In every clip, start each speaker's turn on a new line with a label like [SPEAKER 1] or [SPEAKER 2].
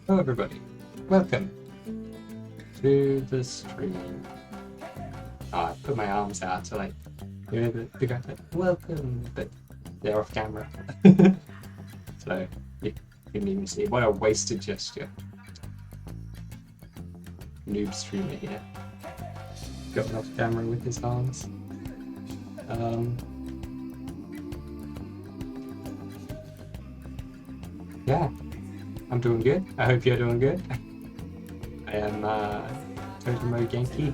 [SPEAKER 1] Hello everybody, welcome to the stream. I put my arms out to like, the guys like, welcome, but they're off camera. So you can even see, what a wasted gesture. Noob streamer here, going off camera with his arms. Yeah, I'm doing good. I hope you're doing good. I am Totemo Genki.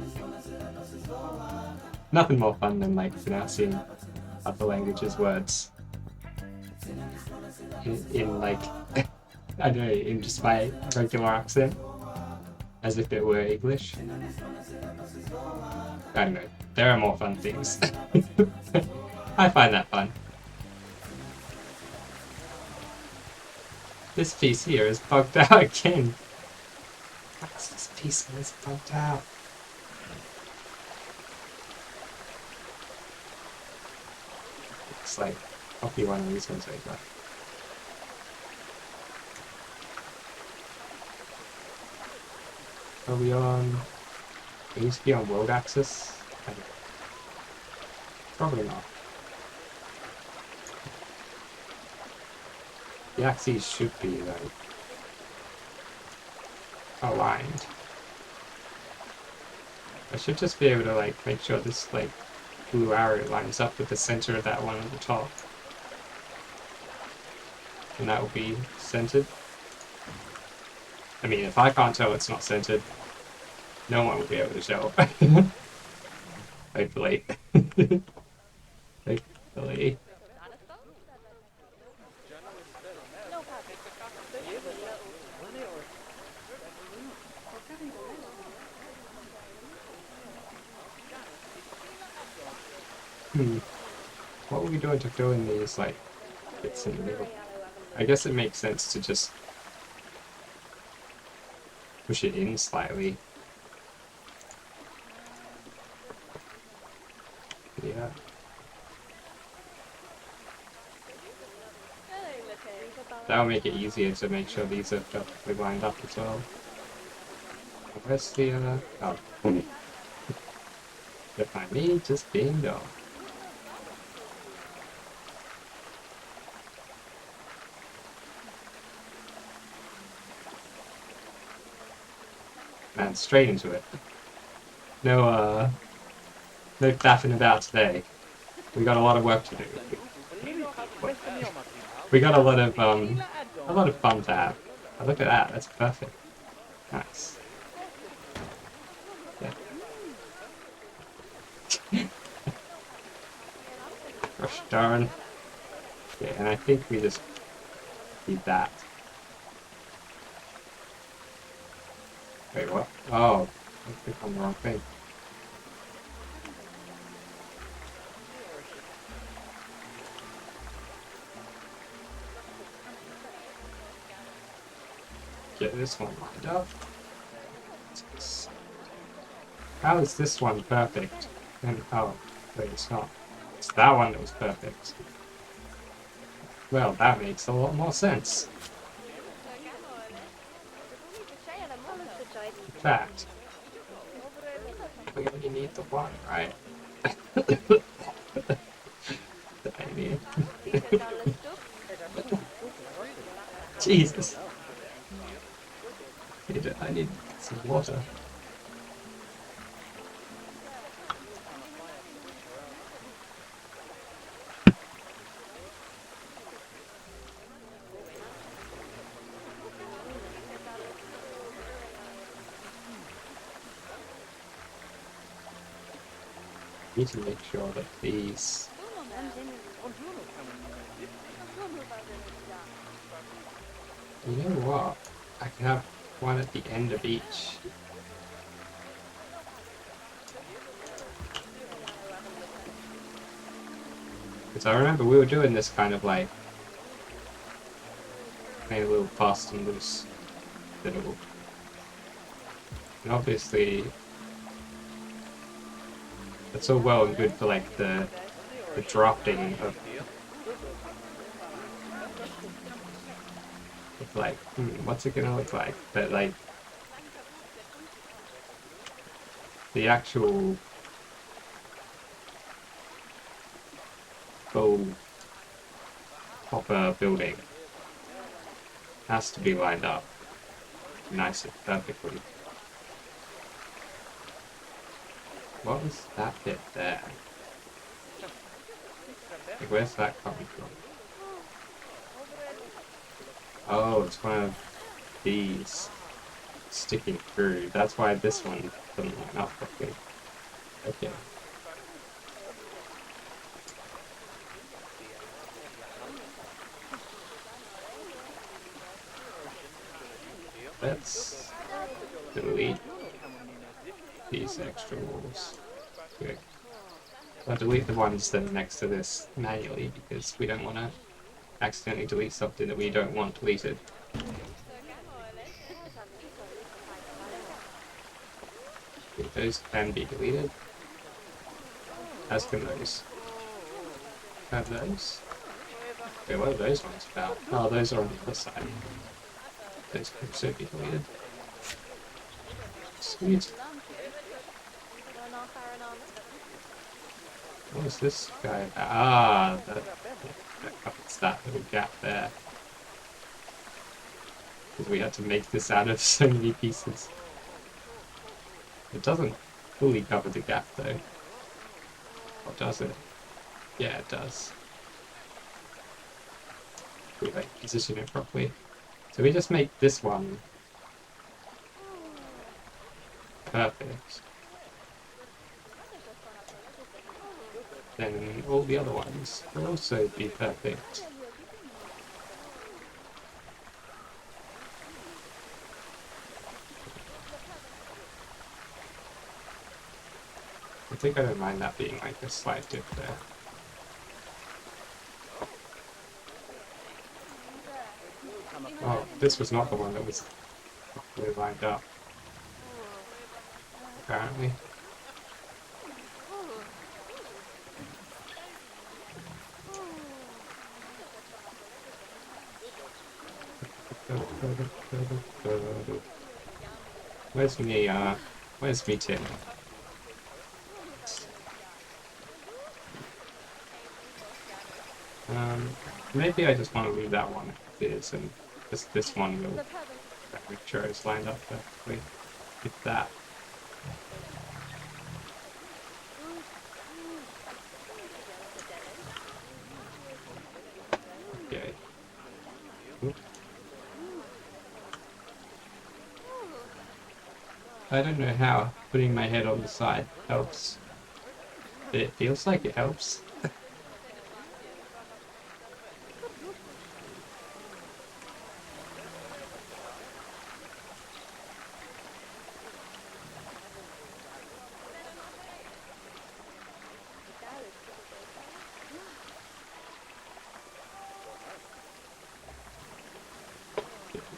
[SPEAKER 1] Nothing more fun than like pronouncing other languages' words in like I don't know, in just my regular accent, as if it were English. I don't know. There are more fun things. I find that fun. This piece here is bugged out again. What's this piece that is bugged out? Looks like probably one of these ones over. Are we on? It used to be on world axis. Probably not. The axes should be like aligned. I should just be able to like make sure this like blue arrow lines up with the center of that one at the top. And that will be centered. I mean, if I can't tell it's not centered, no one will be able to tell. Hopefully. Hopefully. What are we doing to fill in these like bits in the middle? I guess it makes sense to just push it in slightly. Yeah. That'll make it easier to make sure these are perfectly lined up as well. Where's the oh. If me just being dumb. Man, straight into it. No faffing about today. We got a lot of work to do. We got a lot of fun to have. Oh, look at that, that's perfect. Nice. Yeah. Gosh darn. Yeah, and I think we just need that. Wait, what? Oh, I clicked on the wrong thing. Get this one lined up. How is this one perfect? And oh, wait, it's not. It's that one that was perfect. Well, that makes a lot more sense. In fact, we only need the one, right? I mean, Jesus. I need some water. Need to make sure that these you know what? I can have one at the end of each. Because I remember we were doing this kind of like playing a little fast and loose fiddle. And obviously that's all well and good for like the drafting of like, what's it gonna look like? But like, the actual full proper building has to be lined up nice and perfectly. What was that bit there? Like, where's that coming from? Oh, it's one of these sticking through. That's why this one doesn't line up properly. Okay. Let's delete these extra walls. Good. I'll delete the ones that are next to this manually because we don't want to accidentally delete something that we don't want deleted. Okay, those can be deleted. As can those. Have those. Okay, what are those ones about? Oh, those are on the other side. Those can also be deleted. Sweet. What is this guy about? Ah, it's that little gap there. Because we had to make this out of so many pieces. It doesn't fully cover the gap though. Or does it? Yeah, it does. We like position it properly. So we just make this one perfect. Then all the other ones will also be perfect. I think I don't mind that being like a slight dip there. Oh, this was not the one that was properly lined up. Apparently. Where's me tin? Maybe I just want to leave that one as it is, and this one will make sure it's lined up perfectly with that. Okay. Oops. I don't know how putting my head on the side helps, but it feels like it helps.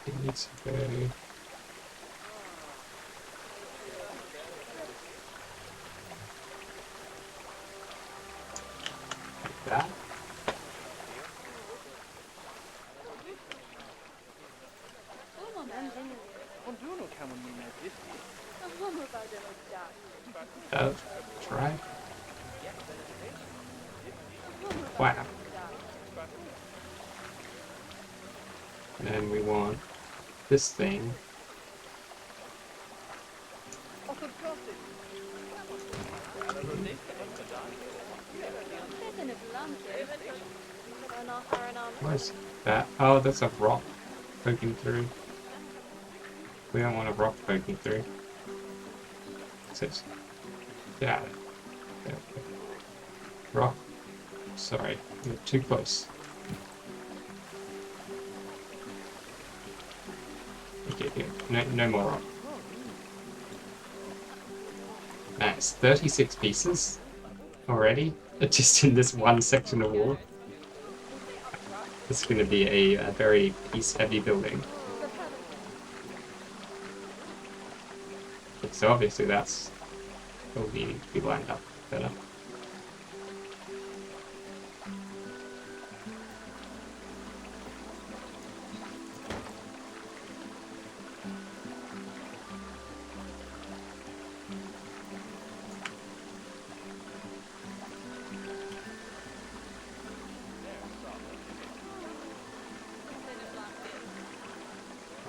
[SPEAKER 1] It needs to go. Like that. Try. Wow. And then we want this thing. Where's that? Oh, that's a rock poking through. We don't want a rock poking through. Get out of it. There we go. Rock. Sorry, you're too close. Okay, here. No more rock. Nice. 36 pieces already, just in this one section of wall. This is going to be a very piece-heavy building. So obviously that's will need to be lined up better.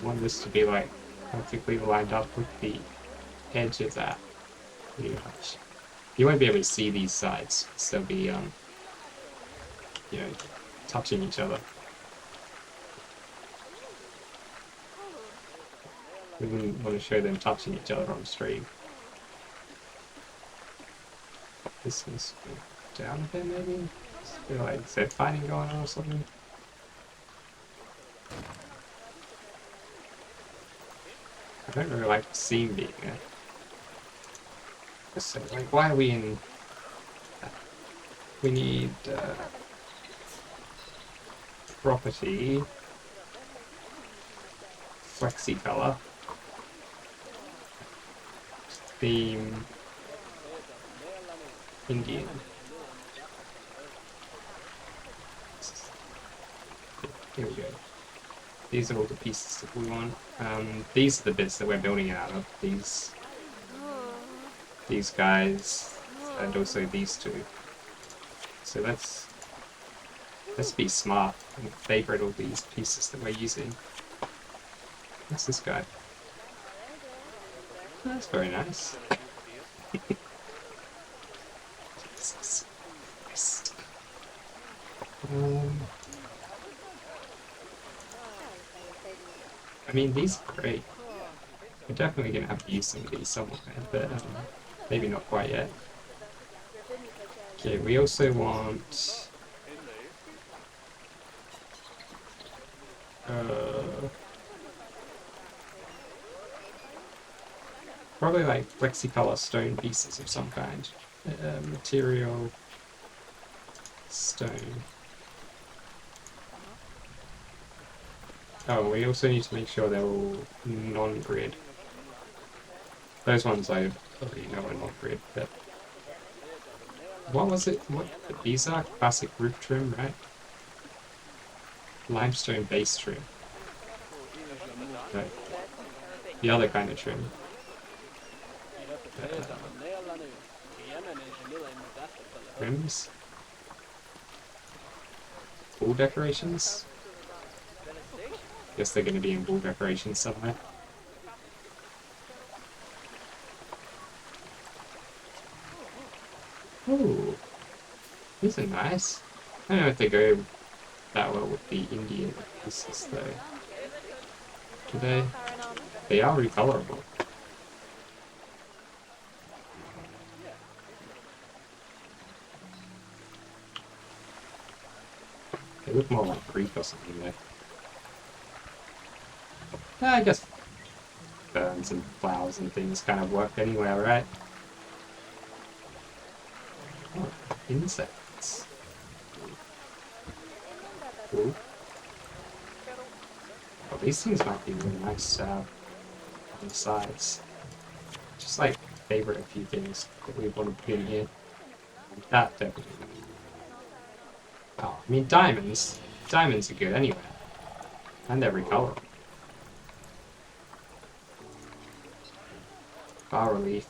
[SPEAKER 1] want this to be like perfectly lined up with the edge of that. Pretty much. You won't be able to see these sides, because they'll be you know, touching each other. We wouldn't want to show them touching each other on stream. This one's down a bit, maybe? I feel like, is there fighting going on or something? I don't really like the scene being there. So, like, why are we in... We need... property... Flexi color. Theme... Indian. Here we go. These are all the pieces that we want. These are the bits that we're building it out of. These guys, and also these two. So let's be smart and favorite all these pieces that we're using. What's this guy? That's very nice. Jesus Christ. I mean, these are great. We're definitely going to have to use some of these somewhere, but maybe not quite yet. Okay, we also want... probably like flexicolor stone pieces of some kind. Material... stone. Oh, we also need to make sure they're all non-grid. Those ones I already know are non-grid, but... What was it? What? These are classic roof trim, right? Limestone base trim. No. The other kind of trim. Rims? Wall decorations? Guess they're going to be in wall decorations somewhere. Ooh, these are nice. I don't know if they go that well with the Indian pieces though. Do they? They are recolorable. They look more like Greek or something though. I guess ferns and flowers and things kind of work anywhere, right? Oh, insects. Cool. Oh, these things might be really nice on the sides. Just like favorite a few things that we want to put in here. Like that definitely. Oh, I mean diamonds. Diamonds are good anyway. And every color. Bas relief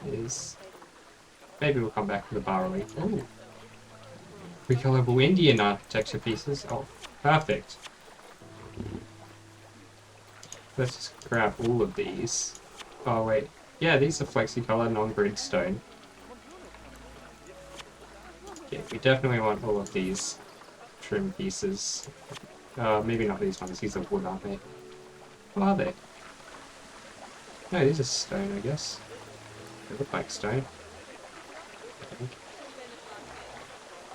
[SPEAKER 1] is... Maybe we'll come back to the bas relief. Oh! Recolorable Indian architecture pieces. Oh, perfect. Let's just grab all of these. Oh wait. Yeah, these are flexi-color non-grid stone. Yeah, we definitely want all of these trim pieces. Maybe not these ones. These are wood, aren't they? What are they? No, these are stone, I guess. They look like stone. I think.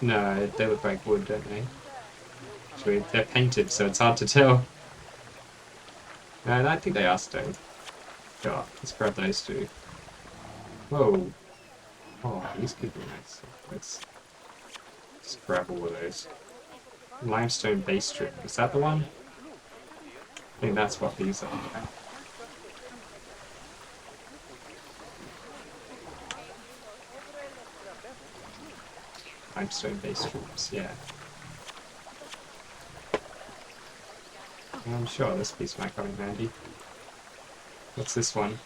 [SPEAKER 1] No, they look like wood, don't they? Actually, they're painted, so it's hard to tell. No, I think they are stone. God, let's grab those two. Whoa. Oh, these could be nice. Let's just grab all of those. Limestone base strip. Is that the one? I think that's what these are. Limestone base strips, yeah. I'm sure this piece might come in handy. What's this one?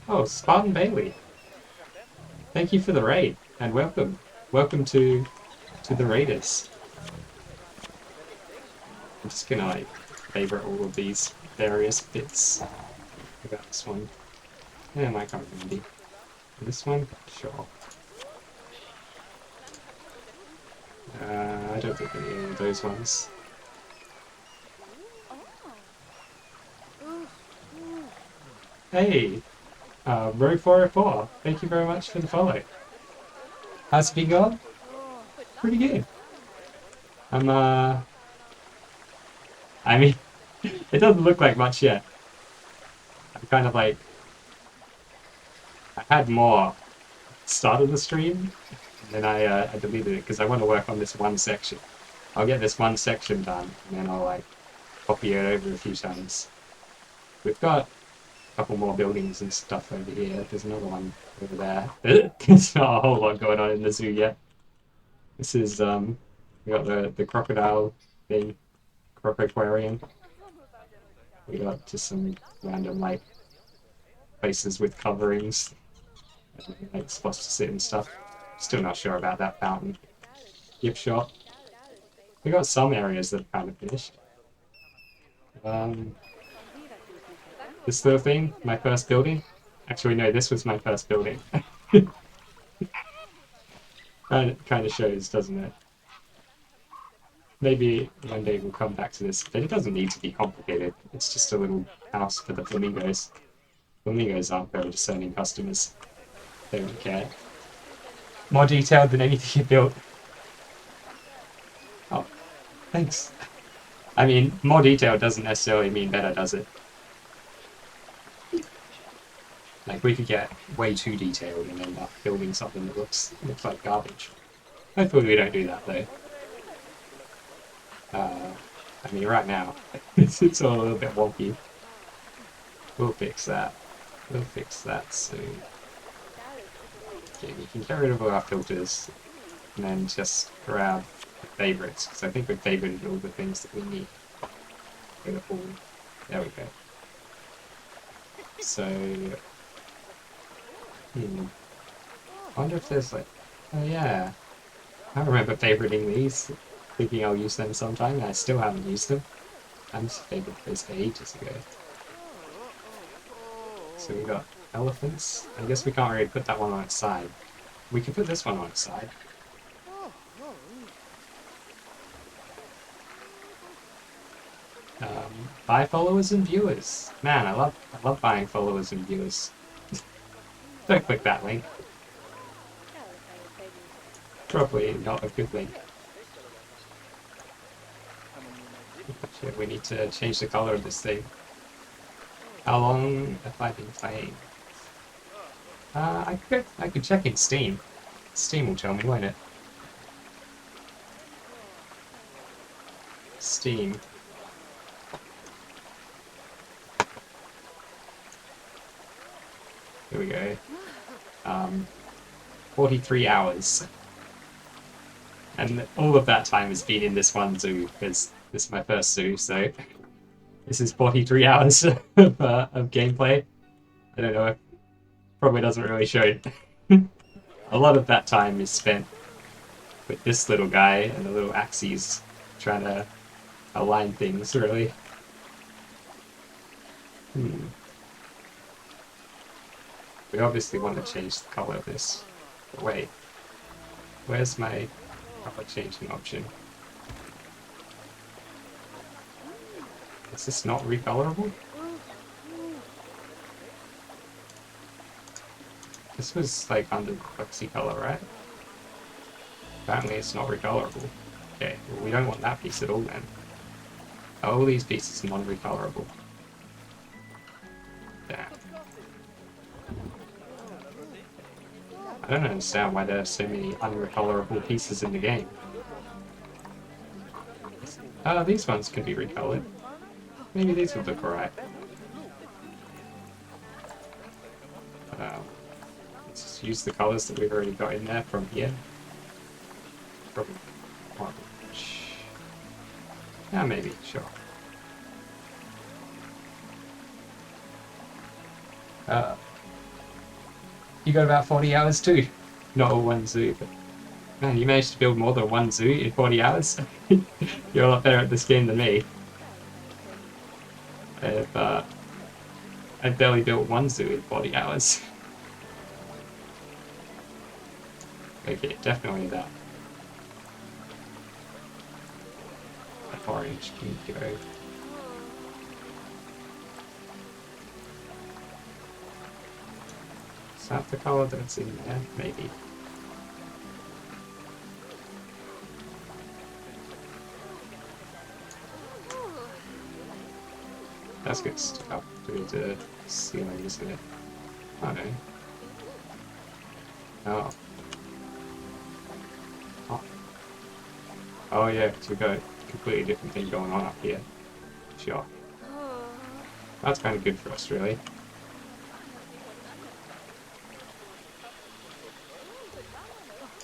[SPEAKER 1] Oh, Spartan Bailey. Thank you for the raid, and welcome. Welcome to the raiders. I'm just gonna like favourite all of these various bits about this one. Yeah, my can't remember. This one? Sure. I don't think any of those ones. Hey! Road 404, thank you very much for the follow. How's it been going? Pretty good. I mean, it doesn't look like much yet. I'm kind of like, I had more start of the stream, and then I deleted it because I want to work on this one section. I'll get this one section done, and then I'll like copy it over a few times. We've got a couple more buildings and stuff over here. There's another one over there. There's not a whole lot going on in the zoo yet. This is we got the crocodile thing, aquarium. We got just some random like places with coverings, like spots to sit and stuff. Still not sure about that fountain. Gift shop. We got some areas that are kind of finished. This little thing, my first building. Actually, no, this was my first building. kind of shows, doesn't it? Maybe one day we'll come back to this, but it doesn't need to be complicated. It's just a little house for the flamingos. Flamingos aren't very discerning customers. They don't care. More detailed than anything you built. Oh, thanks. I mean, more detailed doesn't necessarily mean better, does it? Like, we could get way too detailed and end up building something that looks like garbage. Hopefully we don't do that, though. I mean, right now, it's all a little bit wonky. We'll fix that. We'll fix that soon. Okay, we can get rid of all our filters, and then just grab the favorites, because I think we've favorited all the things that we need. There we go. So, I wonder if there's like, oh yeah, I remember favoriting these, thinking I'll use them sometime, and I still haven't used them. I just favorited those ages ago. So we got elephants. I guess we can't really put that one on its side. We can put this one on its side. Buy followers and viewers. Man, I love buying followers and viewers. Don't click that link. Probably not a good link. Shit, we need to change the color of this thing. How long have I been playing? I could check in Steam. Steam will tell me, won't it? Steam. Here we go. 43 hours. And all of that time has been in this one zoo, because this is my first zoo, so this is 43 hours of gameplay. I don't know, it probably doesn't really show it. A lot of that time is spent with this little guy and the little axes, trying to align things, really. We obviously want to change the color of this. But wait, where's my color changing option? Is this not recolorable? This was like under flexi color, right? Apparently it's not recolorable. Okay, well we don't want that piece at all then. All these pieces are non-recolorable. Damn. I don't understand why there are so many unrecolorable pieces in the game. These ones can be recolored. Maybe these would look alright. Let's just use the colors that we've already got in there from here. Probably orange. Yeah, maybe, sure. You got about 40 hours too. Not all one zoo, but man, you managed to build more than one zoo in 40 hours. You're a lot better at this game than me. I've barely built one zoo in 40 hours. Okay, definitely that orange can go. Is that the colour that's in there? Maybe. That's good stuck up through the ceiling, isn't it? Oh no. Oh. Oh, oh yeah, because we've got a completely different thing going on up here. Sure. That's kind of good for us, really.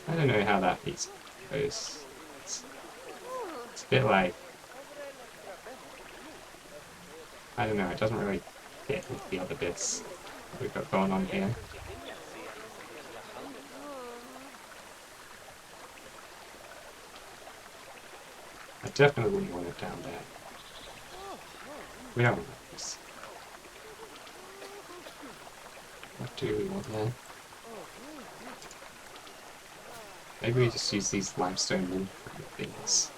[SPEAKER 1] I don't know how that piece goes. It's a bit like... I don't know, it doesn't really fit with the other bits we've got going on here. I definitely wouldn't want it down there. We don't want this. What do we want there? Maybe we just use these limestone wood things.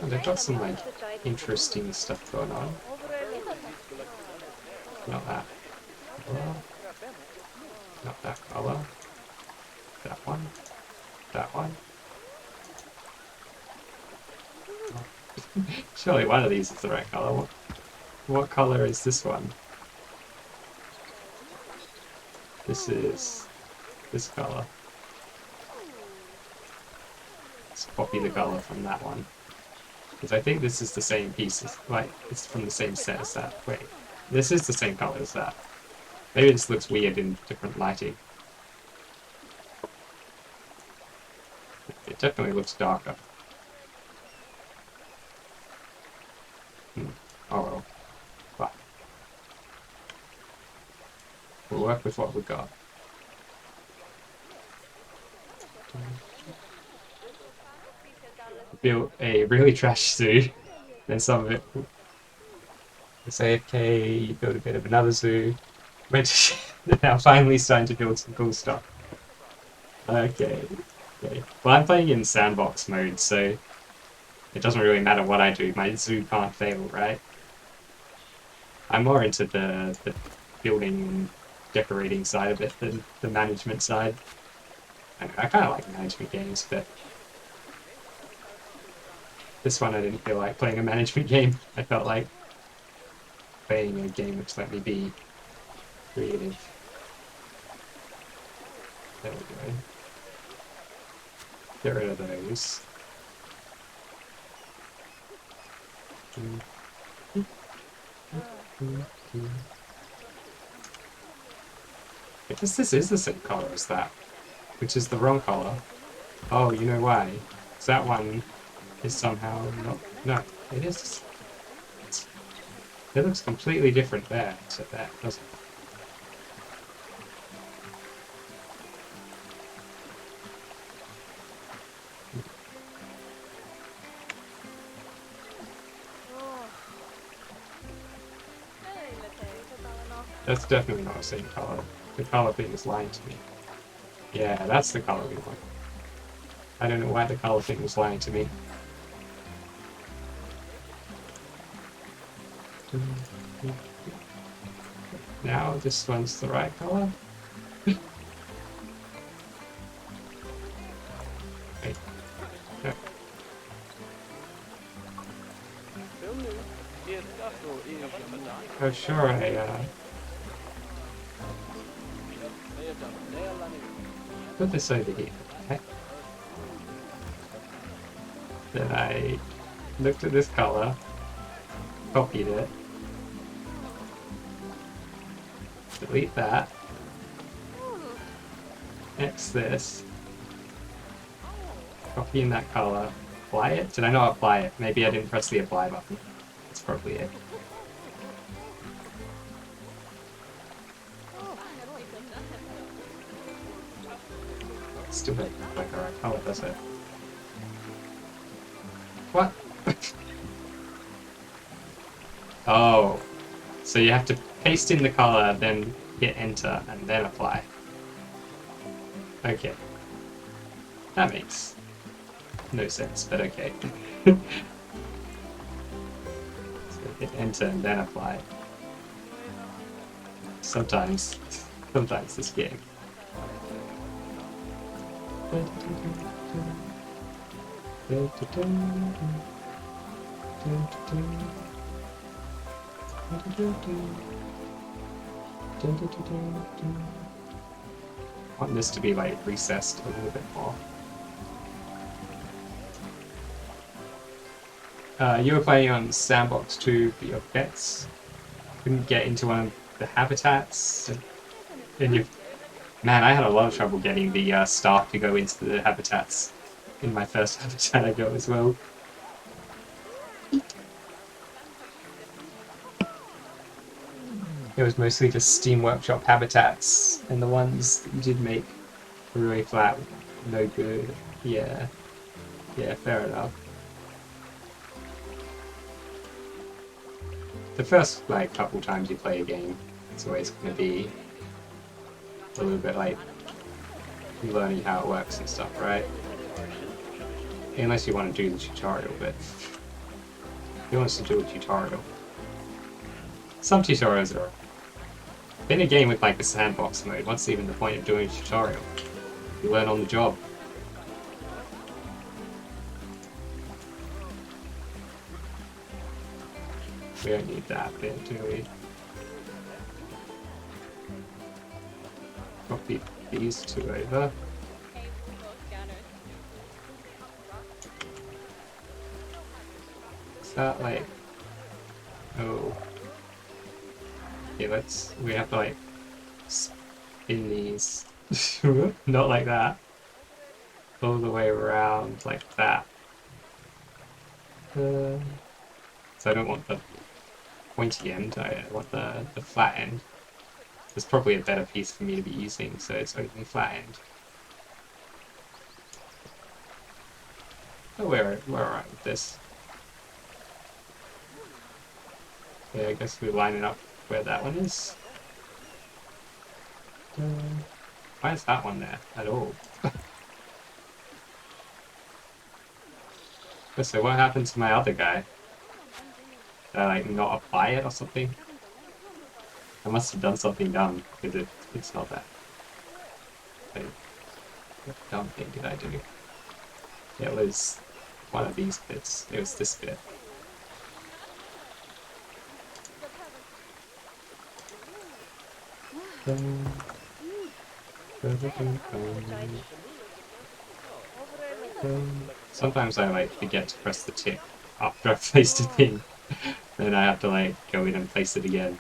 [SPEAKER 1] Oh, they've got some like interesting stuff going on. Not that colour. Not that colour. That one. That one. Surely one of these is the right colour. What colour is this one? This is this colour. Let's copy the colour from that one. Because I think this is the same piece, like, it's from the same set as that. Wait, this is the same colour as that. Maybe this looks weird in different lighting. It definitely looks darker. Oh well. But we'll work with what we've got. Built a really trash zoo, then some of it was AFK, built a bit of another zoo, went to shit, now finally starting to build some cool stuff. Okay. Well, I'm playing in sandbox mode, so it doesn't really matter what I do, my zoo can't fail, right? I'm more into the building and decorating side of it than the management side. I kind of like management games, but this one I didn't feel like playing a management game. I felt like playing a game which let me be creative. There we go. Get rid of those. I guess this is the same colour as that, which is the wrong colour. Oh, you know why? Because that one is somehow not... No, it is... It looks completely different there to there, doesn't it? That's definitely not the same colour. The colour thing is lying to me. Yeah, that's the colour we want. I don't know why the colour thing was lying to me. Now this one's the right colour. Wait. No. Oh sure, put this over here, okay? Then I looked at this colour, copied it, delete that, X this, copy in that colour, apply it? Did I not apply it? Maybe I didn't press the apply button. That's probably it. Still doesn't look like the right colour, does it? What? Oh, so you have to paste in the color, then hit enter, and then apply. Okay. That makes no sense, but okay. So hit enter and then apply. Sometimes this game. I want this to be like recessed a little bit more. You were playing on Sandbox 2 for your pets. Couldn't get into one of the habitats. And man, I had a lot of trouble getting the staff to go into the habitats in my first habitat I got as well. It was mostly just Steam Workshop habitats, and the ones that you did make were really flat, no good. Yeah, fair enough. The first like couple times you play a game, it's always going to be a little bit like learning how it works and stuff, right? Unless you want to do the tutorial, but who wants to do a tutorial? Some tutorials are. In a game with like the sandbox mode, what's even the point of doing a tutorial? You learn on the job. We don't need that bit, do we? Copy these two over. Is that like... Oh. Okay, we have to like spin these. Not like that. All the way around like that. So I don't want the pointy end, I want the flat end. There's probably a better piece for me to be using, so it's only flat end. Oh, we're alright with this. Yeah, I guess we line it up where that one is. Why is that one there at all? So what happened to my other guy? Did I like not apply it or something? I must have done something dumb because it's not that. Like, what dumb thing did I do? Yeah, it was one of these bits. It was this bit. Sometimes I like forget to press the tick after I've placed a thing. Then I have to like go in and place it again.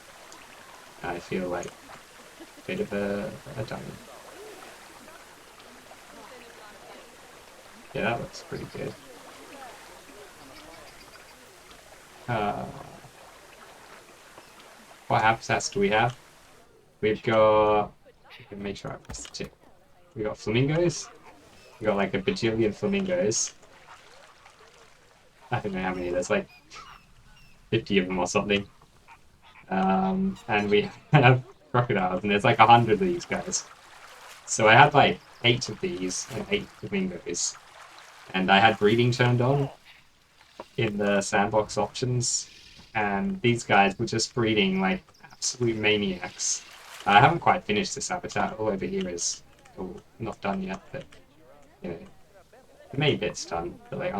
[SPEAKER 1] I feel like a bit of a dummy. Yeah, that looks pretty good. What habitats do we have? We've got... I can make sure I press the tick. We got flamingos. We got like a bajillion flamingos. I don't know how many, there's like 50 of them or something. And we have crocodiles, and there's like 100 of these guys. So I had like 8 of these and 8 flamingos. And I had breeding turned on in the sandbox options. And these guys were just breeding like absolute maniacs. I haven't quite finished this habitat. All over here is not done yet, but you know, the main bit's done. The like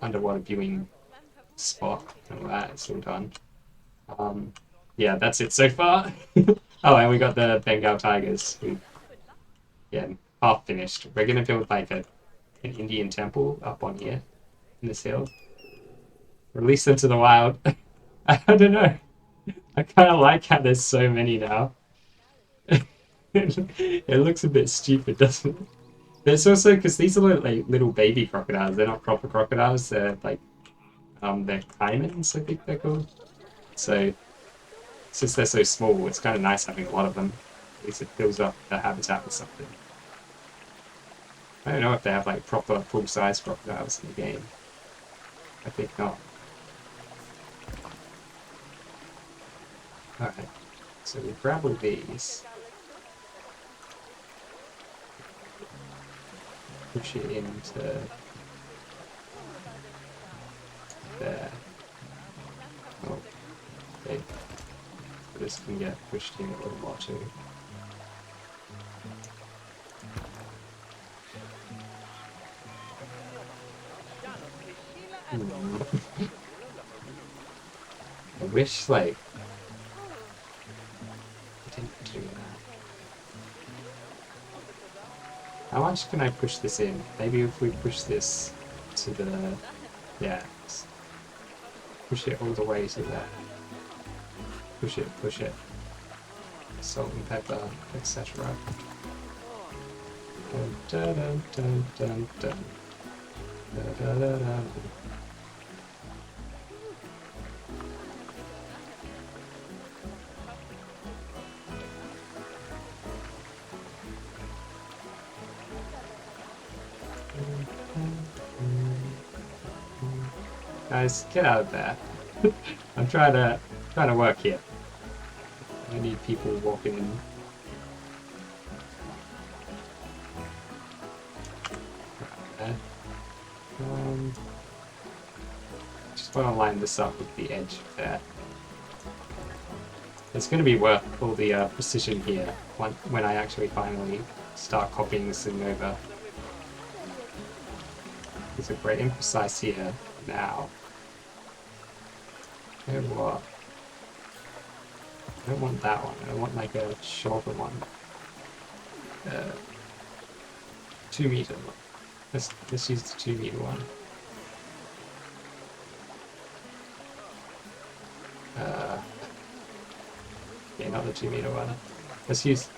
[SPEAKER 1] underwater viewing spot and all that, it's all done. Yeah, that's it so far. Oh, and we got the Bengal Tigers. Yeah, half finished. We're gonna build like an Indian temple up on here in this hill. Release them to the wild. I don't know. I kind of like how there's so many now. It looks a bit stupid, doesn't it? But it's also because these are like little baby crocodiles. They're not proper crocodiles. They're like they're caimans, I think they're called. So since they're so small, it's kind of nice having a lot of them. At least it fills up the habitat or something. I don't know if they have like proper full-size crocodiles in the game. I think not. Alright, so we grab all these. Push it into there. Oh, okay. So this can get pushed in a little more too. I wish, like, I didn't do that. How much can I push this in? Maybe if we push this to the... yeah. Push it all the way to there. Push it, push it. Salt and pepper, etc. Dun, dun, dun, dun, dun, dun. Dun, dun, dun, dun. Guys, get out of there. I'm trying to work here. I need people walking in. Right there. Just want to line this up with the edge there. It's going to be worth all the precision here when I actually finally start copying this thing over. It's a great imprecise here now. You know what? I don't want that one. I want like a shorter one. 2 meter one. Let's use the 2 meter one. Yeah, not the 2 meter one. Let's use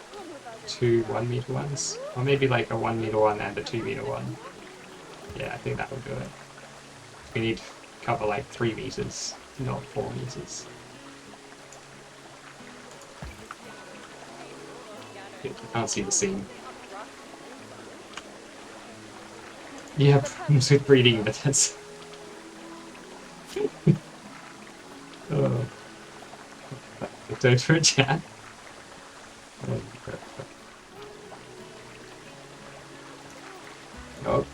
[SPEAKER 1] 2 1 meter ones. Or maybe like a 1 meter one and a 2 meter one. Yeah, I think that will do it. We need to cover like 3 meters, not 4 meters. You can't see the seam. You have problems with breeding, but that's... oh. Don't for a chat. Oh.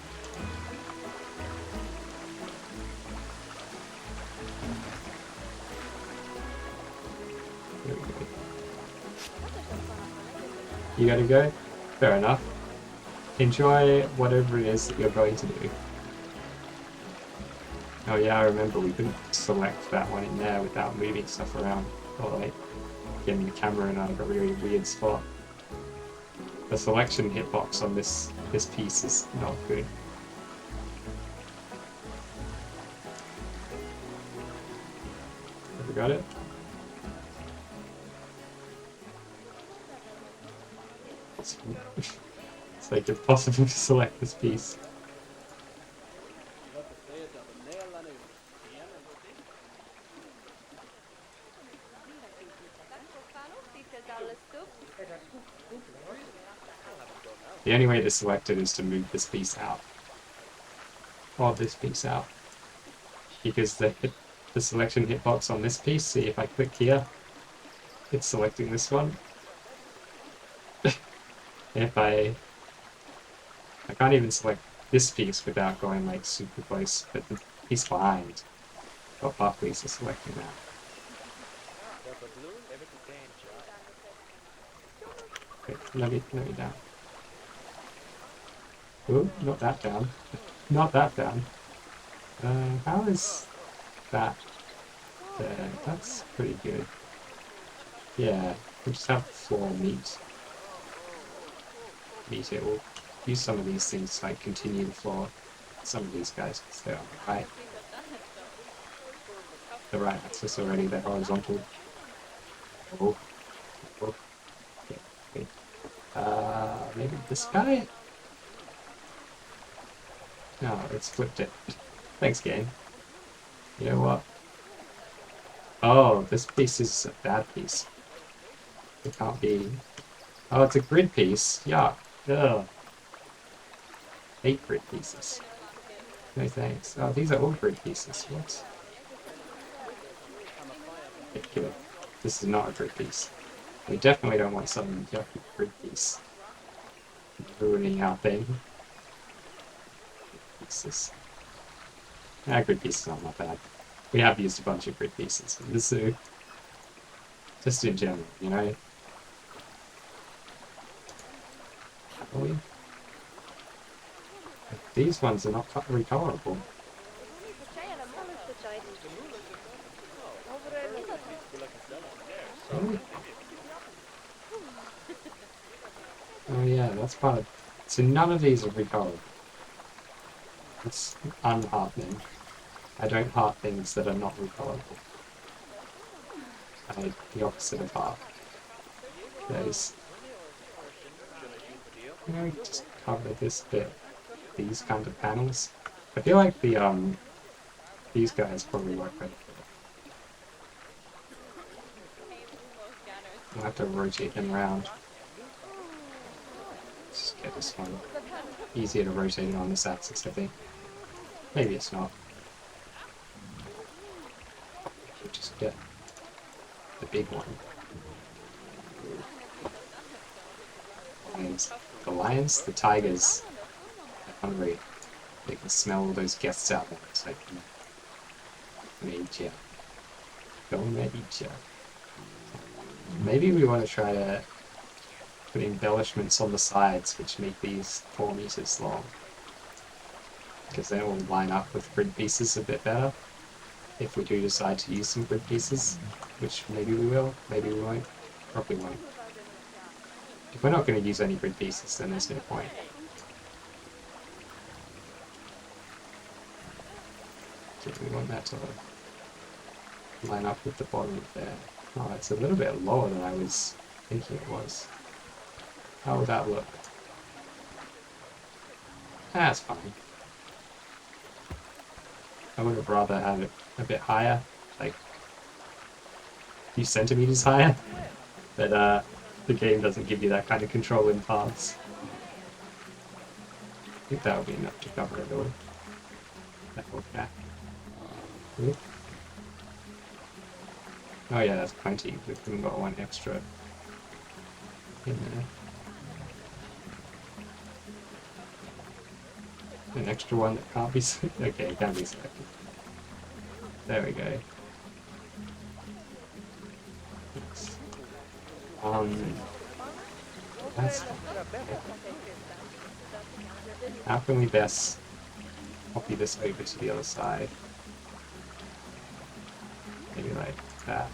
[SPEAKER 1] You gotta go? Fair enough. Enjoy whatever it is that you're going to do. Oh yeah, I remember we couldn't select that one in there without moving stuff around. Or like getting the camera in a really weird spot. The selection hitbox on this piece is not good. Have we got it? It's like impossible to select this piece. The only way to select it is to move this piece out. Or this piece out. Because the selection hitbox on this piece, see if I click here, it's selecting this one. If I can't even select this piece without going like super close, but the piece behind got pathways to selecting that. Okay, let me down. Ooh, not that down. Not that down. How is that there? That's pretty good. Yeah, we just have the floor meet it. We'll use some of these things to like continue the floor. Some of these guys, because they're on the right. The right axis already, they're horizontal. Oh. Oh. Okay. Maybe this guy? No, it's flipped it. Thanks, game. You know what? Oh, this piece is a bad piece. It can't be... Oh, it's a grid piece. Yuck. Ugh. 8 grid pieces. No thanks. Oh, these are all grid pieces. What? Okay, good. This is not a grid piece. We definitely don't want some yucky grid piece ruining our thing. Pieces. Grid pieces are not bad. We have used a bunch of grid pieces in the zoo. Just in general, you know? Really? These ones are not recolorable. Really? Oh yeah, that's part of... So none of these are recolorable. It's unheartening. I don't heart things that are not recolorable. The opposite of heart. There's... You know, just cover this bit. These kind of panels. I feel like these guys probably work better. I'll have to rotate them around. Just get this one. Easier to rotate it on this axis, I think. Maybe it's not. We'll just get the big one. And the lions, the tigers, they're hungry. They can smell all those guests out there. It's like, major. Go major. Maybe we want to try to put embellishments on the sides which make these 4 meters long. Because they will line up with grid pieces a bit better. If we do decide to use some grid pieces, which maybe we will, maybe we won't, probably won't. If we're not going to use any grid pieces, then there's no point. Okay, we want that to line up with the bottom of there. Oh, it's a little bit lower than I was thinking it was. How would that look? That's fine. I would have rather had it a bit higher, like a few centimeters higher, but the game doesn't give you that kind of control in paths. I think that would be enough to cover it all. That whole back. Ooh. Oh yeah, that's plenty. We've even got one extra in there. An extra one that can't be selected. Okay, it can be selected. There we go. That's... How can we best copy this over to the other side? Maybe like that.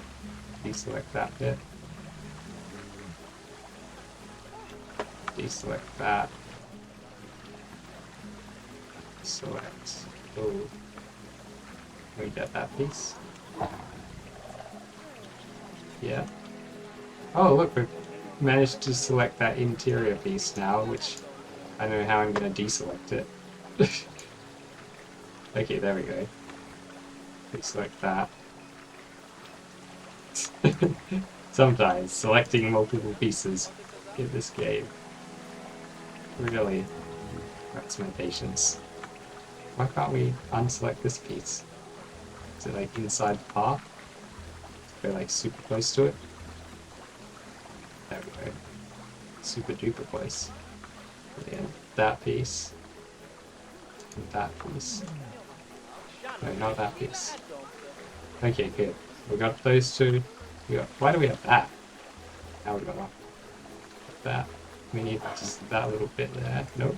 [SPEAKER 1] Deselect that bit. Deselect that. Select. Oh. Can we get that piece? Yeah. Oh, look, we've managed to select that interior piece now, which I don't know how I'm going to deselect it. Okay, there we go. Deselect that. Sometimes selecting multiple pieces in this game really hurts my patience. Why can't we unselect this piece? Is it like inside the path? We're like super close to it. There we go. Super duper close. And that piece. And that piece. No, not that piece. Okay, good. We got those two. Why do we have that? Now we got that. We need just that little bit there. Nope.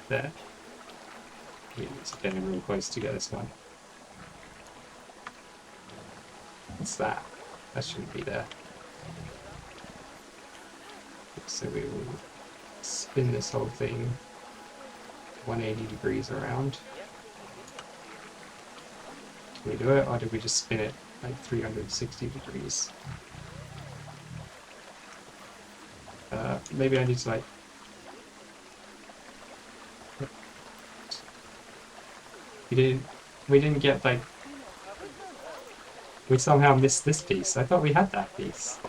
[SPEAKER 1] There. We need to get in real close to get this one. What's that? That shouldn't be there. So we will spin this whole thing 180 degrees around. Did we do it, or did we just spin it like 360 degrees? Maybe I need to like... We didn't get like... We somehow missed this piece. I thought we had that piece.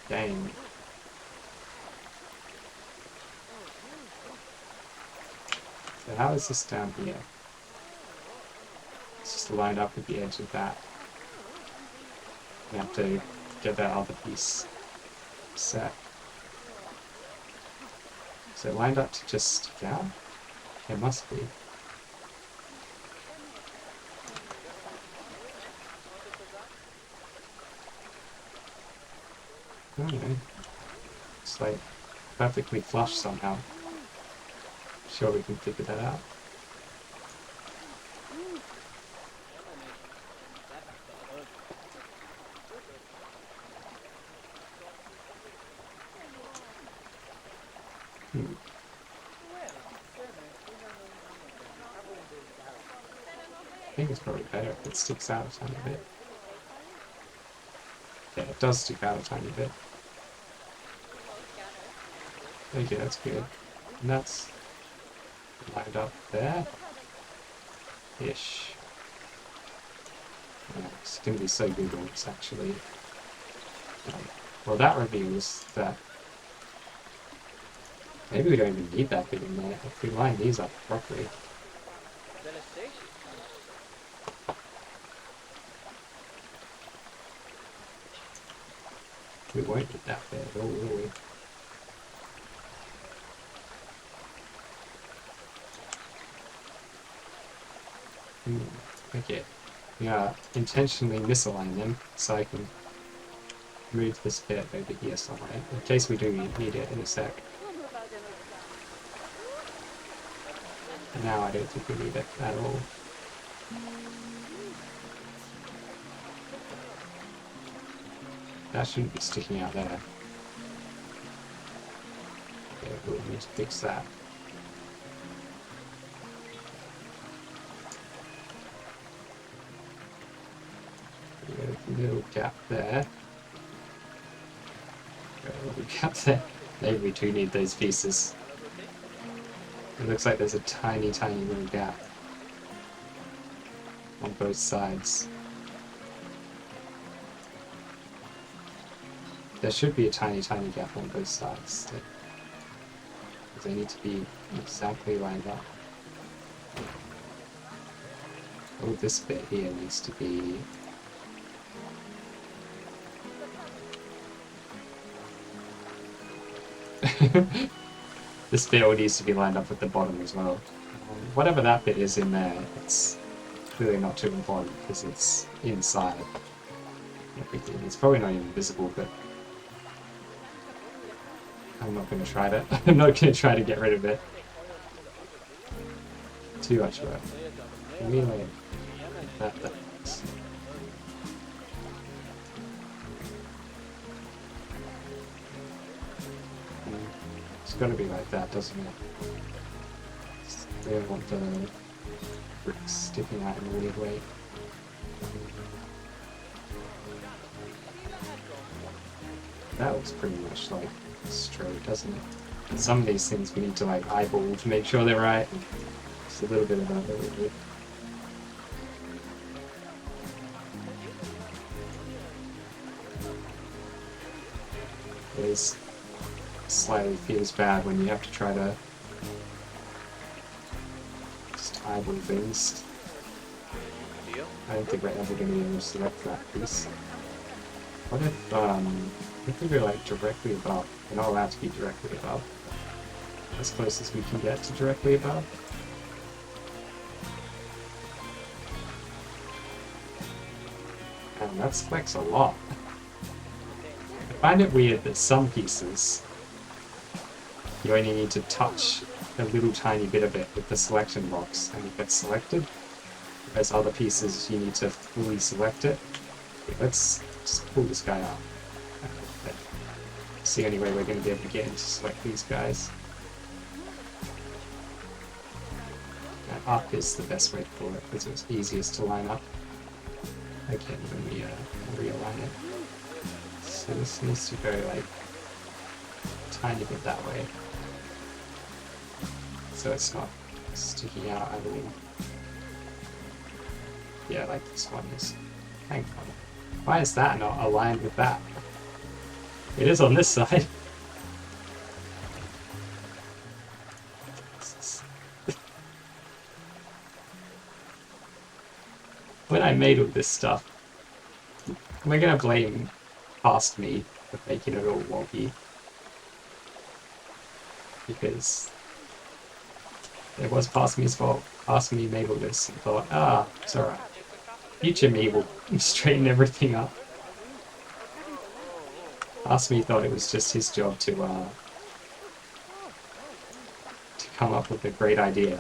[SPEAKER 1] Dang. So how is this down here? It's just lined up with the edge of that. We have to get that other piece set. Is it lined up to just stick out? It must be. I don't know. It's like perfectly flush somehow. Sure we can figure that out. I think it's probably better if it sticks out a tiny bit. Yeah, it does stick out a tiny bit. Okay, that's good. And that's lined up there. Ish. Yeah, it's going to be so good when it's actually... well, that reveals that maybe we don't even need that bit in there if we line these up properly. We won't need that bit at all, will we? Okay. Yeah, intentionally misalign them so I can move this bit over here somewhere in case we do need it in a sec. Now I don't think we need it at all. That shouldn't be sticking out there. Okay, we'll need to fix that. Little gap there. A little gap there. Maybe we do need those pieces. It looks like there's a tiny, tiny little gap on both sides. There should be a tiny, tiny gap on both sides. They need to be exactly lined up. Oh, this bit here needs to be... this bit all needs to be lined up with the bottom as well. Whatever that bit is in there, it's clearly not too important because it's inside everything. It's probably not even visible, but I'm not going to try that. I'm not going to try to get rid of it. Too much work. I mean, like, that. It's got to be like that, doesn't it? They don't want the bricks sticking out in a weird way. That looks pretty much like straight, doesn't it? And some of these things we need to like eyeball to make sure they're right. Just a little bit of that. It slightly feels bad when you have to try to just eyeball things. I don't think we're ever going to be able to select that piece. What if we go like directly above? We're not allowed to be directly above. As close as we can get to directly above. And that selects a lot. I find it weird that some pieces you only need to touch a little tiny bit of it with the selection box and it gets selected. Whereas other pieces you need to fully select it. Okay, let's just pull this guy out. It's the only way we're going to be able to get him to select these guys. And up is the best way to pull it because it's easiest to line up. Okay, then we realign it. So this needs to go like a tiny bit that way. So it's not sticking out, I believe. Yeah, like this one is. Hang on. Why is that not aligned with that? It is on this side. When I made all this stuff, Am I gonna blame past me for making it all wonky? Because it was past me's fault. Past me enabled this and thought, ah, it's alright. Future me will straighten everything up. Past me thought it was just his job to come up with a great idea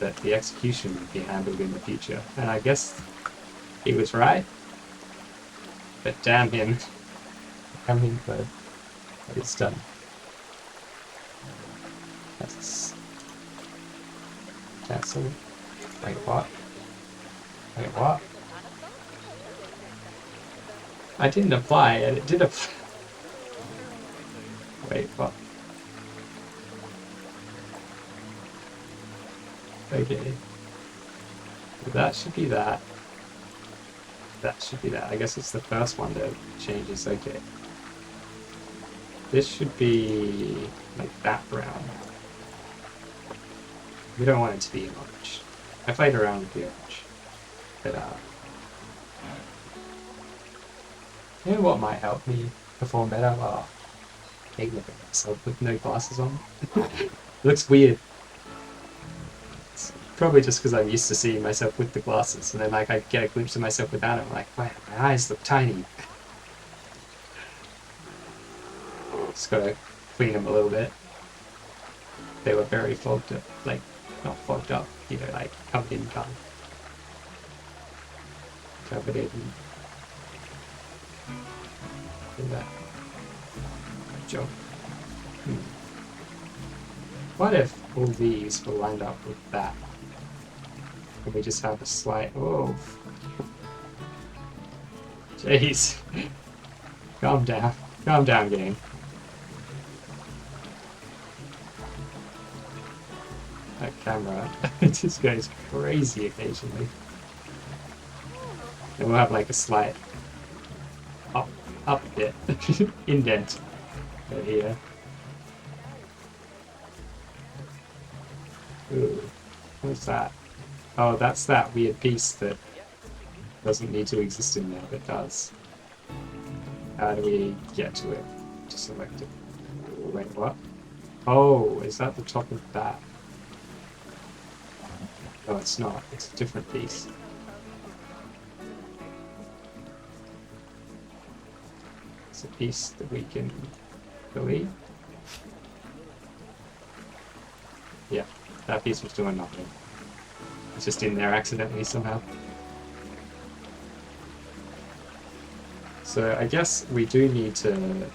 [SPEAKER 1] that the execution would be handled in the future. And I guess he was right. But damn him. Damn him for what he's done. That's... cancel. Wait, what? Wait, what? I didn't apply, and it did apply. Wait, what? Okay. That should be that. That should be that. I guess it's the first one that changes. Okay. This should be like that brown. We don't want it to be an orange. I played around with the orange. But, you know what might help me perform better? Oh, I hate looking at myself with no glasses on. It looks weird. It's probably just because I'm used to seeing myself with the glasses, and then like I get a glimpse of myself without it, I'm like, wow, my eyes look tiny. Just gotta clean them a little bit. They were very fogged up, like, not fogged up, you know, like covered in colour. Covered in that. Good job. What if all these were lined up with that? Can we just have a slight... Oh. Jeez. Calm down. Calm down, game. That camera, it just goes crazy occasionally. And we'll have like a slight up bit, indent right here. Ooh, what's that? Oh, that's that weird piece that doesn't need to exist in there, but does. How do we get to it? To select it. Wait, what? Oh, is that the top of that? No, it's not. It's a different piece. It's a piece that we can delete. Yeah, that piece was doing nothing. It's just in there accidentally somehow. So I guess we do need to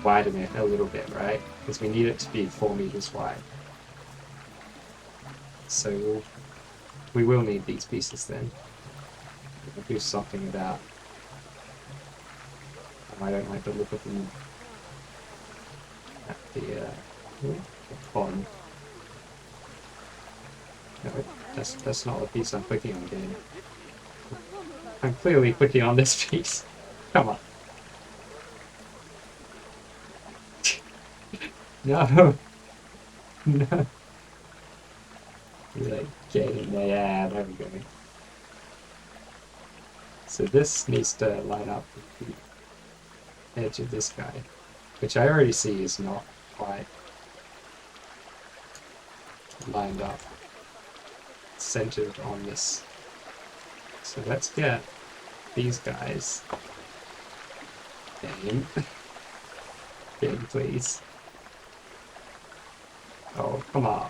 [SPEAKER 1] widen it a little bit, right? Because we need it to be 4 meters wide. So we will need these pieces then. We'll do something about... I don't like the look of them at the bottom. No, that's not the piece I'm clicking on again. I'm clearly clicking on this piece. Come on. No. No. Like, get in there. Yeah, there we go. So this needs to line up with the edge of this guy, which I already see is not quite lined up, centered on this. So let's get these guys. Game. Game, please. Oh, come on.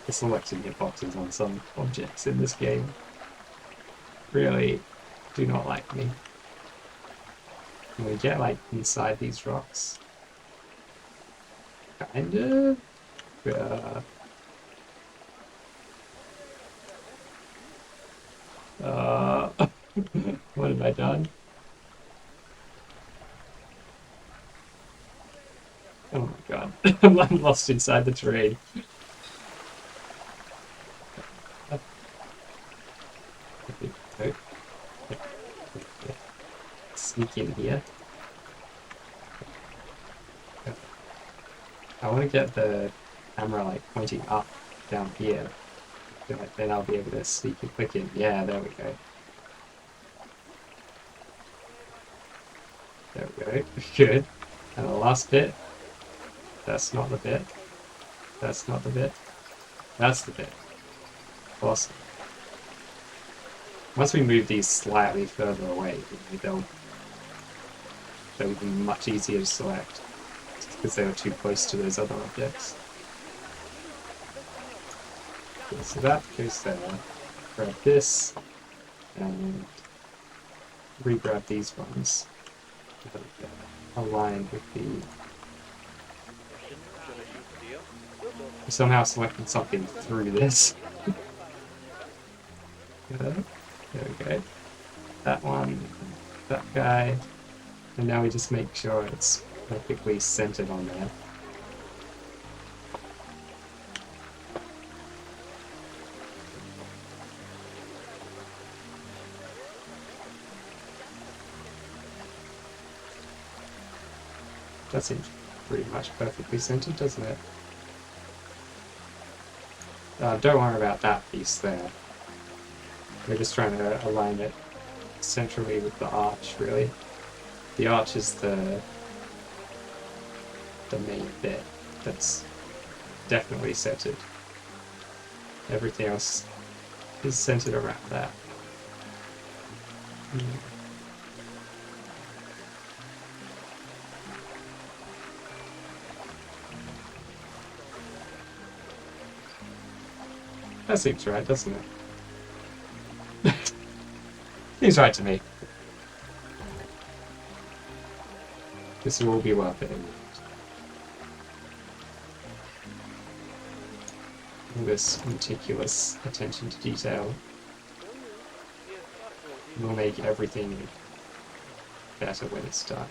[SPEAKER 1] The selecting hitboxes on some objects in this game really do not like me. Can we get like inside these rocks? Kind of. What have I done? Oh my god, I'm lost inside the terrain. Sneak in here. I want to get the camera like pointing up down here Then I'll be able to sneak a click in. Yeah, there we go. There we go. Good. And the last bit. That's not the bit. That's not the bit. That's the bit. Awesome. Once we move these slightly further away, they'll be much easier to select because they were too close to those other objects. Okay, so that goes there. Grab this and re-grab these ones. Aligned with the... I'm somehow selecting something through this. There we go. That one, that guy, and now we just make sure it's perfectly centered on there. That seems pretty much perfectly centered, doesn't it? Don't worry about that piece there. We're just trying to align it centrally with the arch, really. The arch is the main bit that's definitely centered. Everything else is centered around that. That seems right, doesn't it? Seems right to me. This will be worth it. All this meticulous attention to detail will make everything better when it's done.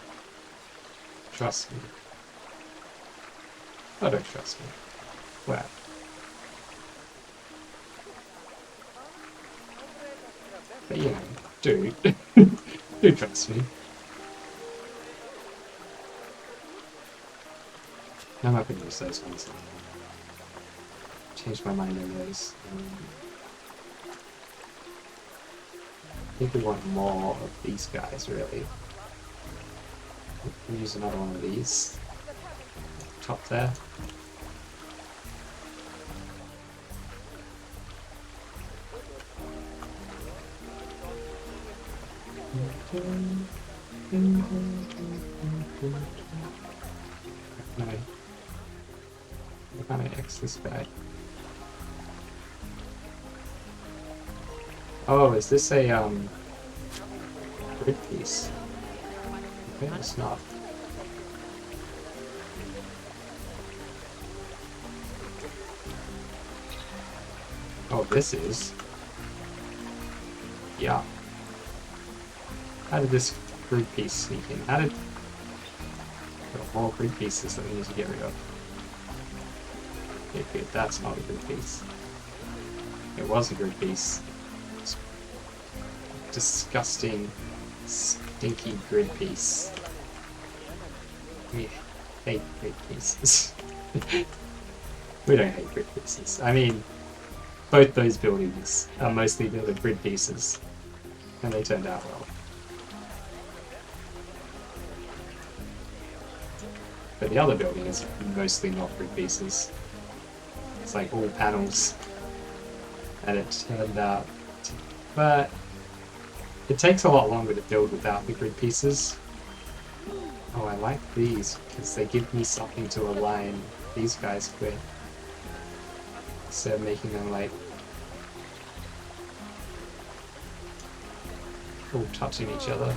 [SPEAKER 1] Trust me. Oh, don't trust me. Well. But you know, dude, do trust me. I'm not going to use those ones. Change my mind on those. I think we want more of these guys, really. We'll use another one of these. Top there. How can I X this guy? Oh, is this a grid piece? Okay, it's not. Oh, this is. Yeah. How did this grid piece sneak in? How did... There are more grid pieces that we need to get rid of. Okay, good. That's not a grid piece. It was a grid piece. It's disgusting, stinky grid piece. We hate grid pieces. We don't hate grid pieces. I mean, both those buildings are mostly built of grid pieces. And they turned out well. But the other building is mostly not grid pieces. It's like all panels. And it turned out... But it takes a lot longer to build without the grid pieces. Oh, I like these, because they give me something to align these guys with. Instead of making them like... all touching each other.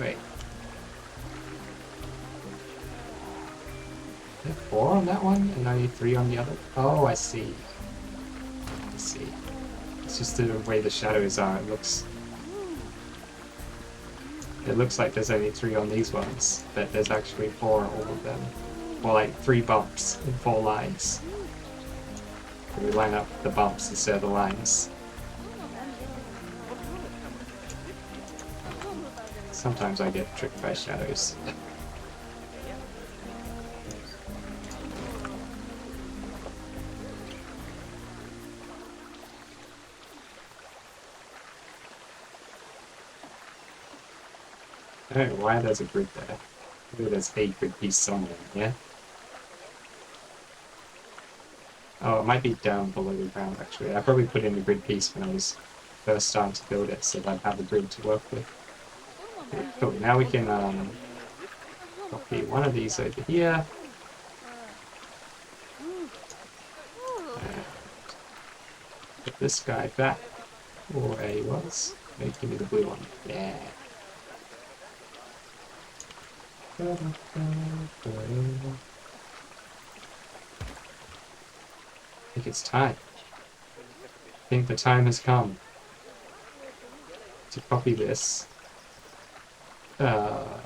[SPEAKER 1] Wait. Is there 4 on that one and only 3 on the other? Oh, I see. I see. It's just the way the shadows are. It looks like there's only 3 on these ones, but there's actually 4 on all of them. Or like 3 bumps in 4 lines. So we line up the bumps instead of the lines. Sometimes I get tricked by shadows. I don't know why there's a grid there. Maybe there's a grid piece somewhere, yeah? Oh, it might be down below the ground actually. I probably put in the grid piece when I was first starting to build it so that I'd have a grid to work with. Okay, cool, now we can copy one of these over here. And put this guy back where he was. Hey, give me the blue one. Yeah. I think it's time. I think the time has come to copy this. Let's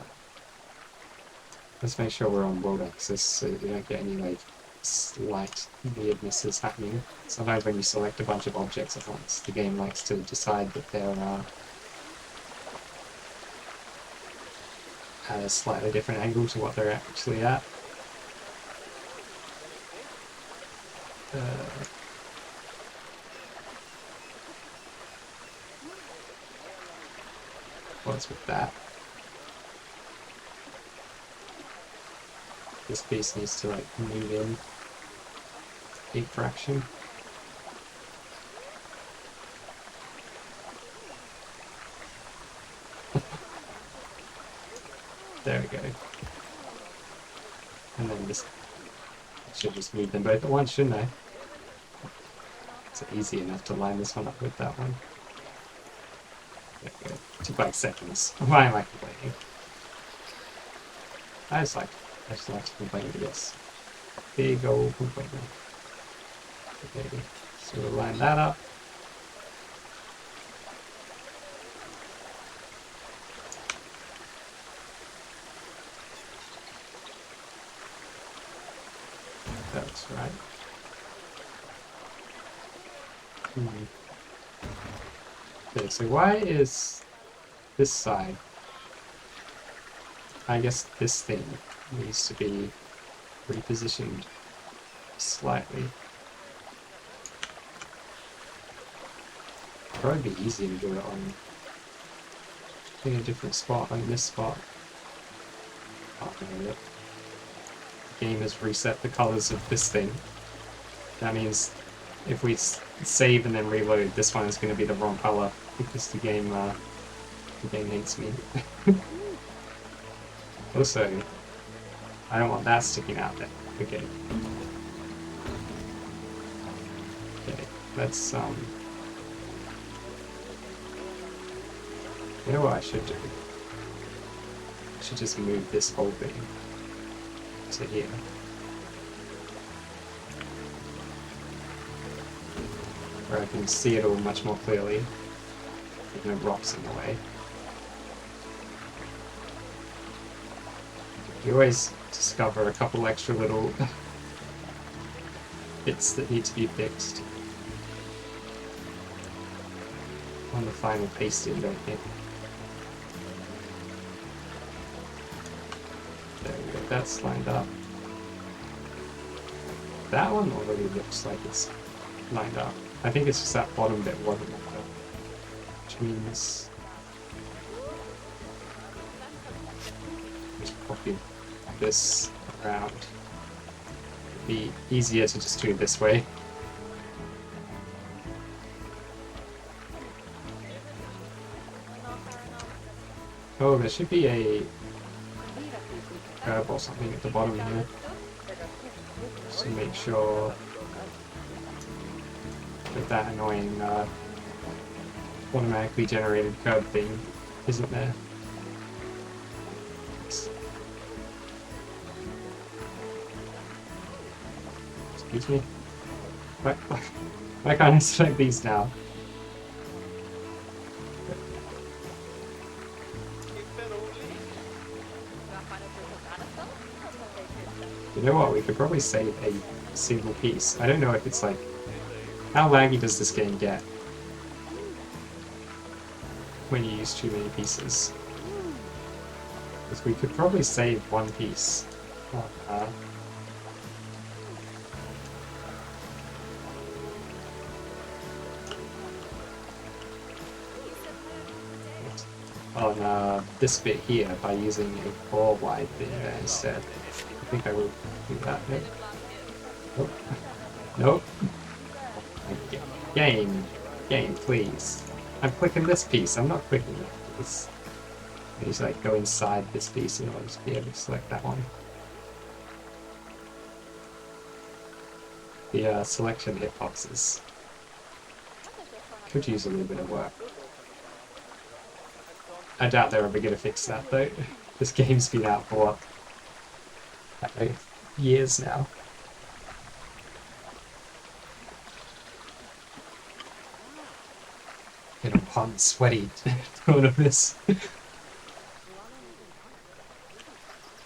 [SPEAKER 1] make sure we're on world axis so we don't get any like slight weirdnesses happening. Sometimes when you select a bunch of objects at once, the game likes to decide that they're at a slightly different angle to what they're actually at. What's with that? This piece needs to like move in a fraction. There we go. And then this I should just move them both at once, shouldn't I? It's easy enough to line this one up with that one. There we go. Took like seconds. Why am I complaining? I just like to complain with this. Big old complainer. Okay, so we'll line that up. That's right. Okay, so why is this side? I guess this thing needs to be repositioned slightly. Probably be easier to do it on in a different spot, on this spot. Oh, no, yep. The game has reset the colors of this thing. That means if we save and then reload, this one is going to be the wrong color because the game hates me. Also, I don't want that sticking out there. Okay. Okay, let's you know what I should do? I should just move this whole thing to here. Where I can see it all much more clearly. With no rocks in the way. You always discover a couple extra little bits that need to be fixed on the final pasting, don't you? There we go, that's lined up. That one already looks like it's lined up. I think it's just that bottom bit wasn't lined up. Which means just copy this around. It'd be easier to just do it this way. Oh, there should be a curve or something at the bottom here. Just to make sure that that annoying automatically generated curve thing isn't there. Excuse me? Why can't I select these now? You know what, we could probably save a single piece. I don't know if it's like How laggy does this game get when you use too many pieces? Because we could probably save one piece. On this bit here by using a 4 wide thing there instead. I think I will do that. Nope. Nope. Game, please. I'm clicking this piece. I'm not clicking that piece. I need to like go inside this piece in order to be able to select that one. The selection hitboxes could use a little bit of work. I doubt they're ever going to fix that though. This game's been out for years now. I'm hot and sweaty doing all this.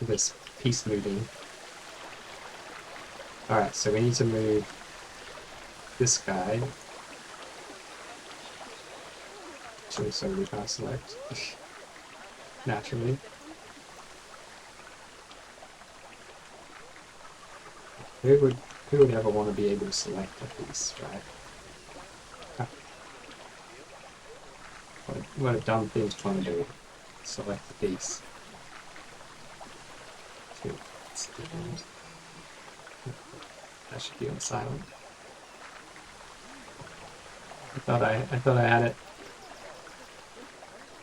[SPEAKER 1] This piece moving. Alright, so we need to move this guy. Actually, so we can't select. Naturally. Who would ever want to be able to select a piece, right? What a dumb thing to want to do. Select the piece. That should be on silent. I thought I had it.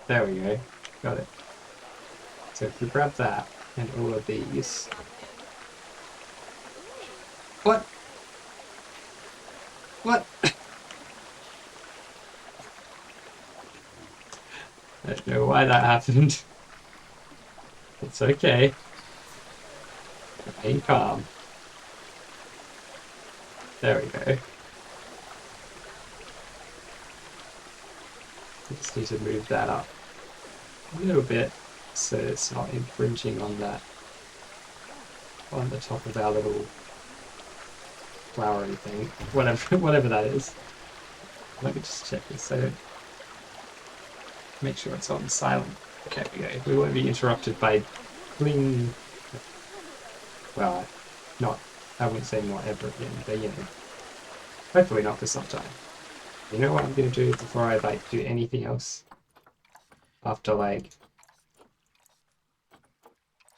[SPEAKER 1] There we go. Got it. So if we grab that and all of these. What? What? I don't know why that happened. It's okay. Remain calm. There we go. We just need to move that up a little bit so it's not infringing on that, on the top of our little flowery thing, whatever that is. Let me just check this so make sure it's on silent. Okay, we won't be interrupted by bling. Well, not, I wouldn't say not ever again, but you know, hopefully not for some time. You know what I'm gonna do before I like do anything else? After like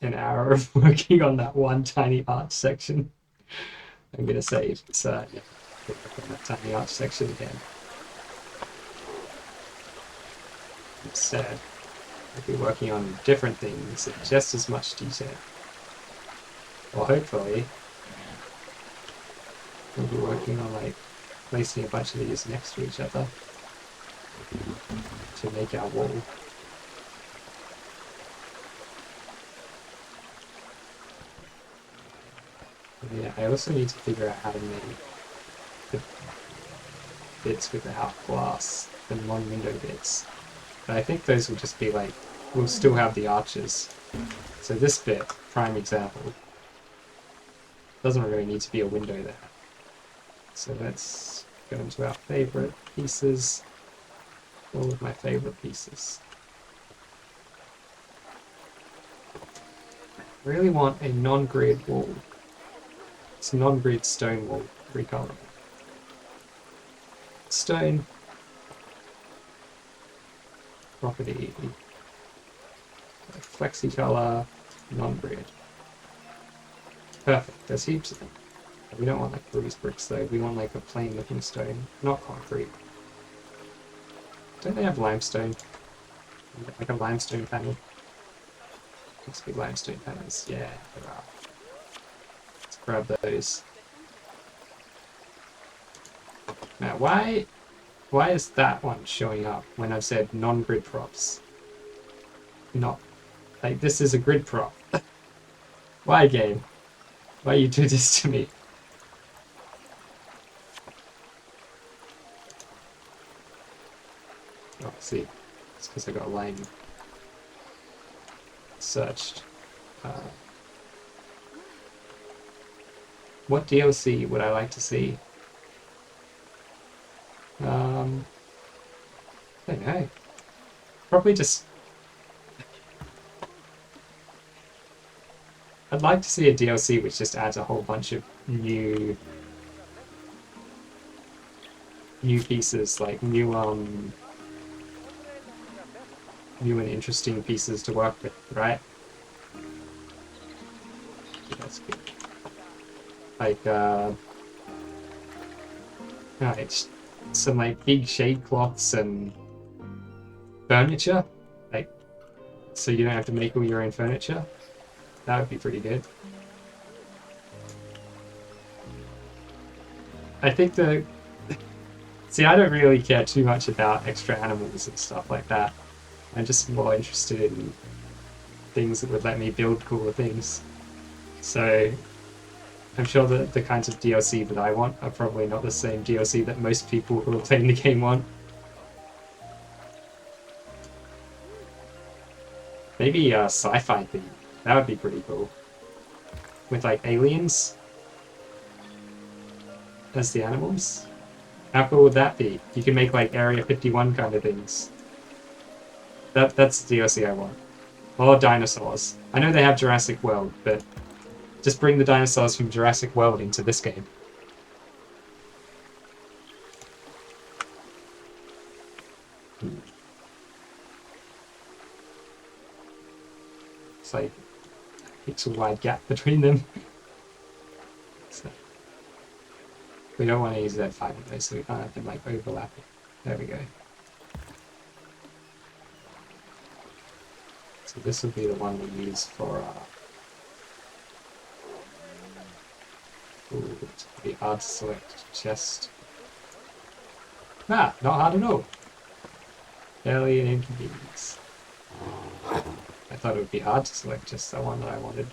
[SPEAKER 1] an hour of working on that one tiny arch section, I'm gonna save. So yeah, work on that tiny arch section again. Instead, I'll be working on different things in just as much detail. Well, hopefully, we'll be working on like placing a bunch of these next to each other to make our wall. And yeah, I also need to figure out how to make the bits without glass, the non-window bits. But I think those will just be like, we'll still have the arches. So this bit, prime example, doesn't really need to be a window there. So let's go into our favorite pieces, all of my favorite pieces. I really want a non-grid wall. It's a non-grid stone wall, recolor. Stone. Property. Flexi-color, non-grid. Perfect, there's heaps of them. We don't want like these bricks though, we want like a plain looking stone, not concrete. Don't they have limestone? Like a limestone panel? Must be limestone panels, yeah, there are. Let's grab those. Now why is that one showing up when I've said non-grid props? Not, like this is a grid prop. Why game? Why you do this to me? Oh, see, it's because I got a line searched. What DLC would I like to see? I don't know. Probably just... I'd like to see a DLC which just adds a whole bunch of new pieces, like new and interesting pieces to work with, right? That's good. Like, right, some like big shade cloths and furniture, like, so you don't have to make all your own furniture. That would be pretty good. I think see, I don't really care too much about extra animals and stuff like that. I'm just more interested in things that would let me build cooler things. So I'm sure that the kinds of DLC that I want are probably not the same DLC that most people who are playing the game want. Maybe a sci-fi theme. That would be pretty cool. With like aliens as the animals. How cool would that be? You can make like Area 51 kind of things. That's the DLC I want. Or dinosaurs. I know they have Jurassic World, but just bring the dinosaurs from Jurassic World into this game. It's like a pixel-wide gap between them. So, we don't want to use that fiber though, so we can't have them like overlapping. There we go. So this will be the one we use for ooh, it's gonna be hard to select chest. Ah, not hard at all. Barely an inconvenience. I thought it would be hard to select just the one that I wanted.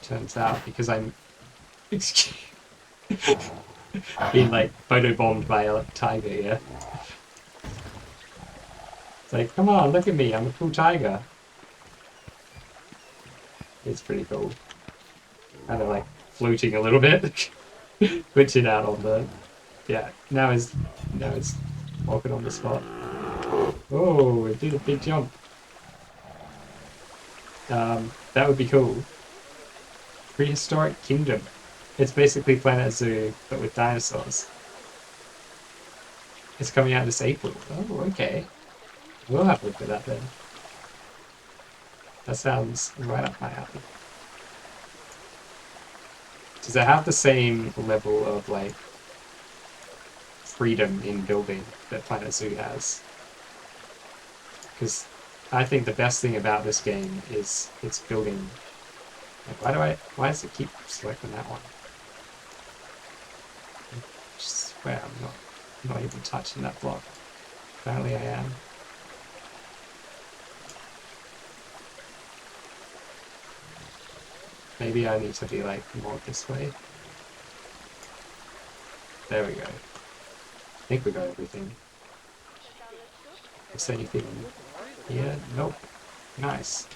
[SPEAKER 1] Turns out, because I'm being like photobombed by a tiger here. It's like, come on, look at me, I'm a cool tiger. It's pretty cool. Kind of like floating a little bit. Glitching out on the... Yeah, now it's walking on the spot. Oh, it did a big jump. That would be cool. Prehistoric Kingdom. It's basically Planet Zoo, but with dinosaurs. It's coming out this April. Oh, okay. We'll have a look at that then. That sounds right up my alley. Does it have the same level of, like, freedom in building that Planet Zoo has? Because I think the best thing about this game is its building. Like, why does it keep selecting that one? I swear I'm not even touching that block. Apparently I am. Maybe I need to be like more this way. There we go. I think we got everything. Is there anything here? Nope. Nice.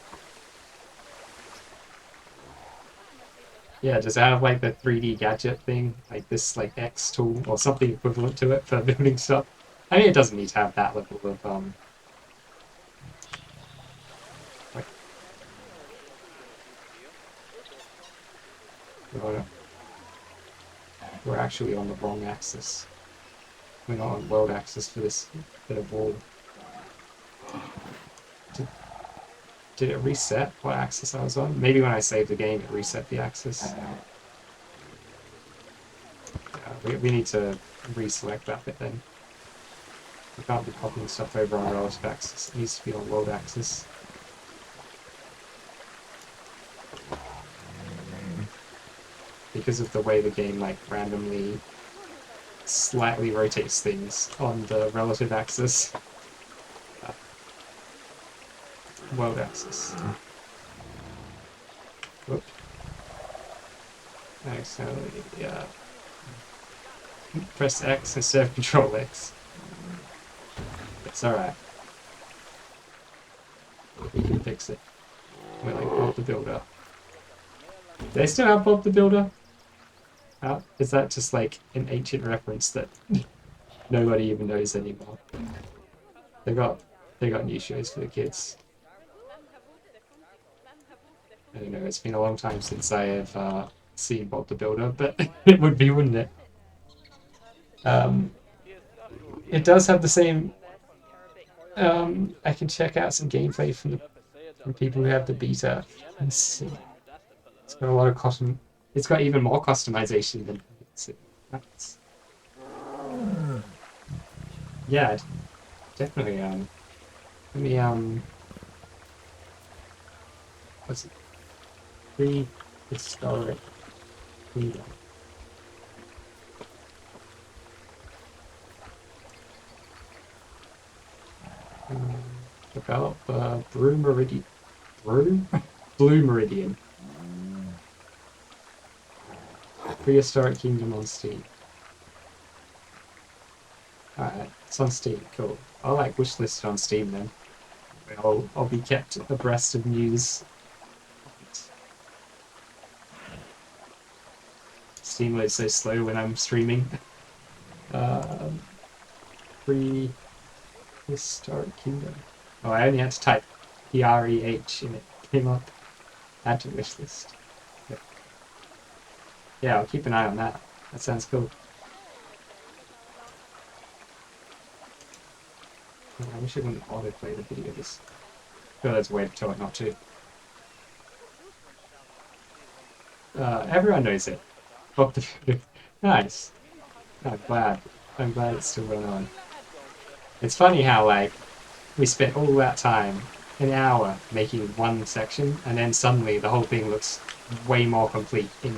[SPEAKER 1] Yeah, does it have like the 3D gadget thing? Like this like X tool or something equivalent to it for building stuff? I mean, it doesn't need to have that level of like we're actually on the wrong axis. We're not on world axis for this bit of wall. Did it reset what axis I was on? Maybe when I saved the game it reset the axis. We need to reselect that bit then. We can't be popping stuff over on relative axis. It needs to be on world axis. Because of the way the game like randomly slightly rotates things on the relative axis. World axis. Whoop. Accidentally, yeah. Press X instead of Control X. It's alright. We can fix it. We're like Bob the Builder. Do they still have Bob the Builder? Is that just like an ancient reference that nobody even knows anymore. They got new shows for the kids. I don't know. It's been a long time since I have seen Bob the Builder, but it would be, wouldn't it? It does have the same. I can check out some gameplay from people who have the beta. Let's see. It's got a lot of custom. It's got even more customization than. That's, yeah, definitely. Let me what's it? Prehistoric Kingdom. Develop Blue Meridian. Blue Meridian. Prehistoric Kingdom on Steam. Alright, it's on Steam. Cool. I'll like wishlist it on Steam then. I'll be kept abreast of news. Steam loads so slow when I'm streaming. Prehistoric Kingdom. Oh, I only had to type PREH and it came up. Add to wishlist. Yeah, I'll keep an eye on that. That sounds cool. I wish it wouldn't autoplay the videos. Oh, there's a way to tell it not to. Everyone knows it. Nice. I'm glad. I'm glad it's still going on. It's funny how, like, we spent all that time, an hour, making one section, and then suddenly the whole thing looks way more complete in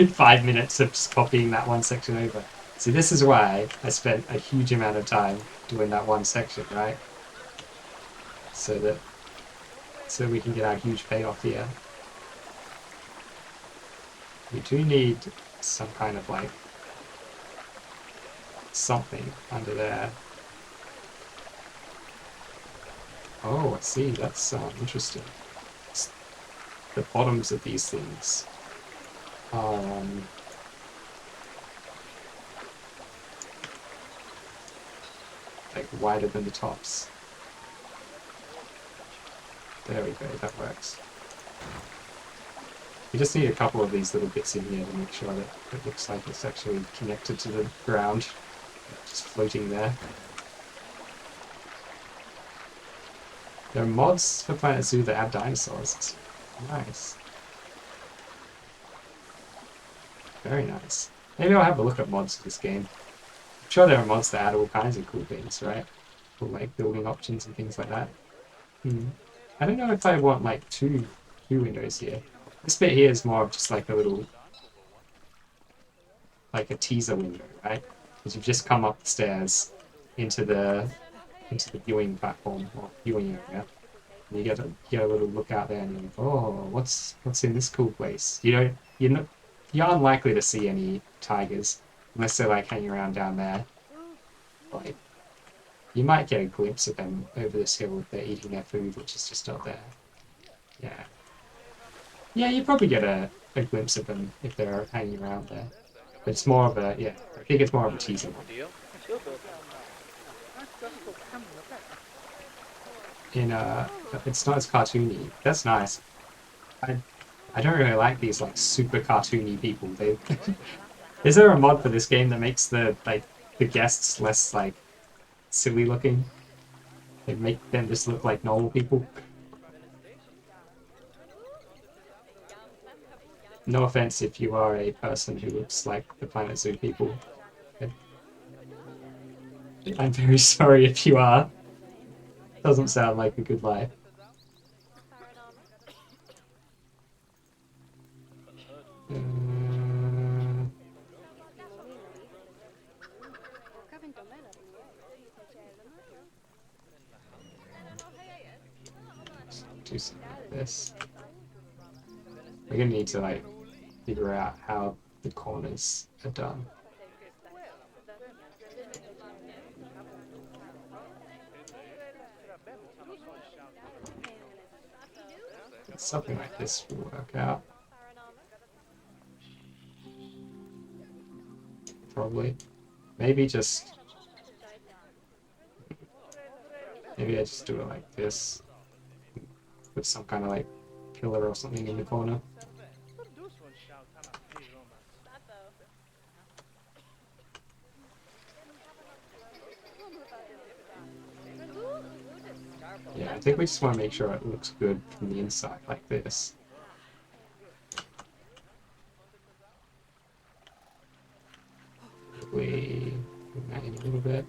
[SPEAKER 1] 5 minutes of just copying that one section over. See, this is why I spent a huge amount of time doing that one section, right? So we can get our huge payoff here. We do need some kind of like something under there. Oh, I see. That's interesting. The bottoms of these things are like wider than the tops. There we go. That works. You just need a couple of these little bits in here to make sure that it looks like it's actually connected to the ground, just floating there. There are mods for Planet Zoo that add dinosaurs. It's nice. Very nice. Maybe I'll have a look at mods for this game. I'm sure there are mods that add all kinds of cool things, right? Or like building options and things like that. I don't know if I want like two windows here. This bit here is more of just like a little, like a teaser window, right? Because you've just come up the stairs into the viewing platform or viewing area, and you get a little look out there, and you're like, oh, what's in this cool place? You're unlikely to see any tigers unless they're like hanging around down there. Like, you might get a glimpse of them over this hill if they're eating their food, which is just up there. Yeah. Yeah, you probably get a glimpse of them if they're hanging around there. But it's more of a, yeah, I think it's more of a teaser one. It's not as cartoony. That's nice. I don't really like these like super cartoony people. Is there a mod for this game that makes the guests less like silly looking? They make them just look like normal people. No offense if you are a person who looks like the Planet Zoo people. I'm very sorry if you are. Doesn't sound like a good life. Do something like this. We're gonna need to like figure out how the corners are done. Something like this will work out. Probably. Maybe just Maybe I just do it like this. Put some kind of like pillar or something in the corner. Yeah, I think we just want to make sure it looks good from the inside, like this. We bring that in a little bit.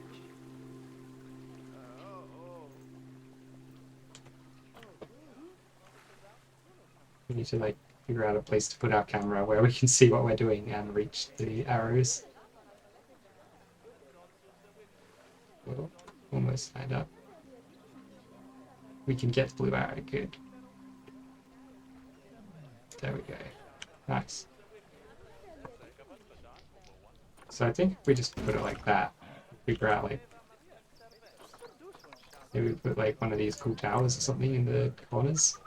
[SPEAKER 1] We need to like figure out a place to put our camera where we can see what we're doing and reach the arrows. Well, almost lined up. We can get the blue arrow, good. There we go. Nice. So I think if we just put it like that, figure out like maybe we put like one of these cool towers or something in the corners.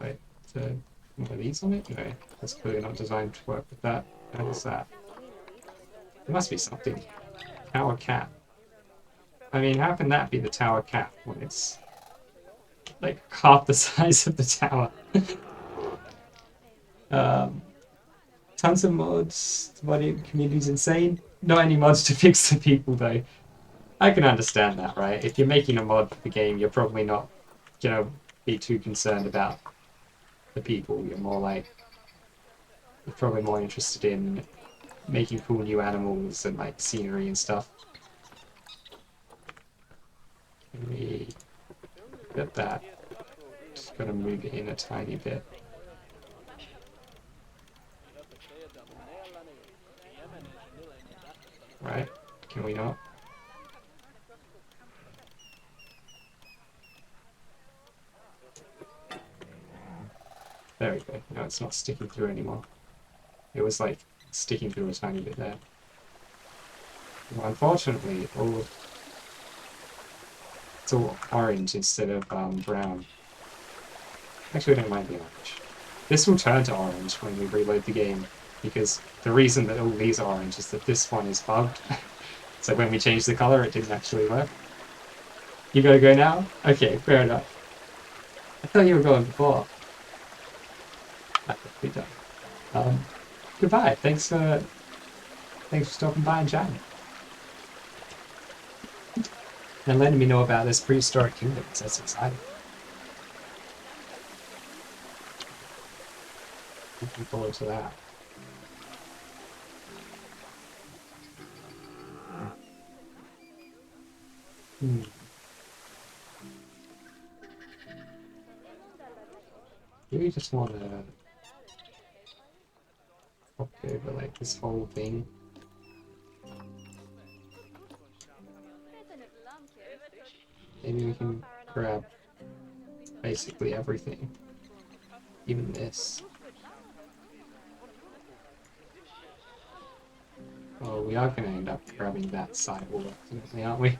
[SPEAKER 1] Wait, one of these on it? No, that's clearly not designed to work with that. How is that? There must be something. Tower cap. I mean, how can that be the tower cap when it's like half the size of the tower? Tons of mods. The modding community's insane. Not any mods to fix the people though. I can understand that, right? If you're making a mod for the game, you're probably not gonna be too concerned about the people. You're probably more interested in making cool new animals and like scenery and stuff. Can we get that? Just gotta move it in a tiny bit. Right? Can we not? There we go. No, it's not sticking through anymore. It was like sticking through a tiny bit there. Well, unfortunately, it's all orange instead of brown. Actually, I don't mind the orange. This will turn to orange when we reload the game, because the reason that all these are orange is that this one is bugged. So when we change the color, it didn't actually work. You gotta go now? Okay, fair enough. I thought you were going before. Be done. Goodbye. Thanks for stopping by and chatting. And letting me know about this Prehistoric Kingdom, so that's exciting. Looking forward to that. Do we just want to pop over like this whole thing? Maybe we can grab basically everything, even this. Oh, we are going to end up grabbing that side wall, ultimately, aren't we?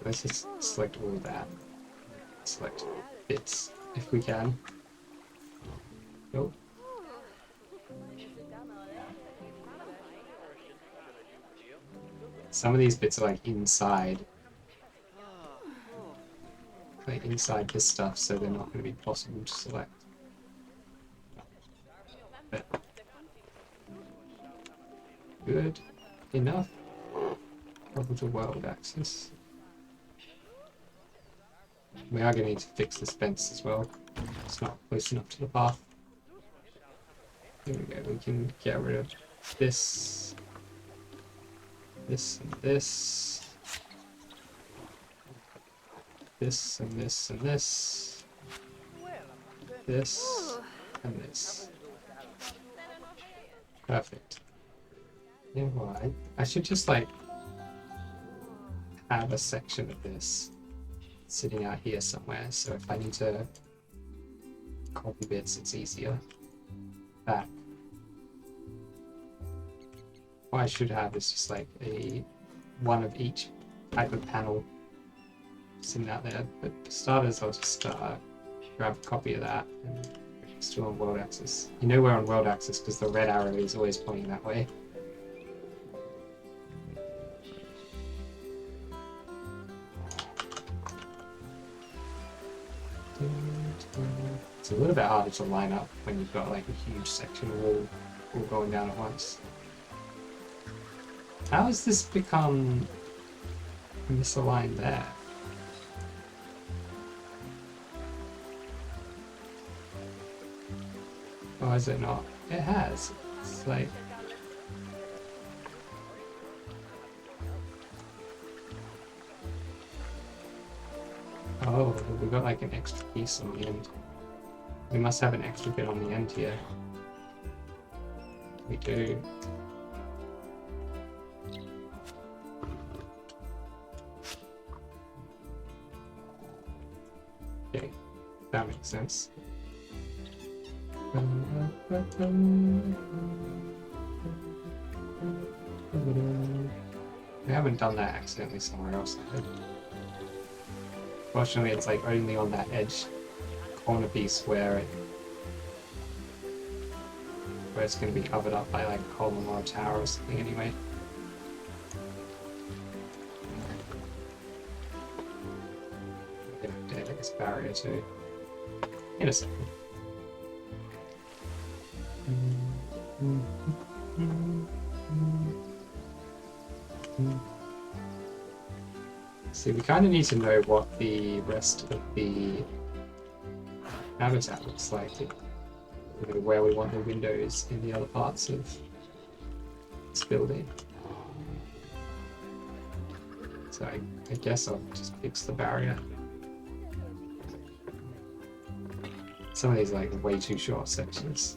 [SPEAKER 1] Let's just select all of that. Select bits, if we can. Nope. Some of these bits are like inside this stuff, so they're not going to be possible to select. But good enough. Trouble to world access. We are going to need to fix this fence as well. It's not close enough to the path. There we go. We can get rid of this. This and this. This and this and this. This and this. Perfect. Yeah, well, I should just like have a section of this sitting out here somewhere, so if I need to copy bits, it's easier. Back. What I should have is just like one of each type of panel sitting out there. But for starters, I'll just grab a copy of that and still on world axis. You know we're on world axis because the red arrow is always pointing that way. It's a little bit harder to line up when you've got like a huge section all going down at once. How has this become misaligned there? Oh, is it not? It has. It's like... Oh, we got like an extra piece on the end. We must have an extra bit on the end here. We do. Okay, that makes sense. We haven't done that accidentally somewhere else. Fortunately, it's like only on that edge corner piece where it's going to be covered up by like a column or a tower or something anyway. I'm gonna this barrier too. In a second. See, we kind of need to know what the rest of the habitat looks like, you know, where we want the windows in the other parts of this building. So I guess I'll just fix the barrier. Some of these are like way too short sections.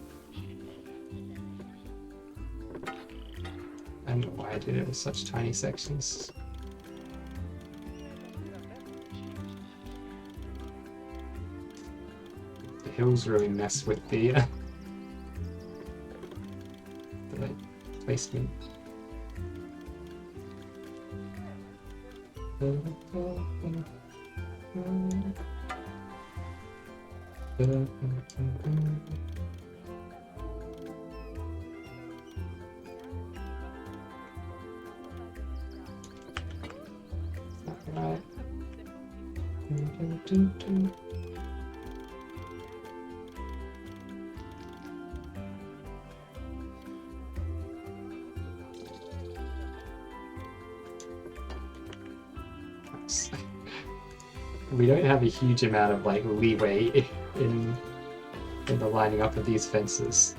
[SPEAKER 1] I don't know why I did it with such tiny sections. The hills really mess with the like, placement. Right. We don't have a huge amount of like leeway in the lining up of these fences,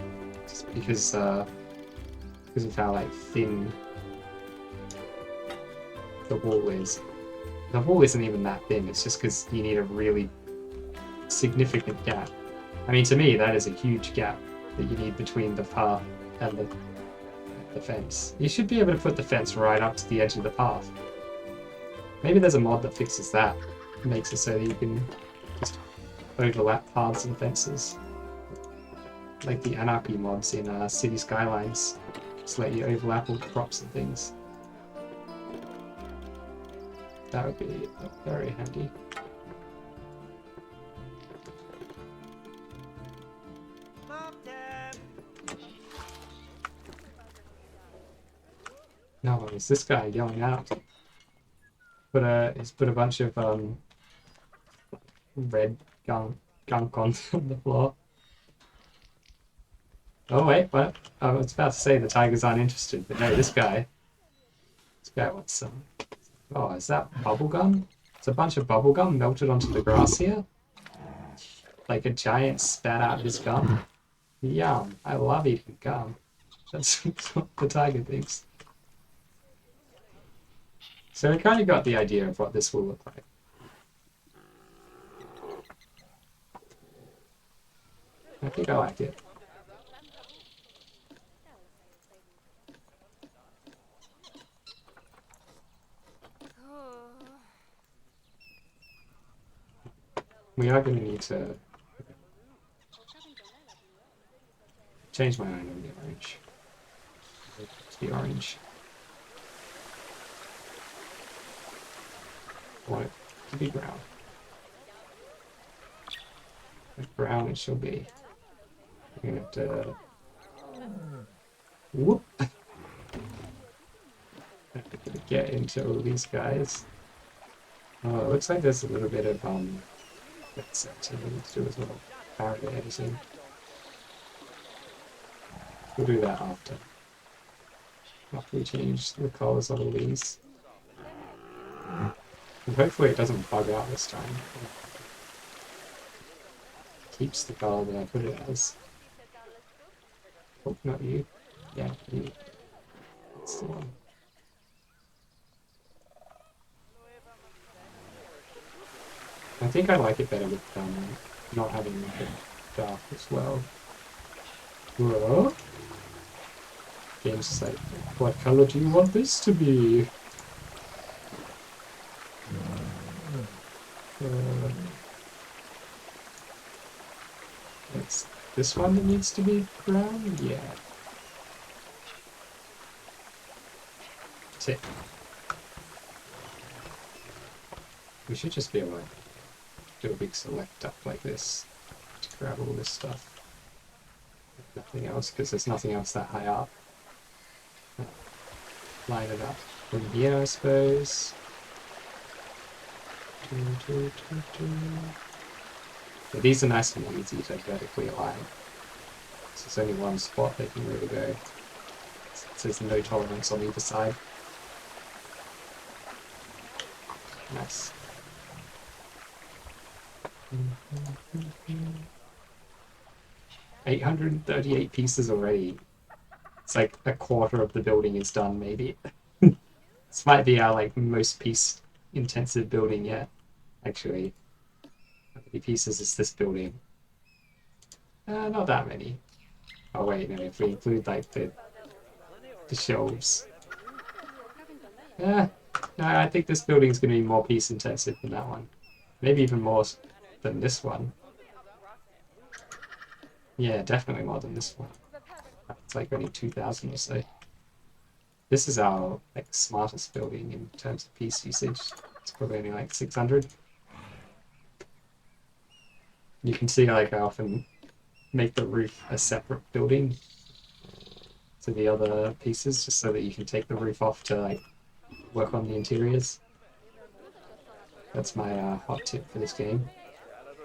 [SPEAKER 1] just because of how like thin the wall is. The wall isn't even that thin, it's just because you need a really significant gap. I mean, to me, that is a huge gap that you need between the path and the fence. You should be able to put the fence right up to the edge of the path. Maybe there's a mod that fixes that. It makes it so that you can just overlap paths and fences. Like the Anarchy mods in City Skylines. Just let you overlap all the crops and things. That would be very handy. No, it's this guy yelling out. He's put a bunch of red gunk on the floor. Oh wait, what? I was about to say the tigers aren't interested, but no, this guy wants some. Oh, is that bubblegum? It's a bunch of bubblegum melted onto the grass here. Like a giant spat out his gum. Yum, I love eating gum. That's what the tiger thinks. So we kind of got the idea of what this will look like. I think I like it. We are going to need to change my mind on the orange. It's the orange. I want it to be brown. Like brown it shall be. I'm gonna have to... Whoop! I'm gonna get into all these guys. Oh, it looks like there's a little bit of that's activity to do as well. Character editing. We'll do that after. After we change the colors of all these. And hopefully it doesn't bug out this time. Keeps the color that I put it as. Oh, not you. Yeah, you. That's the one. I think I like it better with not having it dark as well. Whoa. Game's just like, what color do you want this to be? It's this one that needs to be brown? Yeah. Tick. We should just be able to do a big select up like this to grab all this stuff. Nothing else, because there's nothing else that high up. Line it up from here, I suppose. But these are nice and easy to vertically align. So there's only one spot they can really go. So there's no tolerance on either side. Nice. 838 pieces already. It's like a quarter of the building is done, maybe. This might be our like most piece intensive building yet. Actually, how many pieces is this building? Not that many. Oh wait, no, if we include like the shelves. No, I think this building is going to be more piece intensive than that one. Maybe even more than this one. Yeah, definitely more than this one. It's like only 2,000 or so. This is our like smartest building in terms of piece usage. It's probably only like 600. You can see like I often make the roof a separate building to the other pieces, just so that you can take the roof off to like work on the interiors. That's my hot tip for this game.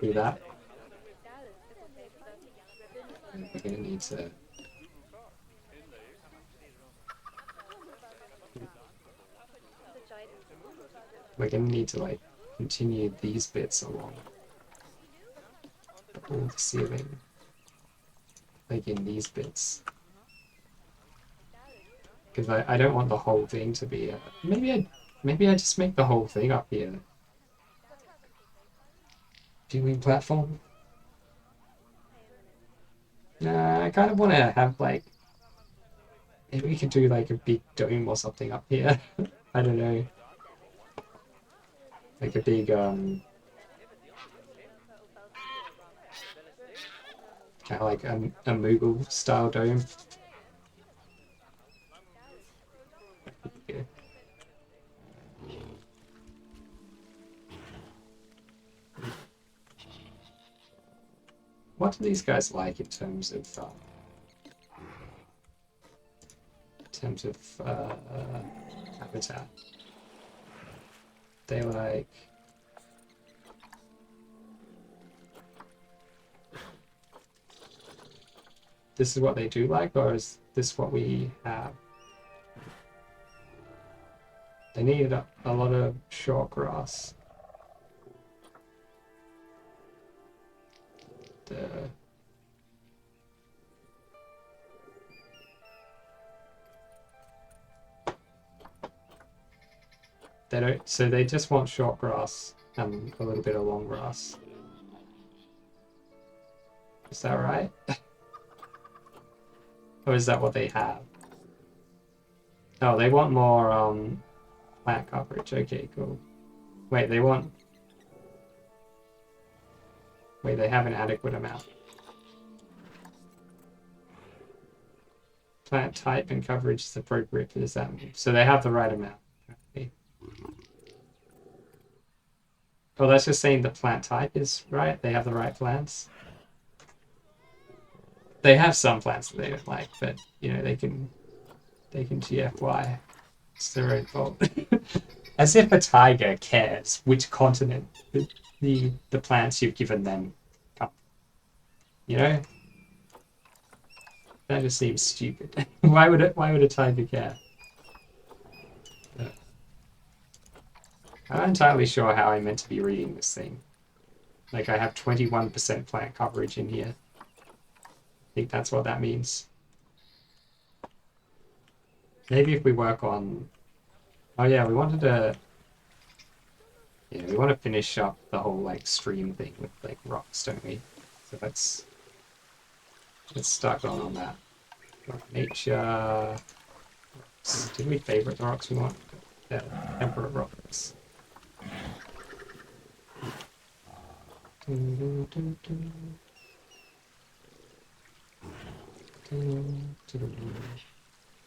[SPEAKER 1] Do that. And we're gonna need to. We're gonna need to like continue these bits along all the ceiling, like in these bits, because I don't want the whole thing to be. Maybe I just make the whole thing up here. Viewing platform. Nah, I kind of want to have like. Maybe we could do like a big dome or something up here. I don't know. Like a big kind of like a Moogle style dome. Yeah. What do these guys like in terms of habitat? They like. This is what they do like, or is this what we have? They need a lot of short grass. They don't. So they just want short grass and a little bit of long grass. Is that right? Or is that what they have? Oh, they want more plant coverage. Okay, cool. Wait, they want. Wait, they have an adequate amount. Plant type and coverage is appropriate for this animal. So they have the right amount. Okay. Oh, that's just saying the plant type is right. They have the right plants. They have some plants that they don't like, but you know they can GFY. It's their own fault. As if a tiger cares which continent the plants you've given them come. You know, that just seems stupid. Why would a tiger care? I'm not entirely sure how I'm meant to be reading this thing. Like I have 21% plant coverage in here. I think that's what that means. Maybe if we work on... Oh yeah, we wanted to... Yeah, we want to finish up the whole like stream thing with like rocks, don't we? So let's start going on that. Nature. Did we favorite the rocks we want? Yeah, temperate rocks.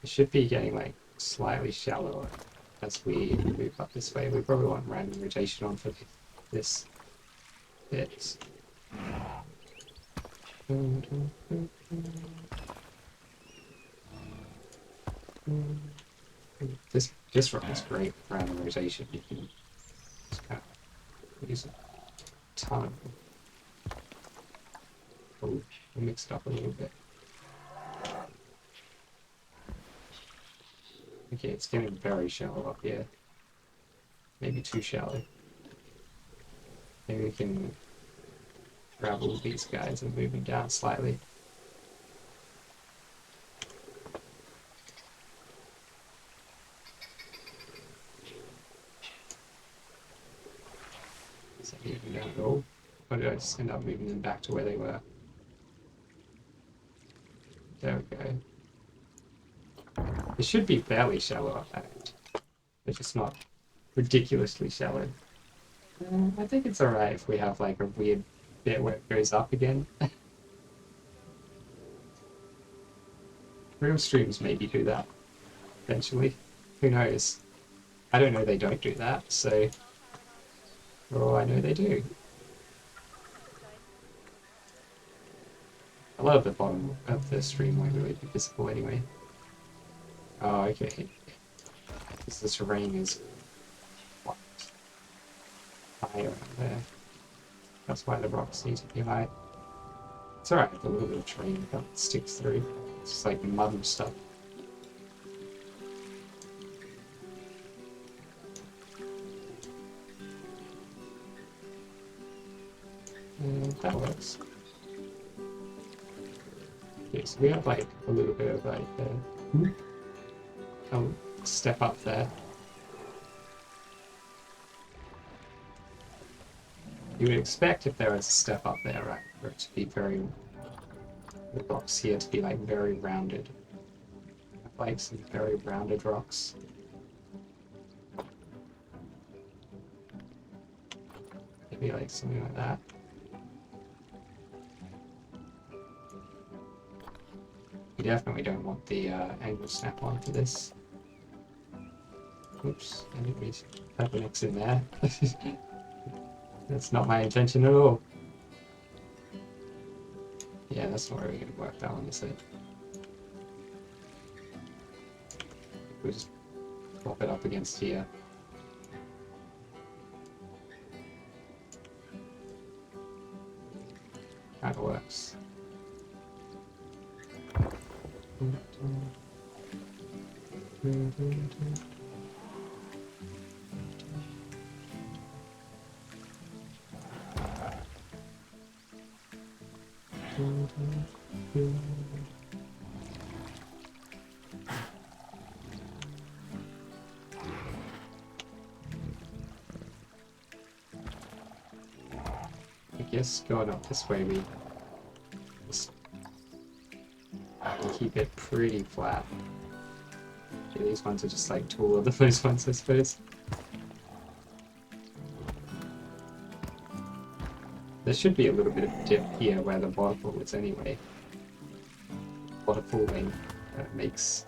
[SPEAKER 1] It should be getting like slightly shallower as we move up this way. We probably want random rotation on for this bit. This rock is great for random rotation. You can just kind of use a ton of them. Oh, we'll mix it up a little bit. Okay, it's getting very shallow up here. Maybe too shallow. Maybe we can grab all these guys and move them down slightly. Is that moving down at all? Or did I just end up moving them back to where they were? There we go. It should be fairly shallow up that end. It's just not ridiculously shallow. I think it's alright if we have like a weird bit where it goes up again. Real streams maybe do that eventually. Who knows? I don't know they don't do that, so for all I know they do. A lot of the bottom of the stream won't really be visible anyway. Oh, okay. Because the terrain is quite high around there. That's why the rocks need to be high. It's alright if a little bit of terrain sticks through. It's just like mud and stuff. That works. Okay, so we have like a little bit of like a step up there. You would expect if there was a step up there, right, for it to be very, the rocks here to be like very rounded. Like some very rounded rocks. Maybe like something like that. You definitely don't want the angle snap on for this. Oops, I didn't mean to have an X in there. That's not my intention at all. Yeah, that's not really going to work that one, is it? We'll just pop it up against here. Kind of works. I guess going up this way we just keep it pretty flat. Okay, these ones are just like taller than those ones, I suppose. There should be a little bit of dip here where the waterfall is anyway. Waterfalling makes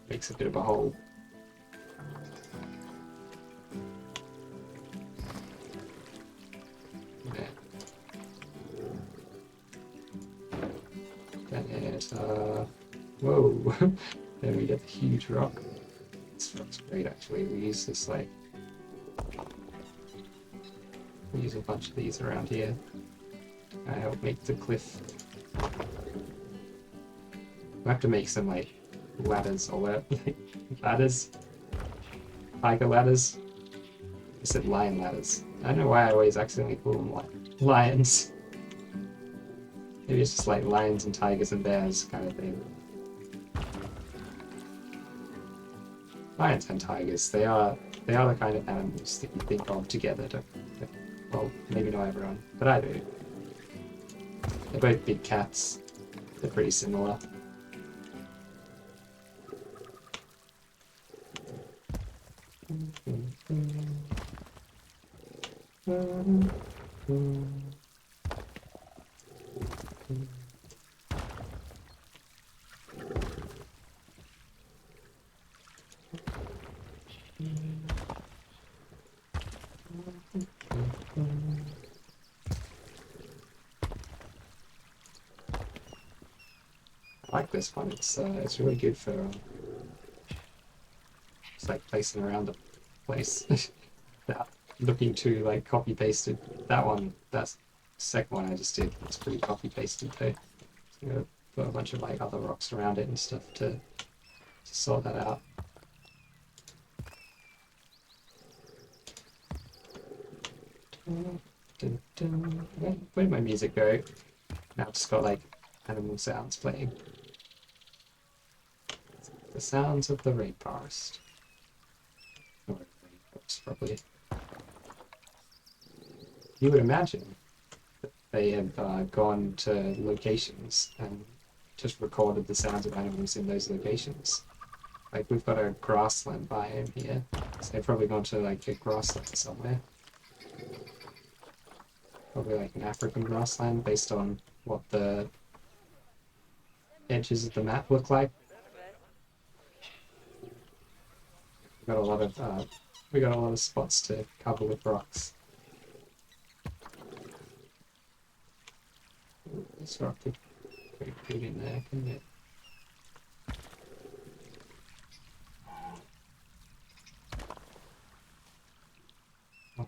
[SPEAKER 1] a bit of a hole. And, whoa. Then we get the huge rock. This rock's great, actually. We use this, like... We use a bunch of these around here. To help make the cliff. We have to make some, like, ladders or like, ladders. Tiger ladders. I said lion ladders. I don't know why I always accidentally call them like lions. Maybe it's just like lions and tigers and bears kind of thing. Lions and tigers, they are the kind of animals that you think of together. Well, maybe not everyone, but I do. They're both big cats. They're pretty similar. I like this one. It's really good for it's like placing around the place. Without looking too like copy pasted. That one, that's the second one I just did. It's pretty copy pasted though. So I'm gonna put a bunch of like other rocks around it and stuff to sort that out. Where'd my music go? Now I've just got like animal sounds playing. The sounds of the rainforest. Or rainforest, probably. You would imagine that they have gone to locations and just recorded the sounds of animals in those locations. Like we've got a grassland biome here, so they've probably gone to like a grassland somewhere. Probably like an African grassland based on what the edges of the map look like. We got a lot of spots to cover with rocks. Ooh, this rock could pretty good in there, couldn't it?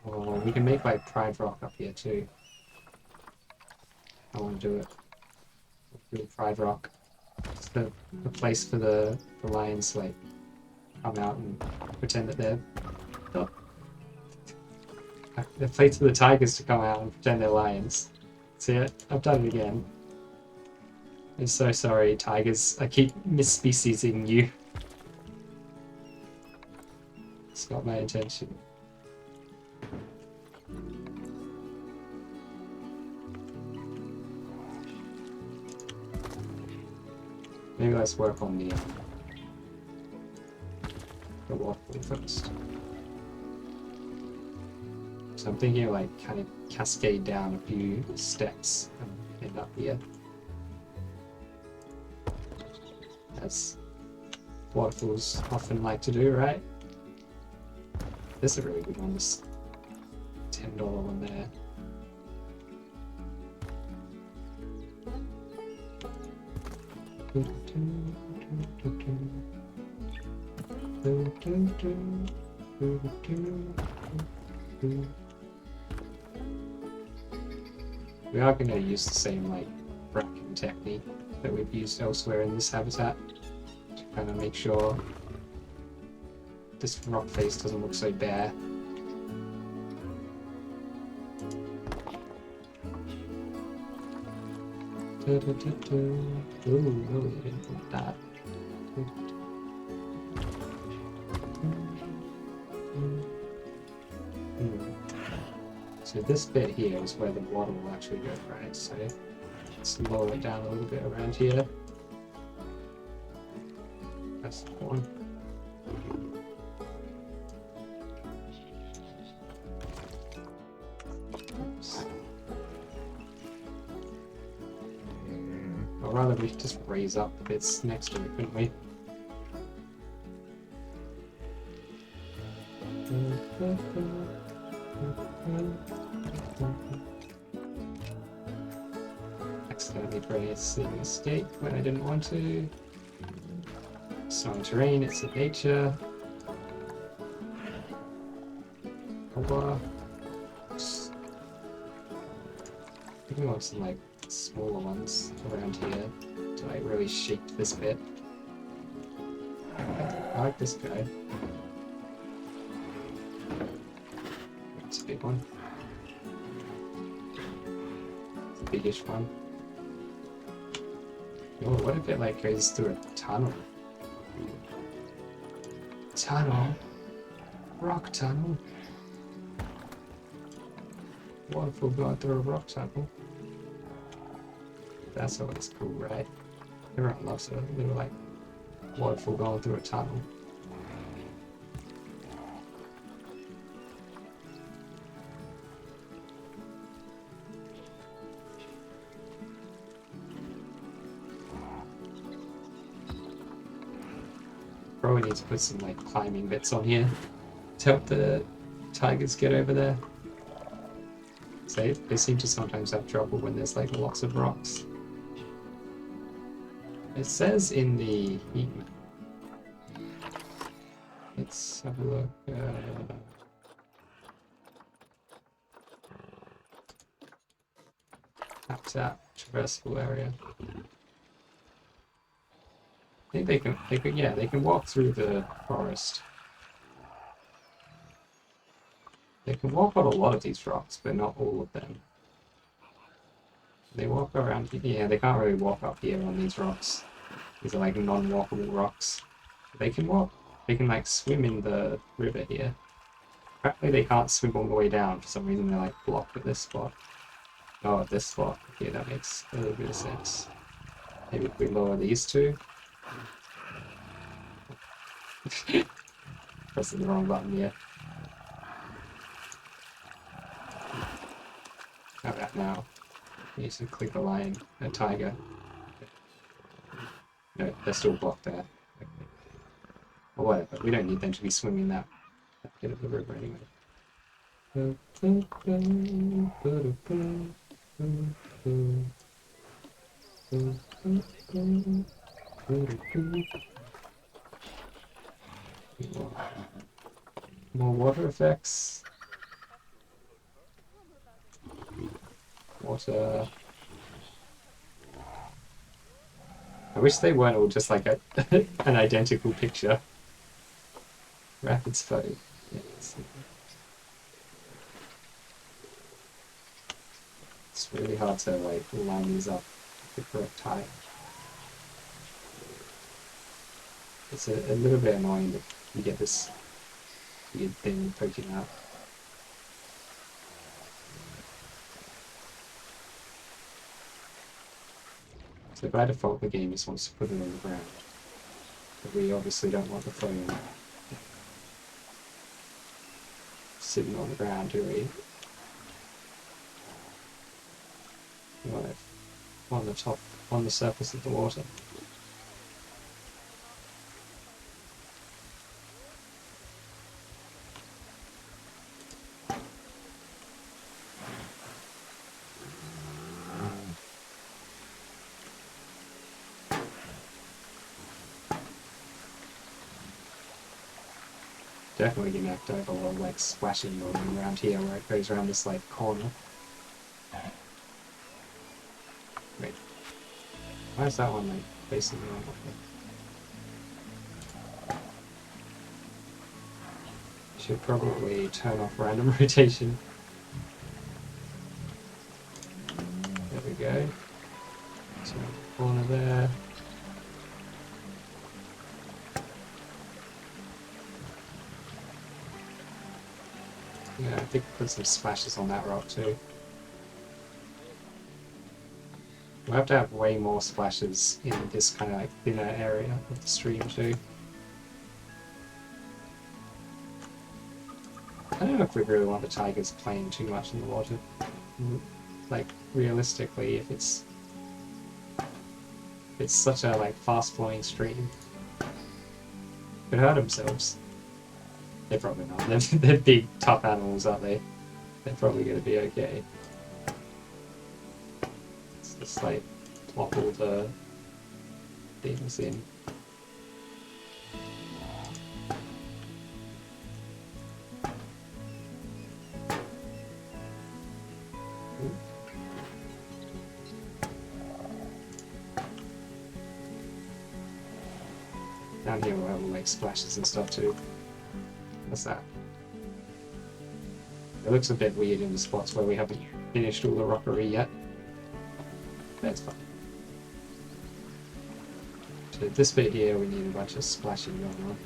[SPEAKER 1] Oh, we can make like Pride Rock up here too. I want to do it. Do Pride Rock. It's the place for the lions to like come out and pretend that they're the place for the tigers to come out and pretend they're lions. See it? I've done it again. I'm so sorry, tigers. I keep misspeciesing you. It's not my intention. Maybe let's work on the waterfall first. So I'm thinking of like kind of cascade down a few steps and end up here. As waterfalls often like to do, right? This is a really good one, this $10 one there. We are going to use the same like bracken technique that we've used elsewhere in this habitat to kind of make sure this rock face doesn't look so bare. Ooh, really didn't want that. So this bit here is where the water will actually go, right? So let's lower it down a little bit around here. That's the one. Oops. Or rather, we could just raise up the bits next to it, couldn't we? accidentally pressing escape when I didn't want to. It's not terrain, it's in nature. I think we want some like smaller ones around here to like really shape this bit. I like this guy. It's a big one. It's a biggish one. Oh, what if it like goes through a tunnel? Tunnel? Rock tunnel? Waterfall going through a rock tunnel. That's always cool, right? Everyone loves a little like waterfall going through a tunnel. Probably need to put some like climbing bits on here to help the tigers get over there. So they seem to sometimes have trouble when there's like lots of rocks. It says in the heat map. Let's have a look. Habitat, traversable area. I think they can walk through the forest. They can walk on a lot of these rocks, but not all of them. They walk around here. Yeah, they can't really walk up here on these rocks. These are like non-walkable rocks. They can walk. They can like swim in the river here. Apparently they can't swim all the way down. For some reason they're like blocked at this spot. Oh, at this spot. Okay, that makes a little bit of sense. Maybe if we lower these two. Pressing the wrong button here. How about now? You need to click a lion, a tiger. No, they're still blocked there. Okay. Or whatever, we don't need them to be swimming that bit of the river anyway. More water effects. Water. I wish they weren't all just like an identical picture. Rapid flow. Yeah, it's really hard to like line these up the correct height. It's a little bit annoying that you get this weird thing poking out. So by default the game just wants to put it on the ground. But we obviously don't want the phone sitting on the ground, do we? We want it on the top, on the surface of the water. Definitely gonna have to have a lot of like splashing going around here where it goes around this like corner. Wait. Why is that one like facing the wrong way? Should probably turn off random rotation. There we go. So corner there. Yeah, I think put some splashes on that rock too. We'll have to have way more splashes in this kind of like thinner area of the stream too. I don't know if we really want the tigers playing too much in the water. Like realistically, if it's such a like fast flowing stream, could hurt themselves. They're probably not. They're big, tough animals, aren't they? They're probably going to be okay. It's just like plop all the things in. Down here we'll have like splashes and stuff too. What's that? It looks a bit weird in the spots where we haven't finished all the rockery yet. That's fine. So this bit here we need a bunch of splashing going on.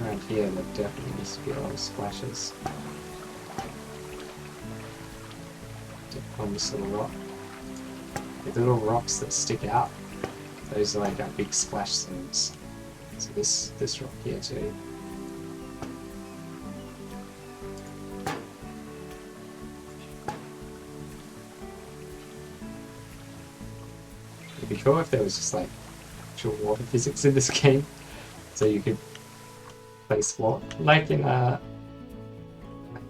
[SPEAKER 1] Around here there definitely needs to be a lot of splashes. On this little rock. The little rocks that stick out, those are like our big splash zones. So this rock here too. It'd be cool if there was just like actual water physics in this game, so you could place water, like in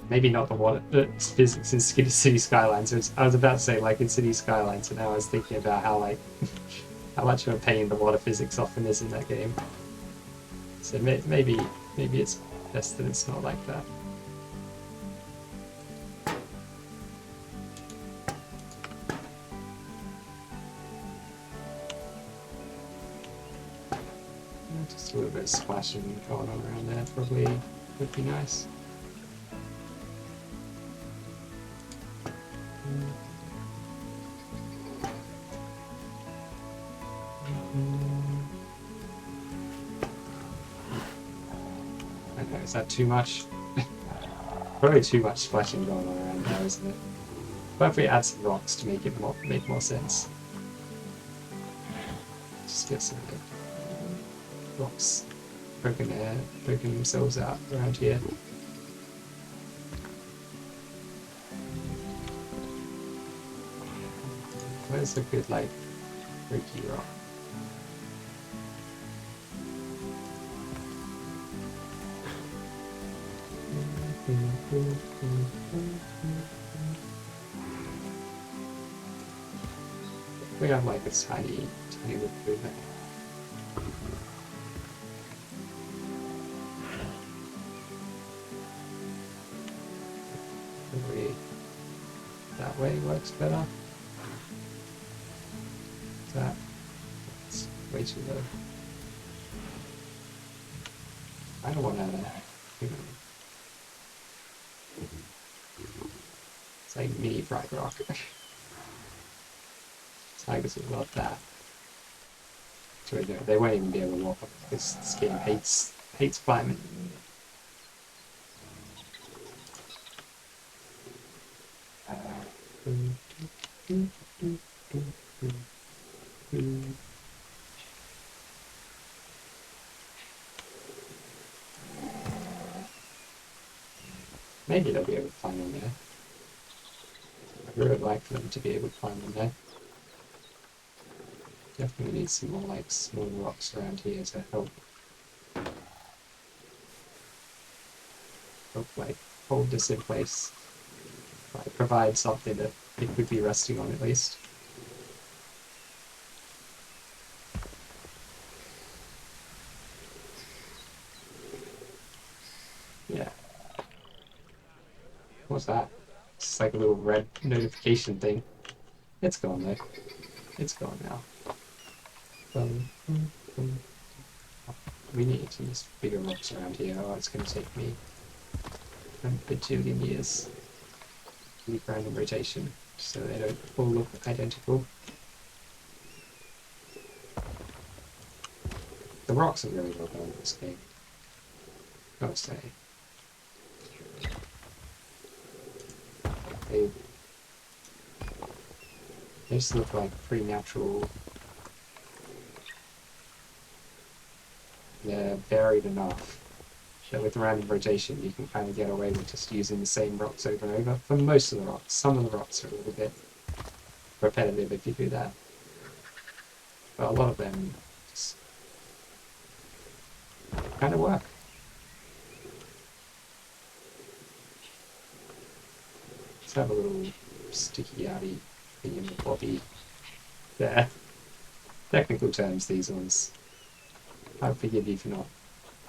[SPEAKER 1] maybe not the water physics in City Skylines. I was about to say like in City Skylines, and now I was thinking about how like how much of a pain the water physics often is in that game. So maybe it's best that it's not like that. Just a little bit of splashing going on around there probably would be nice. Okay, is that too much? Probably too much splashing going on around there, isn't it? But if we add some rocks to make it make more sense. Just get some rocks poking themselves out around here. Where's a good like freaky rock? We have like a tiny little movement. Maybe that way works better. It's way too low. I don't want to. It's like mini fried rock. Tigers would love that. So they won't even be able to walk up because this game hates climbing. Maybe they'll be able to climb on there. I really like for them to be able to climb on there. Definitely need some more like small rocks around here to help like hold this in place. Like provide something that it could be resting on at least. Yeah. What's that? It's like a little red notification thing. It's gone though. It's gone now. We need some bigger rocks around here. Oh, it's going to take me a bajillion years. Keep random rotation so they don't all look identical. The rocks are really well done in this game, gotta say. They just look like pretty natural. They're varied enough that with random rotation you can kind of get away with just using the same rocks over and over. For most of the rocks, some of the rocks are a little bit repetitive if you do that. But a lot of them just kind of work. Let's have a little sticky outy thing in the body there. Technical terms, these ones. I forgive you for not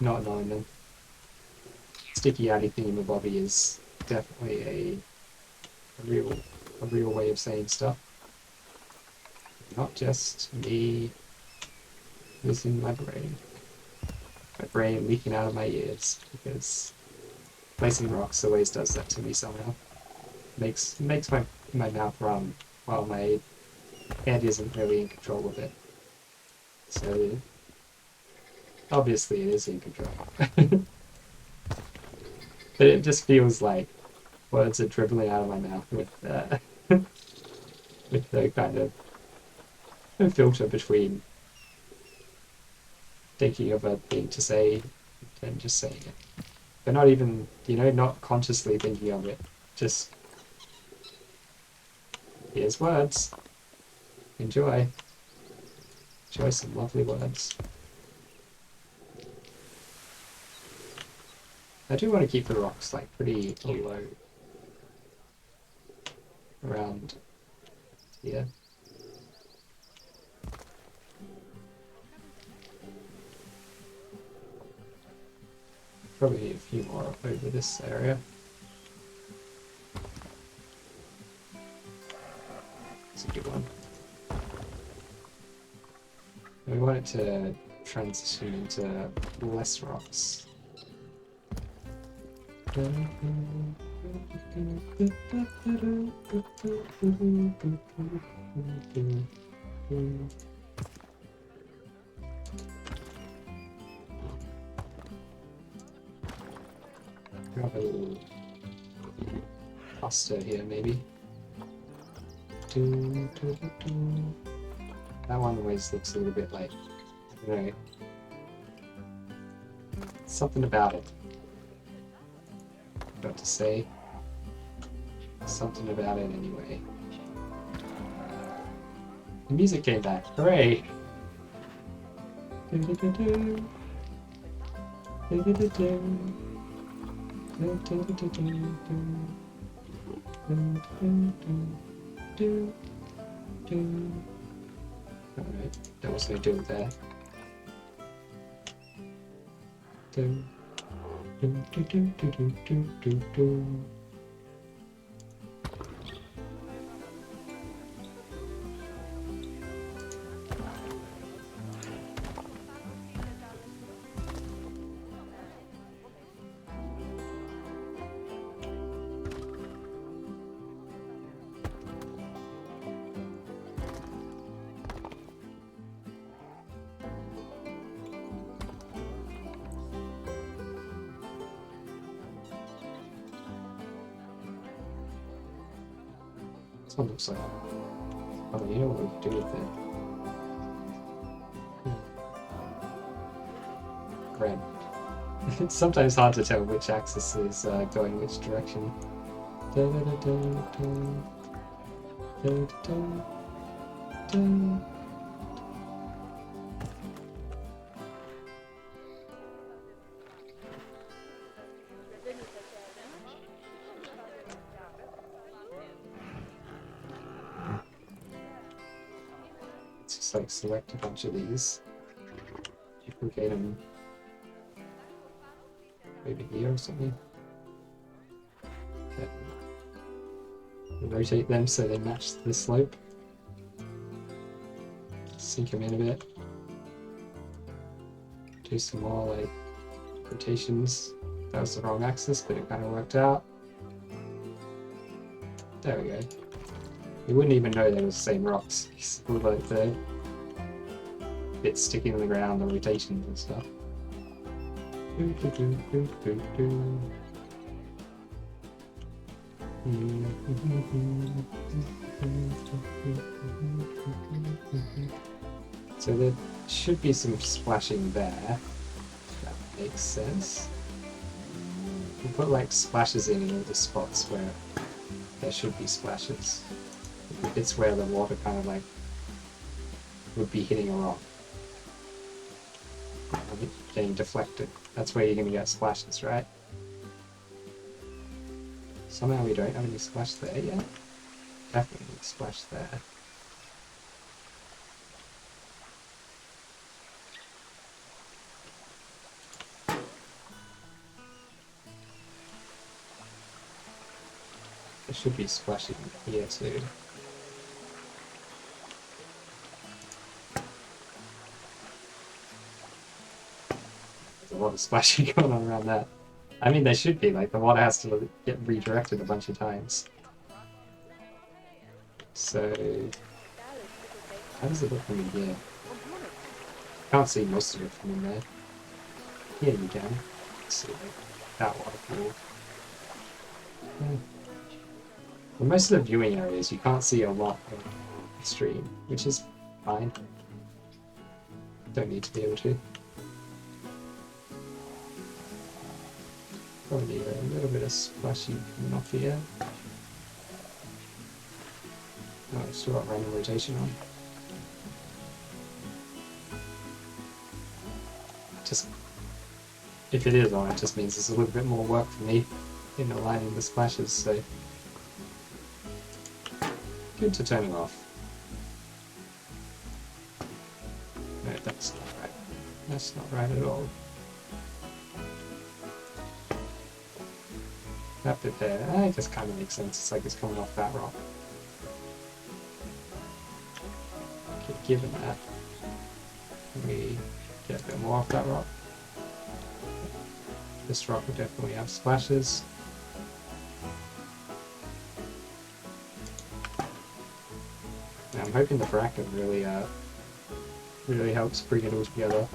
[SPEAKER 1] knowing them. Sticky outy thing in the body is definitely a real way of saying stuff. Not just me losing my brain. My brain leaking out of my ears, because placing rocks always does that to me somehow. Makes my mouth run while my head isn't really in control of it. So obviously it is in control. But it just feels like words are dribbling out of my mouth with with the kind of filter between thinking of a thing to say and just saying it. But not even, not consciously thinking of it. Just, here's words. Enjoy. Enjoy some lovely words. I do want to keep the rocks like pretty low around here. Probably need a few more up over this area. It's a good one. We want it to transition into less rocks. Grab a little cluster here, maybe. That one always looks a little bit like, something about it. Got to say something about it anyway. The music came back. Hooray! Alright, that was no do there. This one looks like, oh, you know what we can do with it? Red. It's sometimes hard to tell which axis is going which direction. Just like select a bunch of these, duplicate them maybe here or something, rotate them so they match the slope, sink them in a bit, do some more like rotations. That was the wrong axis, but it kind of worked out. There we go. You wouldn't even know they were the same rocks. All like the bits sticking in the ground, the rotations and stuff. So there should be some splashing there. That makes sense. We'll put like splashes in all the spots where there should be splashes. It's where the water kind of like would be hitting a rock, getting deflected. That's where you're gonna get splashes, right? Somehow we don't have any splash there yet. Definitely splash there. There should be splashing here too. There's a lot of splashing going on around that. I mean, there should be, like, the water has to get redirected a bunch of times. So, how does it look from in here? Can't see most of it from in there. Here you can. Let's see, like, that waterfall. Yeah. For most of the viewing areas, you can't see a lot of the stream, which is fine. Don't need to be able to. Probably need a little bit of splashy coming off here. Oh, I've still got random rotation on. Just, if it is on, it just means there's a little bit more work for me in aligning the splashes, so good to turn it off. No, that's not right. That's not right at all. That bit there, it just kind of makes sense. It's like it's coming off that rock. Okay, given that, can we get a bit more off that rock? This rock will definitely have splashes. Now, I'm hoping the bracken really helps bring it all together.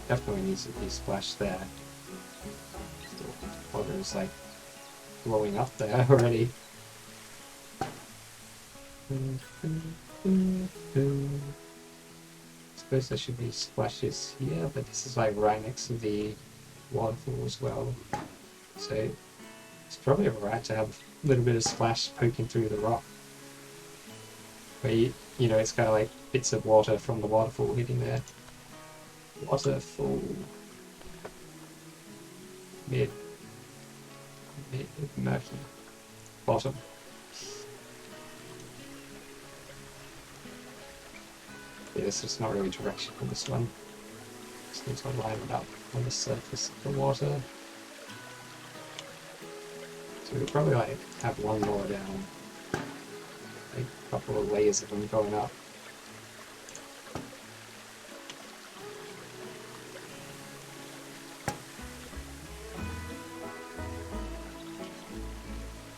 [SPEAKER 1] Definitely needs to be splashed there. The water is like blowing up there already. I suppose there should be splashes here, but this is like right next to the waterfall as well. So it's probably alright to have a little bit of splash poking through the rock. Where you know, it's kind of like bits of water from the waterfall hitting there. Waterfall. Mid murky. Bottom. Yeah, this is not really direction for this one. Just need to line it up on the surface of the water. So we'll probably like have one more down. Like a couple of layers of them going up.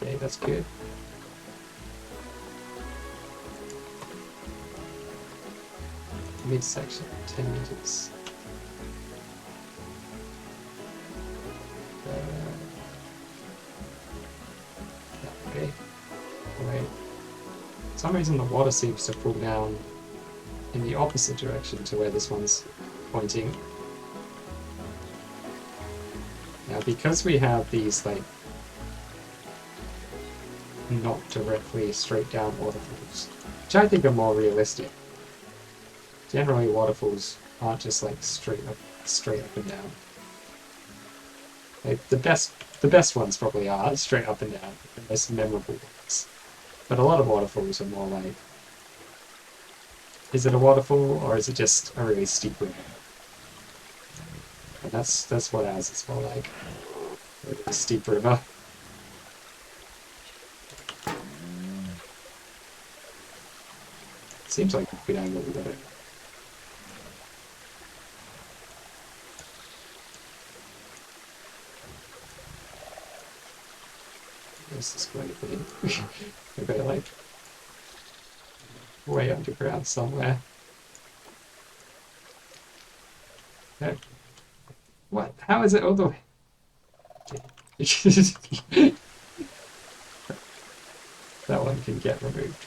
[SPEAKER 1] Okay, that's good. Midsection, 10 meters. That way. Wait. For some reason the water seems to fall down in the opposite direction to where this one's pointing. Now because we have these like not directly straight down waterfalls, which I think are more realistic. Generally waterfalls aren't just like straight up and down. Like the best ones probably are straight up and down, the most memorable ones. But a lot of waterfalls are more like, is it a waterfall or is it just a really steep river? And that's what ours is more like. A really steep river. Seems like a good angle with it. Where's this going to be? Maybe like way underground somewhere. No. What? How is it all the way? Okay. That one can get removed.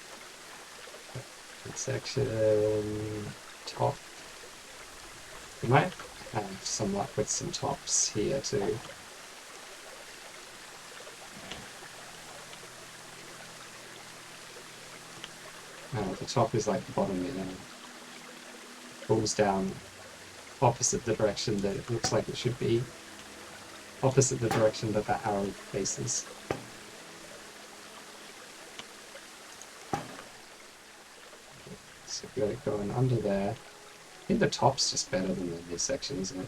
[SPEAKER 1] Section top. We might have some luck with some tops here too. Oh, the top is like the bottom, you know. falls down opposite the direction that it looks like it should be, opposite the direction that that arrow faces. So we got it going under there. I think the top's just better than this section, isn't it?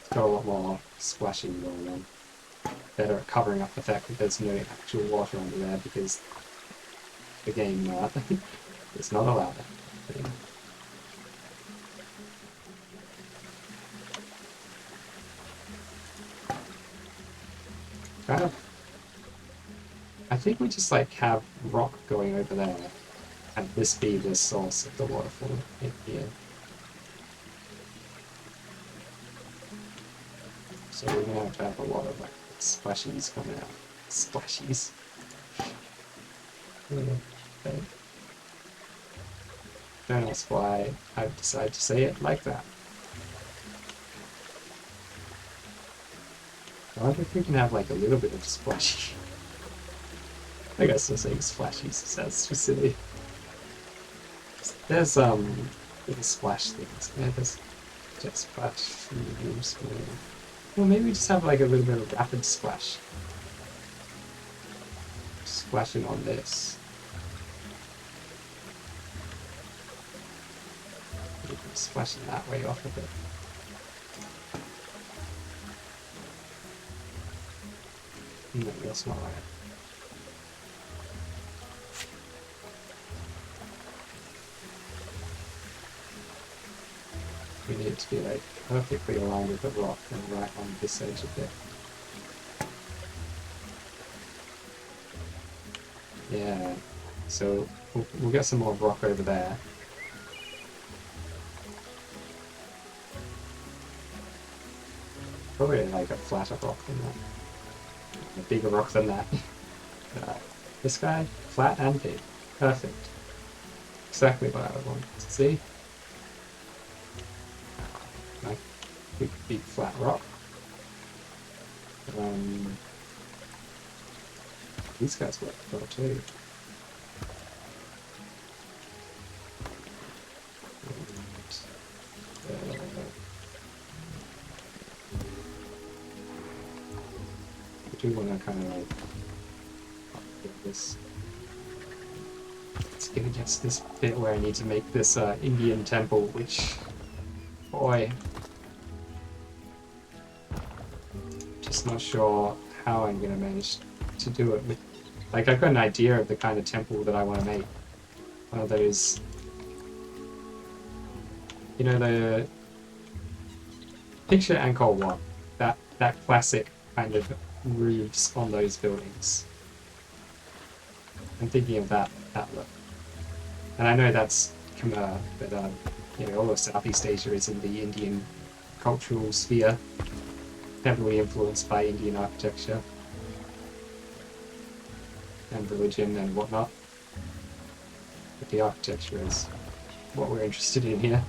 [SPEAKER 1] It's got a lot more splashing going on. Better at covering up the fact that there's no actual water under there because the game is not allowed it. Kind of. I think we just like have rock going over there, and this be the source of the waterfall in here. So we're gonna have a lot of like splashies coming out. Splashies. Okay. Don't ask why I've decided to say it like that. I wonder if we can have like a little bit of splashy. I guess I'm saying splashies sounds too silly. There's little splash things. Yeah, there's jet splash. Well, maybe we just have like a little bit of rapid splash. Splashing on this. Splashing that way off of it. No, that's not right. We need it to be like perfectly aligned with the rock and right on this edge of it. Yeah, so we'll get some more rock over there. Probably like a flatter rock than that. A bigger rock than that. This guy, flat and big. Perfect. Exactly what I would want to see. Like big flat rock. These guys work well too. I do want to kind of like get this. Let's get against this bit where I need to make this Indian temple, which, boy, just not sure how I'm gonna manage to do it. Like, I've got an idea of the kind of temple that I want to make. One of those, you know, the picture Angkor Wat, that classic kind of roofs on those buildings. I'm thinking of that look. And I know that's Khmer, but you know, all of Southeast Asia is in the Indian cultural sphere, heavily influenced by Indian architecture and religion and whatnot. But the architecture is what we're interested in here.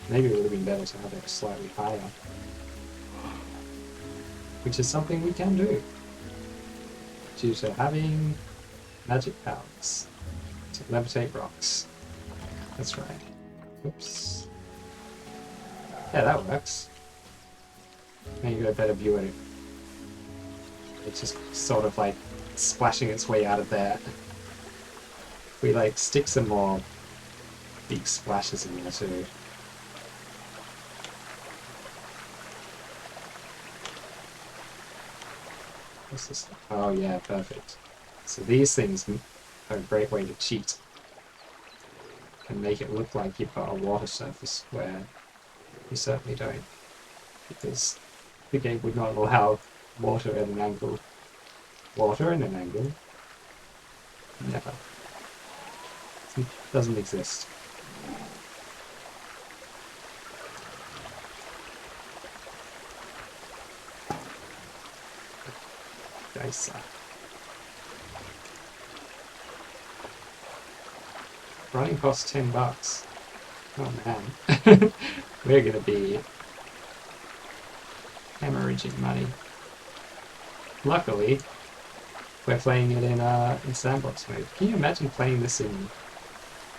[SPEAKER 1] Maybe it would have been better to have it slightly higher. Which is something we can do. Due to having magic powers to levitate rocks. That's right. Oops. Yeah, that works. Now you got a better view at it. It's just sort of like splashing its way out of there. If we like stick some more big splashes in there too. What's this? Oh yeah, perfect. So these things are a great way to cheat and make it look like you've got a water surface where you certainly don't, because the game would not allow water at an angle. Water at an angle? Never. It doesn't exist. Guys suck. Running costs $10. Oh man. We're gonna be hemorrhaging money. Luckily, we're playing it in sandbox mode. Can you imagine playing this in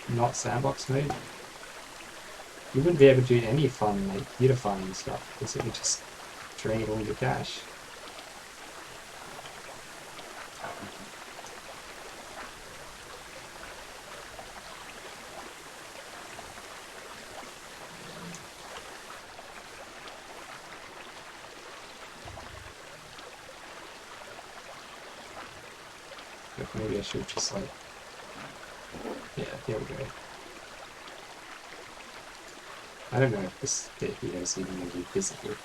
[SPEAKER 1] not sandbox mode? You wouldn't be able to do any fun, like beautifying stuff, because it would just drain all your cash. But maybe I should just like, yeah, there we go. I don't know if this bit here is even going to be visible.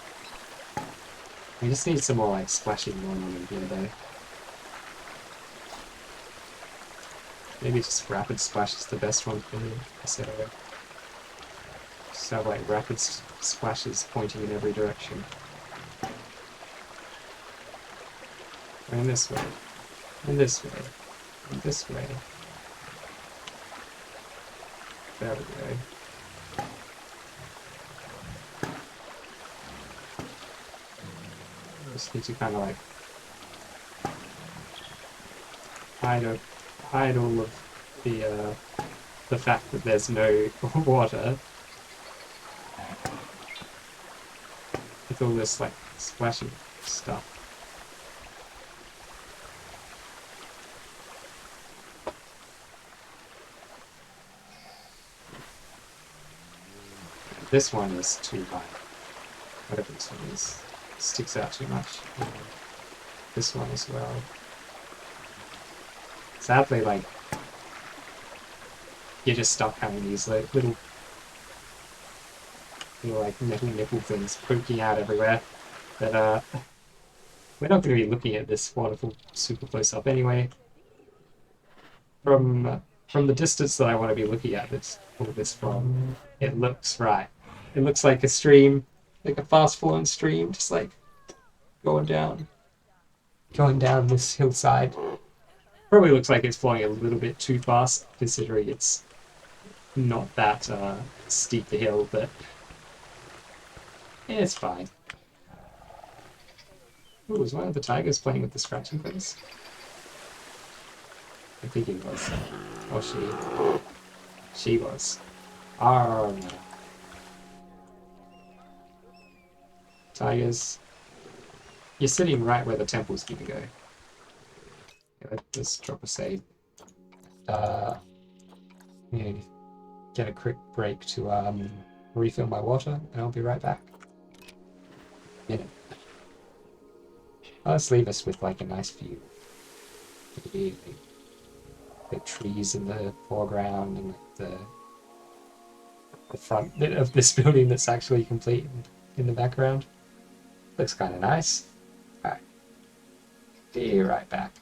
[SPEAKER 1] We just need some more like splashing going on in here though. Maybe just rapid splash is the best one for me. So just have like rapid splashes pointing in every direction. And this way. And this way. And this way. There we go. Just need to kind of like hide all of the fact that there's no water with all this like splashing stuff. This one is too high. Whatever this one is, sticks out too much. This one as well. Sadly, like, you're just stuck having these like, little like metal nipple things poking out everywhere. But we're not going to be looking at this waterfall super close up anyway. From the distance that I want to be looking at all this from, it looks right. It looks like a stream, like a fast flowing stream, just like going down this hillside. Probably looks like it's flowing a little bit too fast, considering it's not that steep a hill, but yeah, it's fine. Ooh, was one of the tigers playing with the scratching things? I think he was. Oh, she was. Oh no. Tigers, you're sitting right where the temple's gonna go. Yeah, let's drop a save. Yeah, get a quick break to refill my water, and I'll be right back. Minute. Let's leave us with like a nice view. The trees in the foreground and the front bit of this building that's actually complete in the background. Looks kind of nice. Alright, be right back.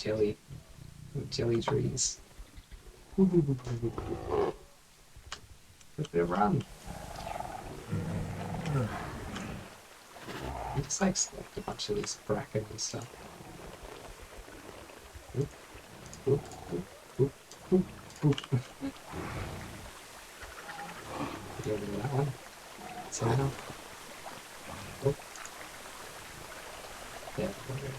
[SPEAKER 1] jelly. Jelly trees. Let them run. He just like select a bunch of these bracken and stuff. Oop, oop, oop, oop, oop, oop. Get over to that one. So now. Oop. Yeah, okay.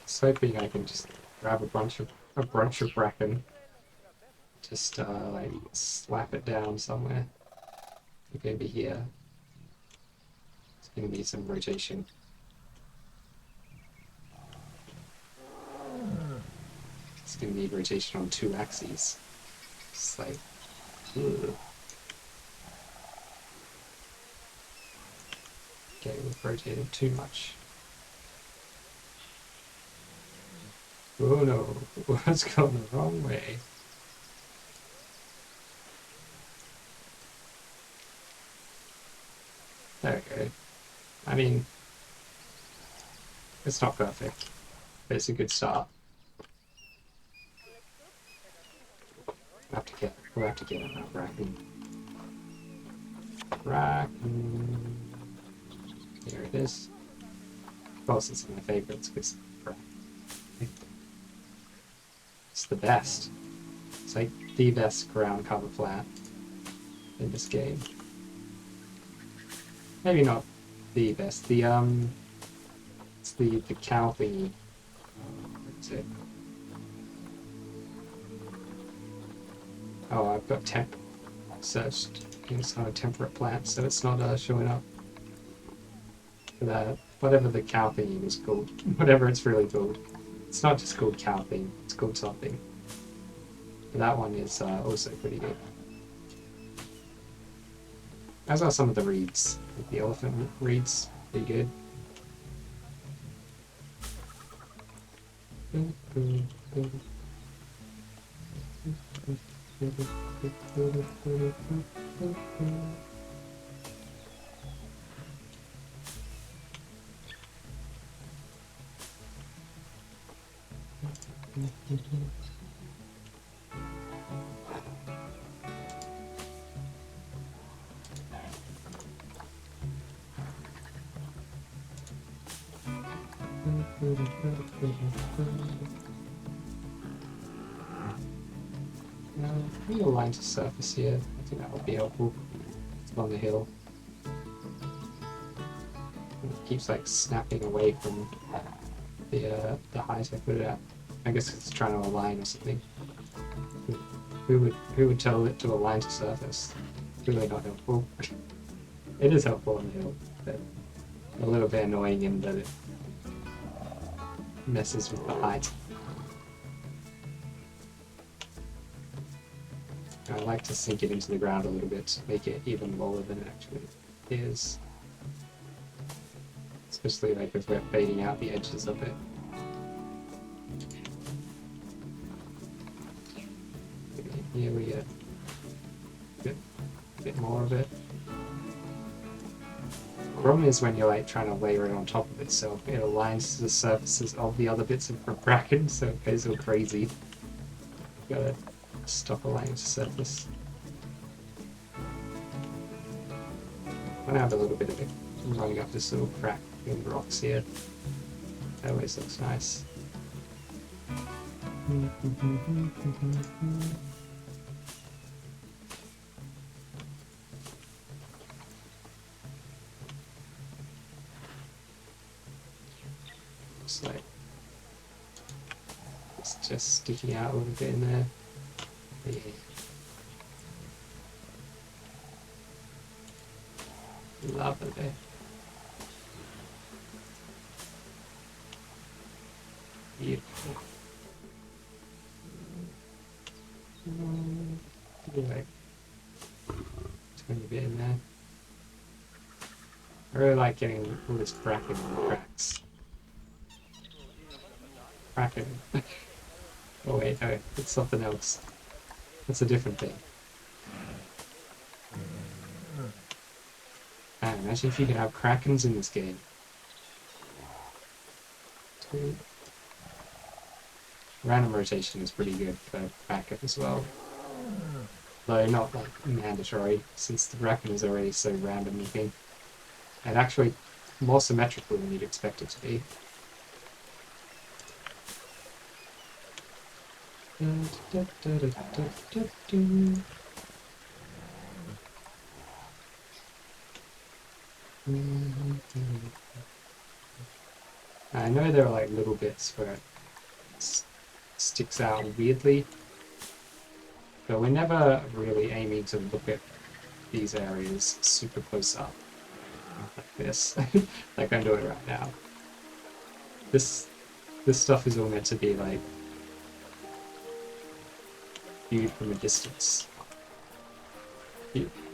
[SPEAKER 1] So hoping I can just grab a bunch of bracken. Just like slap it down somewhere. Like over here. It's gonna be some rotation. It's gonna need rotation on 2 axes. It's like, ugh. Okay, we've rotated too much. Oh no, what's going the wrong way? There we go. I mean, it's not perfect, but it's a good start. We'll have to get on that bracken. Bracken. Here it is. Of course, it's one of my favorites because it's the best. It's like the best ground cover plant in this game. Maybe not the best. It's the cow thingy. What's it? Oh, I've got temp searched. It's not a temperate plant, so it's not showing up. That whatever the cow thingy is called, whatever it's really called. It's not just called cow thing. It's called something. But that one is also pretty good. As are some of the reeds. Like the elephant reeds, pretty good. I think a line to surface here. I think that would be helpful. It's on the hill. It keeps like snapping away from the height I put it at. I guess it's trying to align or something. Who would tell it to align to surface? Really not helpful. It is helpful on the hill, but a little bit annoying in that it messes with the height. I like to sink it into the ground a little bit to make it even lower than it actually is. Especially like if we're fading out the edges of it. Here we get a bit more of it. The problem is when you're like trying to layer it on top of itself, it aligns to the surfaces of the other bits of the bracken, so it goes all crazy. You gotta stop aligning to surface. I'm gonna have a little bit of it running up this little crack in the rocks here. That always looks nice. Looks like it's just sticking out a little bit in there. Yeah. Lovely. Beautiful. Like, tiny bit in there. I really like getting all this bracken in the cracks. Bracken. Oh wait, no, it's something else. It's a different thing. Man, imagine if you could have krakens in this game. Random rotation is pretty good for backup as well. Though not like mandatory, since the bracket is already so random looking. And actually more symmetrical than you'd expect it to be. I know there are like little bits where it sticks out weirdly, but we're never really aiming to look at these areas super close up like this, like I'm doing right now. This stuff is all meant to be like viewed from a distance,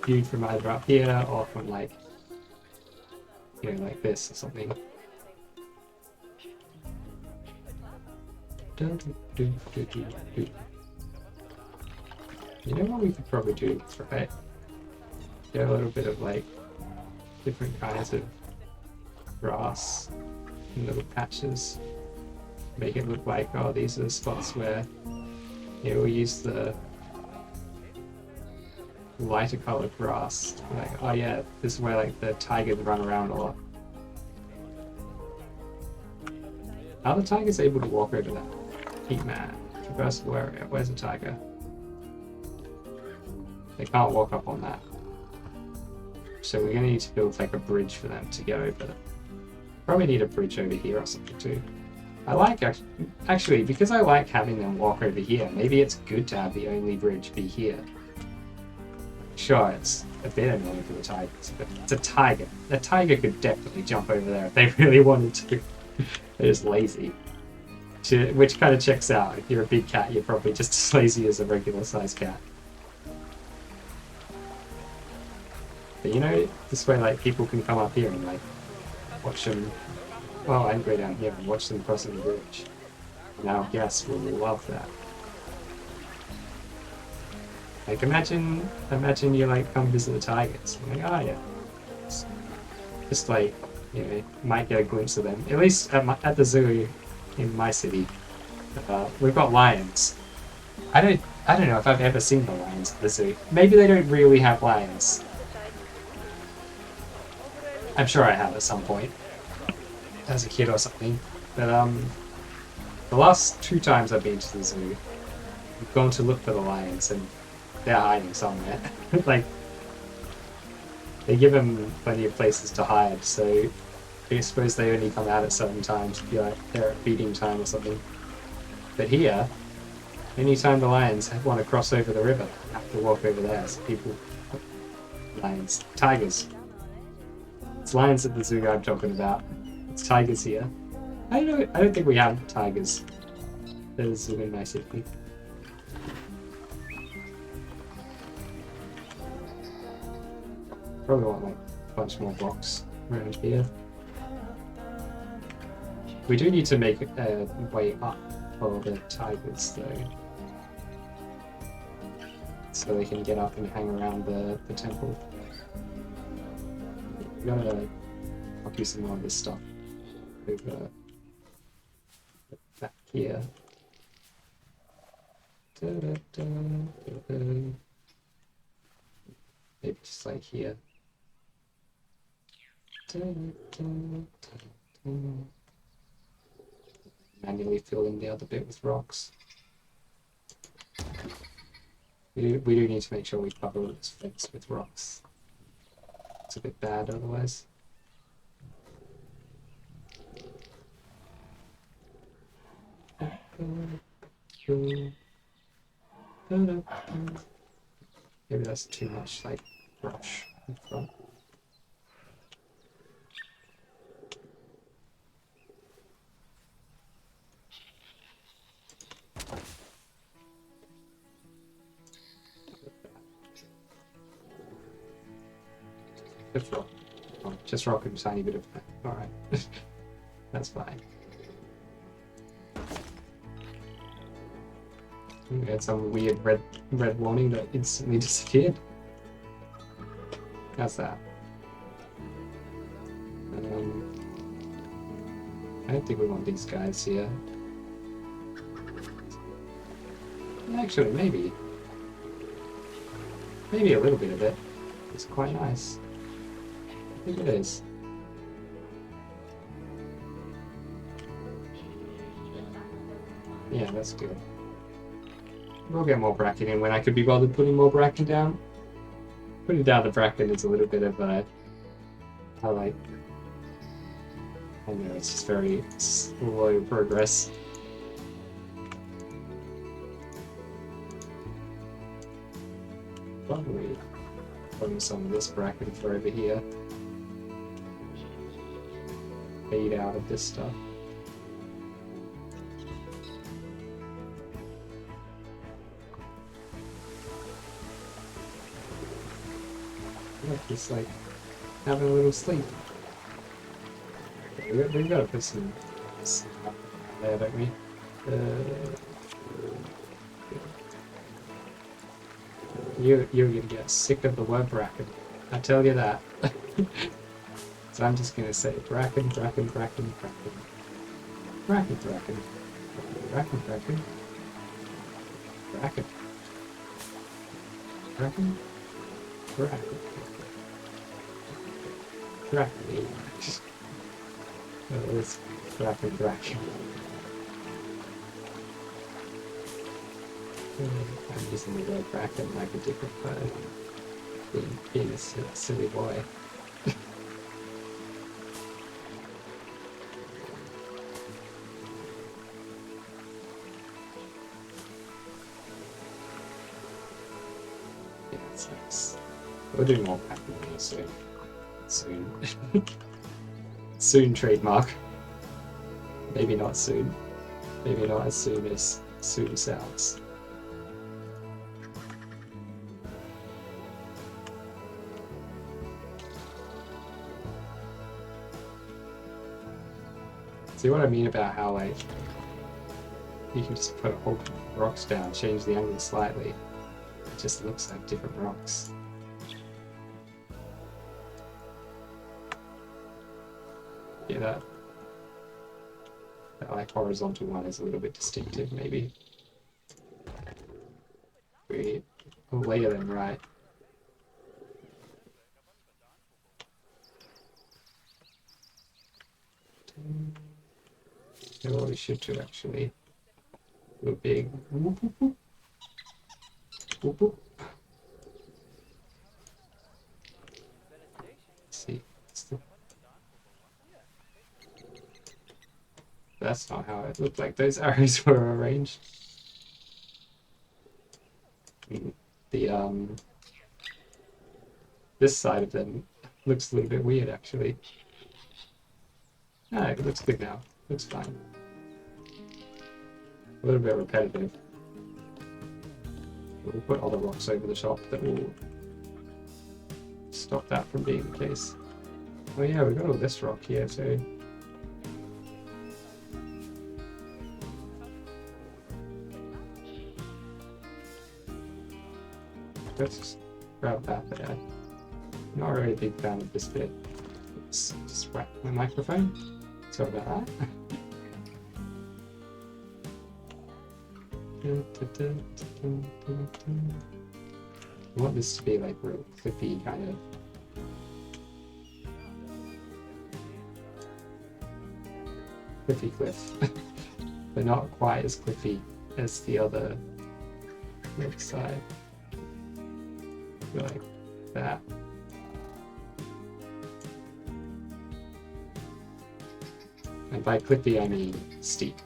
[SPEAKER 1] viewed from either up here or from like, you know, like this or something. You know what we could probably do, right? Get a little bit of like different kinds of grass in little patches. Make it look like, oh, these are the spots where, you know, we'll use the lighter colored grass. Like, oh yeah, this is where like the tigers run around a lot. Are the tigers able to walk over that? Heat man, traversable area. Where's the tiger? They can't walk up on that. So we're gonna need to build like a bridge for them to get over. Probably need a bridge over here or something too. I like, actually, because I like having them walk over here, maybe it's good to have the only bridge be here. Sure, it's a bit annoying for the tigers, but it's a tiger. A tiger could definitely jump over there if they really wanted to. They're just lazy. Which kind of checks out. If you're a big cat, you're probably just as lazy as a regular sized cat. But you know, this way like people can come up here and like watch them. Well, I can go down here and watch them crossing the bridge. And our guests will love that. Like imagine you like come visit the tigers. I'm like, oh yeah. Just like, you know, might get a glimpse of them. At least at the zoo in my city, we've got lions. I don't know if I've ever seen the lions at the zoo. Maybe they don't really have lions. I'm sure I have at some point, as a kid or something. But the last 2 times I've been to the zoo, I've gone to look for the lions and they're hiding somewhere. Like, they give them plenty of places to hide, so I suppose they only come out at certain times, like they're at feeding time or something. But here, anytime the lions want to cross over the river, they have to walk over there. So people, lions, tigers. It's lions at the zoo I'm talking about. It's tigers here. I don't think we have tigers. There's a nice city. Probably want like a bunch more blocks around here. We do need to make a way up for the tigers though, so they can get up and hang around the temple. We gotta copy some more of this stuff over back here. Maybe just like here. Manually filling the other bit with rocks. We do need to make sure we cover this fence with rocks. It's a bit bad otherwise. Maybe that's too much like brush in front. Just rock. Oh, just rock a tiny bit of that. Alright. That's fine. We had some weird red warning that instantly disappeared. How's that? I don't think we want these guys here. Actually, maybe. Maybe a little bit of it. It's quite nice. I think it is. Yeah, that's good. We'll get more bracken in when I could be bothered putting more bracken down. Putting down the bracken is a little bit of a... I know, it's just very slow progress. Probably putting some of this bracken for over here. Fade out of this stuff. Look, it's like having a little sleep. We gotta put some there, don't we? You're gonna get sick of the word bracken. I tell you that. So I'm just gonna say bracken, bracken, bracken, bracken. Bracken, bracken. Bracken, bracken. Bracken. Bracken. Bracken. Bracken. Oh, it's bracken, bracken. I'm using the word bracken like a different word. Being a silly boy. Yeah, it's nice. We'll do more packing here soon. Soon. Soon trademark. Maybe not soon. Maybe not as soon as soon sounds. See what I mean about how, like, you can just put whole rocks down, change the angle slightly. It just looks like different rocks. Yeah, that like horizontal one is a little bit distinctive, maybe. We layer them right. Yeah, well, we should do actually. A big whoop, whoop, whoop. Whoop, whoop. Let's see. That's not how it looked like those arrows were arranged. The this side of them looks a little bit weird actually. No, it looks good now. Looks fine. A little bit repetitive. We'll put all the rocks over the top that will stop that from being the case. Oh yeah, we've got all this rock here too. Let's grab that there. Not really a big fan of this bit. Let's just whack my microphone. Sorry about that. I want this to be like real cliffy kind of. Cliffy cliff. But not quite as cliffy as the other left side. Like that. And by cliffy I mean steep.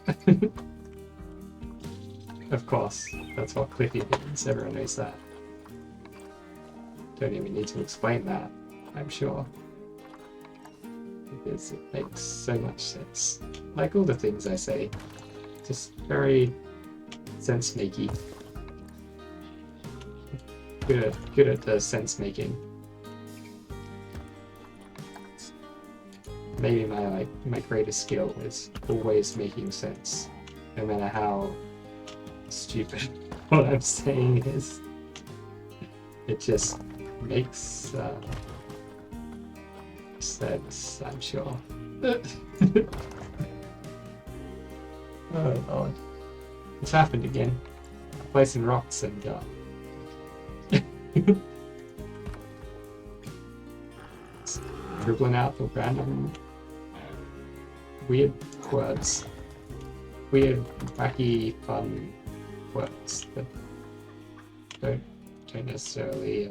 [SPEAKER 1] Of course, that's what cliffy means, everyone knows that. Don't even need to explain that, I'm sure. Because it makes so much sense. Like all the things I say, just very sense-making. Good at the sense making. Maybe my greatest skill is always making sense, no matter how stupid what I'm saying is. It just makes sense, I'm sure. Oh lord. It's happened again. I'm placing rocks and dribbling out the random weird words. Weird, wacky, fun words that don't necessarily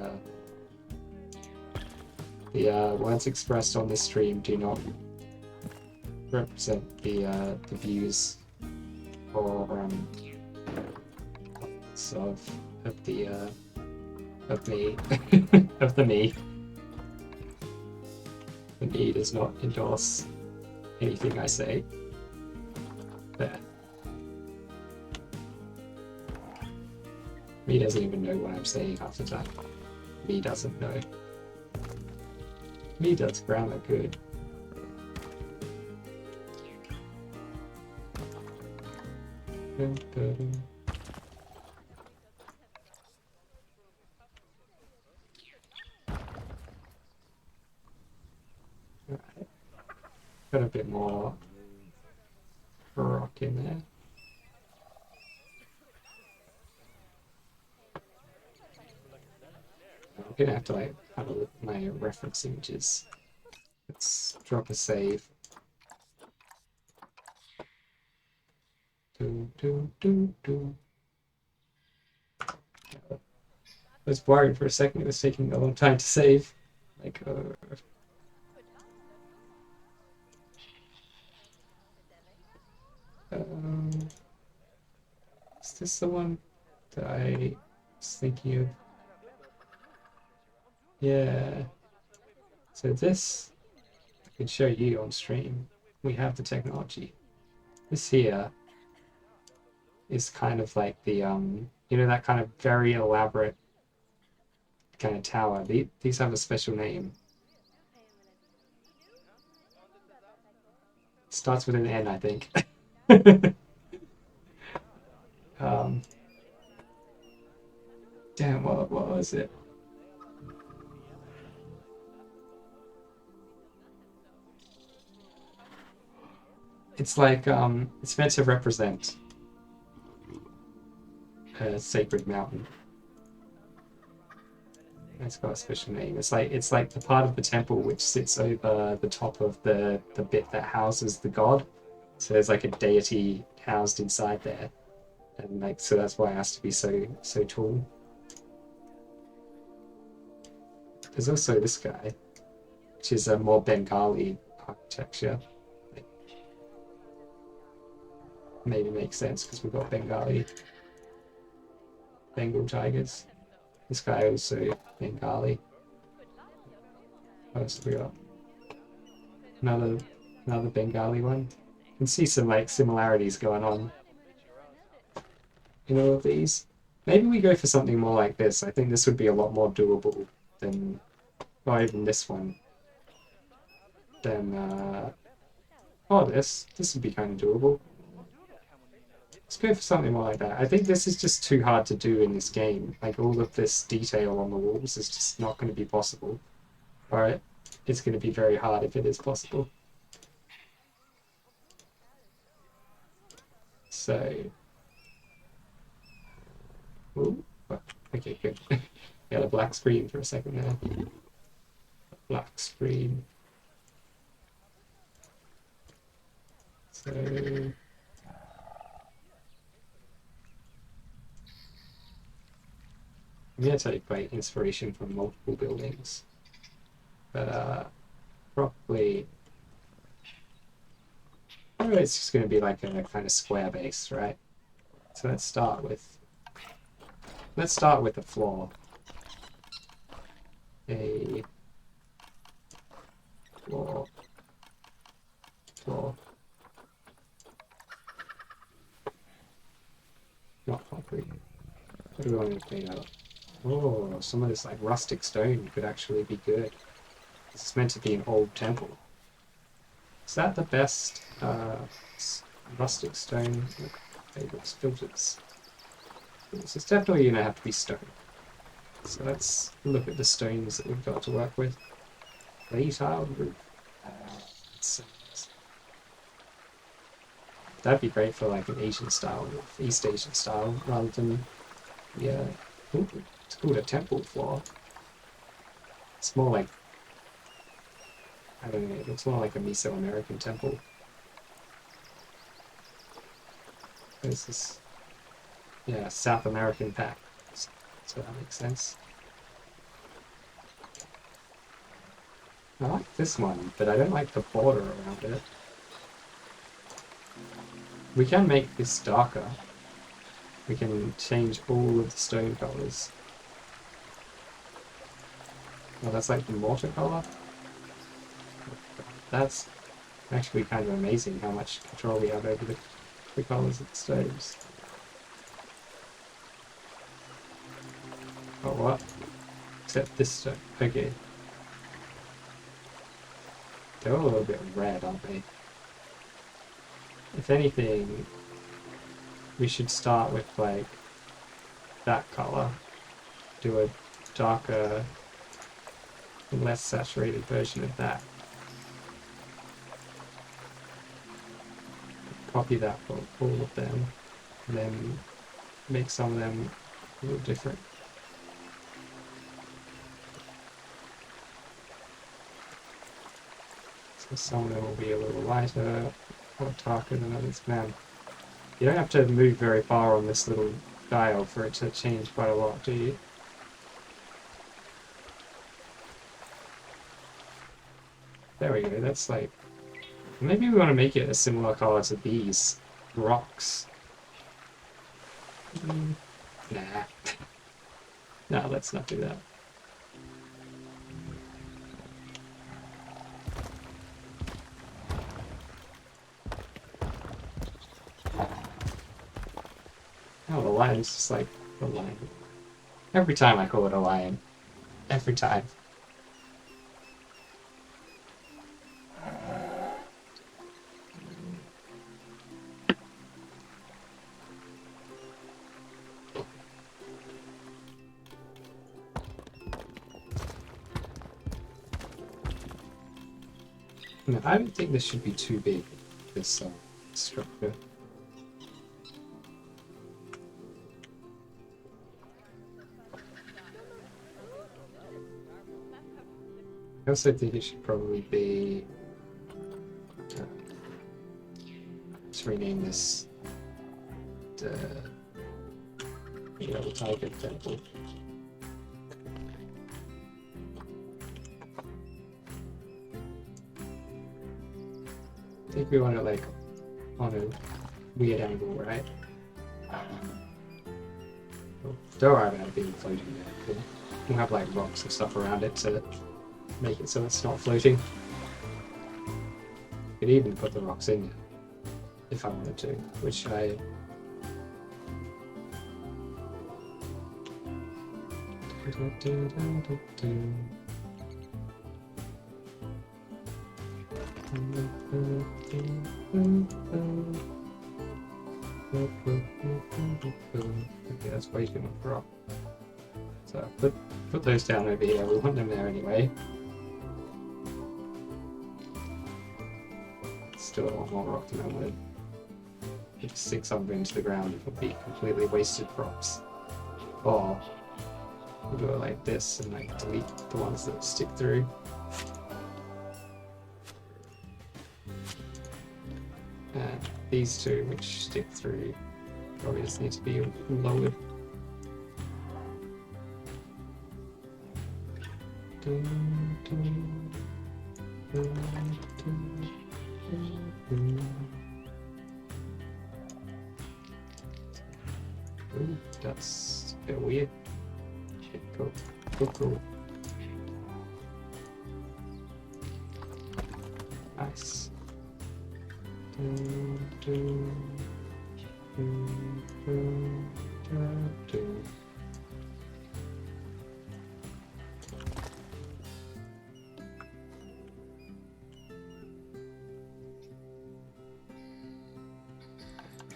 [SPEAKER 1] the words expressed on this stream do not represent the views or of the me of the me. The me does not endorse anything I say. There. Me doesn't even know what I'm saying half the time. Me doesn't know. Me does grammar good. Right. Got a bit more rock in there. I'm gonna have to like have a look at my reference images. Let's drop a save. I was worried for a second it was taking a long time to save. Like, is this the one that I was thinking of? Yeah. So this, I can show you on stream. We have the technology. This here is kind of like the, you know, that kind of very elaborate kind of tower. These have a special name. It starts with an N, I think. Damn, what was it? It's like, it's meant to represent a sacred mountain. It's got a special name. It's like the part of the temple which sits over the top of the bit that houses the god. So there's like a deity housed inside there, and like so that's why it has to be so tall. There's also this guy, which is a more Bengali architecture. Maybe makes sense because we've got Bengal Tigers. This guy also Bengali. What else do we got? Another Bengali one. You can see some like similarities going on in all of these. Maybe we go for something more like this. I think this would be a lot more doable than, or even this one. Than this would be kind of doable. Let's go for something more like that. I think this is just too hard to do in this game. Like all of this detail on the walls is just not going to be possible. Alright, it's going to be very hard if it is possible. So, ooh, okay, good. Got a black screen for a second there. Black screen. So, I'm going to take like inspiration from multiple buildings, but probably it's just going to be like a kind of square base, right? So let's start with a floor. A floor. Not concrete. What do we want to clean out? Oh, some of this like rustic stone could actually be good. This is meant to be an old temple. Is that the best rustic stone? Favorites, filters. It's definitely going to have to be stone. So let's look at the stones that we've got to work with. Clay tiled roof. That'd be great for like an Asian style, East Asian style, rather than yeah. Ooh, it's called a temple floor. It's more like, I don't know, it looks more like a Mesoamerican temple. There's this, yeah, South American pack. So that makes sense. I like this one, but I don't like the border around it. We can make this darker. We can change all of the stone colors. Well, that's like the watercolor. That's actually kind of amazing how much control we have over the colors of the stones. Oh, what? Except this stone. Okay. They're all a little bit red, aren't they? If anything, we should start with like that color. Do a darker, less saturated version of that. Copy that for all of them, and then make some of them a little different. So some of them will be a little lighter or darker than others. Man, you don't have to move very far on this little dial for it to change quite a lot, do you? There we go, that's like... Maybe we want to make it a similar color to these rocks. Nah. No, let's not do that. Oh, the lion's just like the lion. Every time I call it a lion. Every time. No, I don't think this should be too big, this structure. I also think it should probably be... let's rename this the Bengal Tiger Temple. I think we want it like on a weird angle, right? Don't worry about it being floating there. We'll have like rocks and stuff around it to make it so it's not floating. Could even put the rocks in if I wanted to, which I... Okay, that's way too much rock. So put those down over here. We want them there anyway. Still a lot more rock than I wanted. If just stick something into the ground, it would be completely wasted props. Or we'll do it like this and like delete the ones that stick through. And these two, which stick through, probably just need to be lowered. Ooh, that's a bit weird. Okay, cool. Nice.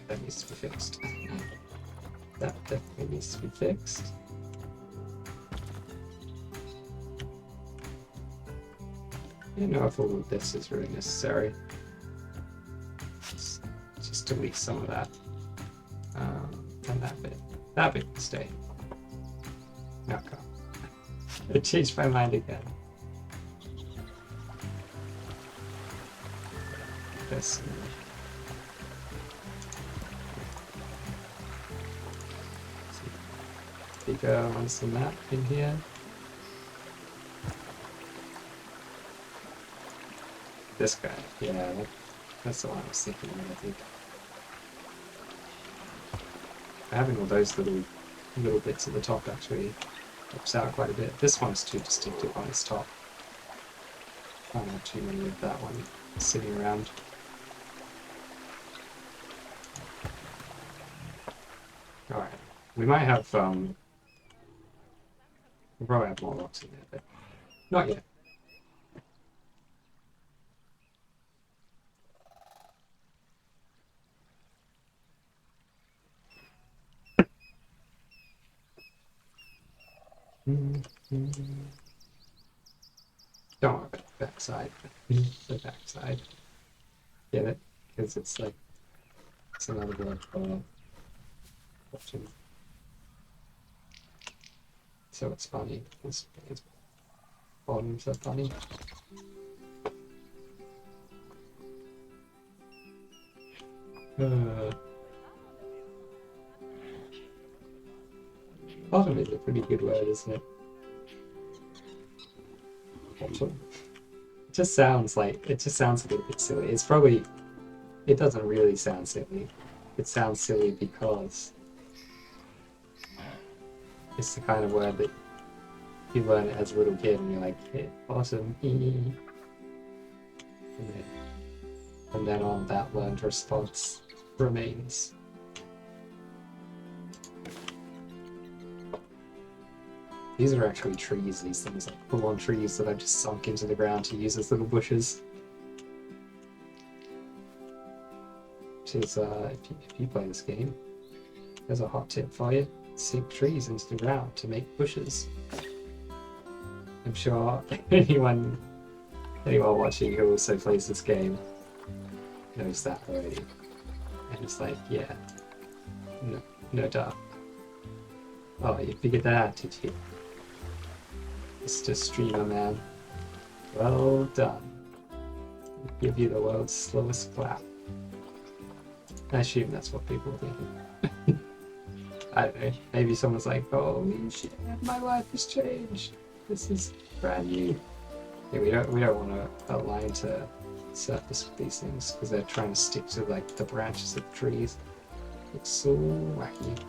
[SPEAKER 1] That needs to be fixed. That definitely needs to be fixed. I don't know if all of this is really necessary. Just just delete some of that. And that bit can stay. Okay. I changed my mind again. This. Bigger on the map in here. This guy, yeah, that's the one I was thinking of, I think. Having all those little bits at the top actually helps out quite a bit. This one's too distinctive on its top. Can't have too many of that one sitting around. Alright, we might have, we'll probably have more rocks in there, but not yet. Don't worry about the backside. The backside. Get it? Because it's like, it's another word for watching. So it's funny. It's bottoms are funny. Bottom is a pretty good word, isn't it? Bottom. It just sounds a little bit silly. It doesn't really sound silly. It sounds silly because it's the kind of word that you learn it as a little kid and you're like, hey, bottom, and then on that learned response remains. These are actually trees, these things, like full-on trees that I've just sunk into the ground to use as little bushes. Which is, if you play this game, there's a hot tip for you. Sink trees into the ground to make bushes. I'm sure anyone watching who also plays this game knows that already. And it's like, yeah, no doubt. Oh, you figured that out, did you? Mr. Streamer Man. Well done. I'll give you the world's slowest clap. I assume that's what people are thinking. I don't know. Maybe someone's like, holy shit, my life has changed. This is brand new. Yeah, we don't want to align to surface with these things because they're trying to stick to like the branches of the trees. It's so wacky.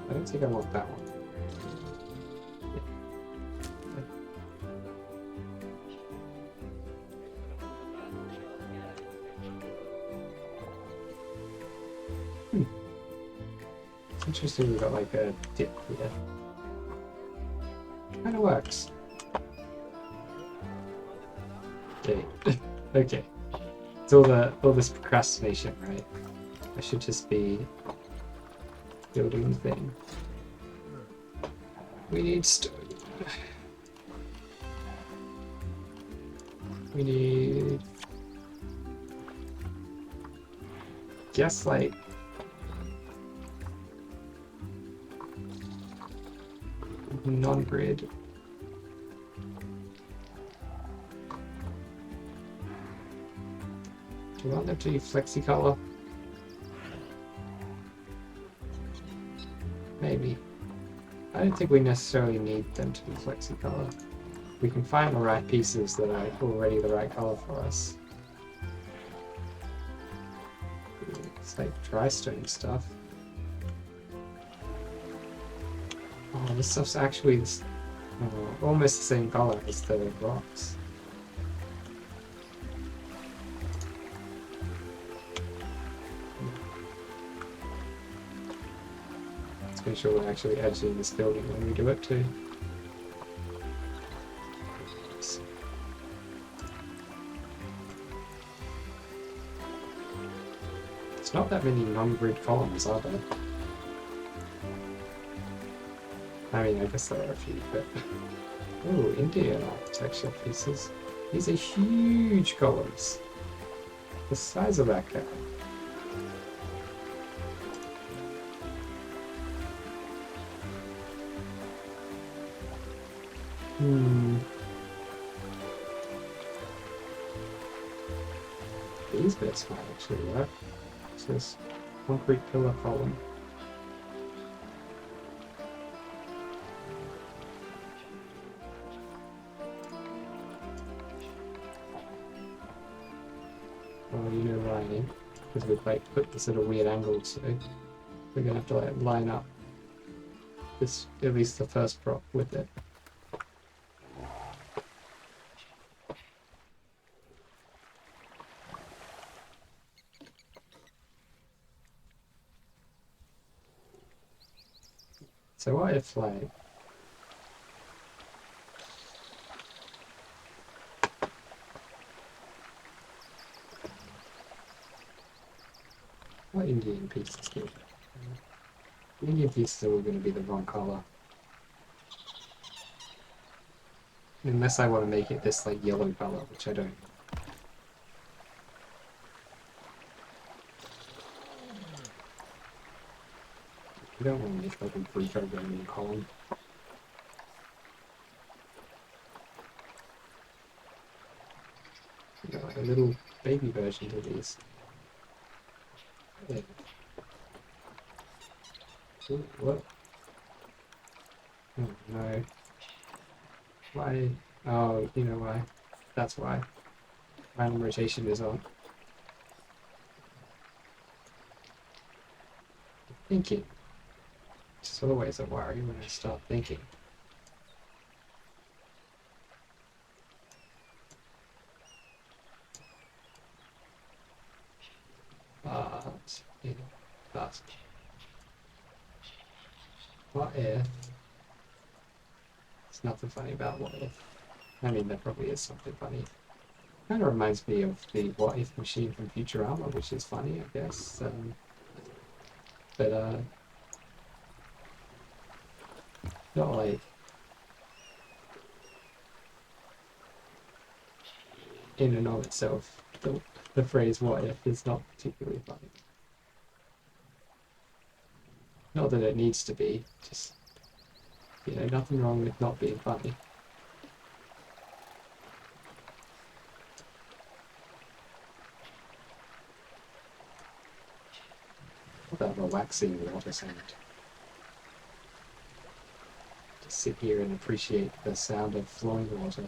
[SPEAKER 1] I don't think I want that one. It's interesting we've got like a dip here. Kinda works. Okay. Okay. It's all this procrastination, right? I should just be building the thing. We need stone. We need... guess like... non-grid. Do you want them to be flexi-color? Maybe. I don't think we necessarily need them to be flexi-color. We can find the right pieces that are already the right color for us. It's like dry stone stuff. Oh, this stuff's actually almost the same color as the rocks. make sure we're actually editing this building when we do it too. It's not that many non-grid columns, are there? I mean, I guess there are a few, but... Oh, Indian architecture pieces. These are huge columns. The size of that guy. These bits might actually work. What's this? Concrete pillar column. Oh, you know what I mean? Because we've like put this at a weird angle, so we're gonna have to like line up this, at least the first prop, with it. So what if like what Indian pieces do? The Indian pieces are all going to be the wrong color. Unless I want to make it this like yellow color, which I don't. I don't want to make like a pre-programming column. You know, like a little baby version to these. Yeah. Ooh, what? Oh no. Why? Oh, you know why. That's why. Random rotation is on. Thinking. It's always a worry when I start thinking. But, you know, but what if? There's nothing funny about what if. I mean, there probably is something funny. Kind of reminds me of the what if machine from Futurama, which is funny, I guess. But not like in and of itself. The phrase "what if" is not particularly funny. Not that it needs to be. Just, you know, nothing wrong with not being funny. What about relaxing water sound? Just sit here and appreciate the sound of flowing water.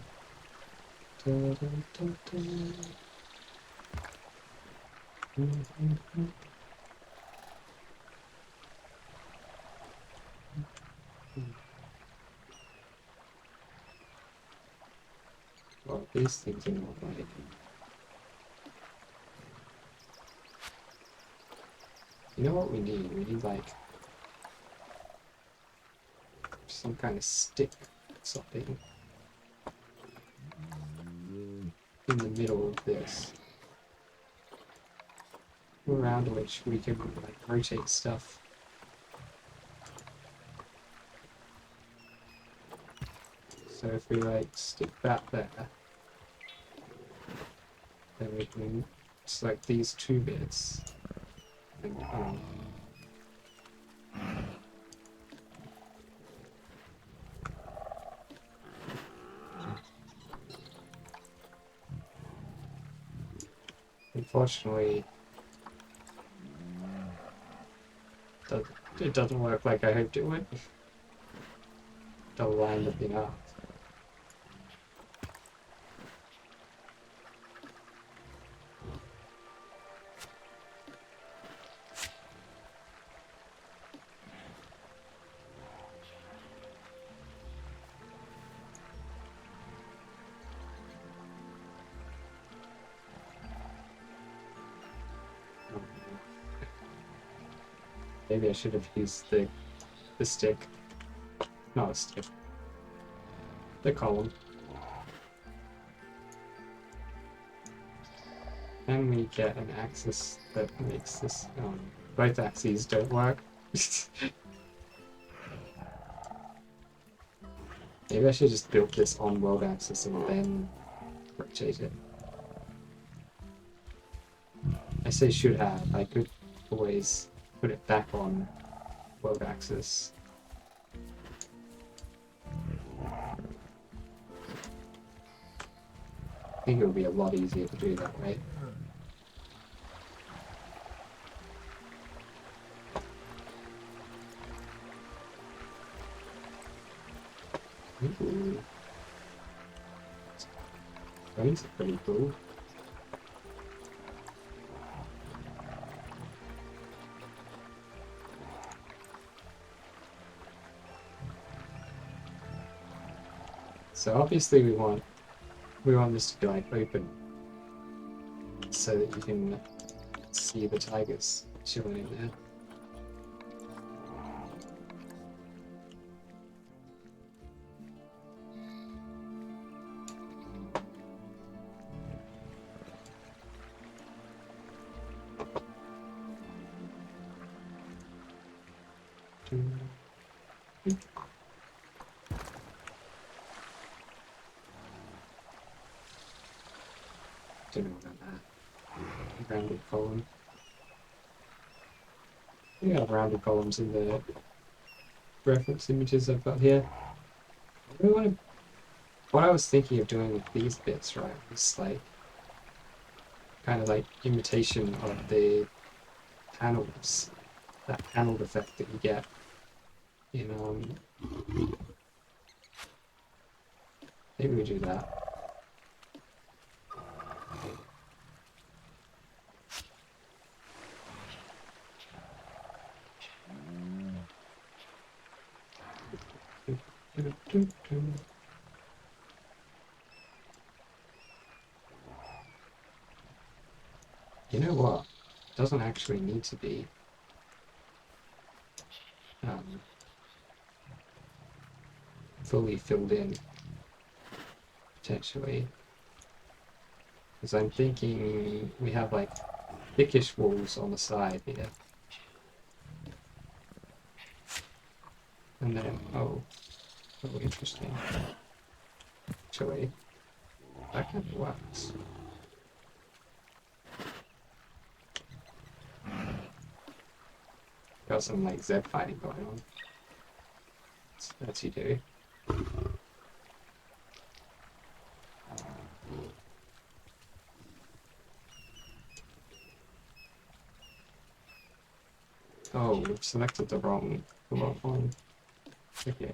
[SPEAKER 1] Dun, dun, dun, dun. Well, these things are not like... You know what we need? We need like some kind of stick, something in the middle of this, around which we can like rotate stuff. So if we like stick that there, then we can select these two bits and unfortunately it doesn't work like I hoped it would. Don't line the thing up. Maybe I should have used the the stick. Not a stick. The column. And we get an axis that makes this, both axes don't work. Maybe I should just build this on world axis and then rotate it. I say should have, I could always put it back on world axis. I think it would be a lot easier to do that way. Ooh. These are pretty cool. So obviously we want this to be like open so that you can see the tigers chilling in there. Don't know about that. Rounded column. We got rounded columns in the reference images I've got here. What I was thinking of doing with these bits, right, was like kind of like imitation of the panels, that paneled effect that you get in maybe we do that. You know what? It doesn't actually need to be fully filled in, potentially. Because I'm thinking we have like thickish walls on the side here. And then, oh, interesting. Actually, that kind of works. Got some like Z fighting going on. That's you do. Oh, we've selected the wrong one. Okay.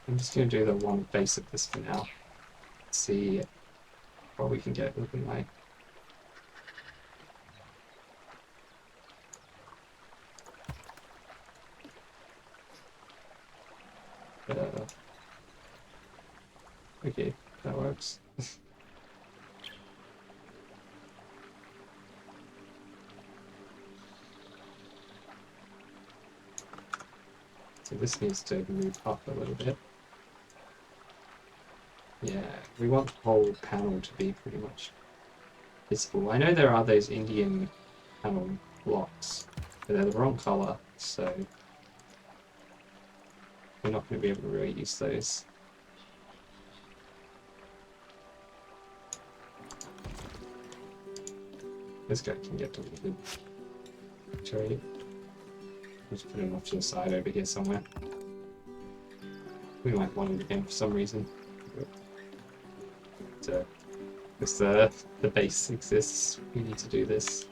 [SPEAKER 1] I'm just going to do the one base of this for now. See what we can get looking like. Okay, that works. So this needs to move up a little bit. Yeah, we want the whole panel to be pretty much visible. I know there are those Indian panel blocks, but they're the wrong color, so we're not going to be able to really use those. This guy can get deleted. Actually, let's put him off to the side over here somewhere. We might want him again for some reason. Because the base exists, we need to do this.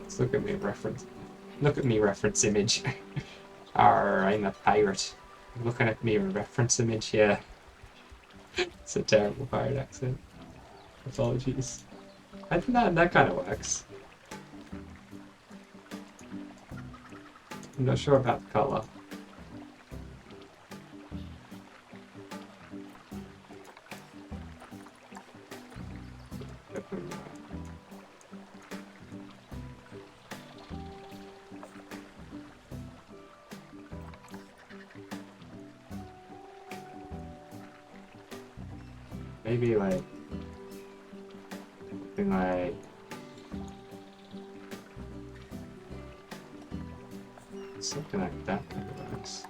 [SPEAKER 1] Let's look at me reference. Look at me reference image. Arr, I'm a pirate. Looking at me reference image here. It's a terrible pirate accent. Apologies. I think that kind of works. I'm not sure about the color. Maybe like something like that kind of works.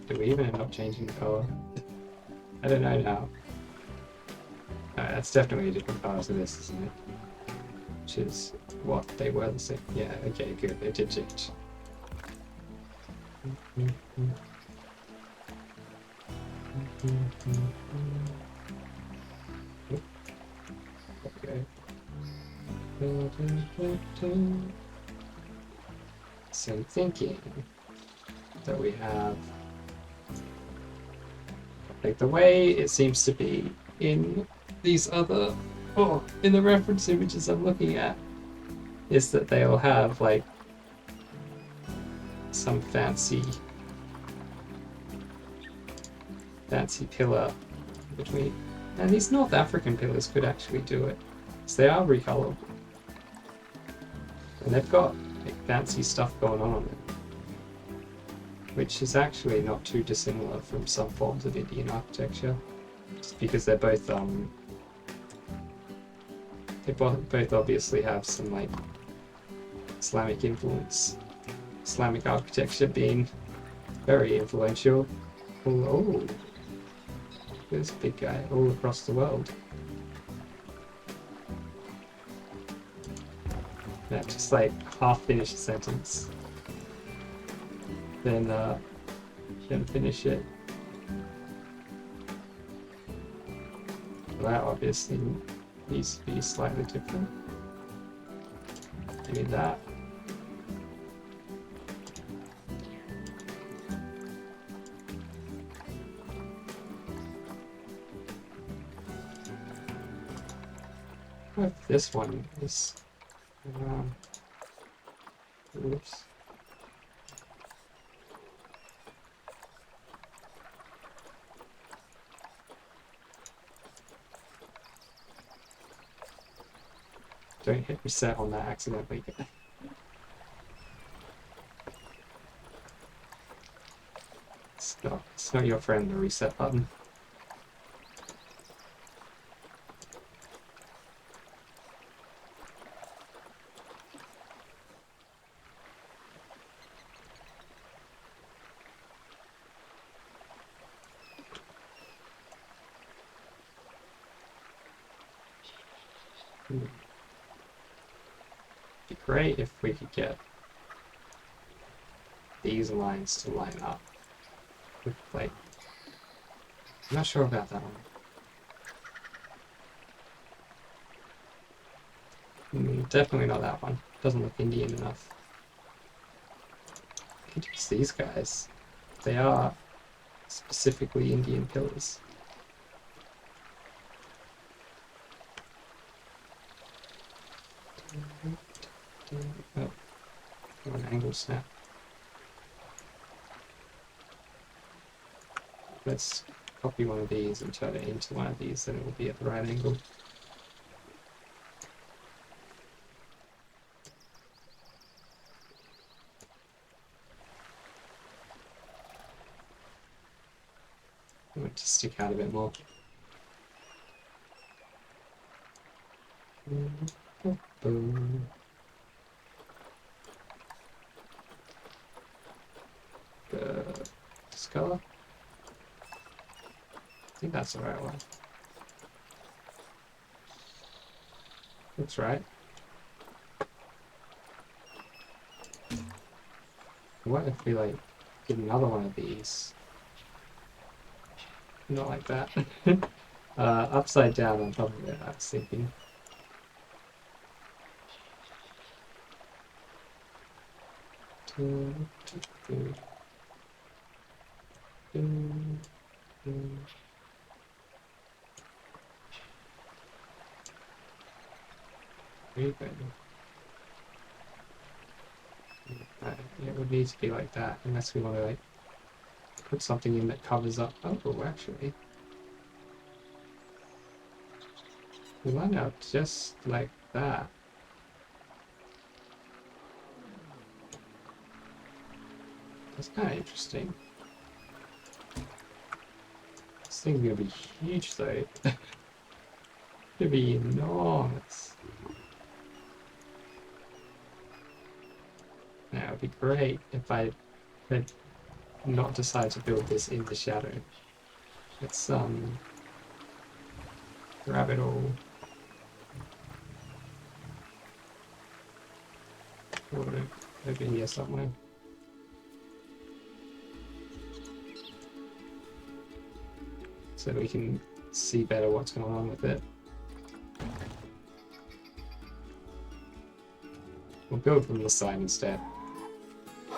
[SPEAKER 1] Do we even end up changing the color? I don't know now. That's definitely a different color to this, isn't it? Which is what they were the same. Yeah, okay, good. They did change. Okay. So I'm thinking that we have, like, the way it seems to be in these other, in the reference images I'm looking at, is that they'll have like some fancy pillar between. And these North African pillars could actually do it, because they are recolorable. And they've got like, fancy stuff going on them, which is actually not too dissimilar from some forms of Indian architecture, just because they're both they both obviously have some like Islamic influence. Islamic architecture being very influential. Oh, there's a big guy all across the world. Yeah, just like half finish a sentence, then finish it. Well, that obviously needs to be slightly different. Maybe that. What if this one is oops. Don't hit reset on that accidentally. It's not your friend, the reset button. It'd be great if we could get these lines to line up with, like, I'm not sure about that one. Definitely not that one. Doesn't look Indian enough. I could use these guys. They are specifically Indian pillars. Oh, an angle snap. Let's copy one of these and turn it into one of these, then it will be at the right angle. I want it to stick out a bit more. This color? I think that's the right one. Looks right. What if we like get another one of these? Not like that. Upside down on top of it, I was thinking. Very good. It would need to be like that, unless we want to like put something in that covers up. Oh, actually, we line up just like that. That's kind of interesting. This thing's gonna be huge, though. It's gonna be enormous. Now, it'd be great if I had not decided to build this in the shadow. Let's grab it all. Over here somewhere. So we can see better what's going on with it. We'll build from the side instead. I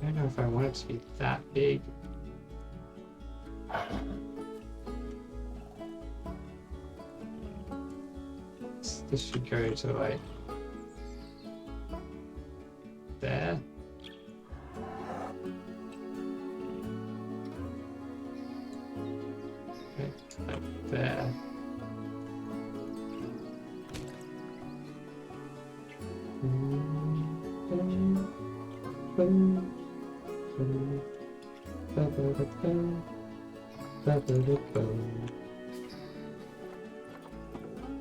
[SPEAKER 1] don't know if I want it to be that big. This should go to like there. Okay, like there.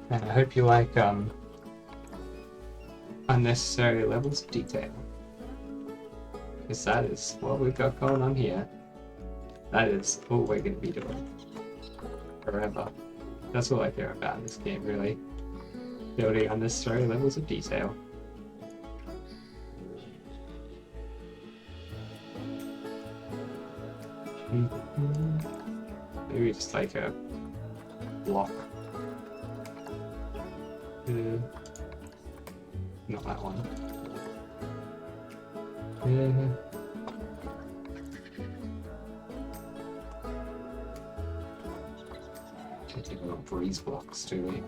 [SPEAKER 1] And I hope you like unnecessary levels of detail, because that is what we've got going on here. That is all we're going to be doing forever. That's all I care about in this game, really. Building unnecessary levels of detail. Maybe just like a block. Not that one. I think we've got breeze blocks, do we?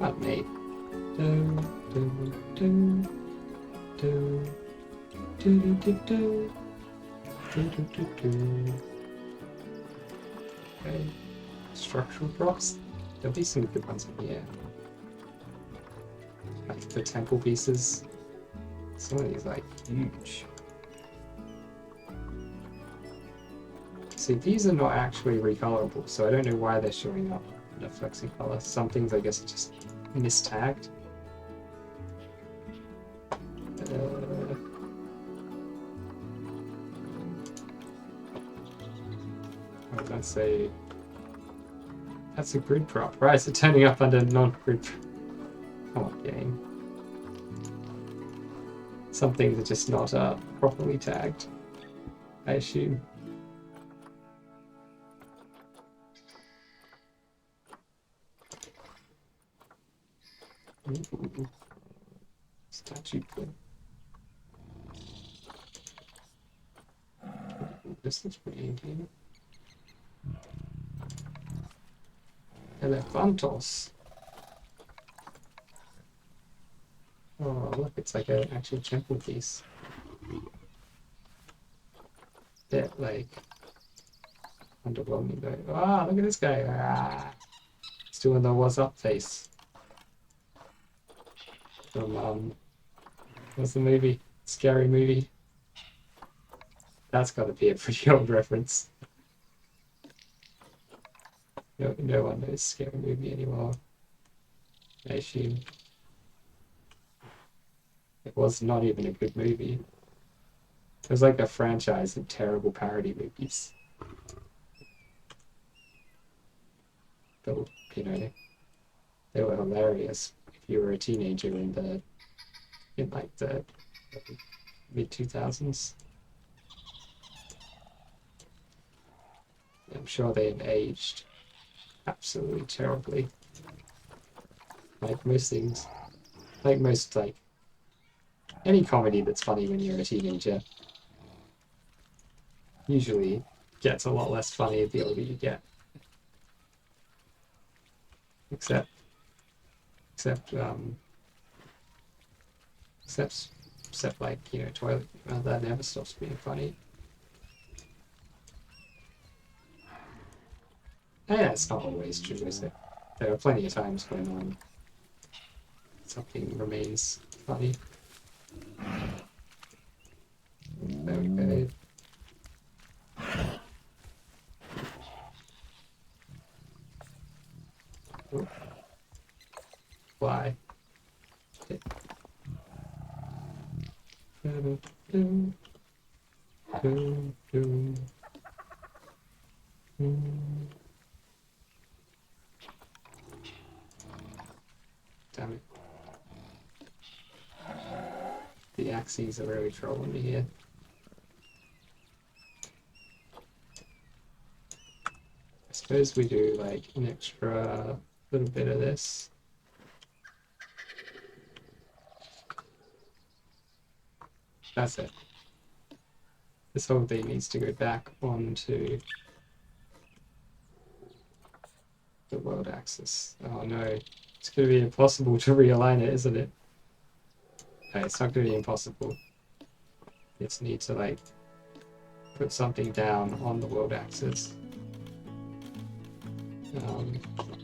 [SPEAKER 1] Not me. Okay. Structural blocks. There'll be some good ones in here. Like the temple pieces. Some of these like huge. See, these are not actually recolorable, so I don't know why they're showing up in a flexi color. Some things I guess are just mistagged. That's a grid drop. Right, so turning up under non-grid. Come on, game. Some things are just not properly tagged, I assume. Ooh. Statue put. This looks pretty interesting. Elefantos. Oh, look, it's like an actual temple piece. Bit like underwhelming though. Ah, look at this guy. Ah, he's doing the "what's up" face. From what's the movie? Scary Movie. That's got to be a pretty old reference. No one knows Scary Movie anymore, I assume. It was not even a good movie. It was like a franchise of terrible parody movies. But, you know, they were hilarious if you were a teenager in like the mid-2000s. I'm sure they've aged absolutely terribly. Like most things. Like most, like, any comedy that's funny when you're a teenager usually gets a lot less funny the older you get. Except like, you know, Toilet, well, that never stops being funny. Yeah, it's not always true, is it? There are plenty of times when something remains funny. There we go. Oh. Fly. Damn it. The axes are really trolling me here. I suppose we do like an extra little bit of this. That's it. This whole thing needs to go back onto the world axis. Oh no, it's going to be impossible to realign it, isn't it? No, it's not going to be impossible. You just need to like put something down on the world axis.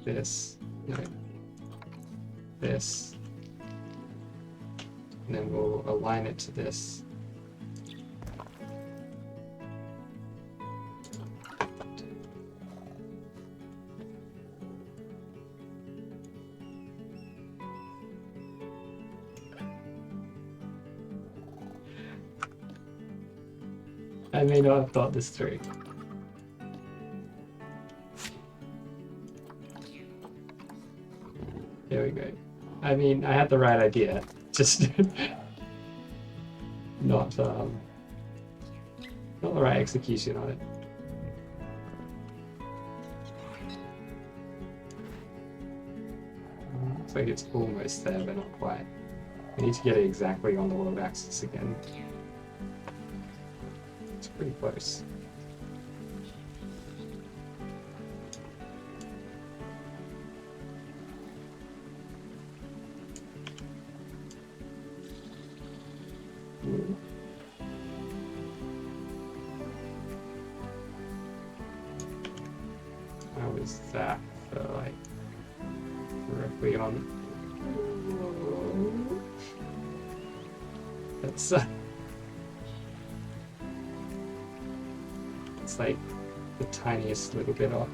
[SPEAKER 1] This, no, this, and then we'll align it to this. I may not have thought this through. There we go. I mean, I had the right idea, just not the right execution on it. Looks like it's almost there, but not quite. We need to get it exactly on the world axis again. It's pretty close. How is that for like directly on? That's it's like the tiniest little bit off.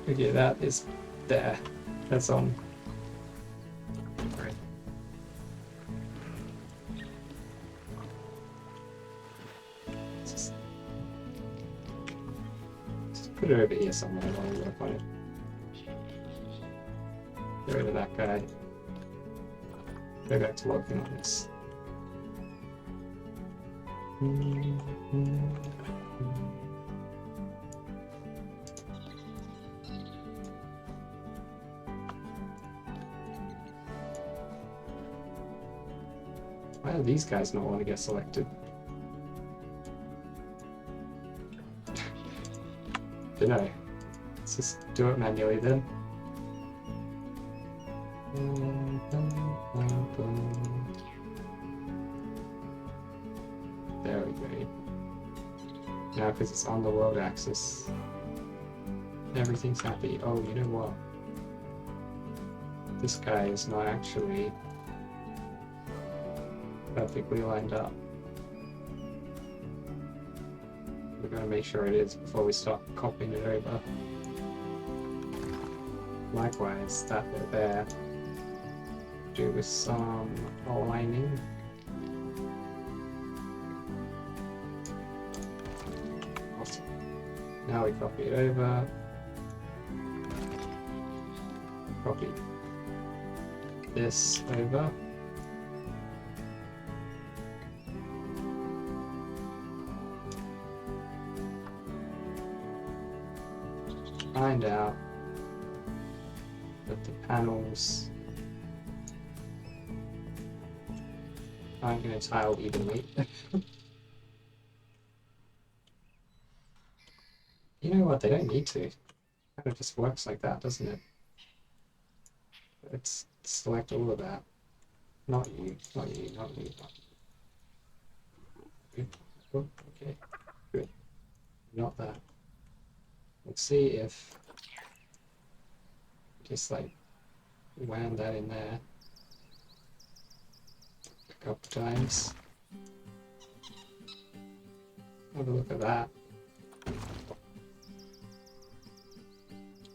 [SPEAKER 1] Okay, that is there. That's on. Right. Just put it over here somewhere while we work on it. Get rid of that guy. Go back to working on this. Why do these guys not want to get selected? Don't know. Let's just do it manually then. There we go. Now, because it's on the world axis, everything's happy. Oh, you know what? This guy is not actually perfectly lined up. We're going to make sure it is before we start copying it over. Likewise, that bit there, do with some aligning. Awesome. Now we copy it over. Copy this over. Find out that the panels aren't going to tile evenly. You know what? They don't need to. It kind of just works like that, doesn't it? Let's select all of that. Not you, not you, not you, not you. Oh, okay, good. Not that. Let's see if just like wham that in there a couple times. Have a look at that.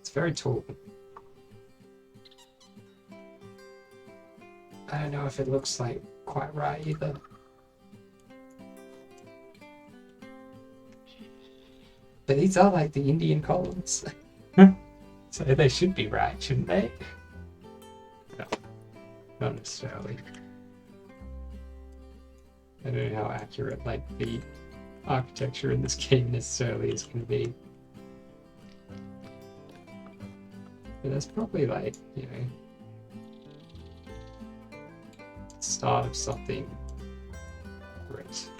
[SPEAKER 1] It's very tall. I don't know if it looks like quite right either. But these are like the Indian columns. So they should be right, shouldn't they? No, not necessarily. I don't know how accurate like the architecture in this game necessarily is going to be. But that's probably like, you know, the start of something great.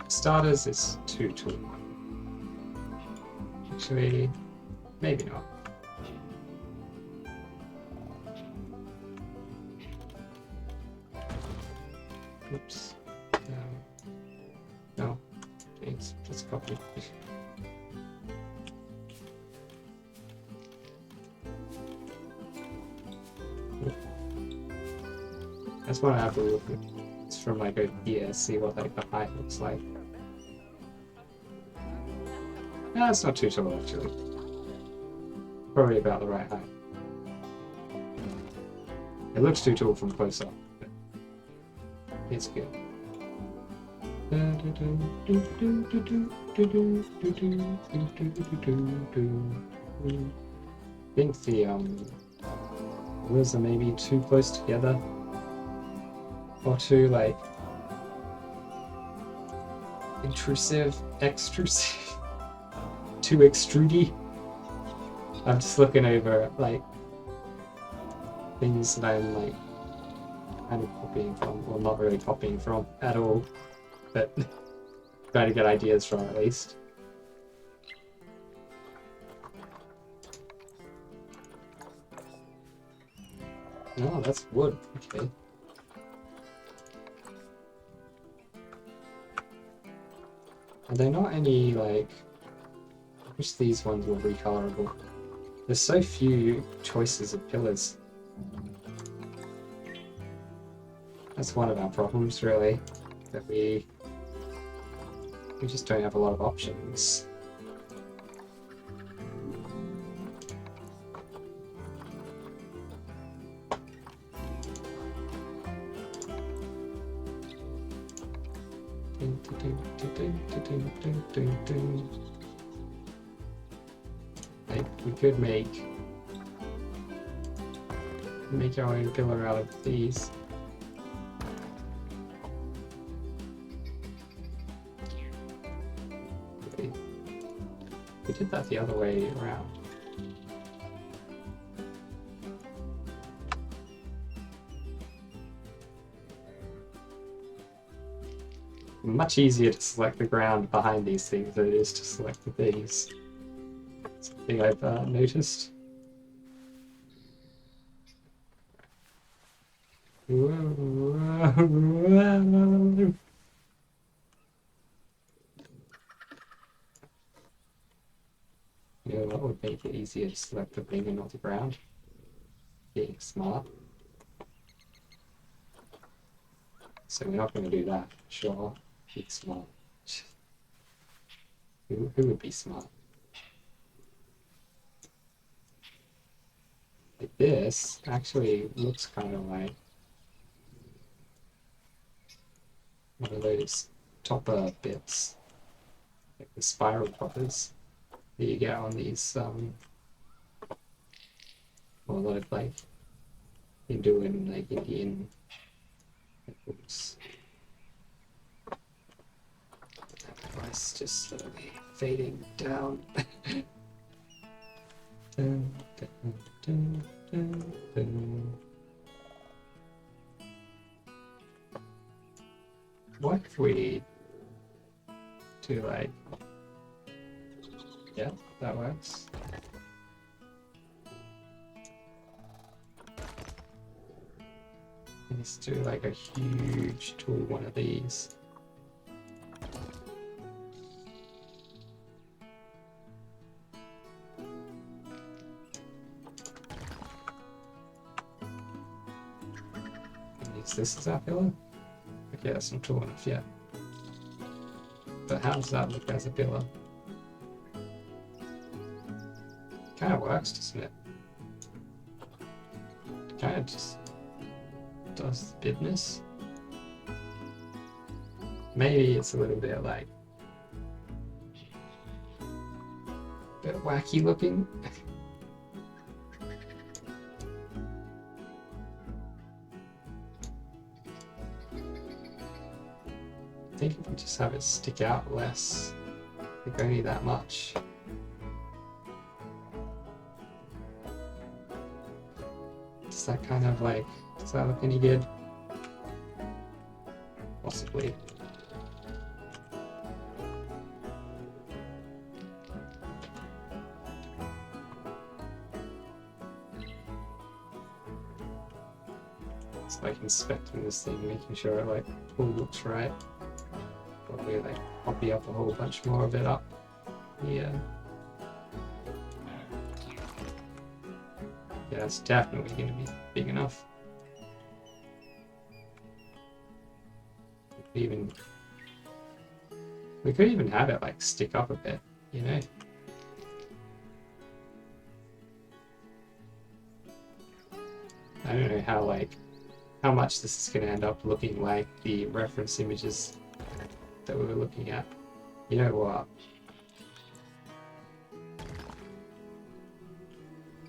[SPEAKER 1] Starters is too tall. Actually, maybe not. Oops. No. Please, just copy. I just want to have a look at it's from like over here, see what like the height looks like. No, it's not too tall actually. Probably about the right height. It looks too tall from close up, but it's good. I think the wheels are maybe too close together. Or too like intrusive, extrusive, too extrudy. I'm just looking over like things that I'm like kind of copying from, or not really copying from at all, but trying to get ideas from at least. Oh, that's wood. Okay. Are there not any, like... I wish these ones were recolorable. There's so few choices of pillars. That's one of our problems, really. That we just don't have a lot of options. Like, we could make our own pillar out of these. Okay. We did that the other way around. Much easier to select the ground behind these things than it is to select the things. Something I've noticed. Whoa. You know, that would make it easier to select the thing and not the ground. Being smart. So we're not going to do that, sure. Being smart. Who would be smart? Like this actually looks kind of like one of those topper bits, like the spiral toppers that you get on these or a lot of like Hindu and like Indian books. That device just slowly fading down. Dun, dun, dun, dun, dun. What if we do like, yeah, that works. Let's do like a huge tool, one of these. This is our pillar? Okay, that's not tall enough yet. But how does that look as a pillar? Kind of works, doesn't it? Kind of just does the business. Maybe it's a little bit like a bit wacky looking. I think if we just have it stick out less, like only that much. Does that kind of like, does that look any good? Possibly. It's like inspecting this thing, making sure it like all looks right. Probably like copy up a whole bunch more of it up. Yeah. Yeah, it's definitely going to be big enough. We could even have it like stick up a bit, you know? I don't know how much this is going to end up looking like the reference images that we were looking at. You know what?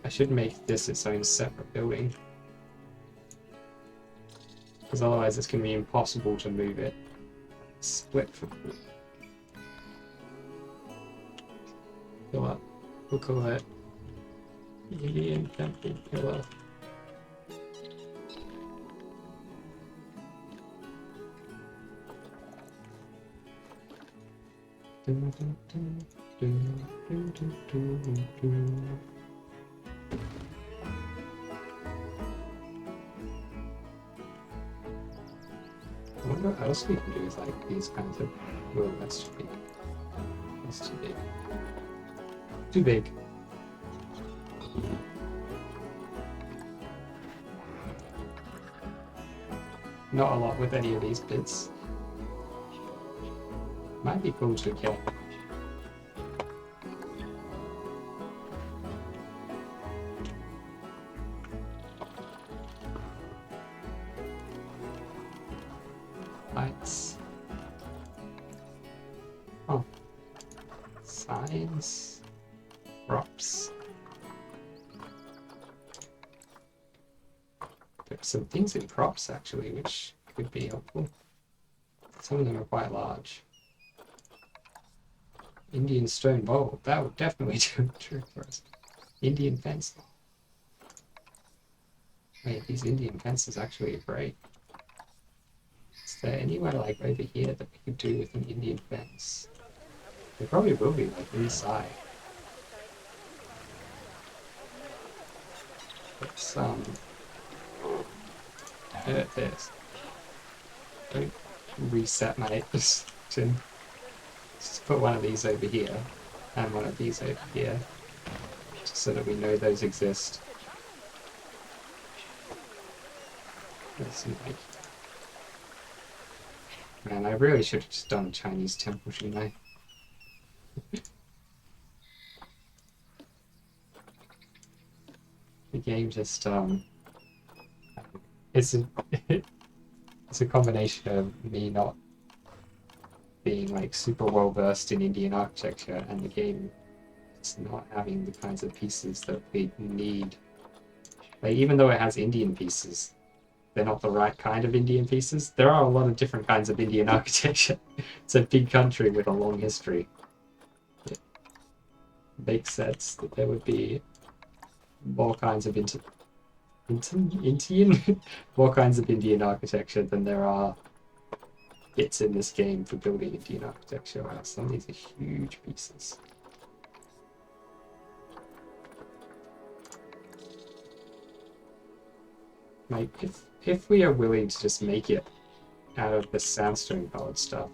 [SPEAKER 1] I should make this its own separate building. Because otherwise it's going to be impossible to move it. Split from pillar. We'll call it Indian Temple Pillar. Dun, dun, dun, dun, dun, dun, dun, dun. I wonder what else we can do with like these kinds of. Well, that's too big. That's too big. Too big. Not a lot with any of these bits. Might be cool to get. Lights. Oh. Signs. Props. There's some things in props actually which could be helpful. Some of them are quite large. Indian stone bowl. That would definitely do the trick for us. Indian fence. Wait, these Indian fences actually are great. Is there anywhere like over here that we could do with an Indian fence? There probably will be like inside. Let's edit this. Don't reset my system. Just put one of these over here and one of these over here, just so that we know those exist. Let's like, man, I really should have just done a Chinese temple, shouldn't I? game just it's a it's a combination of me not being like super well versed in Indian architecture and the game just not having the kinds of pieces that we need. Like even though it has Indian pieces, they're not the right kind of Indian pieces. There are a lot of different kinds of Indian architecture. It's a big country with a long history. It makes sense that there would be more kinds of Indian more kinds of Indian architecture than there are bits in this game for building Indian architecture. Wow, some of these are huge pieces. Like if we are willing to just make it out of the sandstone colored stuff,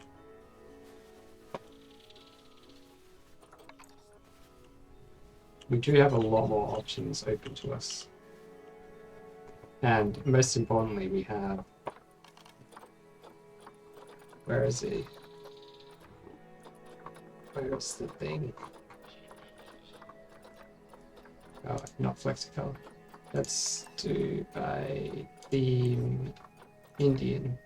[SPEAKER 1] we do have a lot more options open to us. And most importantly, we have... Where is he? Where's the thing? Oh, not Flexicolor. Let's do by theme Indian.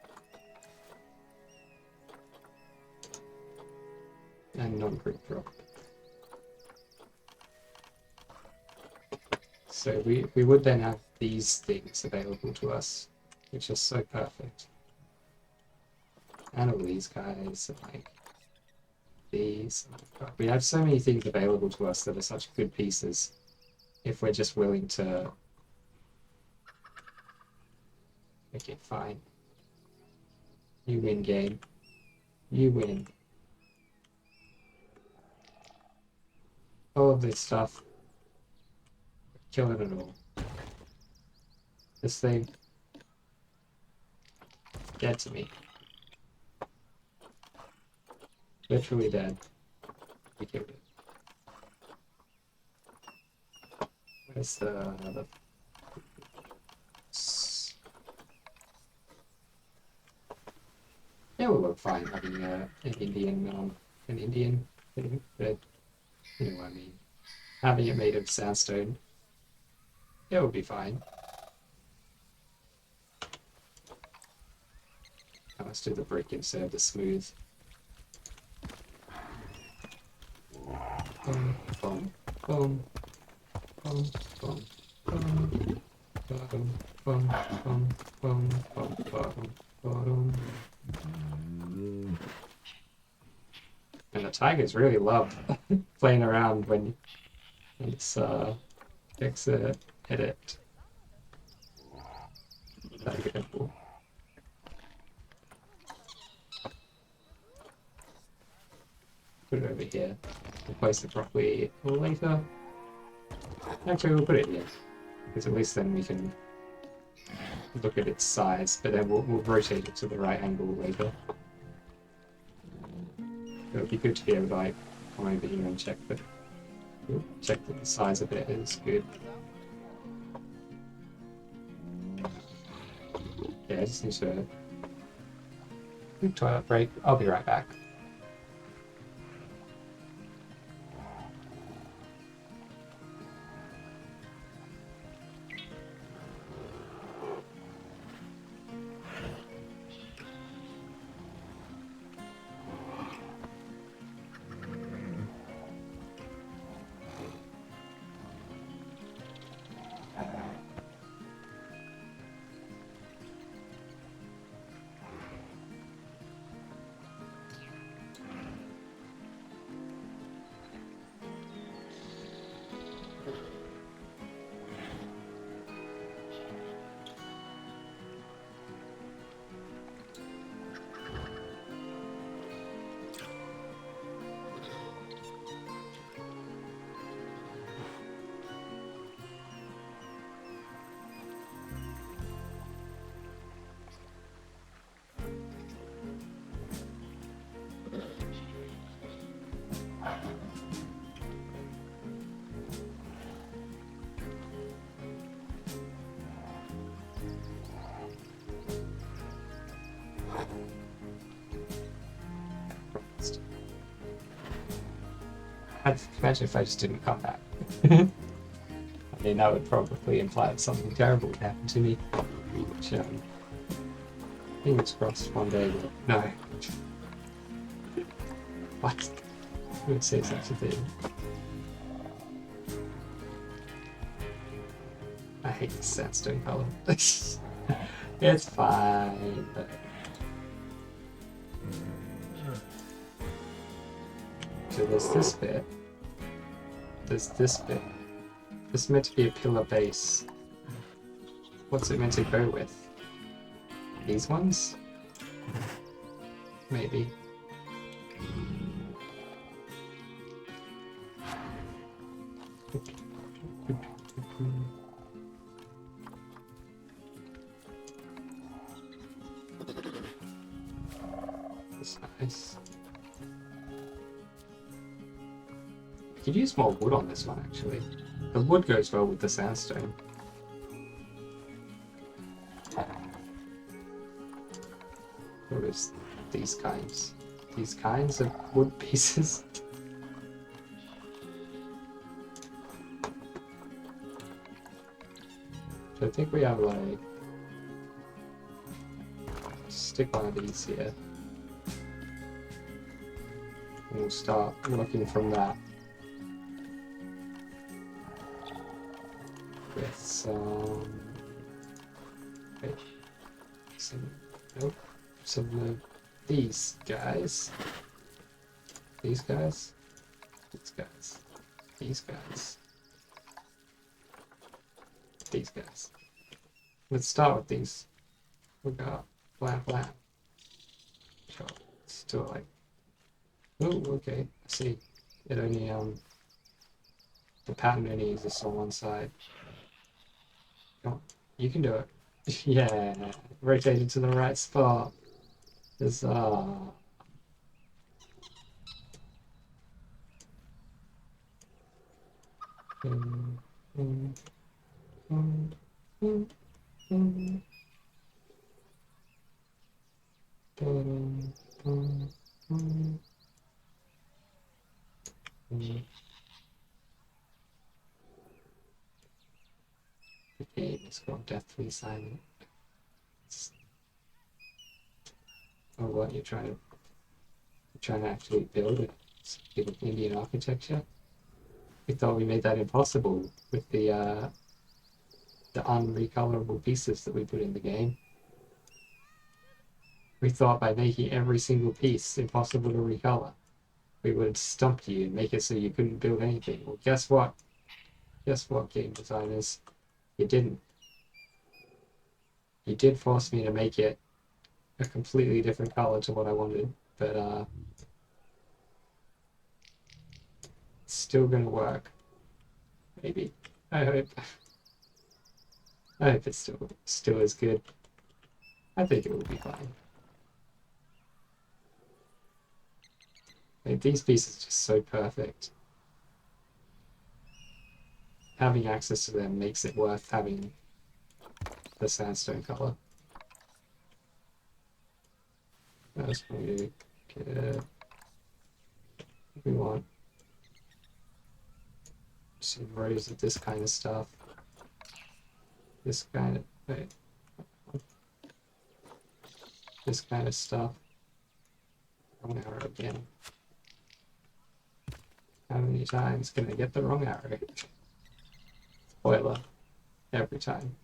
[SPEAKER 1] And non-group rock. So we would then have these things available to us, which is so perfect. And all these guys, and like these. We have so many things available to us that are such good pieces if we're just willing to make it fine. You win, game. You win. All of this stuff. Killing it all. This thing. Dead to me. Literally dead. We killed it. Where's the... It will look fine having an Indian thing, but you know what I mean. Having it made of sandstone, it will be fine. Let's do the brick instead of the smooth. Boom, boom, boom, boom, boom, boom, boom, boom, boom, boom, boom, boom. And the tigers really love playing around when it's exit, edit. Tiger temple. Put it over here. We'll place it properly later. Actually, we'll put it here, because at least then we can look at its size, but then we'll rotate it to the right angle later. It would be good to be able to like come over here and check that the size of it is good. Yeah, I just need to quick toilet break. I'll be right back. Imagine if I just didn't come back. mean, that would probably imply that something terrible would happen to me. Which, fingers crossed one day, but no. What? Who would say such a thing? I hate the sandstone color. It's fine. But... So there's this bit. There's this bit. This is meant to be a pillar base. What's it meant to go with? These ones? Maybe. That's nice. You could use more wood on this one, actually. The wood goes well with the sandstone. What is these kinds? These kinds of wood pieces? So I think we have like... Stick one of these here. And we'll start working from that. With some... Wait. Nope. Some of these guys. These guys. These guys. These guys. These guys. Let's start with these. We got blam blam. Sure. Let's do it like... Oh, okay. I see. It only, the pattern only exists on one side. Oh, you can do it. Yeah. Rotate it to the right spot. Huzzah. The game is gone deathly silent. Oh, what, you're trying to actually build it? Give it Indian architecture? We thought we made that impossible with the unrecolorable pieces that we put in the game. We thought by making every single piece impossible to recolor, we would stump you and make it so you couldn't build anything. Well, guess what? Guess what, game designers? You didn't. You did force me to make it a completely different color to what I wanted, but it's still gonna work. Maybe. I hope. I hope it's still as good. I think it will be fine. Like, these pieces are just so perfect. Having access to them makes it worth having the sandstone color. That's pretty good. We want some rows of this kind of stuff. This kind of... Wait. This kind of stuff. Wrong arrow again. How many times can I get the wrong arrow? Spoiler. Every time.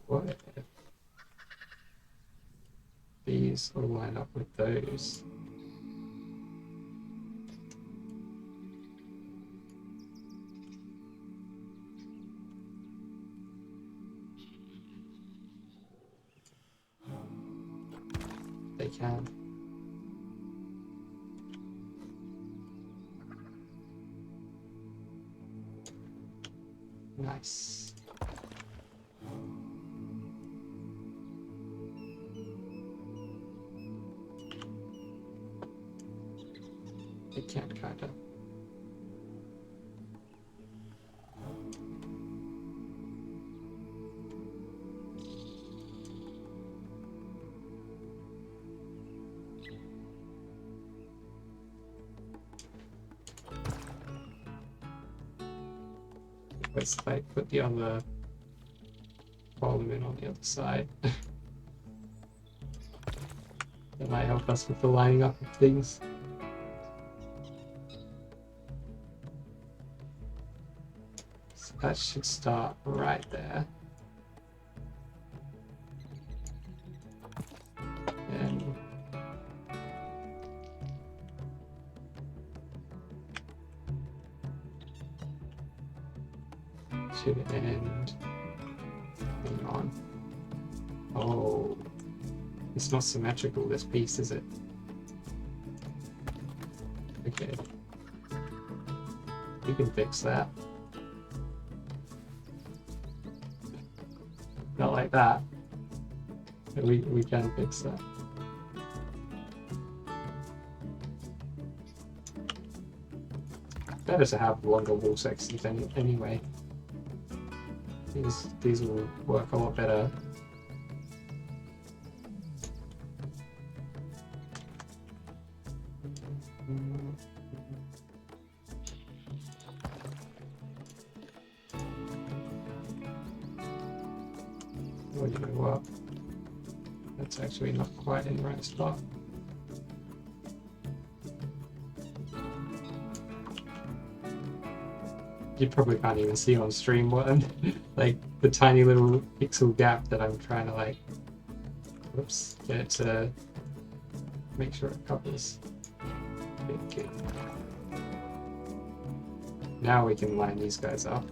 [SPEAKER 1] What if these will line up with those? They can. Nice. They can kinda. Let's like put the other column in on the other side. That might help us with the lining up of things. So that should start right there. And should end. Hang on. Oh, it's not symmetrical, this piece, is it? Okay. We can fix that. Not like that. But we can fix that. Better to have longer wall sections anyway. These will work a lot better. Oh, you know what? That's actually not quite in the right spot. You probably can't even see on stream what I'm like the tiny little pixel gap that I'm trying to like get it to make sure it covers. Okay. Now we can line these guys up.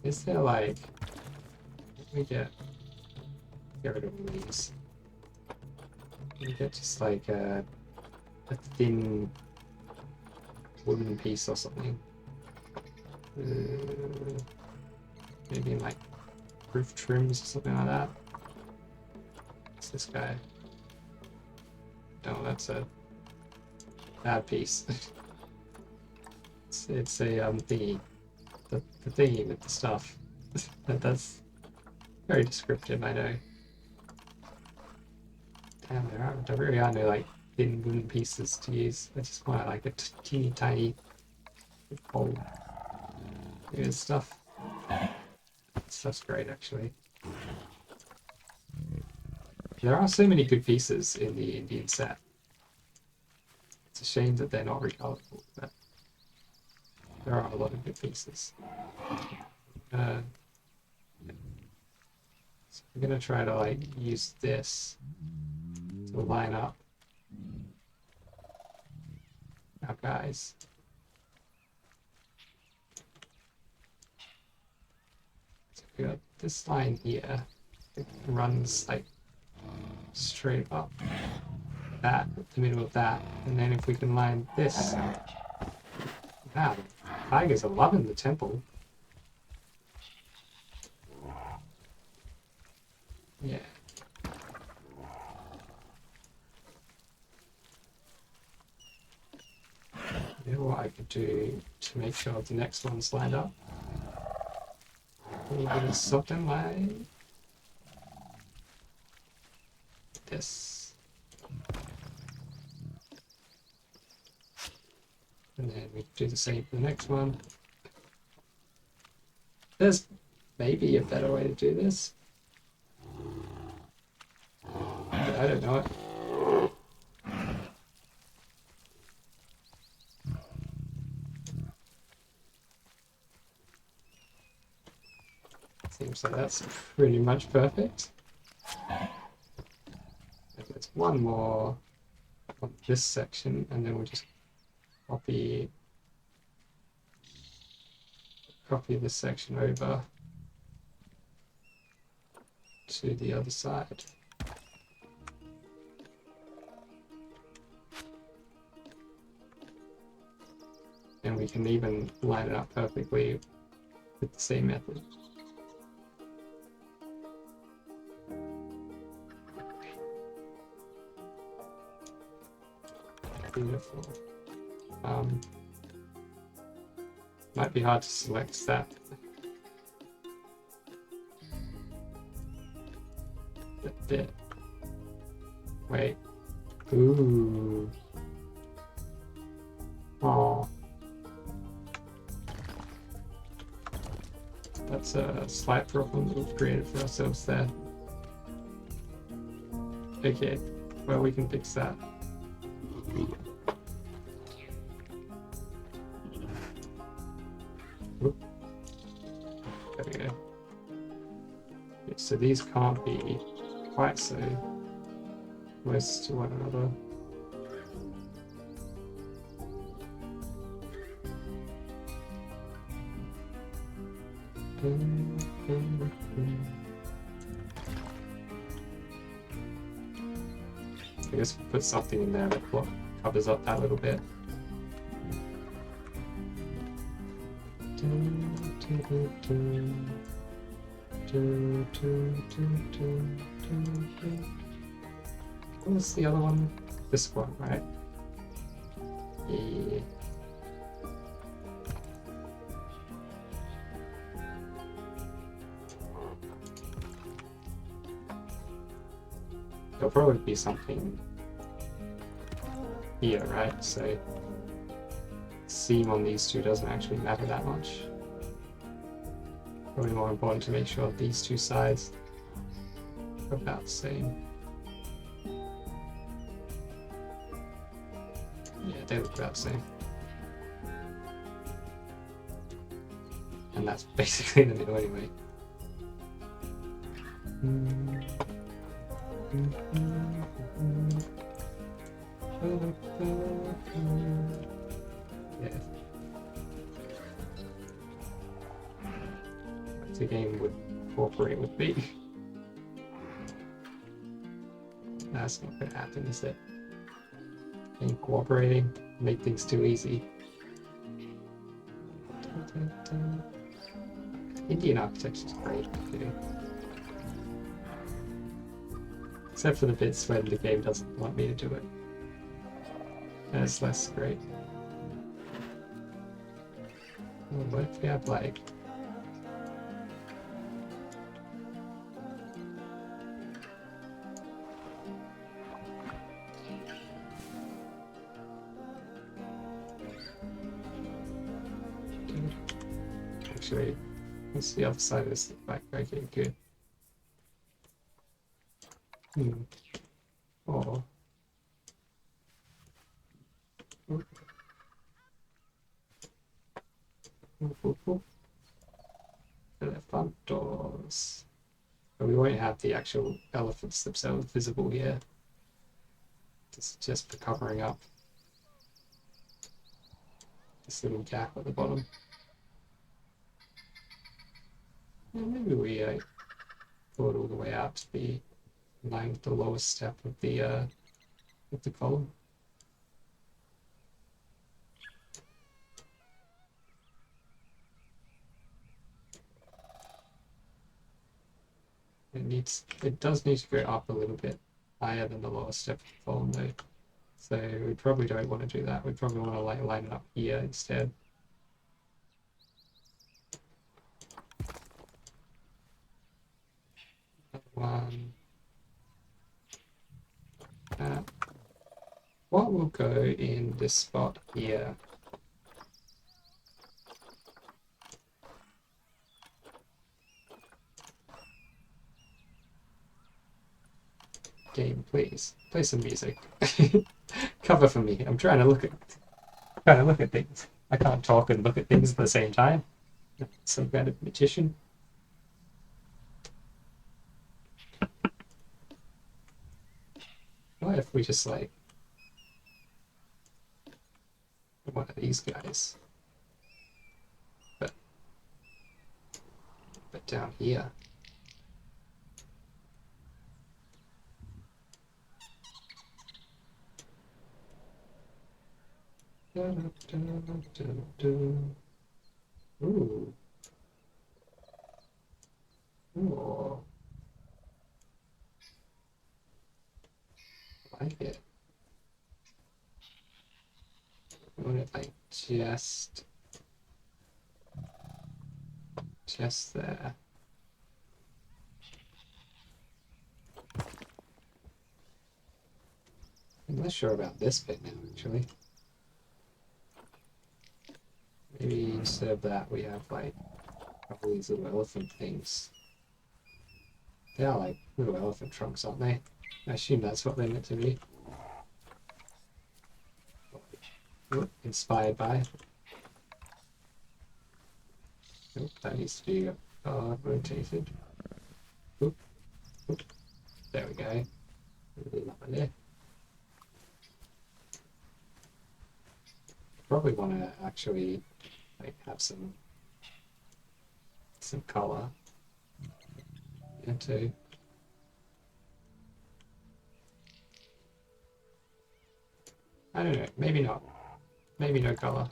[SPEAKER 1] Is there like, let me get rid of these. Let me get just like a thin wooden piece or something. Maybe in like roof trims or something like that. What's this guy? No, that's a bad piece. it's a thingy. The thingy with the stuff. That's very descriptive, I know. Damn, there really are no like thin wooden pieces to use. I just want like a teeny tiny hole. Here's stuff. Stuff's great, actually. There are so many good pieces in the Indian set. It's a shame that they're not recolorable, but there are a lot of good pieces. So I'm gonna try to like use this to line up our guys. So we got this line here. It runs like straight up that, the middle of that, and then if we can line this. Wow, tigers are loving the temple. Yeah. You know what I could do to make sure the next one's lined up? A little bit of something like this. And then we do the same for the next one. There's maybe a better way to do this. But I don't know it. Seems like that's pretty much perfect. And there's one more on this section, and then we'll just copy this section over to the other side. And we can even line it up perfectly with the same method. Beautiful. Might be hard to select that bit. Wait. Ooh. Oh. That's a slight problem that we've created for ourselves there. Okay. Well, we can fix that. Oop. There we go. Okay, so these can't be quite so close to one another. I guess we'll put something in there that covers up that little bit. What was the other one? This one, right? Yeah. There'll probably be something here, right? So seam on these two doesn't actually matter that much. Probably more important to make sure these two sides are about the same. Yeah, they look about the same. And that's basically the middle anyway. Yeah. The game would cooperate with me. That's not going to happen, is it? Ain't cooperating, make things too easy. Indian architecture is great too. Except for the bits when the game doesn't want me to do it. That's less great. What if we have like... Actually, what's the other side of this back? Okay, good. Oh. Elephantos. But we won't have the actual elephants themselves visible here. This is just for covering up this little gap at the bottom. Well, maybe we pull it all the way out to be in line with the lowest step of the column. It does need to go up a little bit higher than the lowest step of the column though. So we probably don't want to do that. We probably want to like line it up here instead. One. What will go in this spot here? Game, please play some music. Cover for me. I'm trying to look at things. I can't talk and look at things at the same time. Some kind of magician. What if we just like one of these guys, but down here. Ooh. Ooh. I like it. I want it like just there. not sure about this bit now, actually. Maybe instead of that, we have like a couple of these little elephant things. They are like little elephant trunks, aren't they? I assume that's what they're meant to be. Oh, inspired by. Oh, that needs to be rotated. Oop, oop. There we go. Lovely. Probably want to actually like have some color into. I don't know. Maybe not. Maybe no color.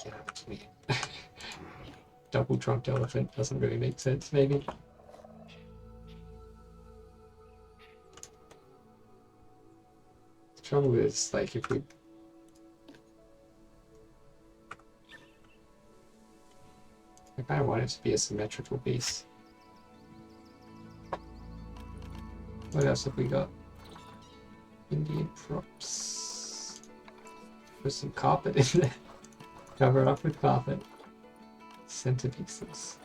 [SPEAKER 1] Get out to me. Double trunked elephant doesn't really make sense, maybe. The trouble is, like, if we... I kind of want it to be a symmetrical piece. What else have we got? Indian props. Put some carpet in there. Cover it up with carpet. Centerpieces.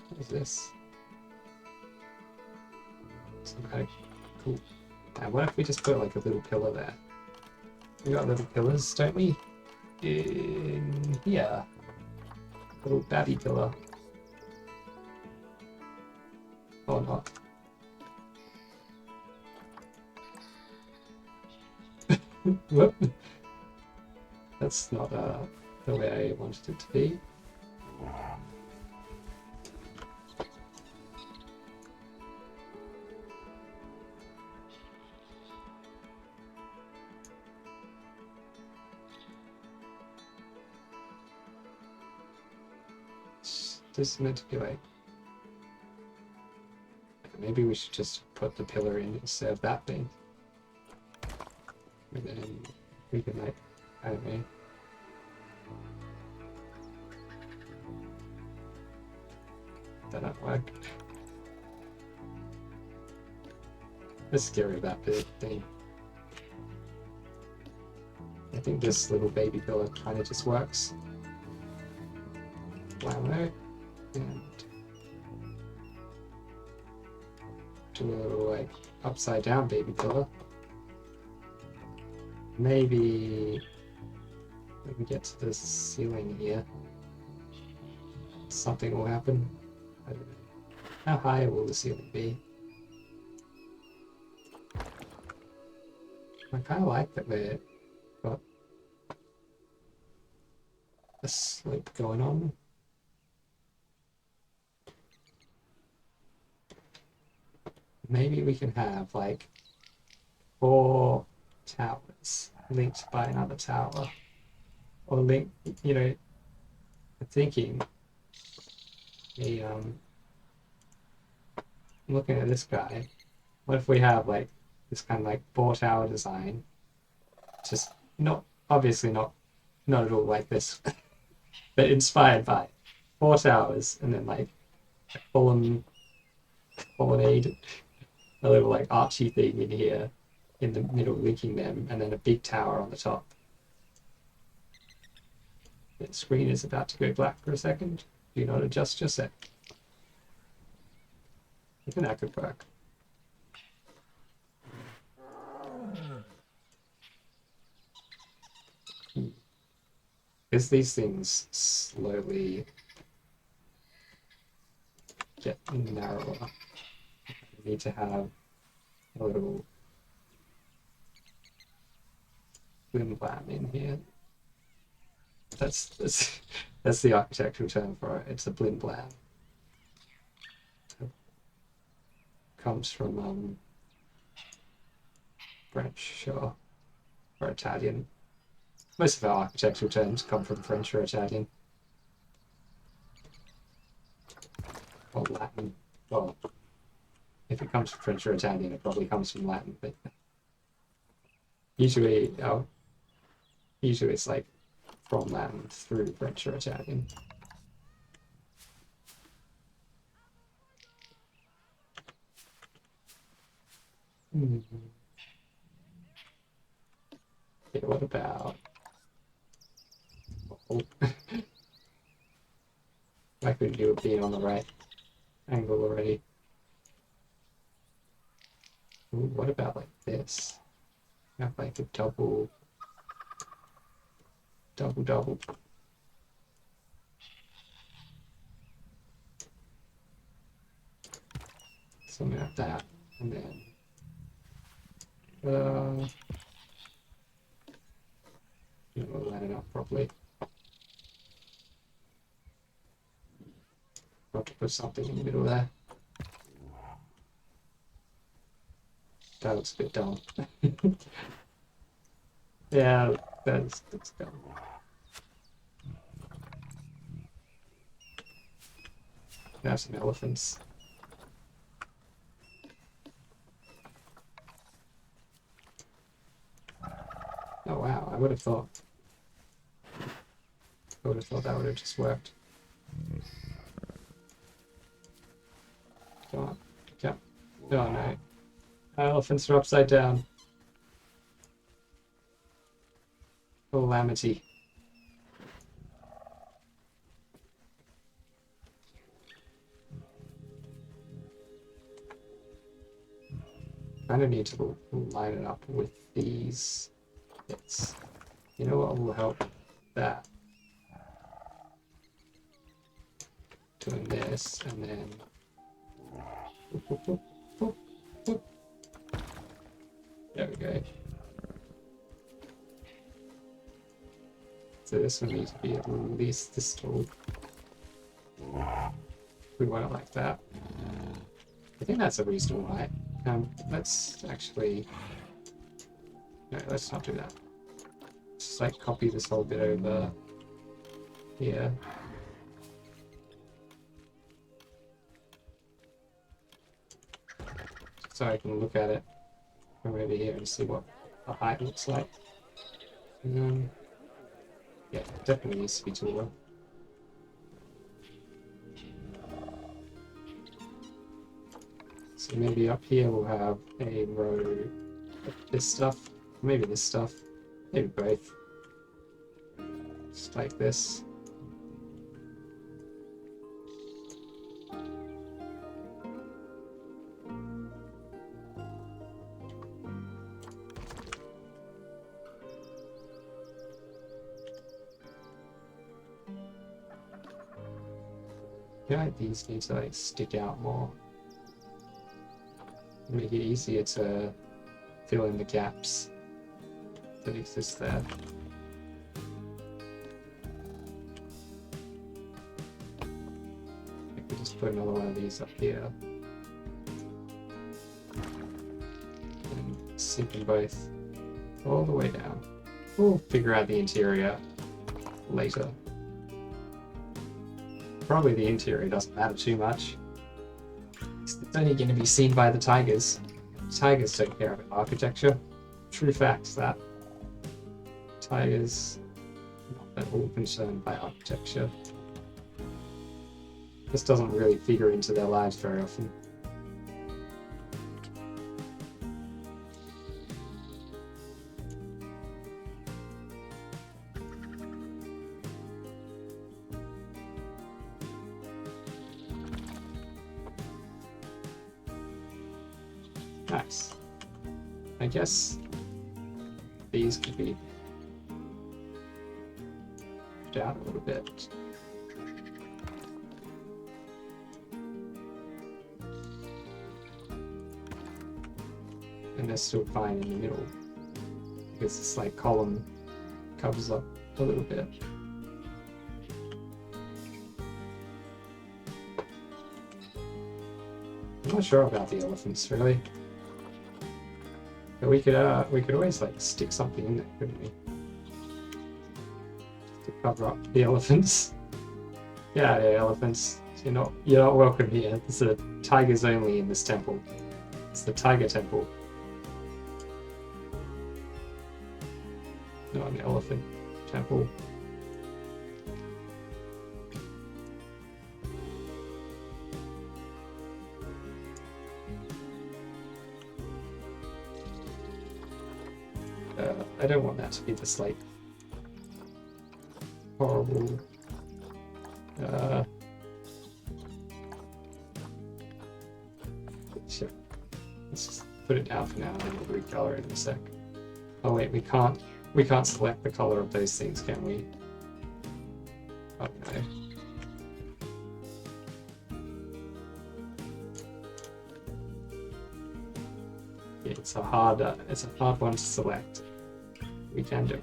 [SPEAKER 1] What is this? Some kind of cool. And what if we just put like a little pillar there? We got little pillars, don't we? In here. Little babby pillar. Or not. Whoop. That's not the way I wanted it to be. This is meant to be like... Maybe we should just put the pillar in instead of that thing. And then we can like, I don't know. That not work. Let's get rid of that big thing. I think this little baby pillar kind of just works. Wow, no. And do a little like upside down baby pillar. Maybe when we get to the ceiling here, something will happen. I don't know. How high will the ceiling be? I kind of like that we've got a slope going on. Maybe we can have like 4 towers linked by another tower, or link, you know, I'm thinking looking at this guy, what if we have like this kind of like 4 tower design, just not obviously not at all like this, but inspired by 4 towers, and then like a colonnade, a little like archy thing in here in the middle linking them, and then a big tower on the top. The screen is about to go black for a second. Do not adjust your set. I think that could work. As these things slowly get narrower, we need to have a little blim blam in here. That's the architectural term for it. It's a blim blam. It comes from French, sure, or Italian. Most of our architectural terms come from French or Italian. Or Latin. Well, if it comes from French or Italian, it probably comes from Latin, but usually our Usually it's like from land through French or Italian. Yeah, what about... Oh. Why couldn't you have been on the right angle already? Ooh, what about like this? Have like a double. Something like that. And then we'll line it up properly. Got to put something in the middle there. That looks a bit dumb. Yeah, that's dumb. Now some elephants. Oh wow, I would have thought that would have just worked. Come on. Come. Oh no. Elephants are upside down. Calamity. Kind of need to line it up with these bits. You know what will help that? Doing this and then there we go. So this one needs to be at least this tall. We want it like that. I think that's a reasonable height. Let's actually... No, let's not do that. Let's just like copy this whole bit over here. So I can look at it from over here and see what the height looks like. Yeah, it definitely needs to be taller. So maybe up here we'll have a row of this stuff, maybe this stuff, maybe both. Just like this. I feel like these need to like stick out more. Make it easier to fill in the gaps that exist there. I could just put another one of these up here. And sink them both all the way down. We'll figure out the interior later. Probably the interior doesn't matter too much. It's only going to be seen by the tigers. Tigers take care of architecture. True fact that tigers are not at all concerned by architecture. This doesn't really figure into their lives very often. Nice. I guess these could be down a little bit. And they're still fine in the middle because this like column covers up a little bit. I'm not sure about the elephants really. But we could always like stick something in there, couldn't we? Just to cover up the elephants. Yeah, elephants. You're not welcome here. There's a tigers only in this temple. It's the tiger temple. Not an elephant. temple. I don't want that to be this like horrible sure. Let's just put it down for now and then we'll recolor it in a sec. Oh wait, we can't select the color of those things, can we? Oh no. Yeah, it's a hard one to select. We can do it.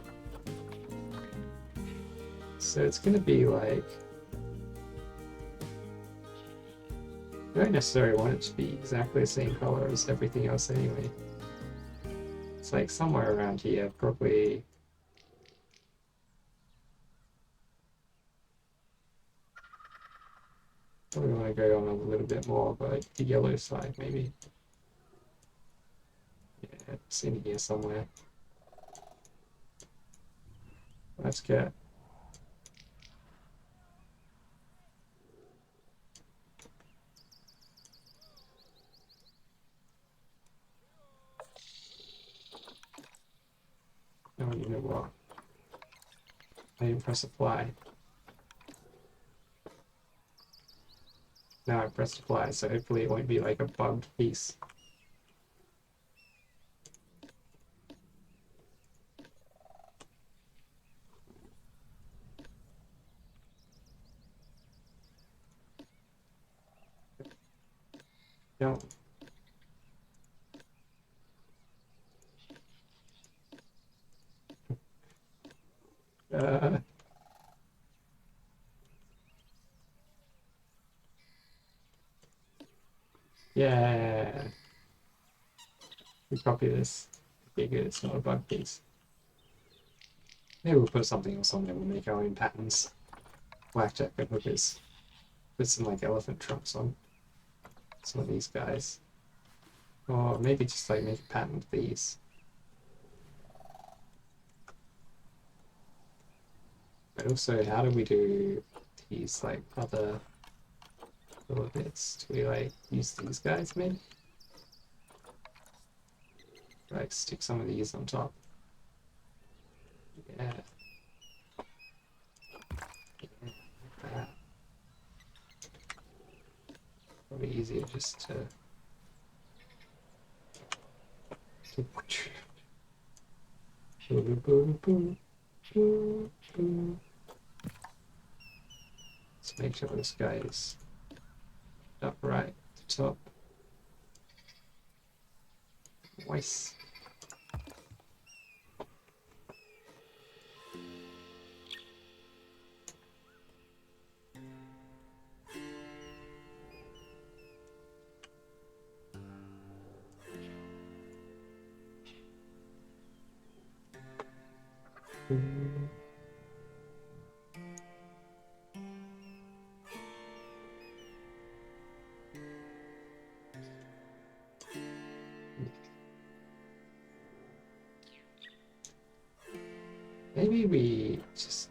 [SPEAKER 1] So it's gonna be like, I don't necessarily want it to be exactly the same color as everything else anyway. It's like somewhere around here, probably. Probably want to go on a little bit more of like the yellow side, maybe. Yeah, it's in here somewhere. Let's get. Oh, you know what? I didn't press apply. Now I pressed apply, so hopefully it won't be like a bugged piece. No. Yeah. We copy this. Okay, good. It's not a bug piece. Maybe we'll put something else on there. We'll make our own patterns. Blackjack and hookers. Put some like elephant trunks on some of these guys. Or maybe just like make a pattern of these. But also, how do we do these like other little bits? Do we like use these guys maybe? Like stick some of these on top. Yeah. Like that. Probably easier just to let's make sure this guy is upright at the top. Nice. Maybe we just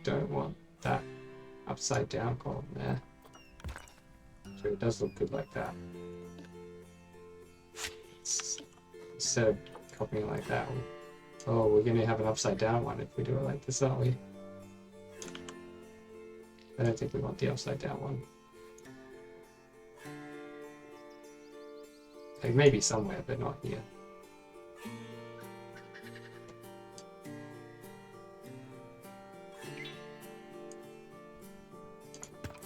[SPEAKER 1] don't want that upside down column there. So it does look good like that. Instead of copying like that one. Oh, we're going to have an upside down one if we do it like this, aren't we? I don't think we want the upside down one. Like maybe somewhere, but not here.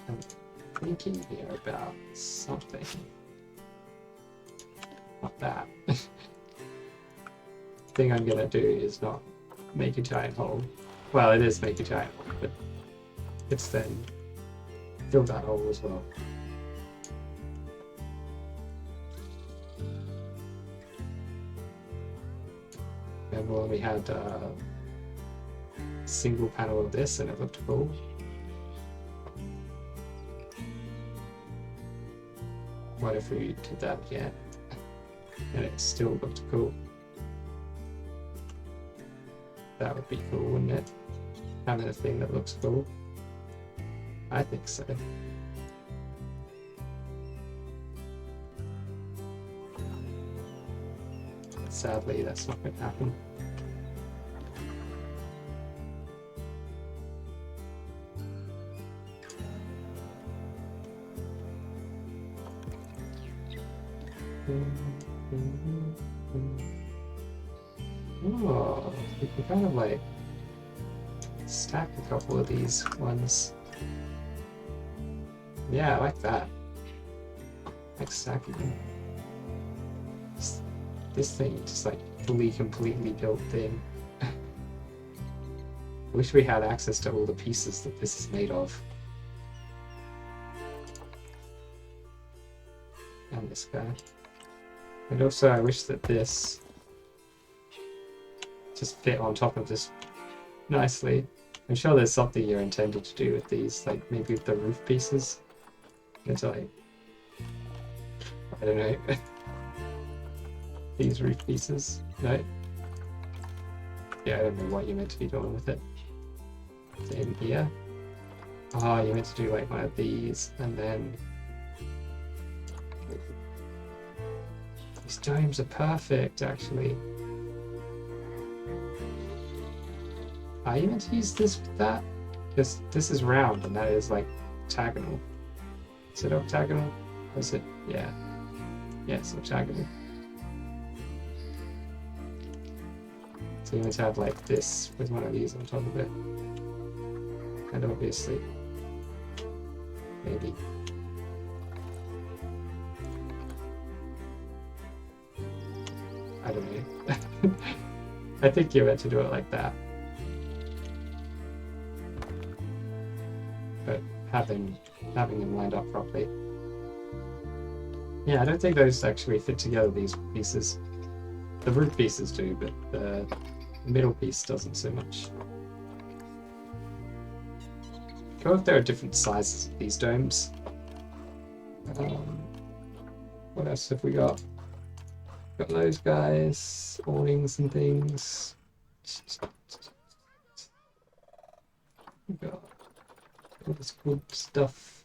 [SPEAKER 1] I'm thinking here about something. Not that. Thing I'm gonna do is not make a giant hole. Well, it is make a giant hole, but it's then fill that hole as well. Remember when we had a single panel of this and it looked cool? What if we did that again and it still looked cool? That would be cool, wouldn't it? Having a thing that looks cool. I think so. Sadly, that's not going to happen. Oh, we can kind of like stack a couple of these ones. Yeah, I like that. Like stacking them. This thing is just like fully, completely built thing. I wish we had access to all the pieces that this is made of. And this guy. And also I wish that this just fit on top of this nicely. I'm sure there's something you're intended to do with these, like maybe with the roof pieces. It's like, I don't know. These roof pieces, no? Yeah, I don't know what you're meant to be doing with it. In here. Oh, you're meant to do like one of these, and then these domes are perfect, actually. Are you meant to use this with that? Because this is round, and that is like octagonal. Is it octagonal? Or is it? Yeah. Yeah, it's octagonal. So you're meant to have like this with one of these on top of it. And obviously, maybe. I don't know. I think you're meant to do it like that. But having them lined up properly. Yeah, I don't think those actually fit together, these pieces. The roof pieces do, but the middle piece doesn't so much. Go if there are different sizes of these domes. What else have we got? Got those guys, awnings and things. We got all this cool stuff.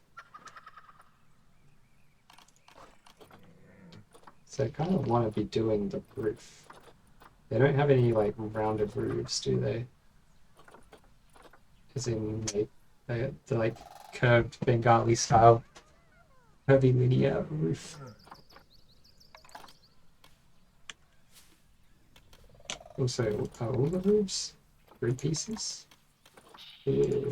[SPEAKER 1] So I kind of want to be doing the roof. They don't have any like rounded roofs, do they? As in like the like curved Bengali style, curvy linear roof. Also, are all the roofs grid pieces? Yeah.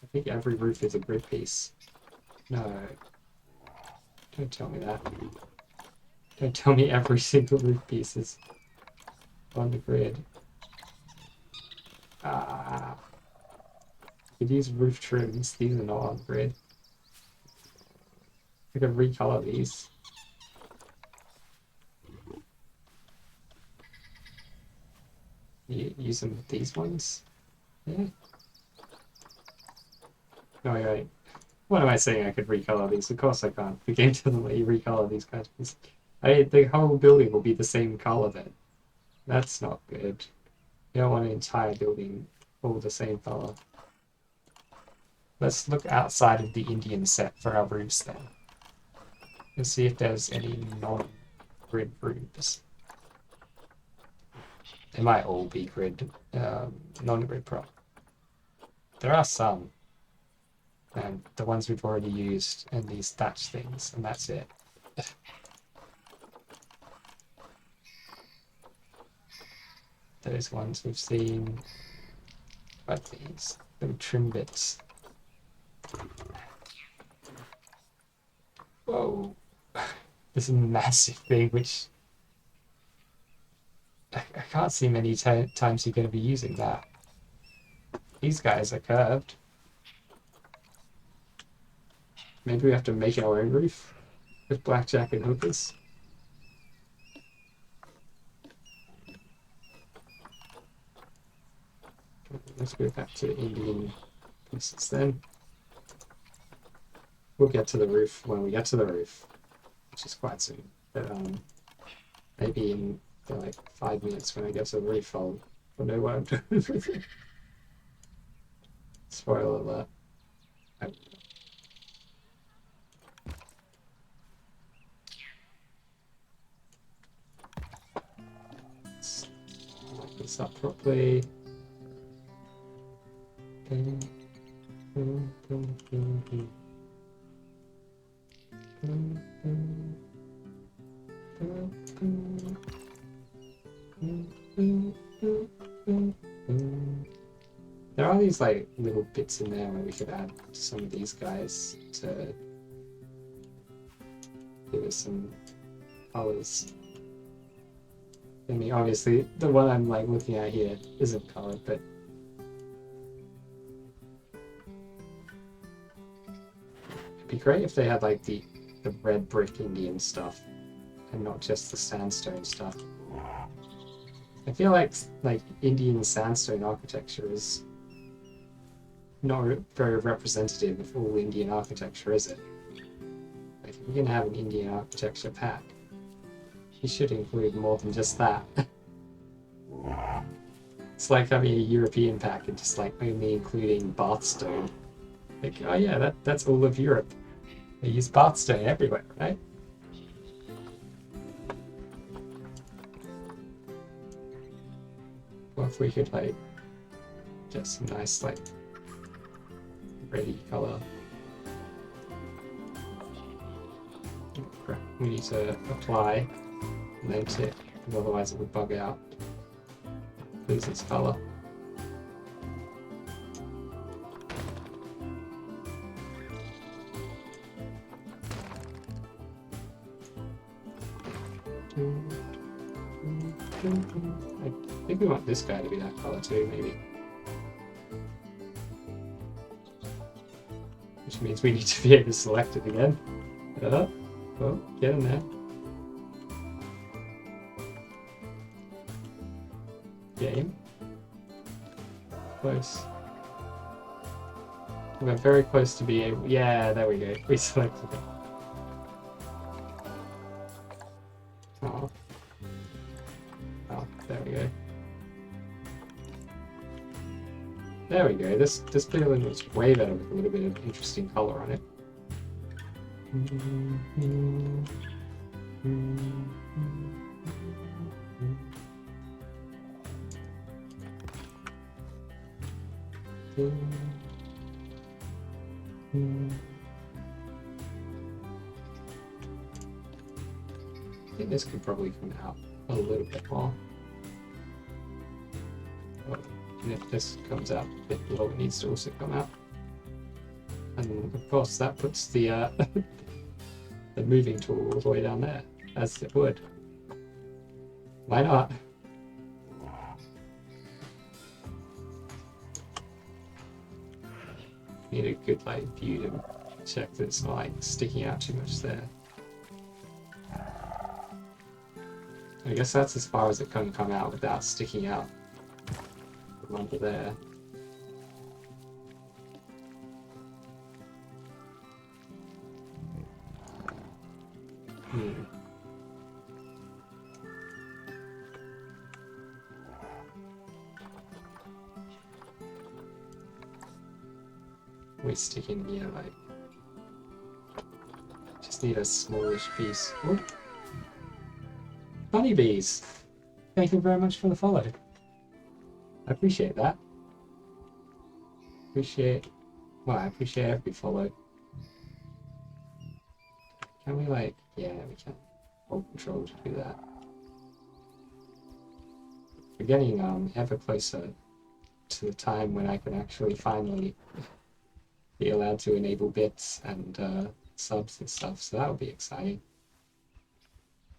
[SPEAKER 1] I think every roof is a grid piece. No. Don't tell me that. Don't tell me every single roof piece is on the grid. Ah. You could use roof trims. These are not on the grid. I could recolor these. Use them with these ones? Yeah. No, wait. What am I saying? I could recolor these? Of course I can't. The game doesn't let you recolor these kinds of things. The whole building will be the same color then. That's not good. You don't want an entire building all the same color. Let's look outside of the Indian set for our roofs then. Let's see if there's any non-grid roofs. They might all be grid, non-grid prop. There are some. And the ones we've already used, and these thatch things, and that's it. Those ones we've seen. But these little trim bits. Whoa! This massive thing, which I can't see many times you're going to be using that. These guys are curved. Maybe we have to make our own roof with blackjack and hookers. Let's go back to Indian pieces then. We'll get to the roof when we get to the roof, which is quite soon. But maybe in for like 5 minutes when I get to the refold. I know what I'm doing. Spoiler alert. Let's line this up properly. There are these like little bits in there where we could add some of these guys to give us some colors. I mean, obviously the one I'm like looking at here isn't colored, but it'd be great if they had like the red brick Indian stuff and not just the sandstone stuff. I feel like Indian sandstone architecture is not very representative of all Indian architecture, is it? Like, if you're gonna have an Indian architecture pack, you should include more than just that. It's like having a European pack and just like only including bathstone. Like, oh yeah, that's all of Europe. They use bathstone everywhere, right? Well, if we could like get some nice like ready color. We need to apply and then tip, because otherwise it would bug out. Lose its color. I think we want this guy to be that color too, maybe. Which means we need to be able to select it again. Oh, get in there. Game. Close. We're very close to being able. Yeah, there we go. We selected it. Oh. Oh, there we go. There we go. This building looks way better with a little bit of interesting color on it. I think this could probably come out a little bit more. And if this comes out a bit below, it needs to also come out. And of course that puts the the moving tool all the way down there, as it would. Why not? Need a good like view to check that it's not like sticking out too much there. I guess that's as far as it can come out without sticking out from under there. We stick in here like just need a smallish piece. Oh. Honeybees! Thank you very much for the follow. I appreciate that. I appreciate every follow. Can we like, yeah, we can hold control to do that. We're getting ever closer to the time when I can actually finally be allowed to enable bits and subs and stuff, so that would be exciting.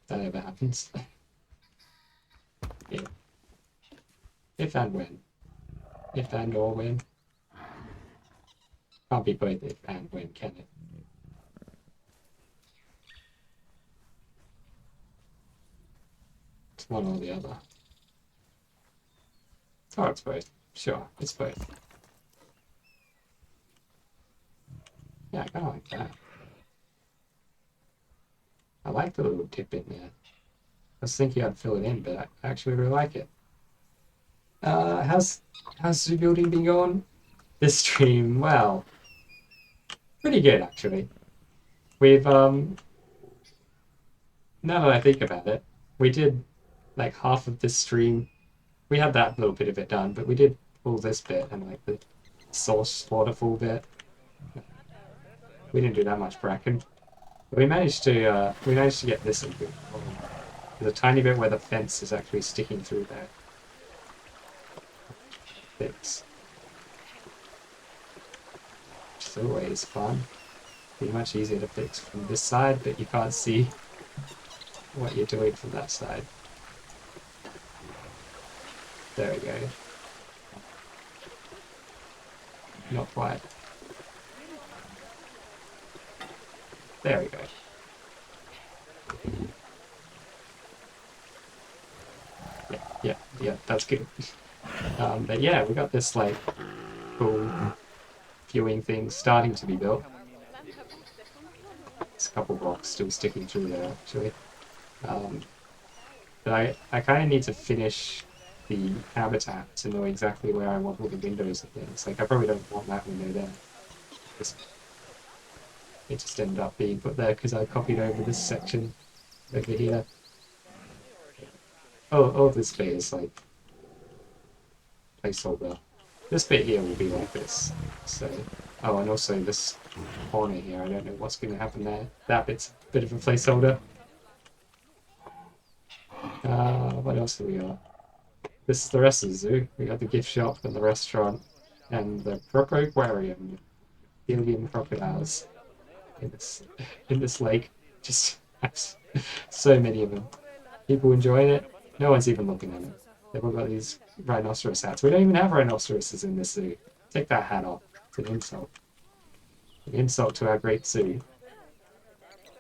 [SPEAKER 1] If that ever happens. Yeah. If and when. If and or when. Can't be both if and when, can it? It's one or the other. Oh, it's both. Sure, it's both. Yeah, I kinda like that. I like the little dip in there. was thinking I'd fill it in, but I actually really like it. How's the building been going? This stream, well, pretty good actually. We've now that I think about it, we did like half of this stream. We had that little bit of it done, but we did all this bit and like the source waterfall bit. We didn't do that much bracken. But we managed to get this a bit. There's a tiny bit where the fence is actually sticking through there. Fix. Which is always fun. Be much easier to fix from this side, but you can't see what you're doing from that side. There we go. Not quite. There we go. Yeah, that's good. But yeah, we got this like cool viewing thing starting to be built. There's a couple blocks still sticking through there actually. But I kind of need to finish the habitat to know exactly where I want all the windows and things. Like I probably don't want that window there. It just ended up being put there because I copied over this section over here. Oh, all this bit is like placeholder. This bit here will be like this. So, oh, and also this corner here. I don't know what's going to happen there. That bit's a bit of a placeholder. What else do we got? This is the rest of the zoo. We got the gift shop and the restaurant and the aquarium. Billion crocodiles in this lake. Just so many of them. People enjoying it. No one's even looking at it. They've all got these rhinoceros hats. We don't even have rhinoceroses in this zoo. Take that hat off. It's an insult. An insult to our great zoo.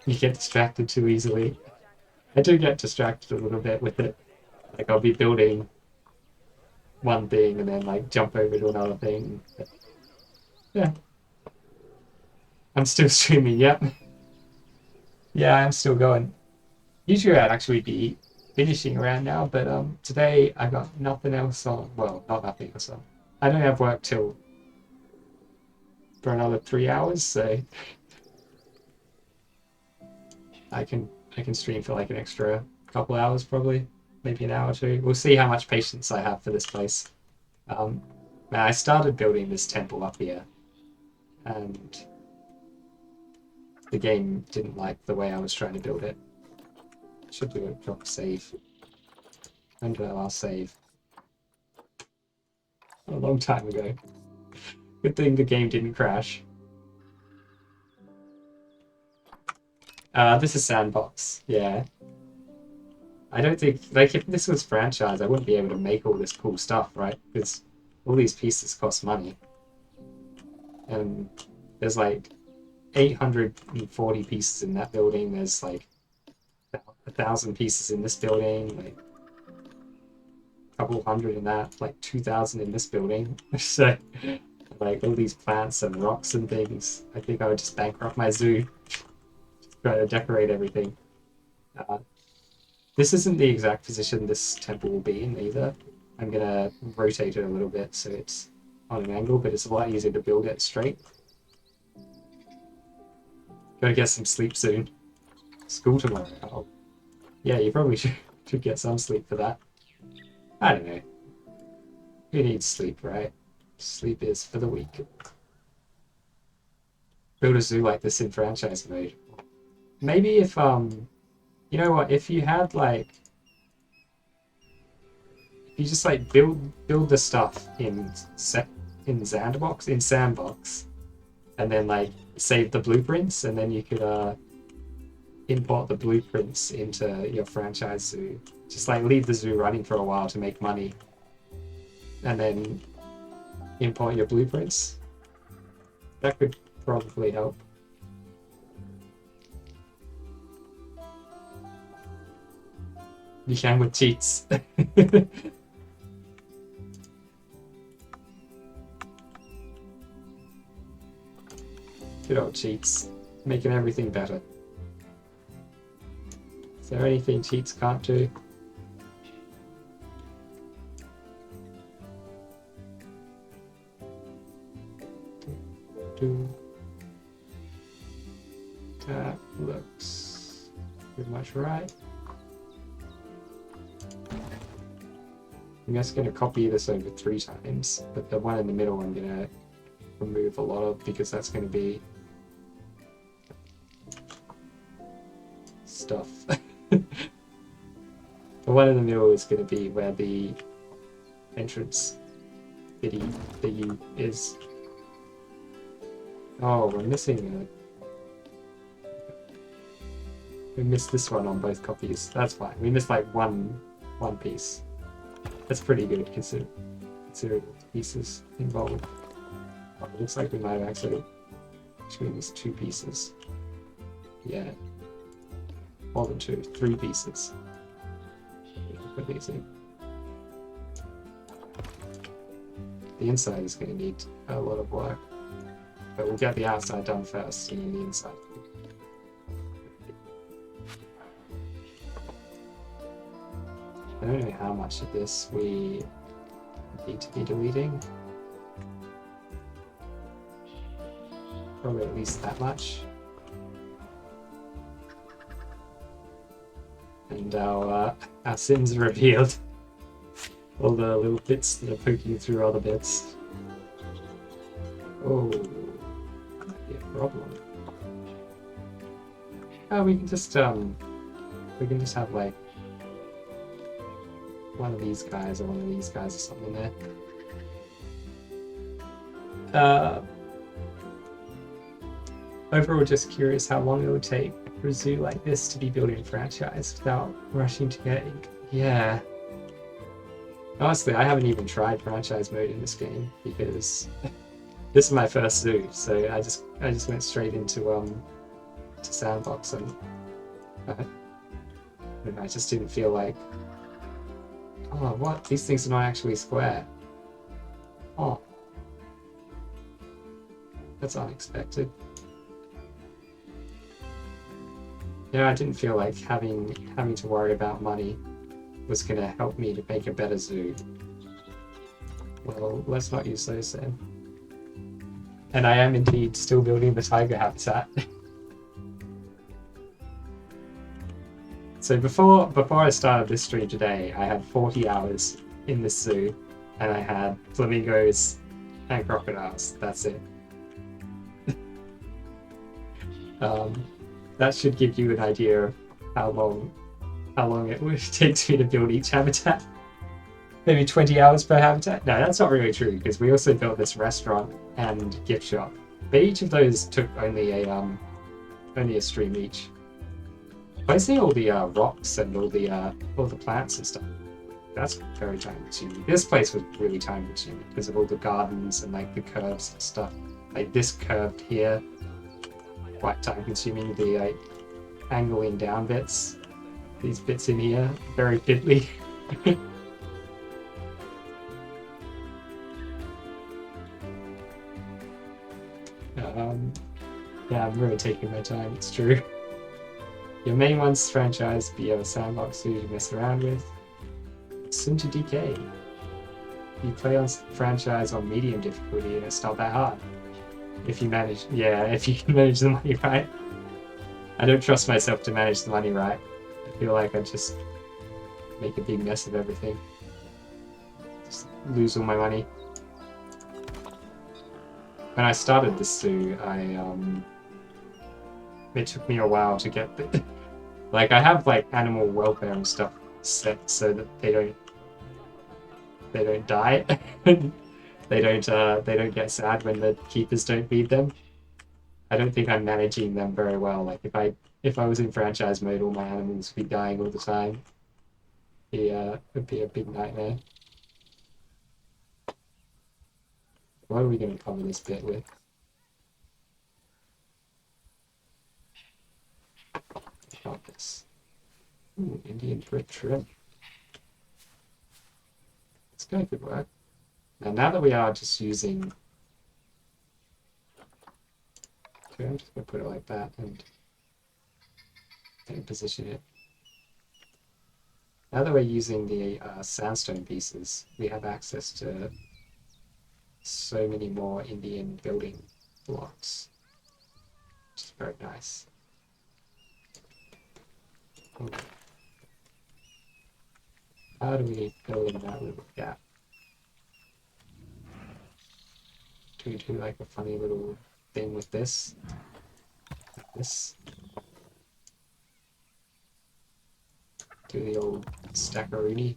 [SPEAKER 1] You get distracted too easily. I do get distracted a little bit with it. Like I'll be building one thing and then like jump over to another thing. But, yeah. I'm still streaming, yep. Yeah, I'm still going. Usually I'd actually be finishing around now, but today I got nothing else on. Well, not nothing else on. I don't have work till for another 3 hours, so I can stream for like an extra couple hours probably, maybe an hour or two. We'll see how much patience I have for this place. I started building this temple up here, and the game didn't like the way I was trying to build it. Should do a drop save. When did I last save? A long time ago. Good thing the game didn't crash. This is Sandbox, yeah. I don't think, like, if this was franchise, I wouldn't be able to make all this cool stuff, right? Because all these pieces cost money. And there's like 840 pieces in that building. There's like 1,000 pieces in this building, like a couple hundred in that, like 2,000 in this building. So, like all these plants and rocks and things, I think I would just bankrupt my zoo. Just try to decorate everything. This isn't the exact position this temple will be in either. I'm gonna rotate it a little bit so it's on an angle, but it's a lot easier to build it straight. Gotta get some sleep soon. School tomorrow. Oh. Yeah, you probably should get some sleep for that. I don't know. Who needs sleep, right? Sleep is for the weak. Build a zoo like this in franchise mode. Maybe if you know what, if you had like, if you just like build the stuff in Sandbox, and then like save the blueprints, and then you could import the blueprints into your franchise zoo. Just like leave the zoo running for a while to make money, and then import your blueprints. That could probably help. You can with cheats. Good old cheats, making everything better. Is there anything cheats can't do? That looks pretty much right. I'm just going to copy this over 3 times, but the one in the middle I'm going to remove a lot of because that's going to be stuff. The one in the middle is going to be where the entrance thingy is. Oh, we're missing we missed this one on both copies. That's fine. We missed like one piece. That's pretty good considering the pieces involved. Oh, it looks like we might have actually missed 2 pieces. Yeah. More than 2. 3 pieces. Put these in. The inside is going to need a lot of work. But we'll get the outside done first and then the inside. I don't know how much of this we need to be deleting. Probably at least that much. And our sins revealed. All the little bits that are poking through other bits. Oh, might be a problem. Oh, we can just have like one of these guys or one of these guys or something there. Overall, just curious how long it would take for a zoo like this to be building a franchise without rushing to get ink. Yeah. Honestly, I haven't even tried franchise mode in this game because this is my first zoo, so I just went straight into to sandbox and I just didn't feel like, oh, what? These things are not actually square. Oh. That's unexpected. I didn't feel like having to worry about money was going to help me to make a better zoo. Well, let's not use those then. And I am indeed still building the tiger habitat. So before I started this stream today, I had 40 hours in this zoo, and I had flamingos and crocodiles. That's it. That should give you an idea of how long it takes me to build each habitat. Maybe 20 hours per habitat? No, that's not really true, because we also built this restaurant and gift shop. But each of those took only a stream each. Placing all the rocks and all the plants and stuff, that's very time consuming. This place was really time consuming because of all the gardens and like the curves and stuff. Like this curved here, quite time consuming. The like angling down bits, these bits in here, very fiddly. Yeah, I'm really taking my time, it's true. Your main one's franchise, but you have a sandbox so you can mess around with. Soon to decay. You play on franchise on medium difficulty and it's not that hard. If you can manage the money right. I don't trust myself to manage the money right. I feel like I just make a big mess of everything. Just lose all my money. When I started this zoo, it took me a while to get the like I have like animal welfare and stuff set so that they don't die. They don't get sad when the keepers don't feed them. I don't think I'm managing them very well. Like if I was in franchise mode, all my animals would be dying all the time. It would be a big nightmare. What are we going to cover this bit with? Got this. Ooh, Indian brick trim. This guy could work. Now that we are just using... Okay, I'm just going to put it like that and position it Now that we're using the sandstone pieces, we have access to so many more Indian building blocks, which is very nice. How do we fill in that little gap? Do we do like a funny little thing with this? Like this? Do the old stackaroonie?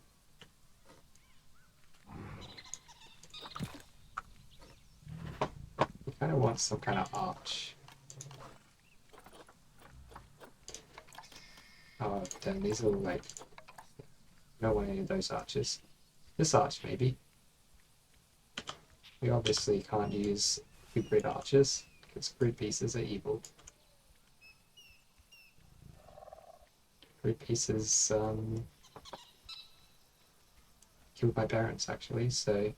[SPEAKER 1] We kind of want some kind of arch. Oh, damn, these are like... No want any of those arches. This arch, maybe. We obviously can't use the grid arches, because grid pieces are evil. Grid pieces killed my parents, actually, so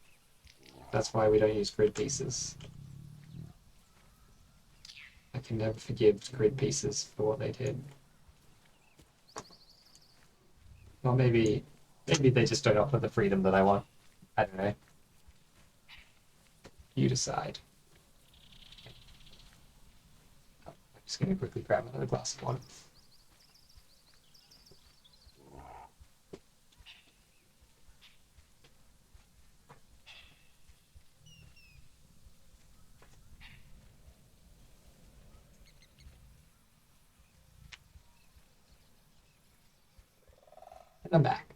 [SPEAKER 1] that's why we don't use grid pieces. I can never forgive grid pieces for what they did. Or maybe they just don't offer the freedom that I want. I don't know. You decide. I'm just going to quickly grab another glass of water. And I'm back.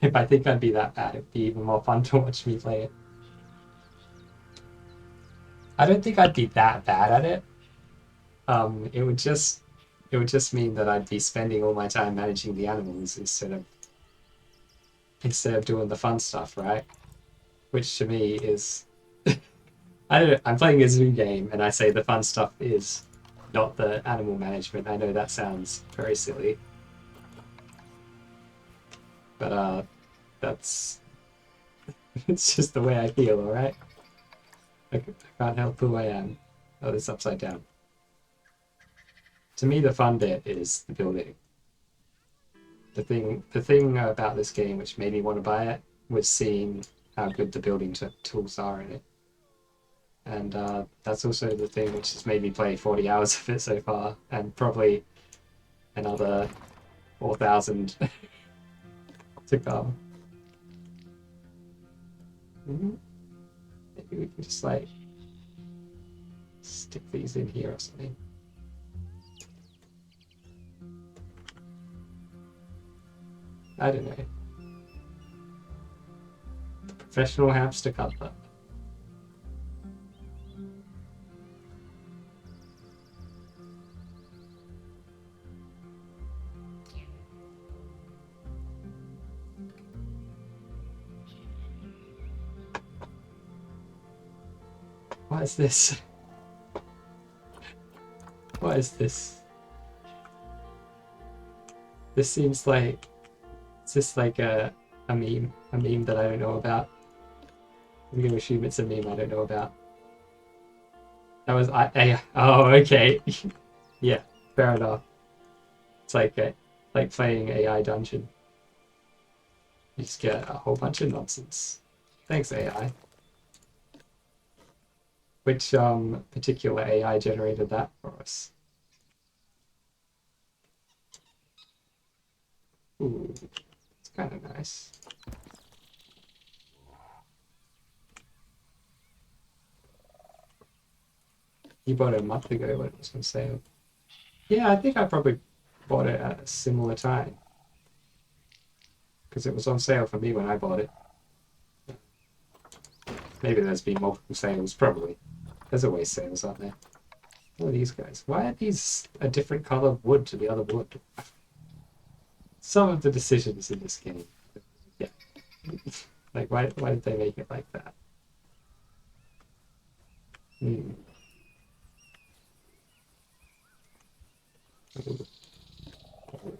[SPEAKER 1] If I think I'd be that bad, it'd be even more fun to watch me play it. I don't think I'd be that bad at it. It would just mean that I'd be spending all my time managing the animals instead of doing the fun stuff, right? Which to me is I don't know, I'm playing a zoo game and I say the fun stuff is not the animal management. I know that sounds very silly. But that's it's just the way I feel, alright? I can't help who I am. Oh, this upside down. To me, the fun bit is the building. The thing about this game which made me want to buy it was seeing how good the building tools are in it. And that's also the thing which has made me play 40 hours of it so far, and probably another 4,000 to come. Maybe we can just like stick these in here or something. I don't know. The professional hamster cutler. What is this? What is this? This seems like... Is this like a meme? A meme that I don't know about? I'm gonna assume it's a meme I don't know about. That was oh, okay. Yeah, fair enough. It's like playing AI Dungeon. You just get a whole bunch of nonsense. Thanks, AI. Which particular AI generated that for us? Ooh, it's kind of nice. You bought it a month ago when it was on sale. Yeah, I think I probably bought it at a similar time. Because it was on sale for me when I bought it. Maybe there's been multiple sales, probably. There's always sales, aren't there? What are these guys? Why are these a different color wood to the other wood? Some of the decisions in this game. Yeah. Like, why did they make it like that? Hmm. A little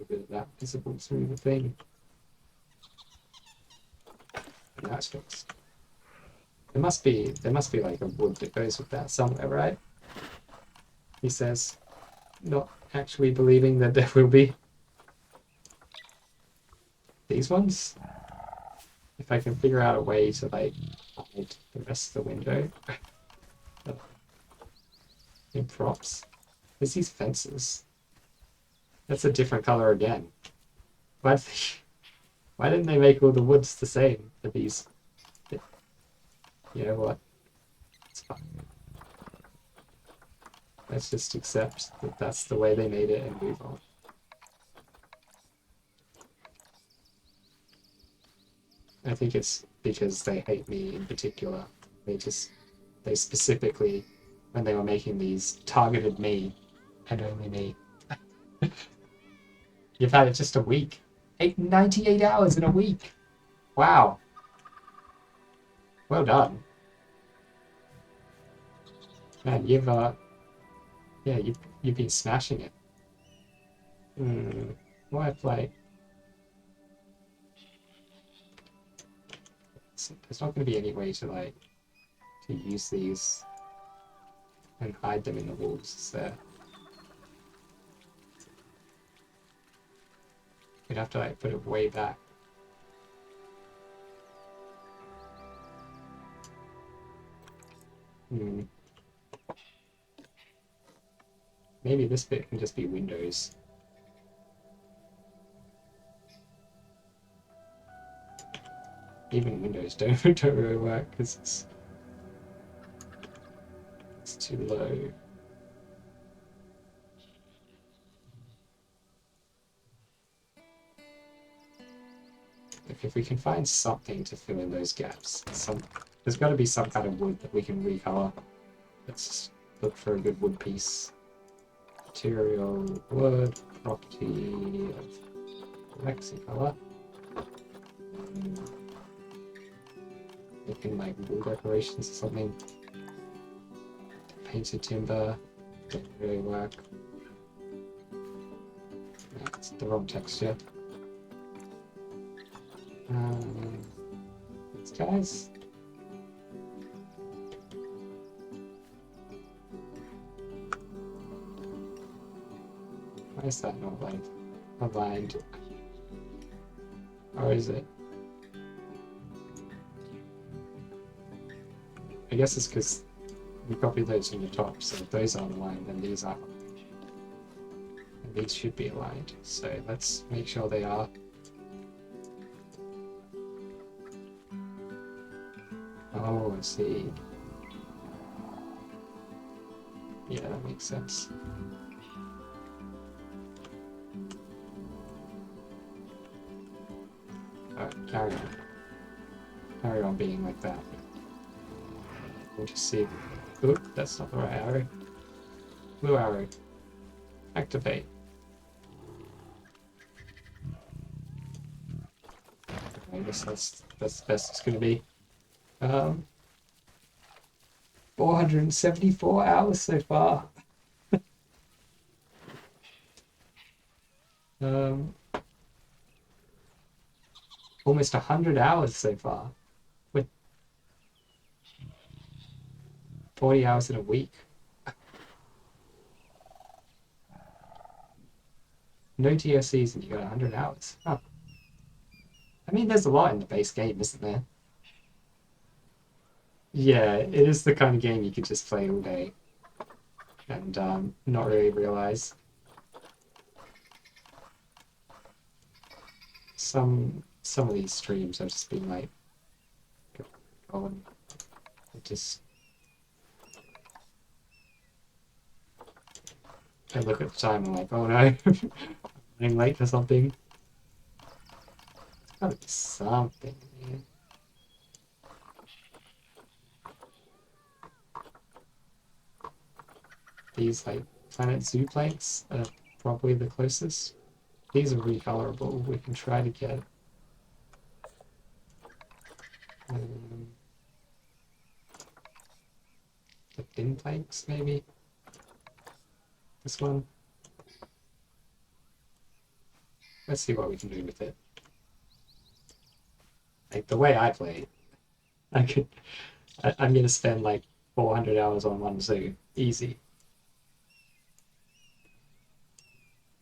[SPEAKER 1] bit of that visible through the thing. Now it's fixed. There must be like a wood that goes with that somewhere, right? He says, not actually believing that there will be. These ones? If I can figure out a way to like hide the rest of the window. In props. There's these fences. That's a different color again. Why, why didn't they make all the woods the same for these? You know what? It's fine. Let's just accept that that's the way they made it and move on. I think it's because they hate me in particular. They specifically, when they were making these, targeted me and only me. You've had it just a week. 98 hours in a week. Wow. Well done. Man, you've been smashing it. Why play? There's not going to be any way to use these and hide them in the walls, is there? We'd have to put it way back. Maybe this bit can just be windows. Even windows don't really work because it's too low. If we can find something to fill in those gaps, there's got to be some kind of wood that we can recolor. Let's just look for a good wood piece. Material, wood, property of Lexicolor. Looking like wool decorations or something. Painted timber, doesn't really work. That's the wrong texture. These guys. Why is that not aligned? Or is it? I guess it's because we copied those from the top, so if those aren't aligned, then these are. And these should be aligned, so let's make sure they are. Oh, I see. Yeah, that makes sense. Alright, carry on. Carry on being like that. We'll just see. Oop, that's not the right arrow. Blue arrow. Activate. I guess that's the best it's gonna be. 474 hours so far. Almost 100 hours so far. With 40 hours in a week. No TOCs and you got 100 hours. Huh. I mean, there's a lot in the base game, isn't there? Yeah, it is the kind of game you could just play all day and not really realize. Some of these streams have just been like, going, just. I look at the time and I'm like, oh no, I'm running late for something. There's gotta be something here. These planet zoo planks are probably the closest. These are recolorable. We can try to get the thin planks, maybe. This one. Let's see what we can do with it. Like the way I play, I could I'm gonna spend like 400 hours on one zoo, easy.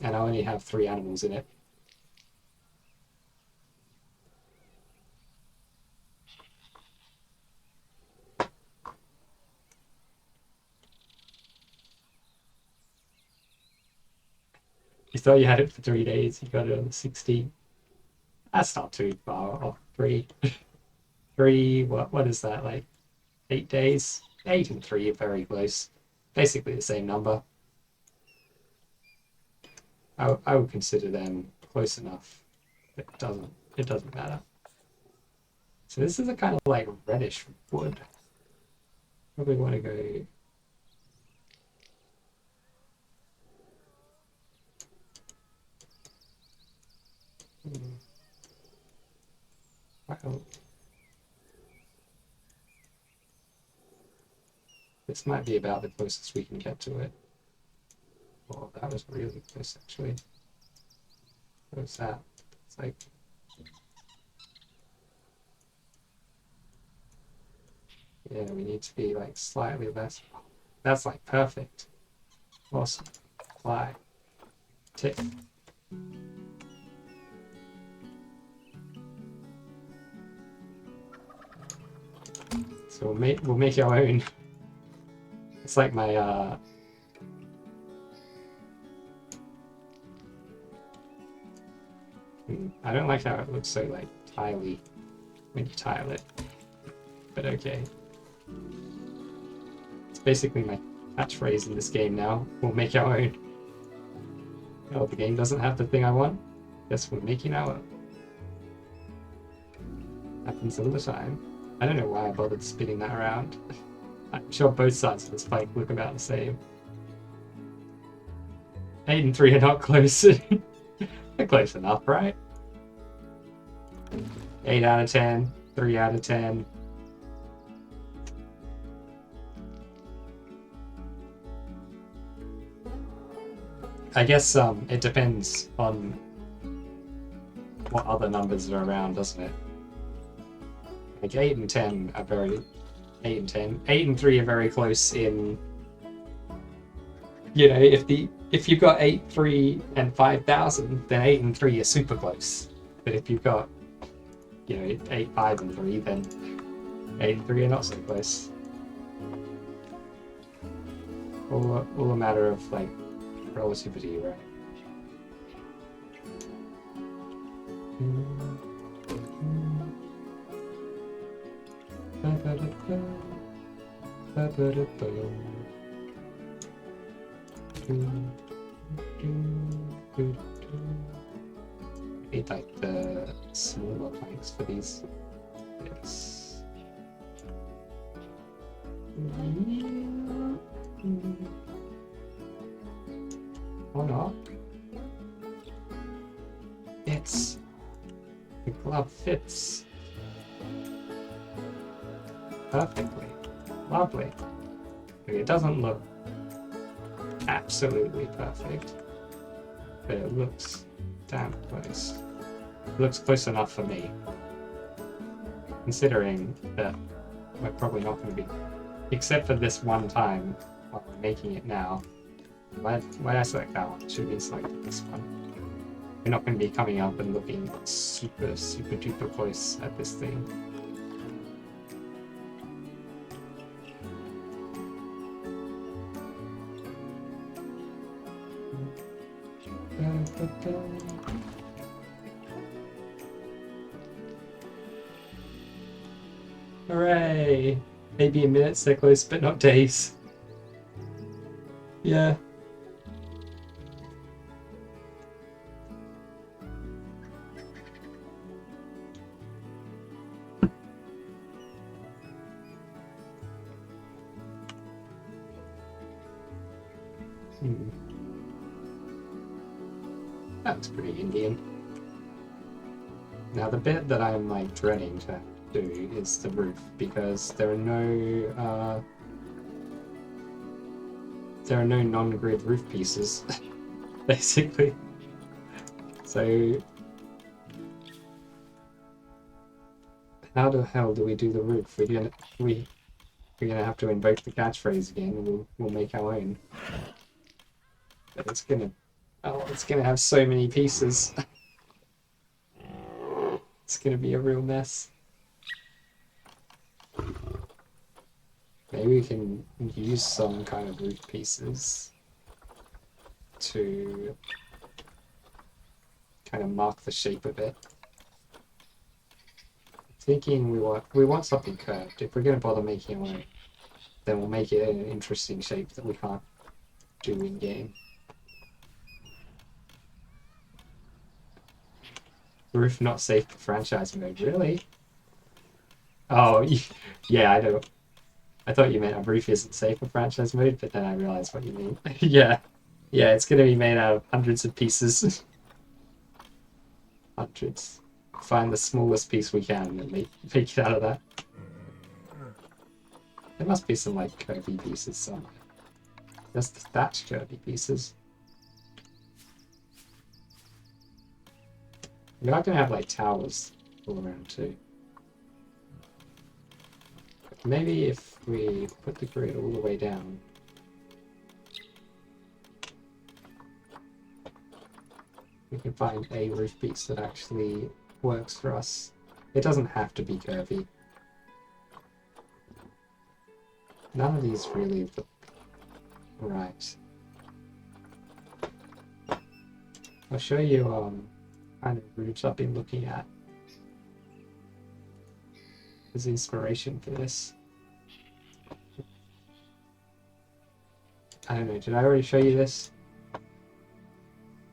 [SPEAKER 1] And I only have 3 animals in it. You thought you had it for 3 days, you got it on the 16th. That's not too far off. Three, what is that, like 8 days? 8 and 3 are very close. Basically the same number. I would consider them close enough. It doesn't matter. So this is a kind of like reddish wood. Probably want to go. Well, this might be about the closest we can get to it. Oh, that was really close actually. What was that? It's like. Yeah, we need to be like slightly less. That's like perfect. Awesome. Fly. Tick. So we'll make our own. It's like my I don't like how it looks so like tiley when you tile it. But okay. It's basically my catchphrase in this game now. We'll make our own. Oh, the game doesn't have the thing I want. Guess we're making our own. Happens all the time. I don't know why I bothered spinning that around. I'm sure both sides of this bike look about the same. 8 and 3 are not close. They're close enough, right? 8 out of 10, 3 out of 10. I guess it depends on what other numbers are around, doesn't it? Like 8 and 10 are very 8 and 10. 8 and 3 are very close in, you know, if you've got 8, 3 and 5,000, then 8 and 3 are super close. But if you've got, you know, 8, 5 and 3, then 8 and 3 are not so close. All a matter of like relativity, right? Need like the smaller planks for these bits. Or not. It's the glove fits perfectly. Lovely. It doesn't look absolutely perfect, but it looks damn close. It looks close enough for me, considering that we're probably not going to be, except for this one time while we're making it now. Why did I select that one? Should we select this one? We're not going to be coming up and looking super duper close at this thing. Hooray! Maybe in minutes they're close, but not days. Yeah. That's pretty Indian. Now the bit that I'm like dreading to do is the roof, because there are no non-grid roof pieces, basically. So how the hell do we do the roof? we're gonna have to invoke the catchphrase again, and we'll make our own. But it's gonna have so many pieces. It's gonna be a real mess. Maybe we can use some kind of roof pieces to kind of mark the shape of it. Thinking we want something curved. If we're going to bother making our own, then we'll make it an interesting shape that we can't do in game. Roof not safe for franchise mode, really? Oh, yeah, I know. I thought you meant a roof isn't safe for franchise mode, but then I realized what you mean. Yeah, it's going to be made out of hundreds of pieces. Hundreds. Find the smallest piece we can and make it out of that. There must be some like curvy pieces somewhere. Just the thatch curvy pieces. We're not gonna have like towers all around too. But maybe if we put the grid all the way down. We can find a roof piece that actually works for us. It doesn't have to be curvy. None of these really look right. I'll show you kind of roofs I've been looking at as inspiration for this. I don't know, did I already show you this?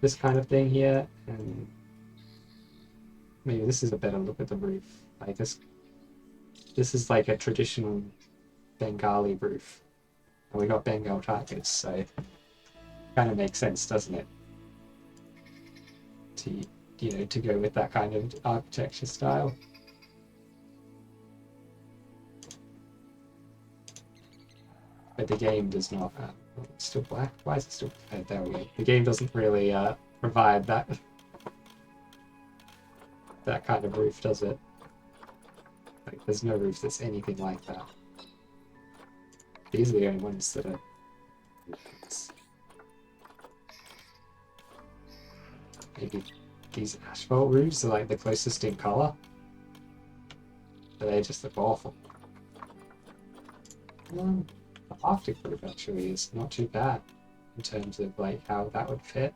[SPEAKER 1] This kind of thing here, and maybe this is a better look at the roof. Like this is like a traditional Bengali roof. And we got Bengal Tigers, so kind of makes sense, doesn't it? To go with that kind of architecture style. But the game does not. It's still black. Why is it still? There we go. The game doesn't really provide that kind of roof, does it? Like, there's no roof that's anything like that. These are the only ones that are. Maybe these asphalt roofs are like the closest in color, but they just look awful. The Arctic roof actually is not too bad in terms of like how that would fit.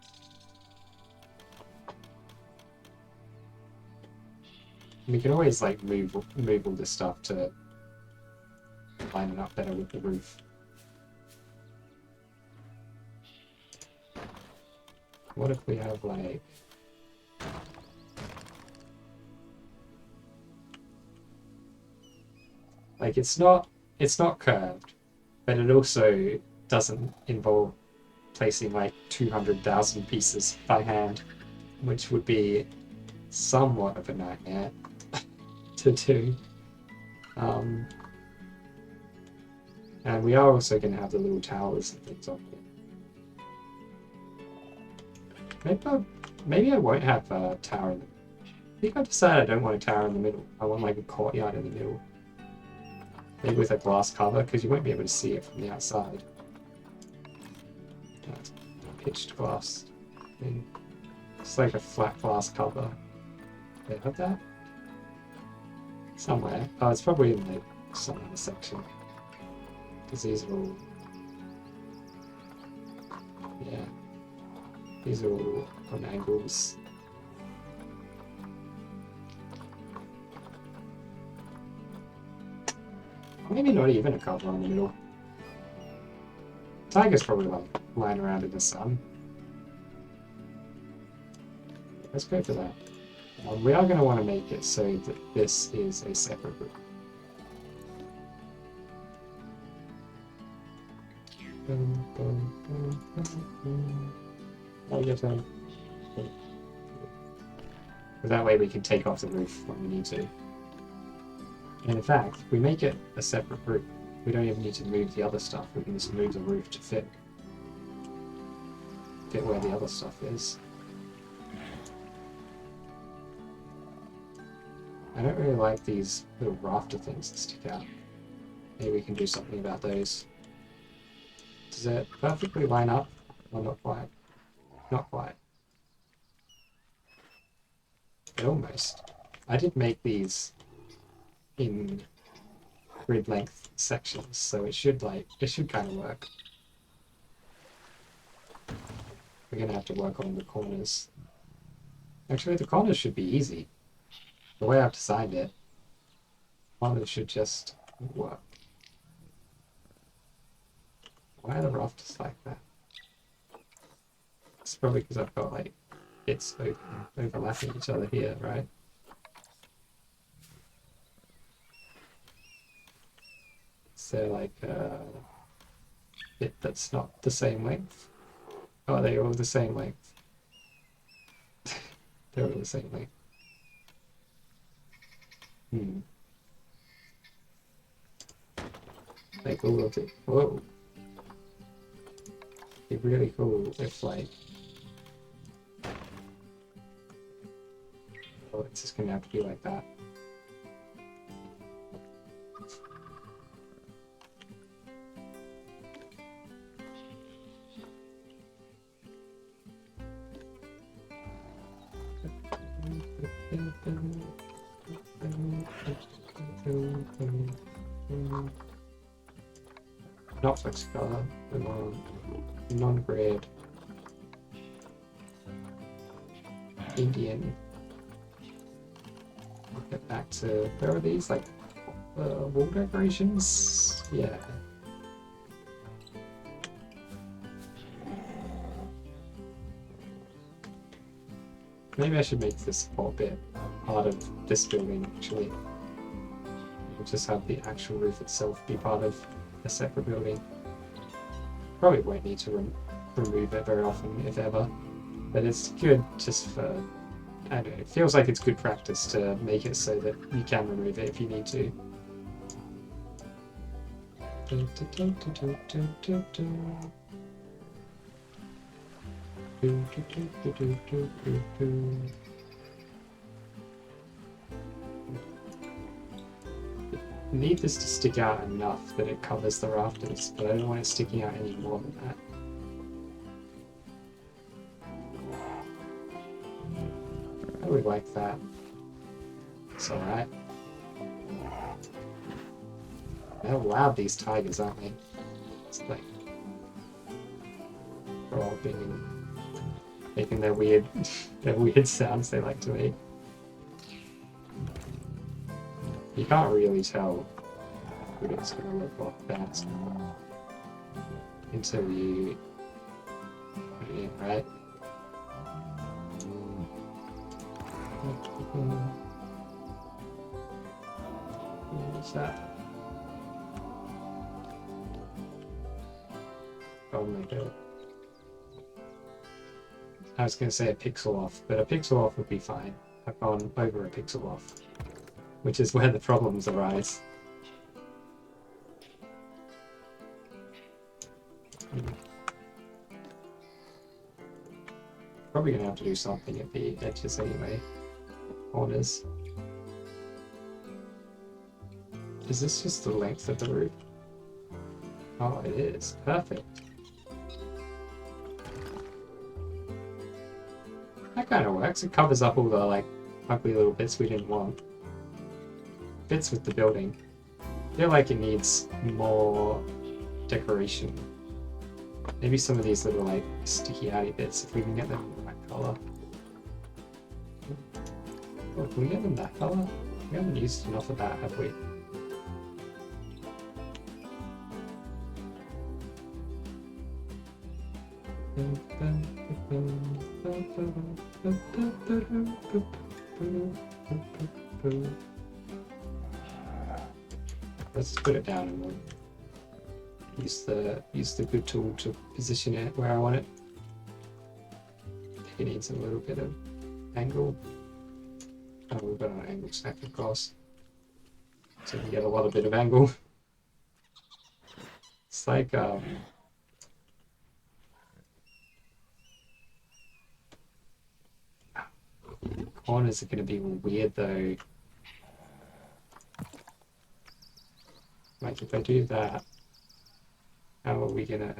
[SPEAKER 1] We can always like move all this stuff to line it up better with the roof. What if we have like it's not curved, but it also doesn't involve placing like 200,000 pieces by hand, which would be somewhat of a nightmare to do. And we are also going to have the little towers and things on here. Maybe I won't have a tower in the middle. I think I've decided I don't want a tower in the middle. I want like a courtyard in the middle. Maybe with a glass cover, because you won't be able to see it from the outside. That's pitched glass thing. It's like a flat glass cover. They have that? Somewhere. Oh, it's probably in like some other section. Because these are all... Yeah. These are all on angles. Maybe not even a cover in the middle. Tiger's probably like lying around in the sun. Let's go for that. We are going to want to make it so that this is a separate group. Oh, your turn. That way we can take off the roof when we need to. And in fact, if we make it a separate group, we don't even need to move the other stuff. We can just move the roof to fit where the other stuff is. I don't really like these little rafter things that stick out. Maybe we can do something about those. Does it perfectly line up? Well, not quite. Not quite. But almost. I did make these in grid length sections, so it should kind of work. We're gonna have to work on the corners. Actually, the corners should be easy. The way I've designed it, corners should just work. Why are the rafters like that? It's probably because I've got like bits overlapping each other here, right? So like a bit that's not the same length. Oh, are they all the same length? They're all the same length. Like all of it. Whoa. It'd be really cool if like. Oh, it's just gonna have to be like that. Not flex color, non-grid, Indian. We'll get back to, where are these, like, wall decorations? Yeah. Maybe I should make this whole bit part of this building, actually. We'll just have the actual roof itself be part of a separate building. Probably won't need to remove it very often, if ever. But it's good just for, I don't know, it feels like it's good practice to make it so that you can remove it if you need to. I need this to stick out enough that it covers the rafters, but I don't want it sticking out any more than that. I would like that. It's alright. They're loud, these tigers, aren't they? It's like they're all making their weird sounds they like to make. You can't really tell what it's going to look like that until you put it in, right? What's that? Oh my god. I was going to say a pixel off, but a pixel off would be fine. I've gone over a pixel off, which is where the problems arise. Probably going to have to do something at the edges anyway. Corners. Is this just the length of the roof? Oh, it is. Perfect. That kind of works. It covers up all the like ugly little bits we didn't want. Fits with the building. I feel like it needs more decoration. Maybe some of these little like sticky outy bits, if we can get them in that colour. Oh, can we get them that colour? We haven't used enough of that, have we? Let's put it down and we'll use the good tool to position it where I want it. I think it needs a little bit of angle. Oh, we've got an angle snap across, so we can get a lot of bit of angle. It's like corners are going to be weird though. Like if I do that, how are we gonna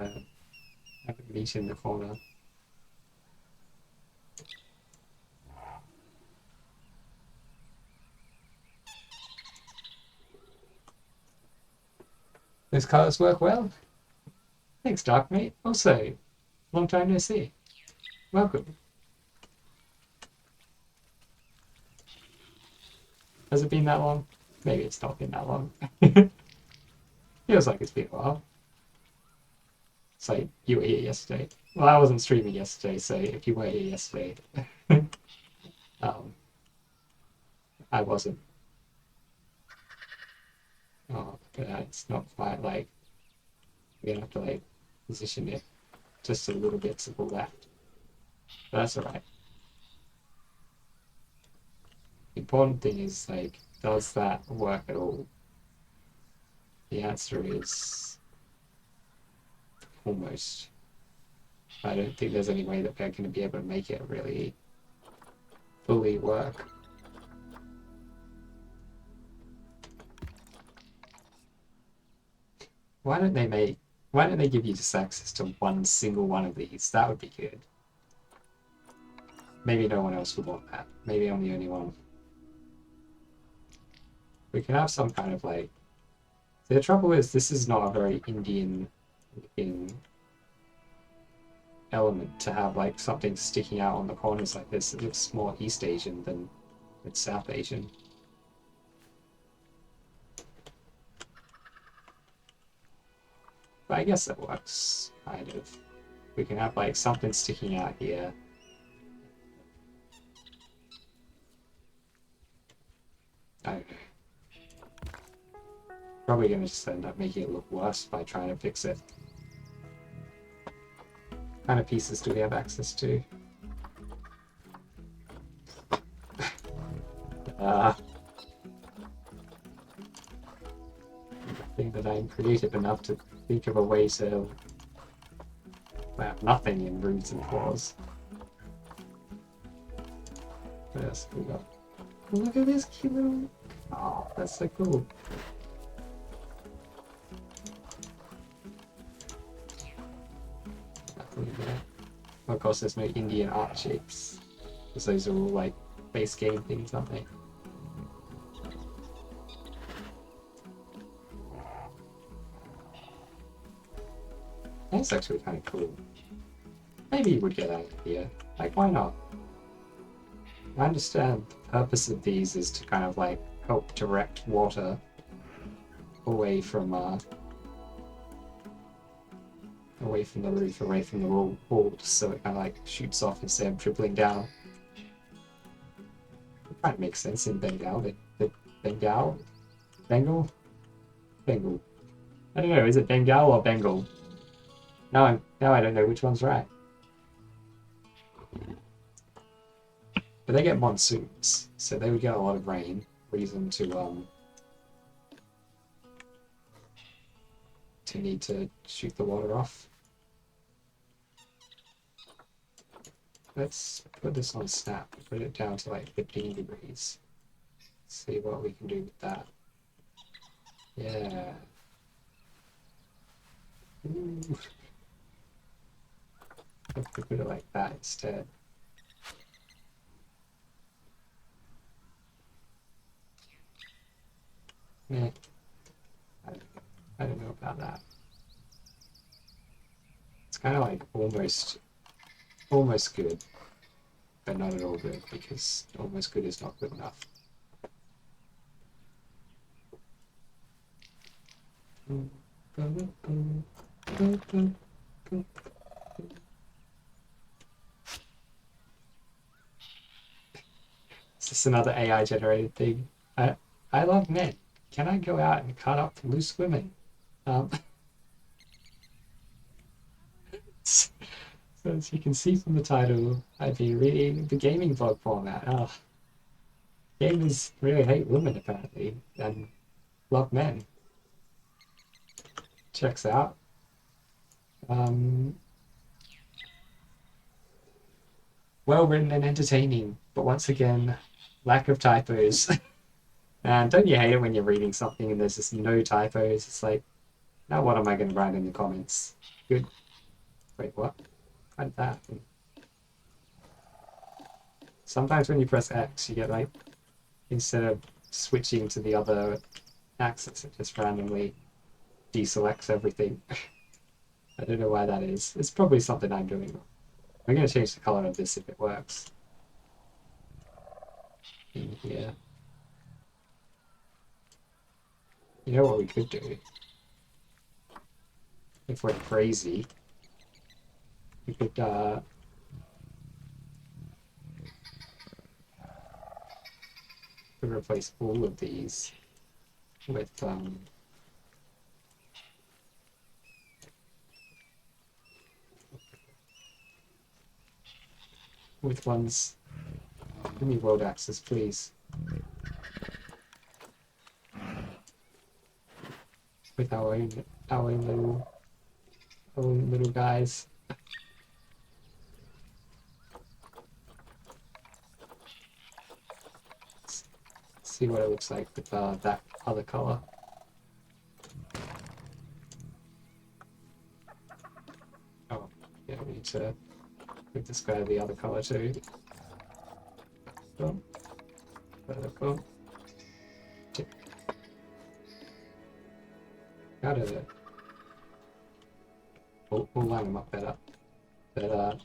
[SPEAKER 1] have it meet in the corner? Those colours work well. Thanks, Darkmate. Also, long time no see. Welcome. Has it been that long? Maybe it's not been that long. Feels like it's been a while. It's like you were here yesterday. Well, I wasn't streaming yesterday, so if you were here yesterday, um, I wasn't. Oh, but it's not quite like we're gonna have to like position it just a little bit to the left. But that's alright. The important thing is like, does that work at all? The answer is almost. I don't think there's any way that we're going to be able to make it really fully work. Why don't they give you just access to one single one of these? That would be good. Maybe no one else would want that. Maybe I'm the only one. We can have some kind of like... The trouble is, this is not a very Indian looking element to have like something sticking out on the corners like this. It looks more East Asian than it's South Asian. But I guess that works, kind of. We can have like something sticking out here. I don't know. Probably gonna just end up making it look worse by trying to fix it. What kind of pieces do we have access to? I think that I'm creative enough to think of a way to have nothing in roots and claws. What else have we got? Oh, look at this cute little... Oh, that's so cool. Of course, there's no Indian art shapes, because those are all like base game things, aren't they? That's actually kind of cool. Maybe you would get out of here. Like, why not? I understand the purpose of these is to kind of like help direct water away from the roof, away from the walls, so it kind of like shoots off instead of dribbling down. It kind of makes sense in Bengal. Bengal? Bengal? Bengal. I don't know, is it Bengal or Bengal? Now I don't know which one's right. But they get monsoons, so they would get a lot of rain. Reason to need to shoot the water off. Let's put this on snap, put it down to like 15 degrees. See what we can do with that. Yeah. Ooh. Let's put it like that instead. Yeah. I don't know about that. It's kind of like almost good, but not at all good, because almost good is not good enough. Is this another AI generated thing? I love men. Can I go out and cut up loose women? So as you can see from the title, I've been reading the gaming blog format. Oh, gamers really hate women apparently, and love men. Checks out. Well written and entertaining, but once again, lack of typos. And don't you hate it when you're reading something and there's just no typos? It's like, now what am I going to write in the comments? Good. Wait, what? Like that. Sometimes when you press X, you get like, instead of switching to the other axis, it just randomly deselects everything. I don't know why that is. It's probably something I'm doing wrong. I'm going to change the color of this if it works. In here. You know what we could do? If we're crazy, we could replace all of these with ones. Give me world access, please. With our own little guys. Let's see what it looks like with that other color. Oh, yeah, we need to make this guy the other color too. Cool. Cool. Got it. We'll line them up better. But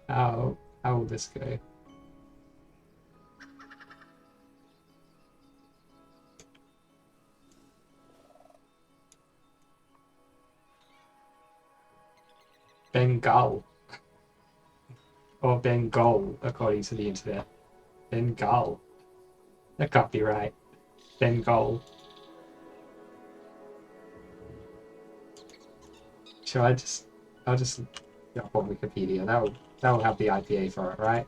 [SPEAKER 1] how will this go? Bengal. Or Bengal, according to the internet. Bengal. That can't be right. Bengal. I'll just look up on Wikipedia. That'll have the IPA for it, right?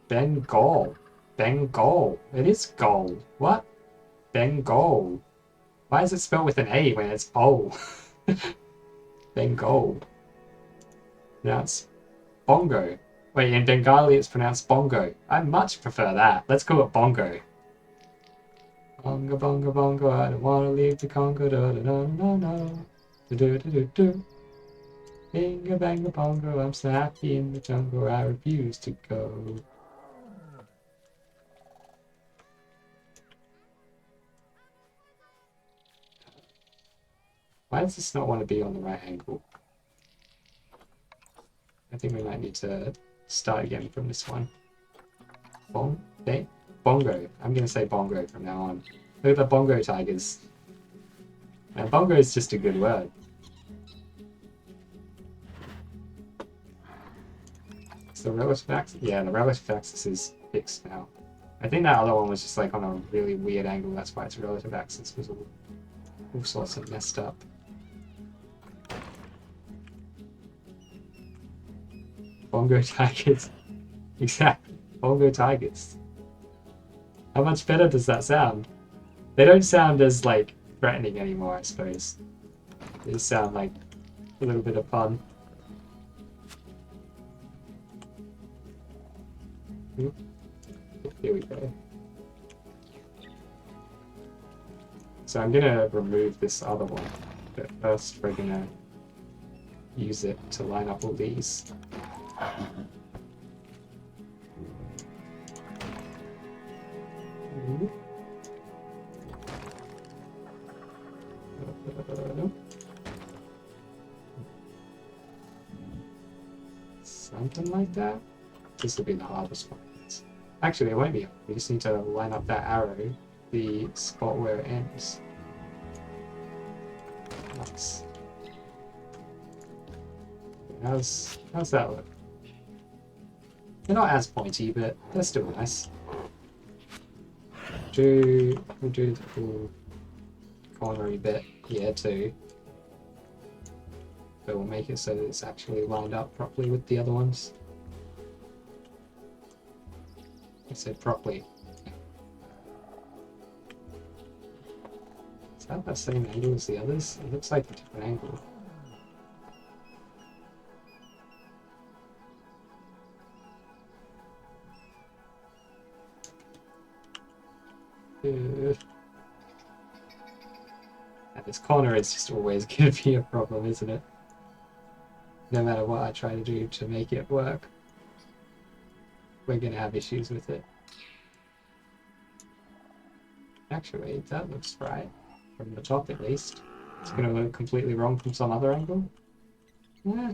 [SPEAKER 1] Bengal. Bengal. It is goal. What? Bengal. Why is it spelled with an A when it's O? Bengal. Now it's bongo. Wait, in Bengali it's pronounced bongo. I much prefer that. Let's call it bongo. Bongo, bongo, bongo, I don't want to leave the Congo, da da da da da da da da da da. Binga, banga, bongo, I'm so happy in the jungle, I refuse to go. Why does this not want to be on the right angle? I think we might need to start again from this one. Bongo. I'm going to say bongo from now on. Look at the Bongo Tigers. And bongo is just a good word. So the relative axis? Yeah, the relative axis is fixed now. I think that other one was just like on a really weird angle. That's why its relative axis was all sorts of messed up. Bongo Tigers. Exactly. Bongo Tigers. How much better does that sound? They don't sound as, like, threatening anymore, I suppose. They just sound like a little bit of fun. Here we go. So I'm gonna remove this other one, but first we're gonna use it to line up all these. Something like that. This will be the hardest one. Actually, it won't be. We just need to line up that arrow, the spot where it ends. Nice. How's that look? They're not as pointy, but they're still nice. We'll do the full cornery bit here too. But we'll make it so that it's actually lined up properly with the other ones. I said properly. Is that the same angle as the others? It looks like a different angle. And this corner is just always going to be a problem, isn't it? No matter what I try to do to make it work, we're going to have issues with it. Actually, that looks right. From the top, at least. It's going to look completely wrong from some other angle. Yeah.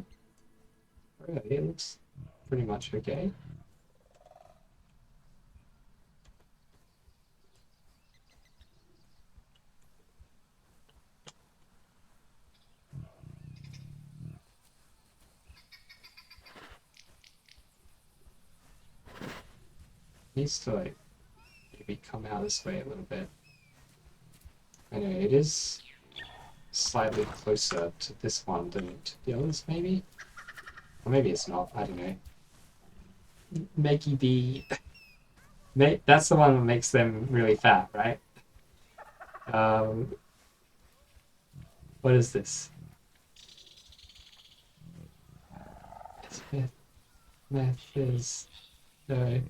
[SPEAKER 1] Really, it looks pretty much okay. Needs to like maybe come out this way a little bit. Anyway, it is slightly closer to this one than to the others, maybe? Or maybe it's not, I don't know. Maggie B. That's the one that makes them really fat, right? What is this? Meth is... No.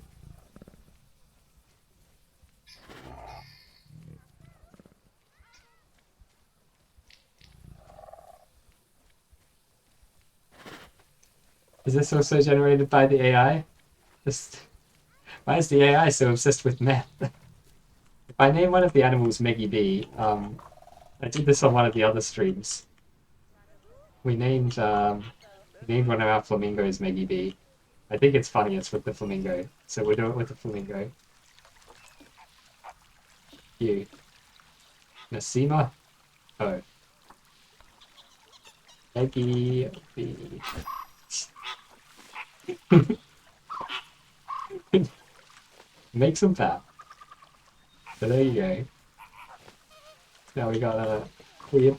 [SPEAKER 1] Is this also generated by the AI? Why is the AI so obsessed with meth? If I name one of the animals Meggy B, I did this on one of the other streams. We named one of our flamingos Meggy B. I think it's funniest with the flamingo, so we'll do it with the flamingo. You. Nasima? Oh. Meggy B. Make some fat. So there you go. Now we got a weird...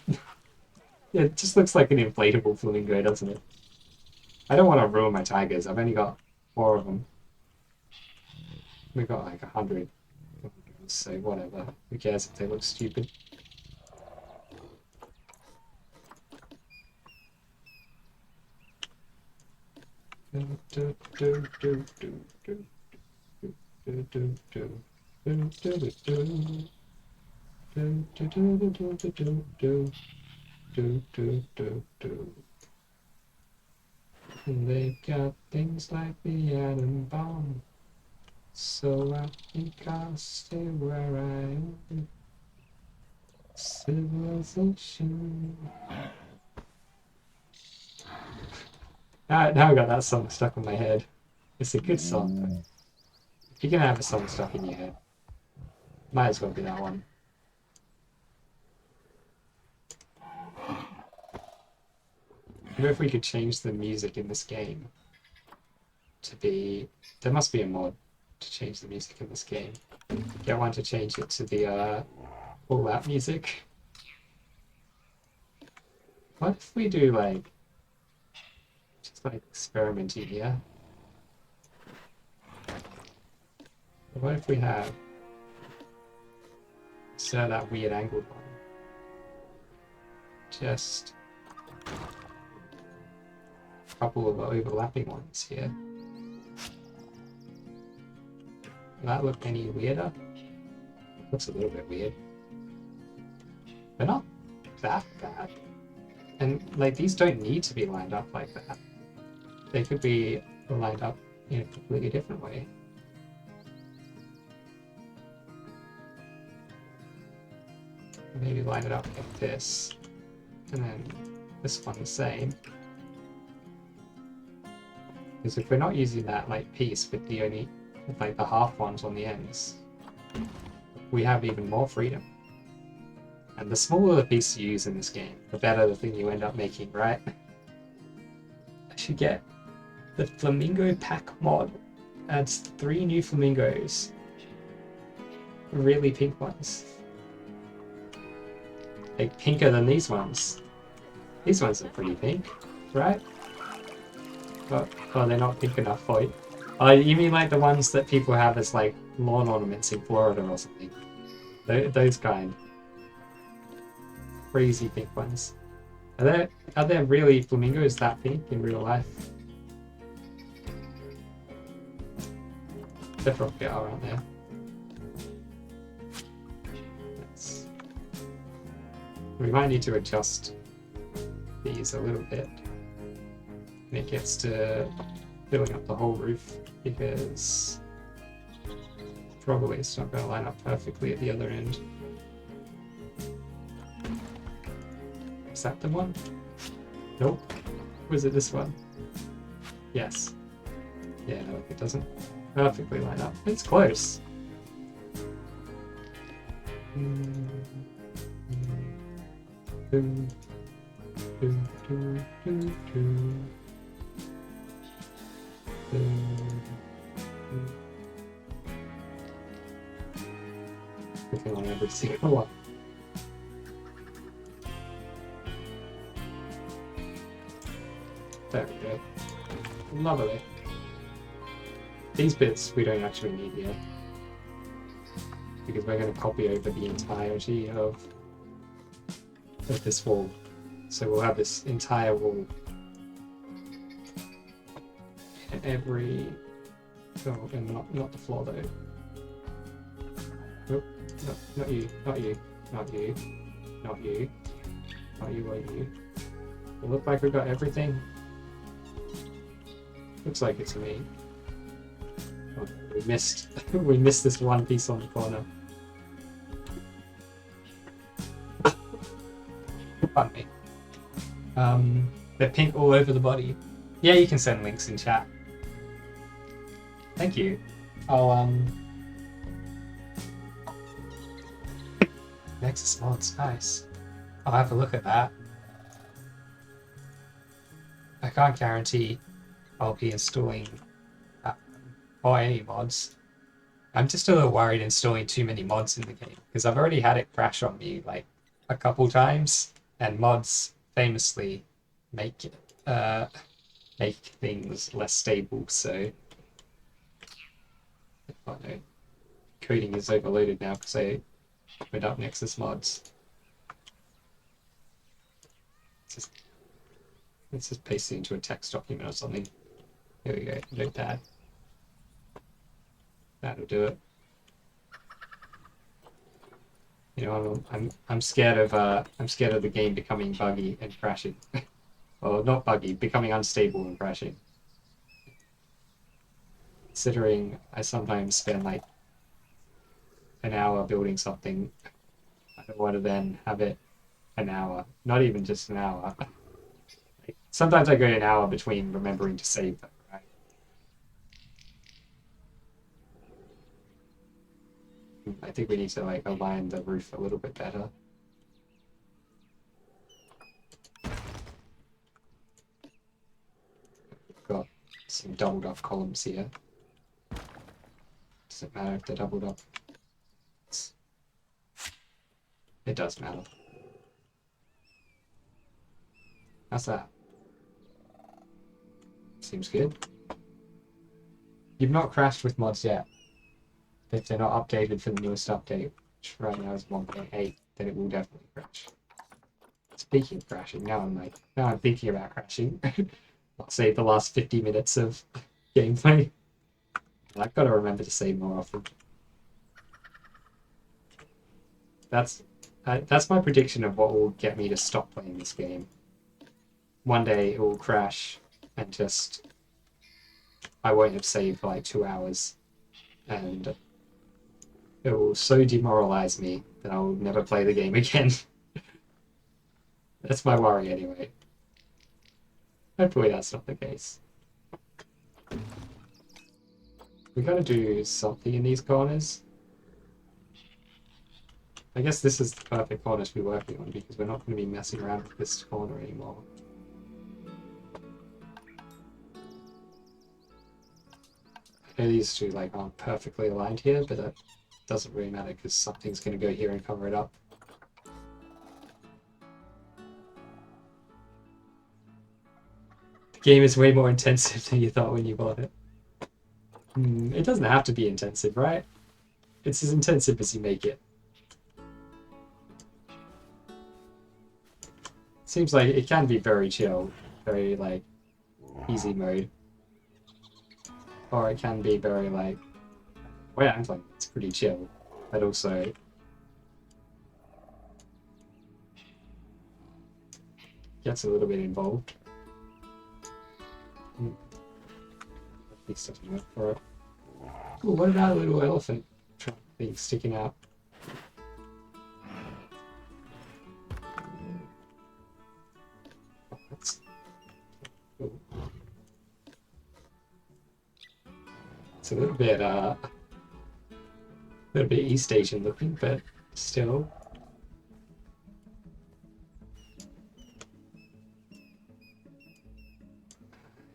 [SPEAKER 1] Yeah, it just looks like an inflatable flamingo, doesn't it? I don't want to ruin my tigers. I've only got 4 of them. We've got like 100. So whatever. Who cares if they look stupid? They've got things like the atom bomb, so I think I'll stay where I am. Civilization. Now I got that song stuck in my head. It's a good song, though. If you're gonna have a song stuck in your head, might as well be that one. I wonder if we could change the music in this game to be... There must be a mod to change the music in this game. Get one to change it to the all-out music. What if we do like... just like experimenting here? What if we have... instead of that weird angled one, just a couple of overlapping ones here. Will that look any weirder? Looks a little bit weird. They're not that bad. And like these don't need to be lined up like that. They could be lined up in a completely different way. Maybe line it up like this. And then this one the same. Because if we're not using that like piece with the only like the half ones on the ends, we have even more freedom. And the smaller the piece you use in this game, the better the thing you end up making, right? I should get the Flamingo Pack mod. Adds 3 new flamingos. Really pink ones. Like pinker than these ones. These ones are pretty pink, right? But, oh, they're not pink enough for you. Oh, you mean like the ones that people have as like lawn ornaments in Florida or something? Those kind. Crazy pink ones. Are there really flamingos that pink in real life? There probably are, aren't there? We might need to adjust these a little bit when it gets to filling up the whole roof, because probably it's not going to line up perfectly at the other end. Is that the one? Nope. Was it this one? Yes. Yeah, no, it doesn't perfectly line up. It's close. Clicking on every single one. There we go. Lovely. These bits we don't actually need yet, because we're going to copy over the entirety of this wall. So we'll have this entire wall. And every... Oh, and not the floor though. Nope, no, not you, not you, not you, not you, not you or you. It look like we got everything. Looks like it's me. Oh, we missed we missed this one piece on the corner. Pardon me. They're pink all over the body. Yeah, you can send links in chat. Thank you. I'll Nexus mods, nice. I'll have a look at that. I can't guarantee I'll be installing or any mods. I'm just a little worried installing too many mods in the game, because I've already had it crash on me like a couple times, and mods famously make things less stable, so oh no. Coding is overloaded now because I opened up Nexus mods. Let's just paste it into a text document or something. Here we go, notepad. That'll do it. You know, I'm scared of the game becoming buggy and crashing. Well, not buggy, becoming unstable and crashing. Considering I sometimes spend like an hour building something, I don't want to then have it an hour, not even just an hour. Like, sometimes I go an hour between remembering to save them, right? I think we need to like align the roof a little bit better. We've got some doubled up columns here. Does it matter if they're doubled up? It does matter. How's that? Seems good. You've not crashed with mods yet. If they're not updated for the newest update, which right now is 1.8, then it will definitely crash. Speaking of crashing, now I'm thinking about crashing. I'll save the last 50 minutes of gameplay. I've got to remember to save more often. That's my prediction of what will get me to stop playing this game. One day it will crash and just I won't have saved for like 2 hours, and it will so demoralize me that I'll never play the game again. That's my worry anyway. Hopefully that's not the case. We gotta do something in these corners. I guess this is the perfect corner to be working on, because we're not going to be messing around with this corner anymore. I know these two like aren't perfectly aligned here, but that doesn't really matter because something's going to go here and cover it up. The game is way more intensive than you thought when you bought it. It doesn't have to be intensive, right? It's as intensive as you make it. Seems like it can be very chill, very like easy mode. Or it can be very like, well, yeah, like it's pretty chill, but also gets a little bit involved. At least doesn't work for it. Ooh, what about a little elephant thing sticking out? That's cool. It's a little bit East Asian looking, but still.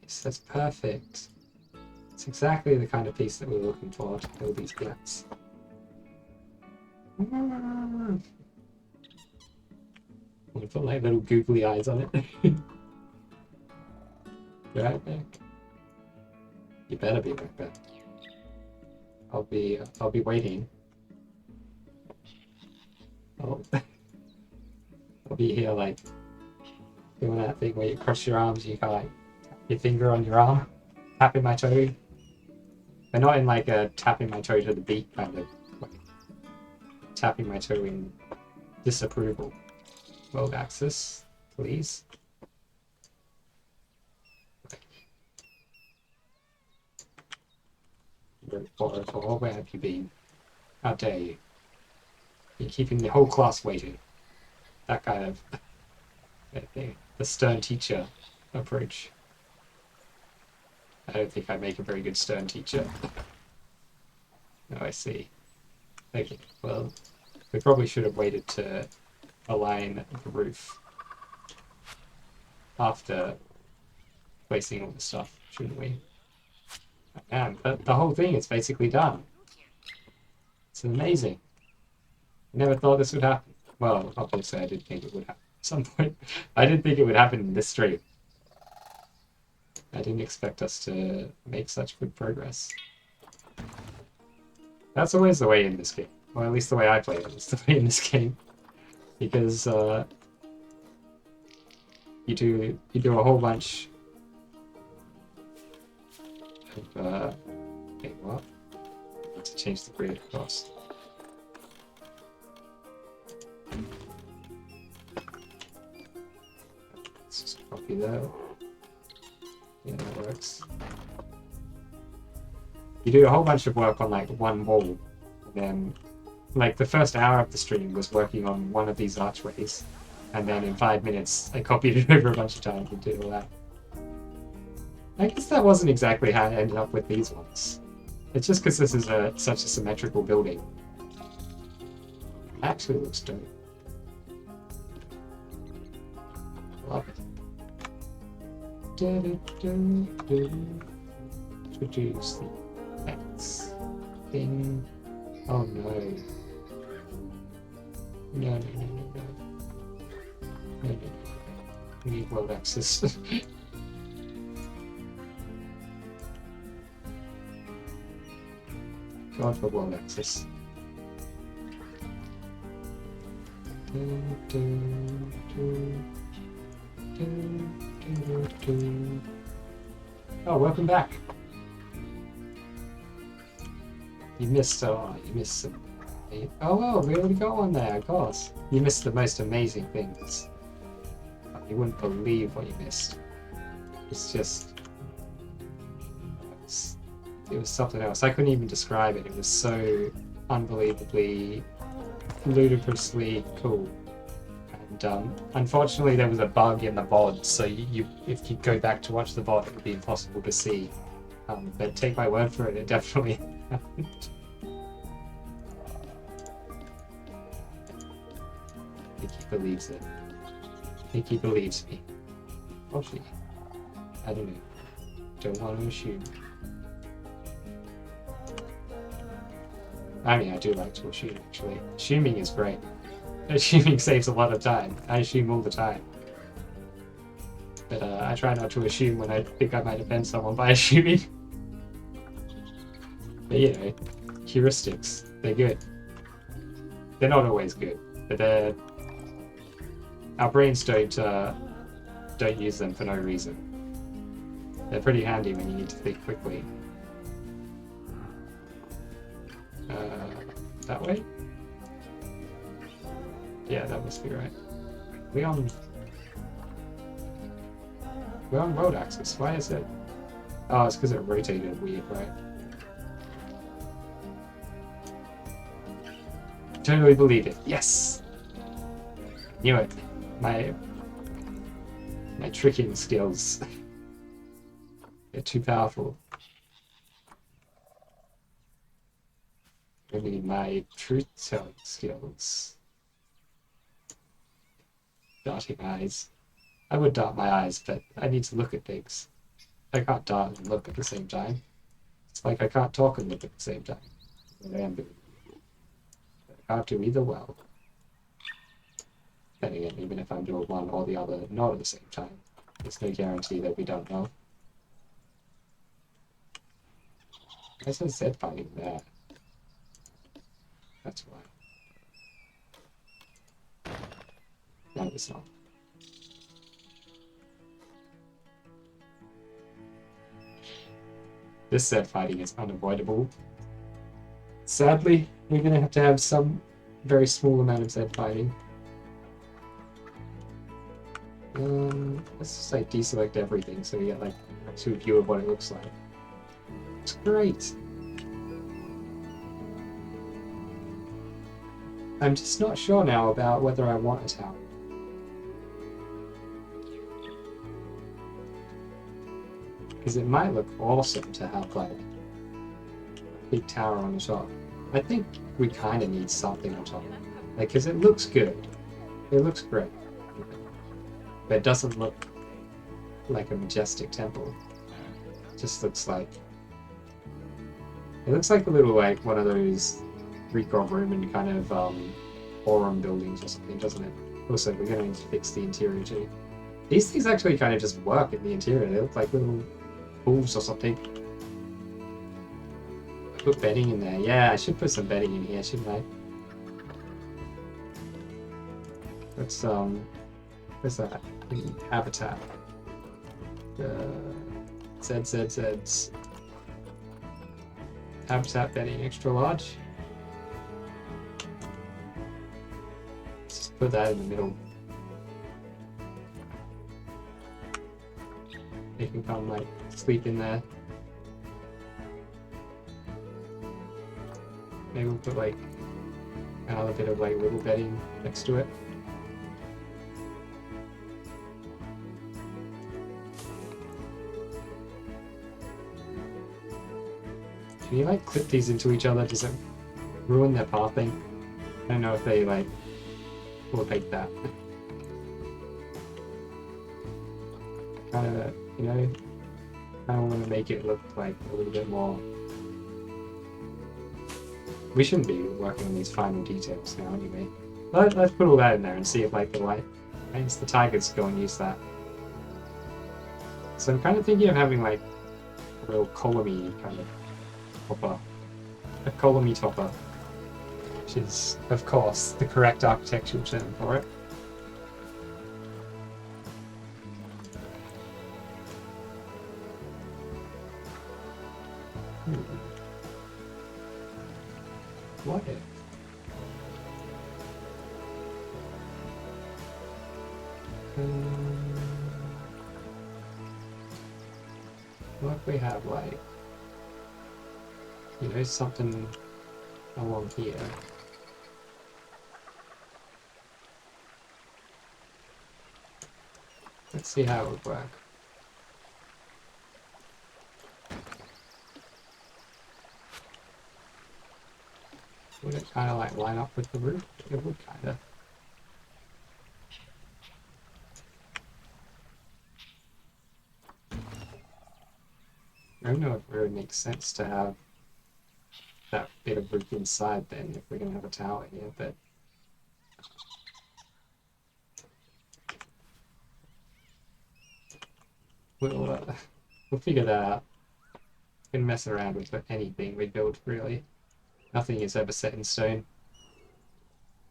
[SPEAKER 1] Yes, that's perfect. It's exactly the kind of piece that we're looking for to fill these gaps. I'm gonna put like little googly eyes on it. Be right back. You better be right back. I'll be waiting. I'll be here like doing that thing where you cross your arms, you got like your finger on your arm, tapping my toe. But not in like a tapping my toe to the beat kind of way. Tapping my toe in disapproval. World axis, please. Waterfall, where have you been? How dare you? You're keeping the whole class waiting. That kind of the stern teacher approach. I don't think I make a very good stern teacher. Oh, I see. Okay, well, we probably should have waited to align the roof after placing all the stuff, shouldn't we? Man, the whole thing is basically done. It's amazing. I never thought this would happen. Well, obviously I did think it would happen at some point. I didn't think it would happen in this stream. I didn't expect us to make such good progress. That's always the way in this game. Well, at least the way I play it is the way in this game. Because you do a whole bunch of wait, what? I need to change the grid across. Let's just copy that. Yeah, that works. You do a whole bunch of work on like one wall, and then like the first hour of the stream was working on one of these archways, and then in 5 minutes I copied it over a bunch of times and did all that. I guess that wasn't exactly how I ended up with these ones. It's just because this is such a symmetrical building. It actually looks dope. Love it. Introduce the X thing. Oh no. No. We need world access. God for world access. Oh, welcome back. You missed some. Oh, we already got one there, of course. You missed the most amazing things. You wouldn't believe what you missed. It's just. It was something else. I couldn't even describe it. It was so unbelievably, ludicrously cool. And unfortunately, there was a bug in the VOD, so if you go back to watch the VOD, it would be impossible to see. But take my word for it, it definitely happened. I think he believes it. I think he believes me. Or she. I don't know. Don't want to assume. I mean, I do like to assume, actually. Assuming is great. Assuming saves a lot of time. I assume all the time. But I try not to assume when I think I might offend someone by assuming. But you know, heuristics, they're good. They're not always good, but they're... Our brains don't use them for no reason. They're pretty handy when you need to think quickly. That way? Yeah, that must be right. We on... We're on road axis. Why is it? Oh, it's because it rotated weird, right? Totally believe it. Yes! Knew it. My tricking skills. They're too powerful. I mean, my truth-telling skills. Darting eyes. I would dart my eyes, but I need to look at things. I can't dart and look at the same time. It's like I can't talk and look at the same time. I am doing. I can't do either well. Then again, even if I'm doing one or the other not at the same time, there's no guarantee that we don't know. I said fighting there. That's why. No, it's not. This said fighting is unavoidable. Sadly, we're gonna have to have some very small amount of Zed fighting. Let's just like deselect everything so we get like a view of what it looks like. It's great. I'm just not sure now about whether I want a tower. Because it might look awesome to have like a big tower on the top. I think we kind of need something on top. Like, because it looks good. It looks great. But it doesn't look like a majestic temple. It just looks like... It looks like a little, like, one of those Greek or Roman kind of forum buildings or something, doesn't it? Also, we're going to need to fix the interior too. These things actually kind of just work in the interior. They look like little pools or something. Put bedding in there. Yeah, I should put some bedding in here, shouldn't I? Let's, where's that? Habitat. Zeds. Habitat bedding extra large. Let's just put that in the middle. They can come like sleep in there. Maybe we'll put like another bit of like little bedding next to it. Can you like clip these into each other? Does it ruin their pathing? I don't know if they like will take that. Kind of, you know, I want to make it look like a little bit more. We shouldn't be working on these final details now anyway. Let's put all that in there and see if like the light makes the Tigers go and use that. So I'm kind of thinking of having like a real columny kind of topper. A columny topper. Which is, of course, the correct architectural term for it. What if? What if we have like, you know, something along here? Let's see how it would work. Would it kind of like line up with the roof? It would kind of. I don't know if it really makes sense to have that bit of roof inside then if we're going to have a tower here, but we'll figure that out. We can mess around with anything we build, really. Nothing is ever set in stone.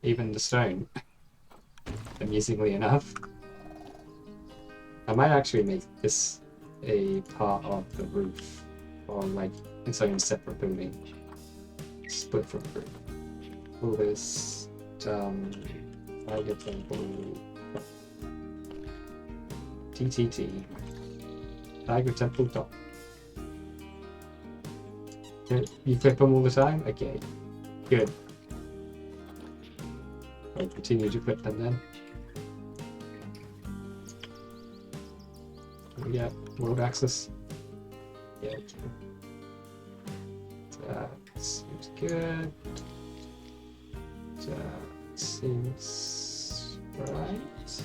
[SPEAKER 1] Even the stone. Amusingly enough. I might actually make this a part of the roof, or like its own separate building. Split from the roof. All this Tiger Temple TTT. Tiger Temple Top. You flip them all the time? Okay, good. I'll continue to flip them then. Can we get world access? Yeah, okay. That seems good. That seems right.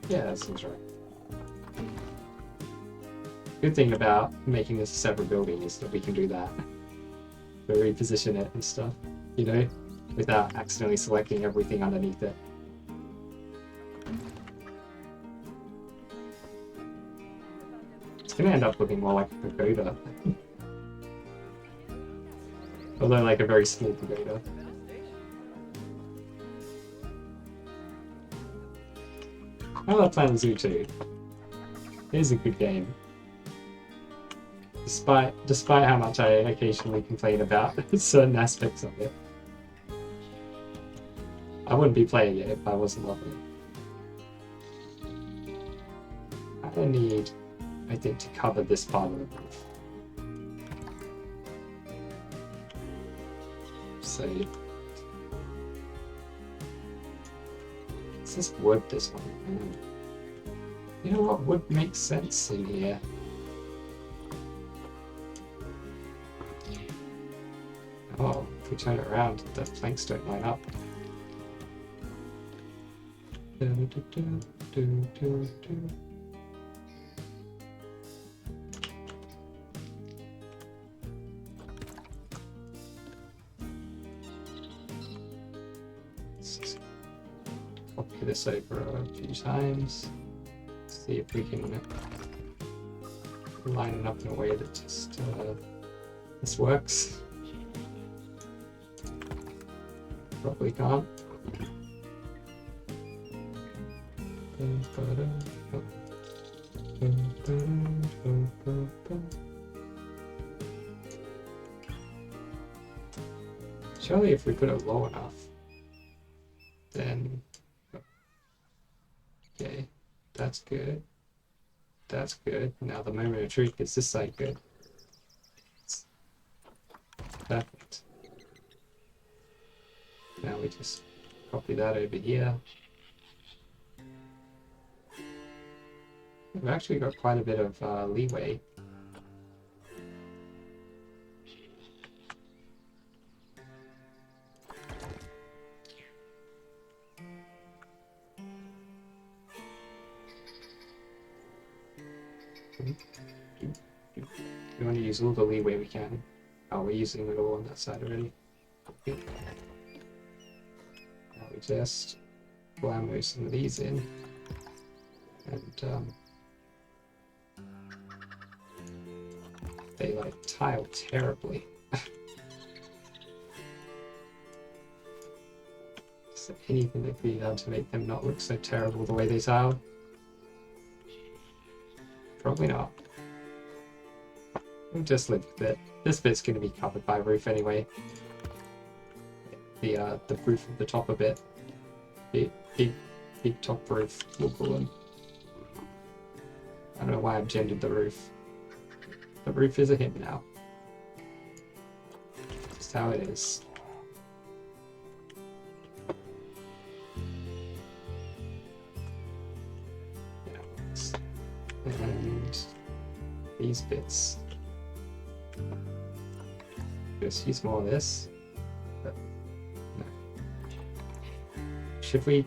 [SPEAKER 1] Yeah, that seems right. Good thing about making this a separate building is that we can do that. We reposition it and stuff, you know, without accidentally selecting everything underneath it. It's gonna end up looking more like a pagoda. Although like a very small pagoda. I love Planet Zoo 2. It is a good game. Despite how much I occasionally complain about certain aspects of it. I wouldn't be playing it if I wasn't loving it. I need, I think, to cover this part of the roof. So, is this wood, this one? You know what would make sense in here? Oh, if we turn it around, the planks don't line up. Copy this over a few times. See if we can line it up in a way that just this works. Probably can't. Surely if we put it low enough, then okay, that's good. That's good. Now the moment of truth is this side good. Perfect. Now we just copy that over here. We've actually got quite a bit of leeway. We want to use all the leeway we can. Oh, we're using it all on that side already. Okay. Now we just whammo some of these in. And they like tile terribly. Is there anything that can be done to make them not look so terrible the way they tile? Probably not. We'll just live with it. This bit's going to be covered by roof anyway. The roof of the top a bit. Big top roof, we'll call them. I don't know why I've gendered the roof. The roof is a him now. Just how it is. Yeah. And these bits. Just use more of this. But no. Should we?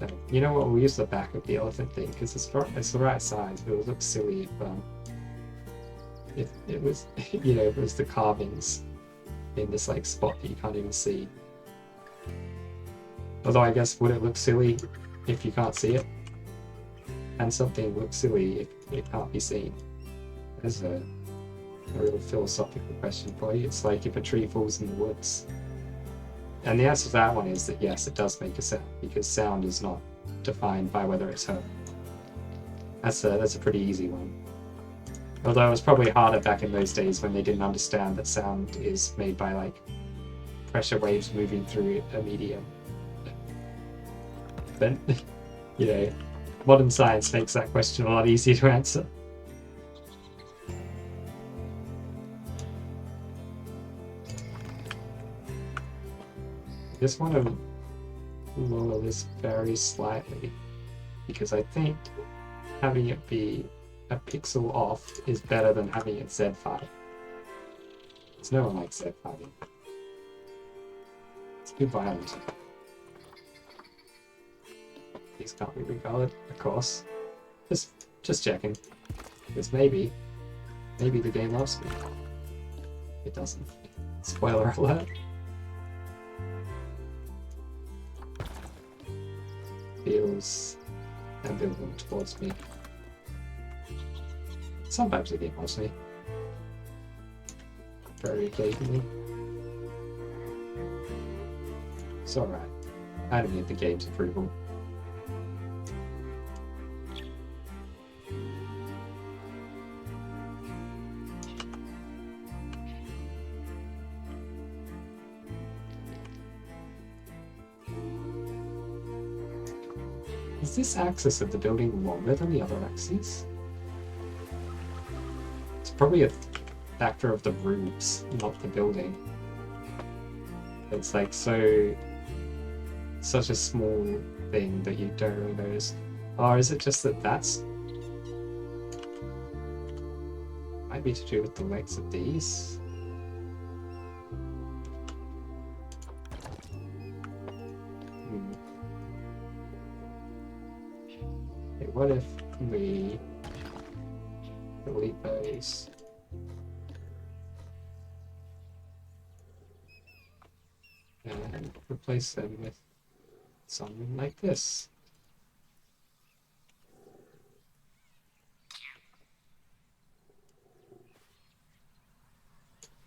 [SPEAKER 1] No. You know what? We'll use the back of the elephant thing because it's the right size. But it would look silly if it was, you know, if it was the carvings in this like spot that you can't even see. Although I guess would it look silly if you can't see it? And something looks silly if it can't be seen. There's a real philosophical question for you. It's like if a tree falls in the woods. And the answer to that one is that yes, it does make a sound, because sound is not defined by whether it's heard. That's a pretty easy one. Although it was probably harder back in those days when they didn't understand that sound is made by like pressure waves moving through a medium. Then, you know, modern science makes that question a lot easier to answer. I just want to lower this very slightly, because I think having it be a pixel off is better than having it Z5. Because no one likes Z5. It's too violent. These can't be recolored, of course. Just checking. Because maybe the game loves me. It doesn't. Spoiler alert. Feels ambivalent towards me. Sometimes the game loves me. Very occasionally. It's alright. I don't need the game's approval. Is this axis of the building longer than the other axes? It's probably a factor of the roofs, not the building. It's like such a small thing that you don't really notice. Or is it just that that's... Might be to do with the lengths of these? Okay, what if we delete those? And replace them with something like this.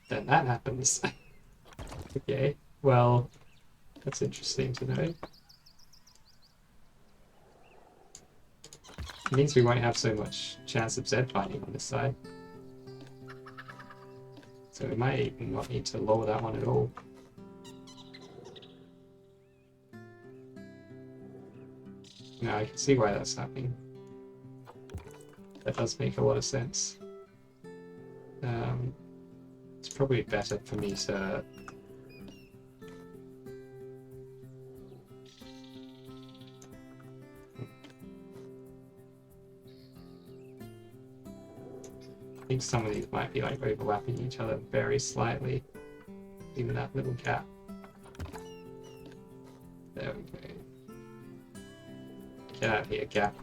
[SPEAKER 1] Then that happens. Okay, well, that's interesting to know. It means we won't have so much chance of Z finding on this side. So we might not need to lower that one at all. No, I can see why that's happening. That does make a lot of sense. It's probably better for me to... I think some of these might be like overlapping each other very slightly. Even that little gap. There we go. Get out of here, gap.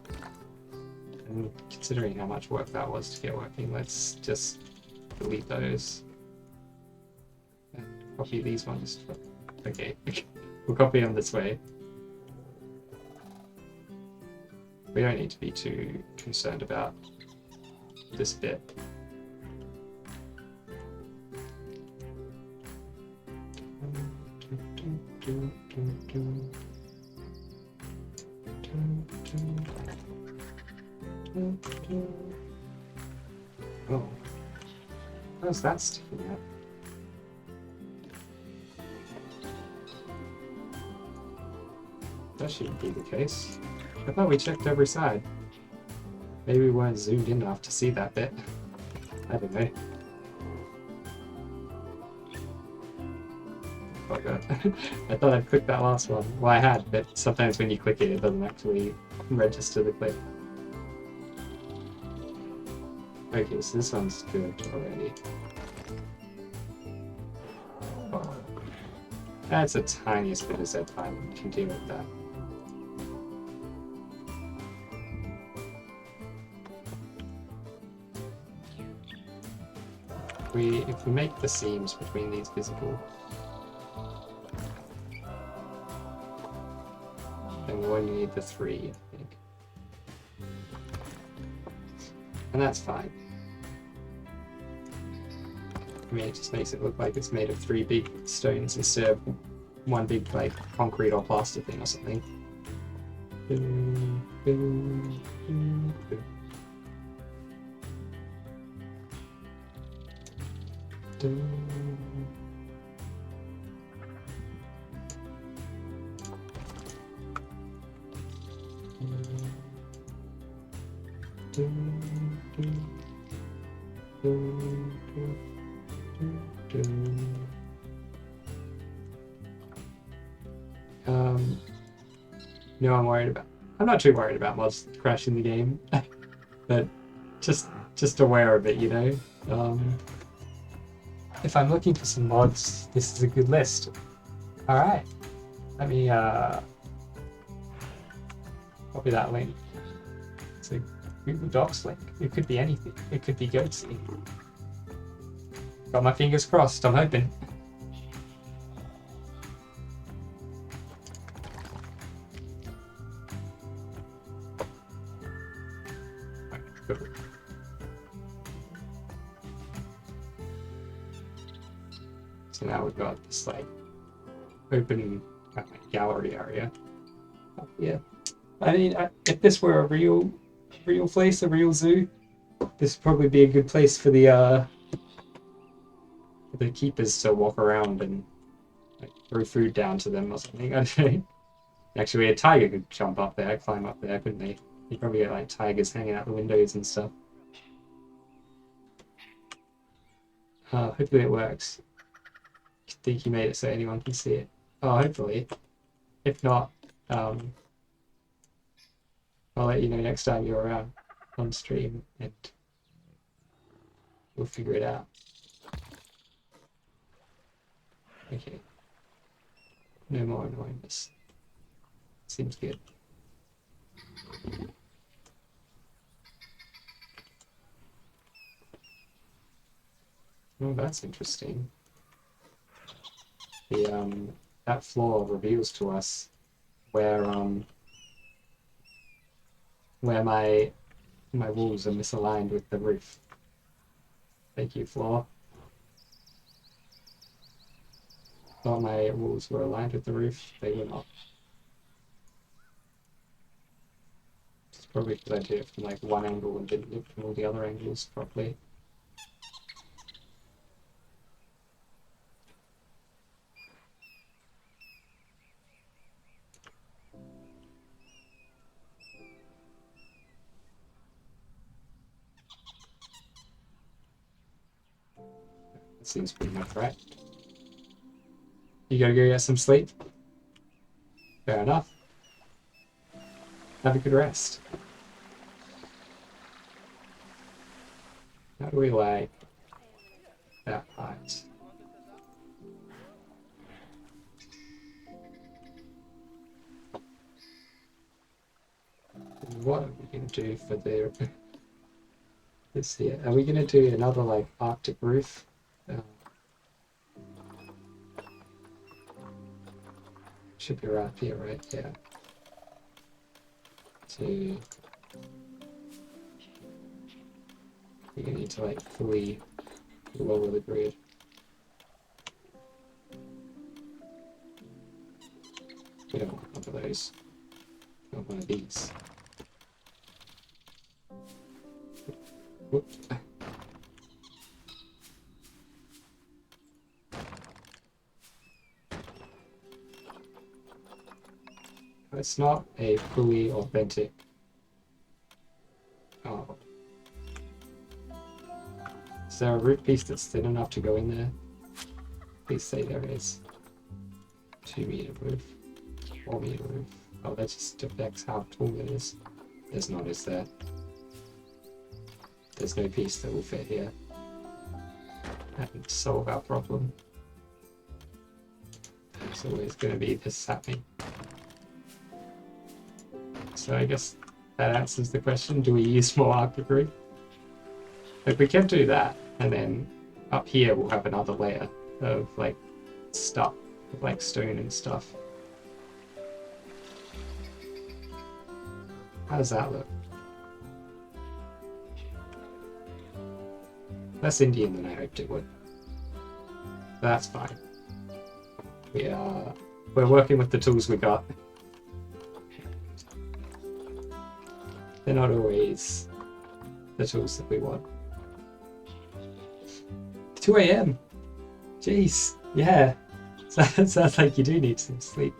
[SPEAKER 1] And considering how much work that was to get working, let's just delete those. And copy these ones. Okay, we'll copy them this way. We don't need to be too concerned about this bit. Oh, how's that sticking out? That shouldn't be the case. I thought we checked every side. Maybe we weren't zoomed in enough to see that bit. I don't know. Oh god. I thought I'd clicked that last one. Well, I had, but sometimes when you click it, it doesn't actually register the click. Okay, so this one's good already. Oh. That's the tiniest bit of Z5, we can deal with that. If we make the seams between these visible, then we'll only need the 3, I think. And that's fine. I mean, it just makes it look like it's made of 3 big stones instead of one big, like, concrete or plaster thing or something. No, I'm not too worried about mods crashing the game, but just aware of it, you know. If I'm looking for some mods, this is a good list. All right, let me copy that link. It's a Google Docs link. It could be anything. It could be Goatsy. Got my fingers crossed. I'm hoping. So now we've got this like open gallery area. Yeah, I mean, if this were a real place, a real zoo, this would probably be a good place for the keepers to walk around and like, throw food down to them or something. I don't know. Actually, a tiger could jump up there, climb up there, couldn't they? You'd probably get like tigers hanging out the windows and stuff. Hopefully it works. I think you made it so anyone can see it. Oh, hopefully. If not, I'll let you know next time you're around on stream and we'll figure it out. Okay. No more annoyingness. Seems good. Oh, that's interesting. That floor reveals to us where my walls are misaligned with the roof. Thank you, floor. Thought my walls were aligned with the roof. They were not. It's probably because I did it from like one angle and didn't look from all the other angles properly. Seems pretty much right. You gotta go get some sleep? Fair enough. Have a good rest. How do we lay that height? What are we gonna do for this here? Are we gonna do another like Arctic roof? Should be right here, right? Yeah. So you're gonna need to like fully lower the grid. We don't want one of those. We want one of these. Whoop. It's not a fully authentic. Oh. Is there a roof piece that's thin enough to go in there? Please say there is. 2-meter roof. 4-meter roof. Oh, that just affects how tall it is. There's not, is there? There's no piece that will fit here. That would solve our problem. There's always going to be this happening. So I guess that answers the question, do we use more Arctic roof? Like we can do that, and then up here we'll have another layer of like stuff, like stone and stuff. How does that look? Less Indian than I hoped it would. That's fine. We're working with the tools we got. They're not always the tools that we want. 2 AM. Jeez, yeah. Sounds like you do need some sleep.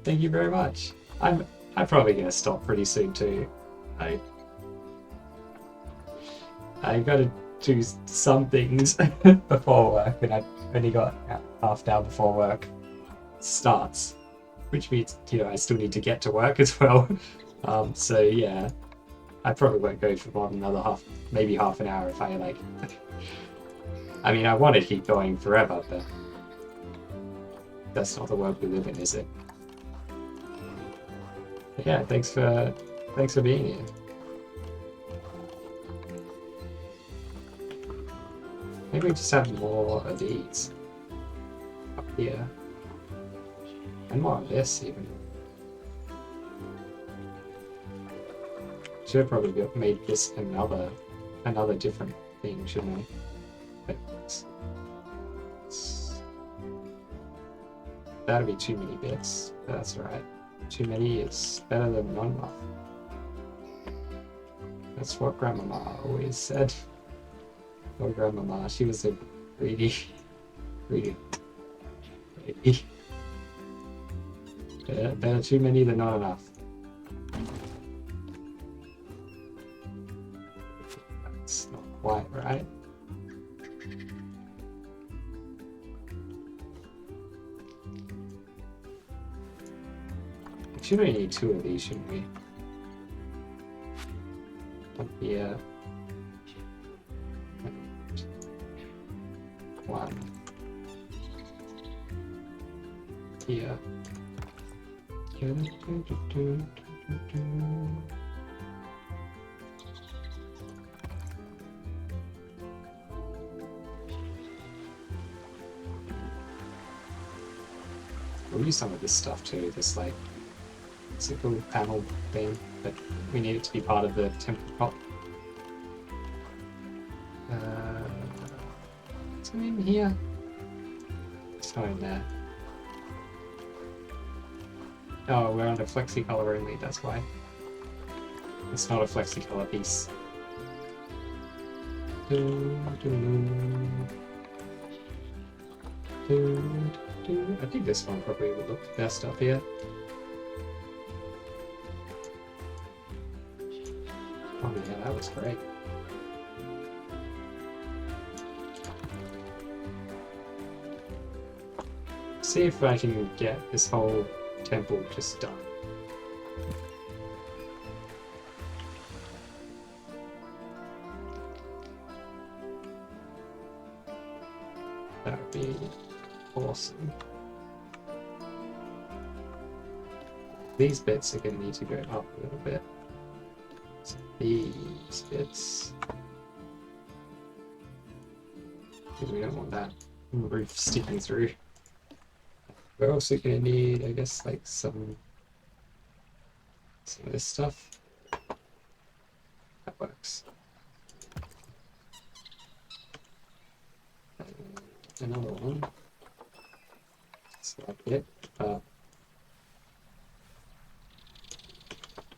[SPEAKER 1] Thank you very much. I'm probably gonna stop pretty soon too. I gotta do some things before work, and I've only got half an hour before work starts, which means, you know, I still need to get to work as well. So yeah, I probably won't go for more than another maybe half an hour if I like. I mean, I want to keep going forever, but that's not the world we live in, is it? But yeah, thanks for being here. Maybe we just have more of these up here, and more of this even. Should have probably made this another different thing, shouldn't I? But that'd be too many bits. But that's alright. Too many is better than not enough. That's what Grandmama always said. Oh, Grandmama, she was a greedy lady. Better too many than not enough. That's not quite right. We should only need 2 of these, shouldn't we? Up here. 1. Here. We'll use some of this stuff too, this like single panel thing, but we need it to be part of the temple prop. Is it in here? It's not in there. Oh, we're under flexi-color only, that's why. It's not a flexi-color piece. I think this one probably would look best up here. Oh yeah, that was great. See if I can get this whole temple just done. That would be awesome. These bits are going to need to go up a little bit. So these bits. We don't want that roof sticking through. We're also going to need, I guess, like some of this stuff. That works. And another one. Just like it, but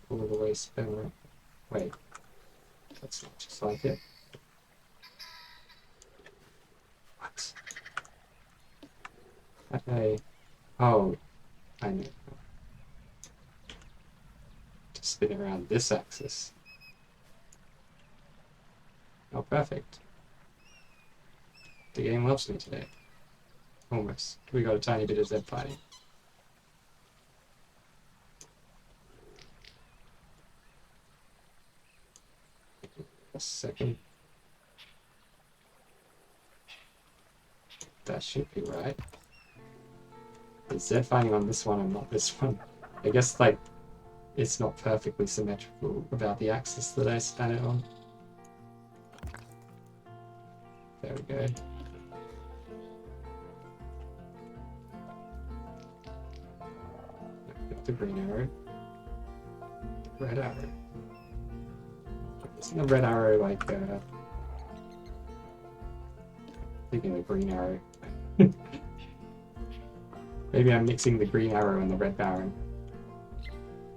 [SPEAKER 1] all the way spinner. Wait, that's not just like it. What? Okay. Oh, I know. To spin around this axis. Oh, perfect. The game loves me today. Almost. We got a tiny bit of Z fighting. A second. That should be right. Is Z fighting on this one and not this one? I guess, like, it's not perfectly symmetrical about the axis that I span it on. There we go. Got the green arrow. Red arrow. Isn't the red arrow like, thinking of the green arrow? Maybe I'm mixing the green arrow and the red baron.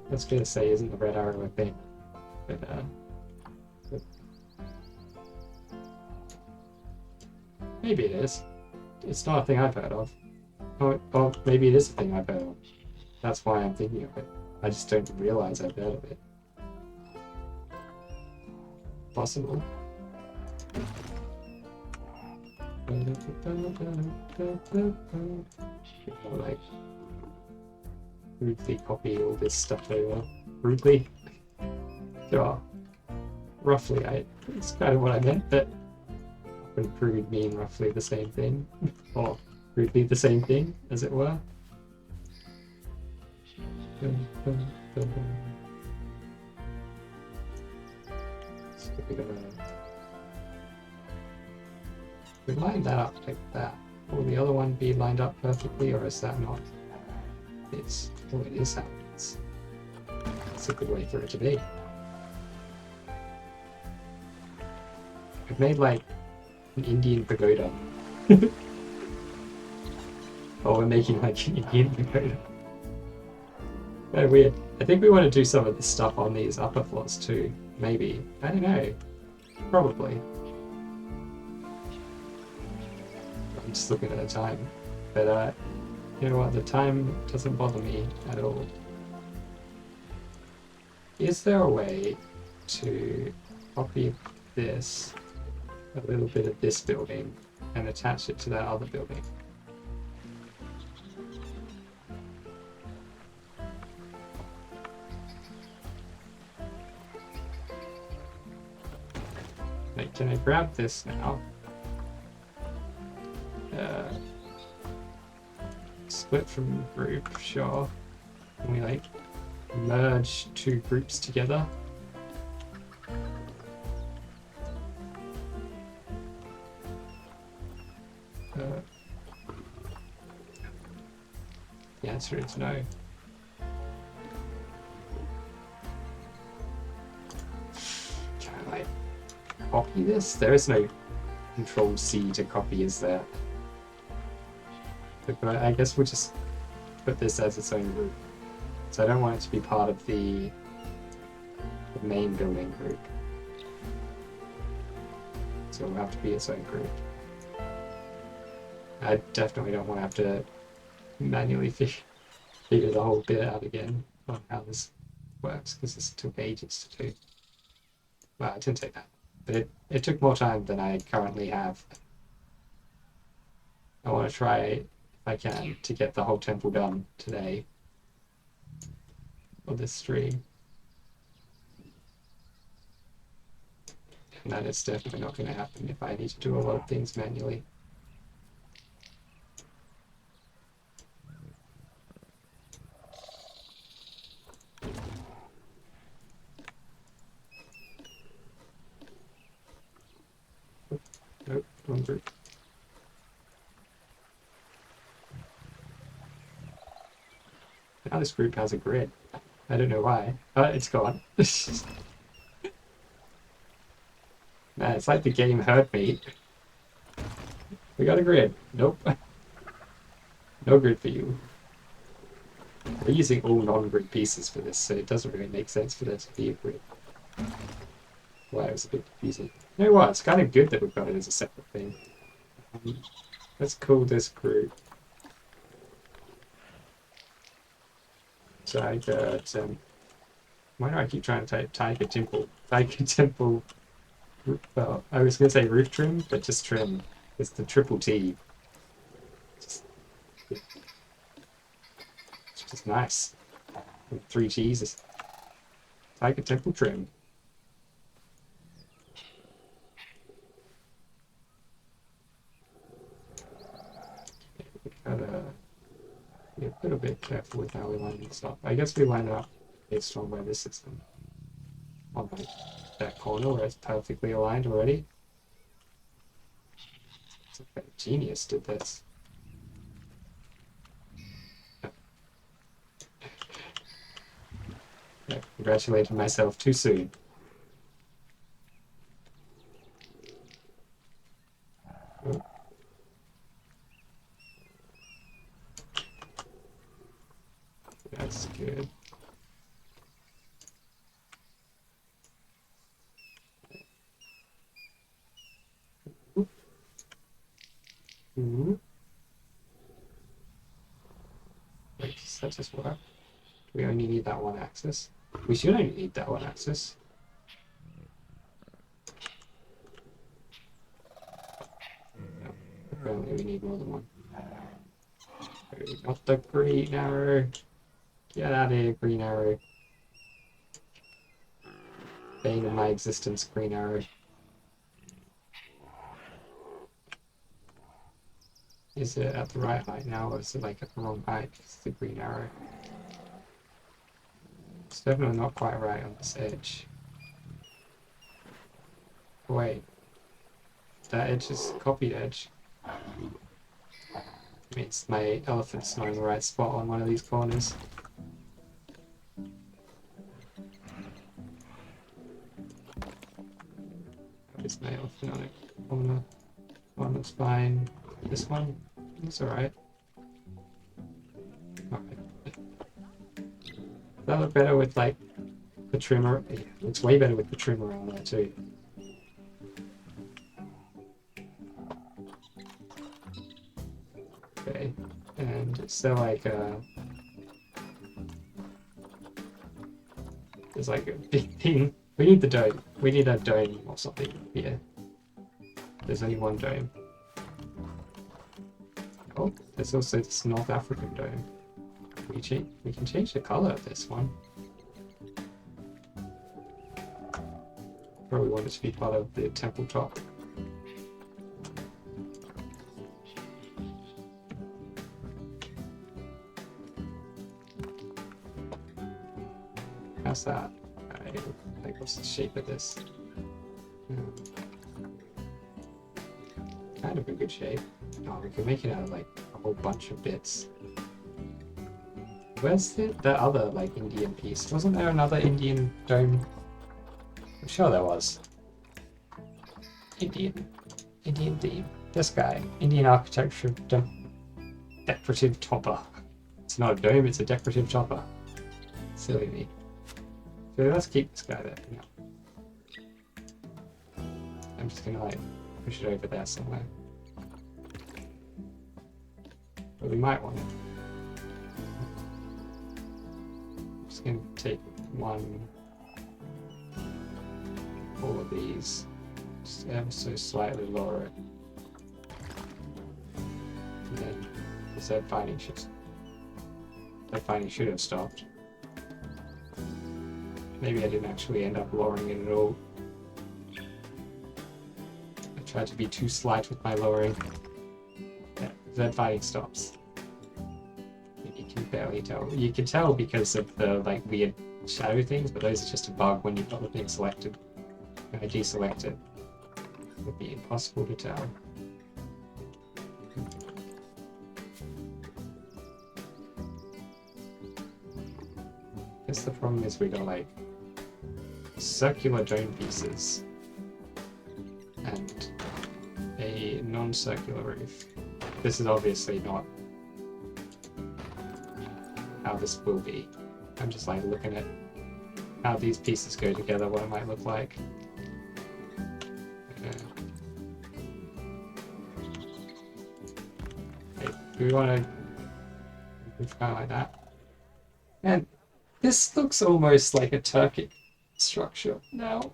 [SPEAKER 1] I was gonna say, isn't the red arrow a thing? But, maybe it is. It's not a thing I've heard of. Oh, maybe it is a thing I've heard of. That's why I'm thinking of it. I just don't realize I've heard of it. Possible. Like rudely copy all this stuff over. Rudely? Sure. Roughly, it's kind of what I meant, but would crude mean roughly the same thing? Or crudely the same thing, as it were? So we're gonna we line that up like that. Will the other one be lined up perfectly, or is that not? It's oh, it is how it is. That's a good way for it to be. I've made like an Indian pagoda. Oh, we're making like an Indian pagoda. Very weird. I think we want to do some of the stuff on these upper floors too. Maybe. I don't know. Probably. I'm just looking at the time. But you know what? The time doesn't bother me at all. Is there a way to copy this, a little bit of this building, and attach it to that other building? Like, can I grab this now? Split from group, sure. Can we like merge two groups together? The answer is no. Can I like copy this? There is no Control C to copy, is there? But I guess we'll just put this as its own group. So I don't want it to be part of the main building group. So it'll have to be its own group. I definitely don't want to have to manually figure the whole bit out again on how this works, because this took ages to do. Well, it didn't take that, but it took more time than I currently have. I want to try, if I can, to get the whole temple done today for this stream. And that is definitely not going to happen if I need to do a lot of things manually. Nope, wrong group. Now this group has a grid. I don't know why. It's gone. Man, it's like the game heard me. We got a grid. Nope. No grid for you. We're using all non-grid pieces for this, so it doesn't really make sense for there to be a grid. Well, it was a bit confusing. You know what? It's kind of good that we've got it as a separate thing. Let's call this group Tiger why do I keep trying to type Tiger Temple? Tiger Temple. Well, I was going to say roof trim, but just trim. It's the triple T. It's just nice. With 3 T's. Tiger Temple trim. Gotta be a little bit careful with how we line this up. I guess we line it up based on where this is on like that corner where it's perfectly aligned already. It's like a genius did this. Yeah, congratulated myself too soon. Oh. That's good. Ooh. Wait, does that just work? Do we only need that one axis? We should only need that one axis. apparently we need more than one. Not the green arrow. Get out of here, green arrow. Bane of my existence, green arrow. Is it at the right height now, or is it like at the wrong height? It's the green arrow. It's definitely not quite right on this edge. Wait. That edge is copied edge. Means my elephant's not in the right spot on one of these corners. Is my elephant on a corner? One that's fine. This one? It's alright. Alright. That look better with like the trimmer. Yeah, it looks way better with the trimmer on there too. Okay, and is there like there's like a big thing. We need the dome. We need a dome or something here. There's only one dome. Oh, there's also this North African dome. We can change the color of this one. Probably want it to be part of the temple top. How's that? Like, what's the shape of this? Kind of a good shape. Oh, we can make it out of like a whole bunch of bits. Where's the other like Indian piece? Wasn't there another Indian dome? I'm sure there was. Indian theme. This guy. Indian architecture decorative topper. It's not a dome, it's a decorative topper. Silly me. So let's keep this guy there for now. I'm just gonna like push it over there somewhere. But we might want it. I'm just gonna take all of these, just ever so slightly lower it. And then the Z fighting should have stopped. Maybe I didn't actually end up lowering it at all. I tried to be too slight with my lowering. Yeah, that fighting stops. You can barely tell. You can tell because of the like weird shadow things, but those are just a bug when you've got the thing selected. When I deselect it, it would be impossible to tell. I guess the problem is we got like circular dome pieces and a non-circular roof. This is obviously not how this will be. I'm just like looking at how these pieces go together, what it might look like. Okay, do we want to move kind of like that? And this looks almost like a turkey structure now.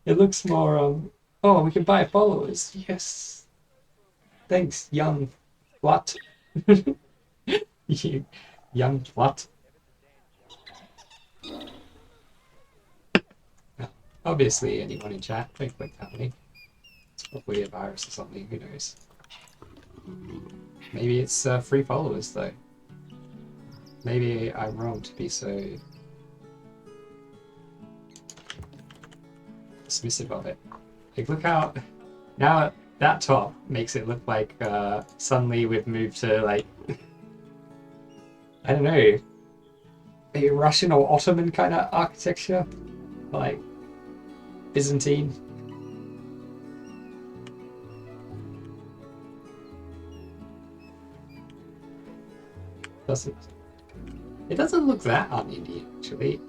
[SPEAKER 1] It looks more oh, we can buy followers. Yes, thanks, young slut. You young slut. Obviously anyone in chat, don't click that link. It's probably a virus or something, who knows. Maybe it's free followers though. Maybe I'm wrong to be so dismissive of it. Like, look how now that top makes it look like suddenly we've moved to like I don't know, a Russian or Ottoman kind of architecture, like Byzantine. It doesn't look that un-Indian actually.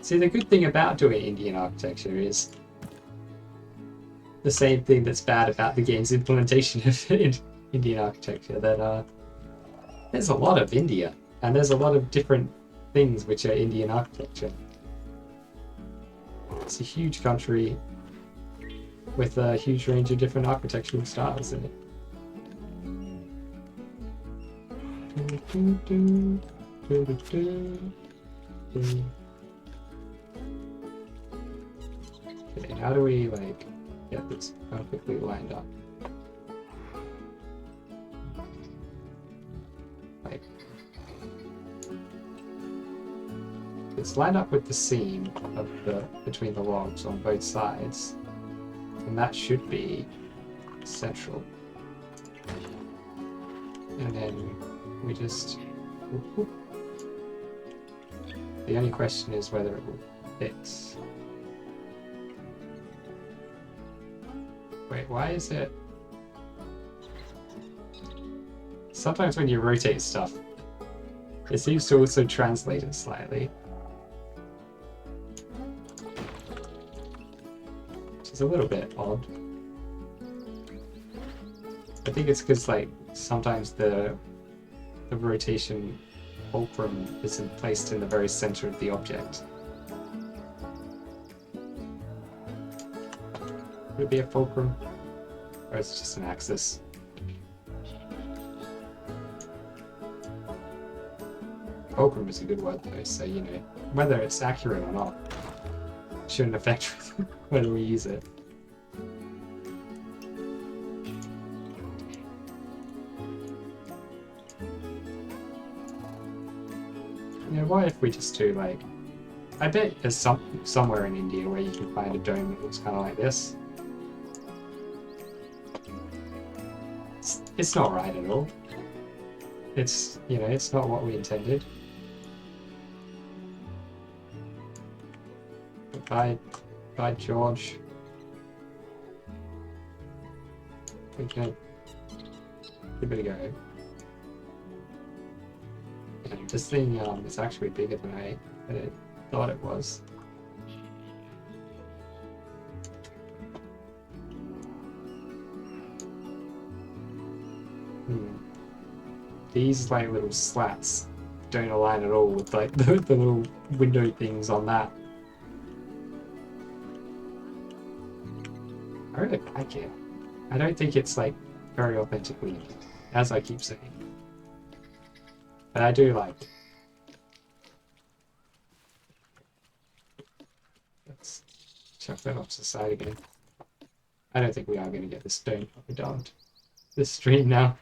[SPEAKER 1] See, the good thing about doing Indian architecture is the same thing that's bad about the game's implementation of Indian architecture, that there's a lot of India, and there's a lot of different things which are Indian architecture. It's a huge country. with a huge range of different architectural styles in it. Okay, how do we like get this perfectly lined up? Like, it's lined up with the seam of between the logs on both sides, and that should be central. And then we just... The only question is whether it will fix. Wait, why is it... Sometimes when you rotate stuff, it seems to also translate it slightly. Which is a little bit odd. I think it's because, like, sometimes the rotation fulcrum isn't placed in the very center of the object. Would it be a fulcrum? Or is it just an axis? Fulcrum is a good word though, so you know, whether it's accurate or not shouldn't affect whether we use it. You know, what if we just do like... I bet there's somewhere in India where you can find a dome that looks kind of like this. It's not right at all. It's, you know, it's not what we intended. But by George. We can give it a go. And this thing is actually bigger than I thought it was. These like little slats don't align at all with like the little window things on that. I really like it. I don't think it's like very authentically, as I keep saying. But I do like it. Let's chuck that off to the side again. I don't think we are going to get this stone properly done. This stream now.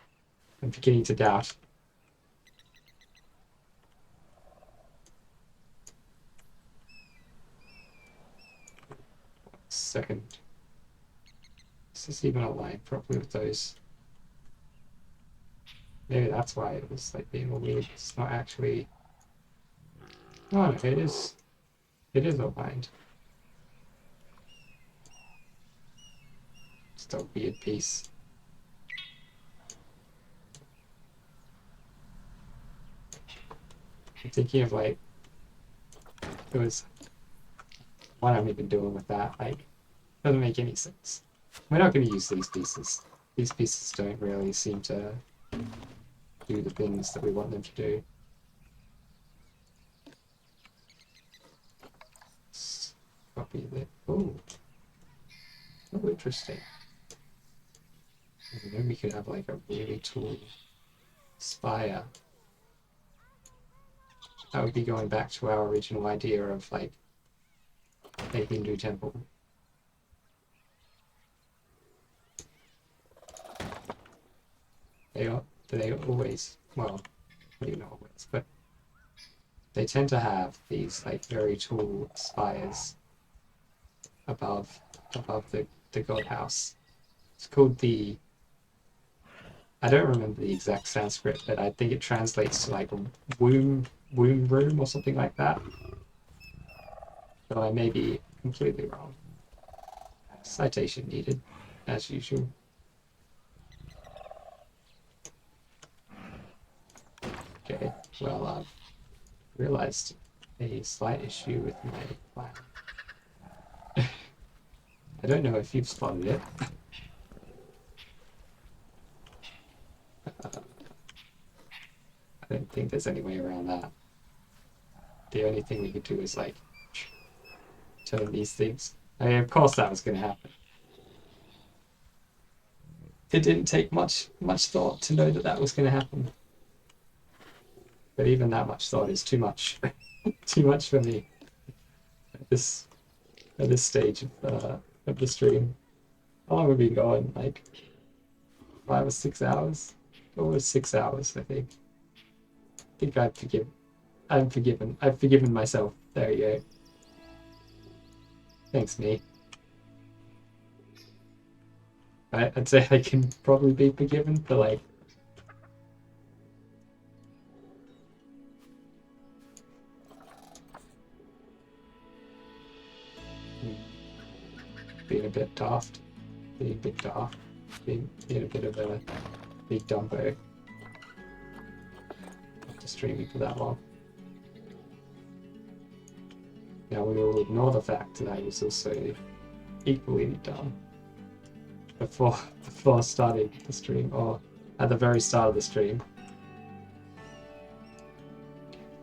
[SPEAKER 1] I'm beginning to doubt. Second. Is this even aligned properly with those? Maybe that's why it was like being all weird. It's not actually... Oh no, it is. It is aligned. Just a weird piece. I'm thinking of like... There was... What I'm even doing with that, like... Doesn't make any sense. We're not going to use these pieces. These pieces don't really seem to do the things that we want them to do. Let's copy that. Oh, interesting. And then we could have like a really tall spire. That would be going back to our original idea of like a Hindu temple. They always, well, maybe not always, but they tend to have these like very tall spires above the god house. It's called the... I don't remember the exact Sanskrit, but I think it translates to like womb room or something like that. But I may be completely wrong. Citation needed, as usual. Okay, well, I've realized a slight issue with my plan. I don't know if you've spotted it. I don't think there's any way around that. The only thing we could do is like turn these things. I mean, of course that was going to happen. it didn't take much thought to know that that was going to happen. But even that much thought is too much, too much for me at this stage of the stream. How long have we been going? Like 5 or 6 hours? Almost 6 hours, I think. I think I've forgiven myself. There you go. Thanks, me. I'd say I can probably be forgiven for like being a bit daft, being a bit of a big dumbo after streaming for that long. Now we will ignore the fact that I was also equally dumb before starting the stream, or at the very start of the stream.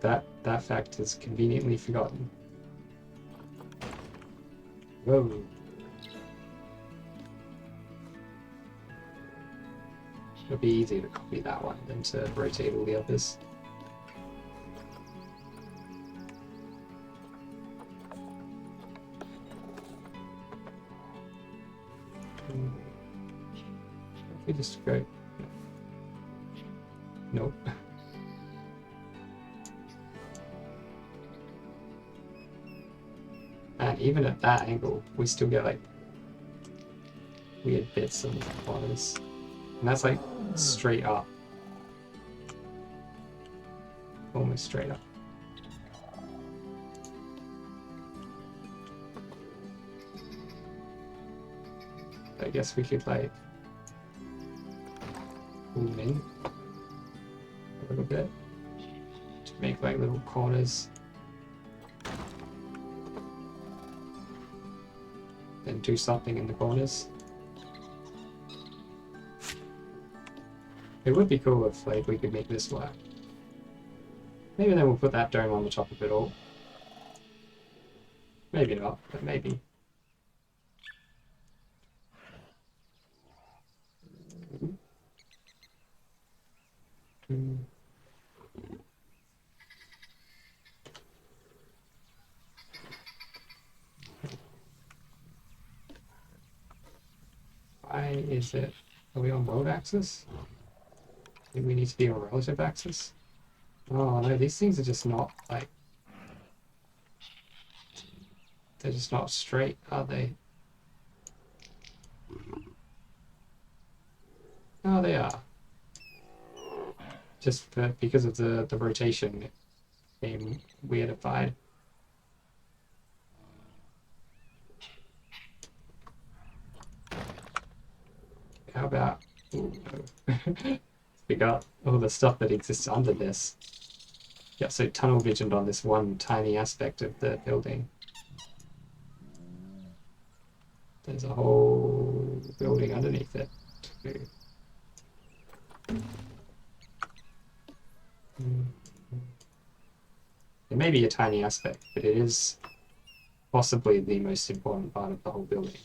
[SPEAKER 1] That fact is conveniently forgotten. Whoa. It'll be easier to copy that one than to rotate all the others. If we just go... Nope. And even at that angle, we still get like weird bits on the corners. And that's like straight up. Almost straight up. I guess we could like zoom in a little bit to make like little corners. Then do something in the corners. It would be cool if like we could make this work. Maybe then we'll put that dome on the top of it all. Maybe not, but maybe. Why is it? Are we on world axis? Maybe we need to be on relative axis? Oh no, these things are just not like... They're just not straight, are they? Oh, they are. Just because of the rotation, it became weirdified. How about... Ooh, no. We got all the stuff that exists under this. Yeah, so tunnel visioned on this one tiny aspect of the building. There's a whole building underneath it too. It may be a tiny aspect, but it is possibly the most important part of the whole building.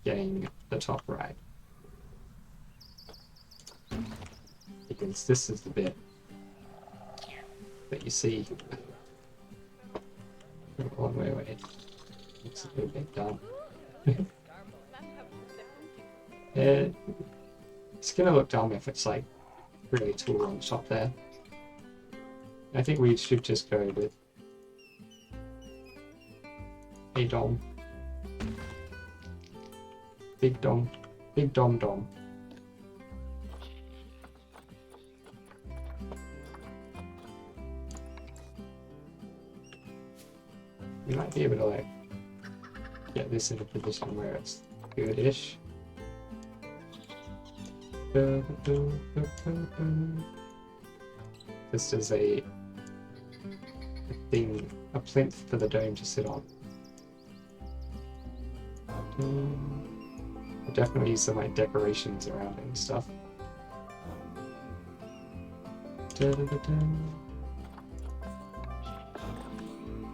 [SPEAKER 1] Getting the top right. Because this is the bit that you see. Oh, wait. Looks a little bit done. It's gonna look dumb if it's like really tall on the top there. I think we should just go with a dom. Big dom. Big dom dom. We might be able to like get this in a position where it's good-ish. This is a thing, a plinth for the dome to sit on. I'll definitely use some like decorations around it and stuff.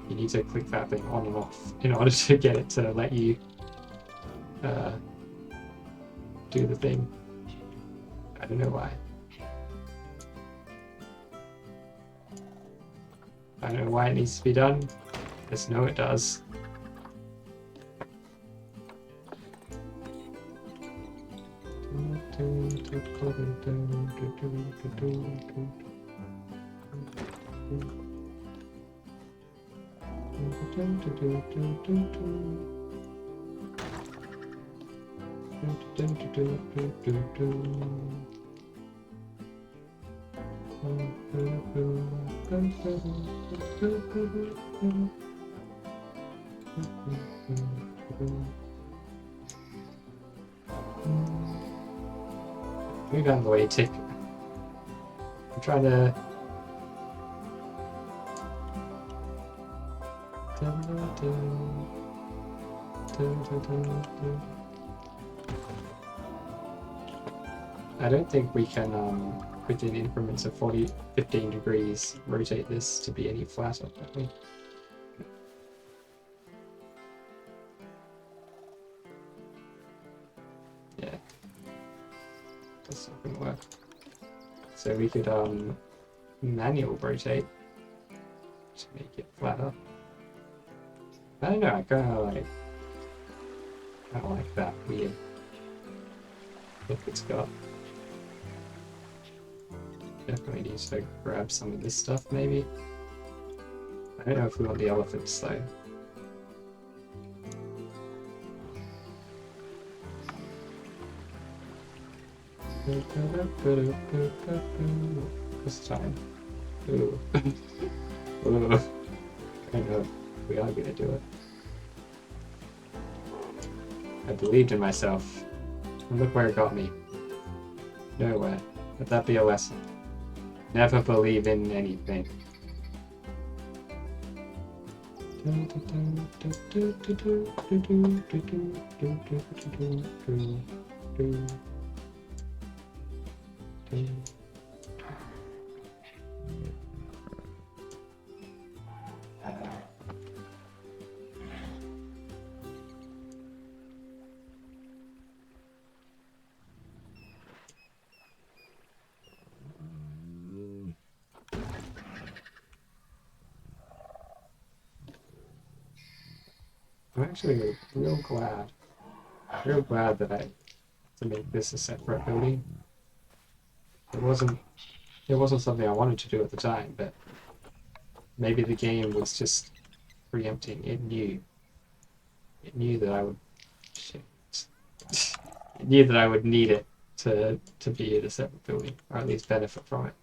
[SPEAKER 1] You need to click that thing on and off in order to get it to let you do the thing. I don't know why. I don't know why it needs to be done. Just know it does. Move out of the way, Tick. I'm trying to... I don't think we can, within increments of 15 degrees, rotate this to be any flatter, don't we? Yeah. That's not gonna work. So we could, manual rotate to make it flatter. I don't know, I kinda like that weird look it's got. Definitely needs to grab some of this stuff, maybe. I don't know if we want the elephants, though. This time. Ooh. Ooh. I know. We are gonna do it. I believed in myself. And look where it got me. Nowhere. Let that be a lesson. Never believe in anything. I'm actually real glad that I had to make this a separate building. It wasn't something I wanted to do at the time, but maybe the game was just preempting. It knew that I would. Shit. It knew that I would need it to be in a separate building, or at least benefit from it.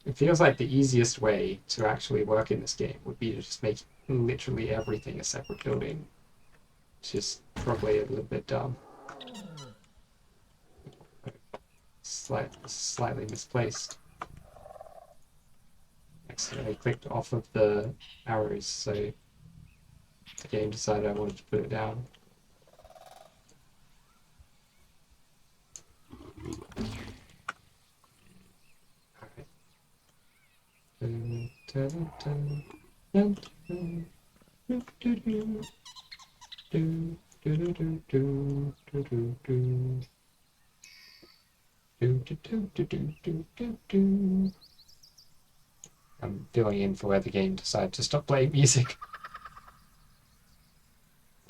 [SPEAKER 1] It feels like the easiest way to actually work in this game would be to just make literally everything a separate building. It's just probably a little bit dumb. Slightly misplaced. Accidentally clicked off of the arrows, so the game decided I wanted to put it down. I'm filling in for where the game decided to stop playing music.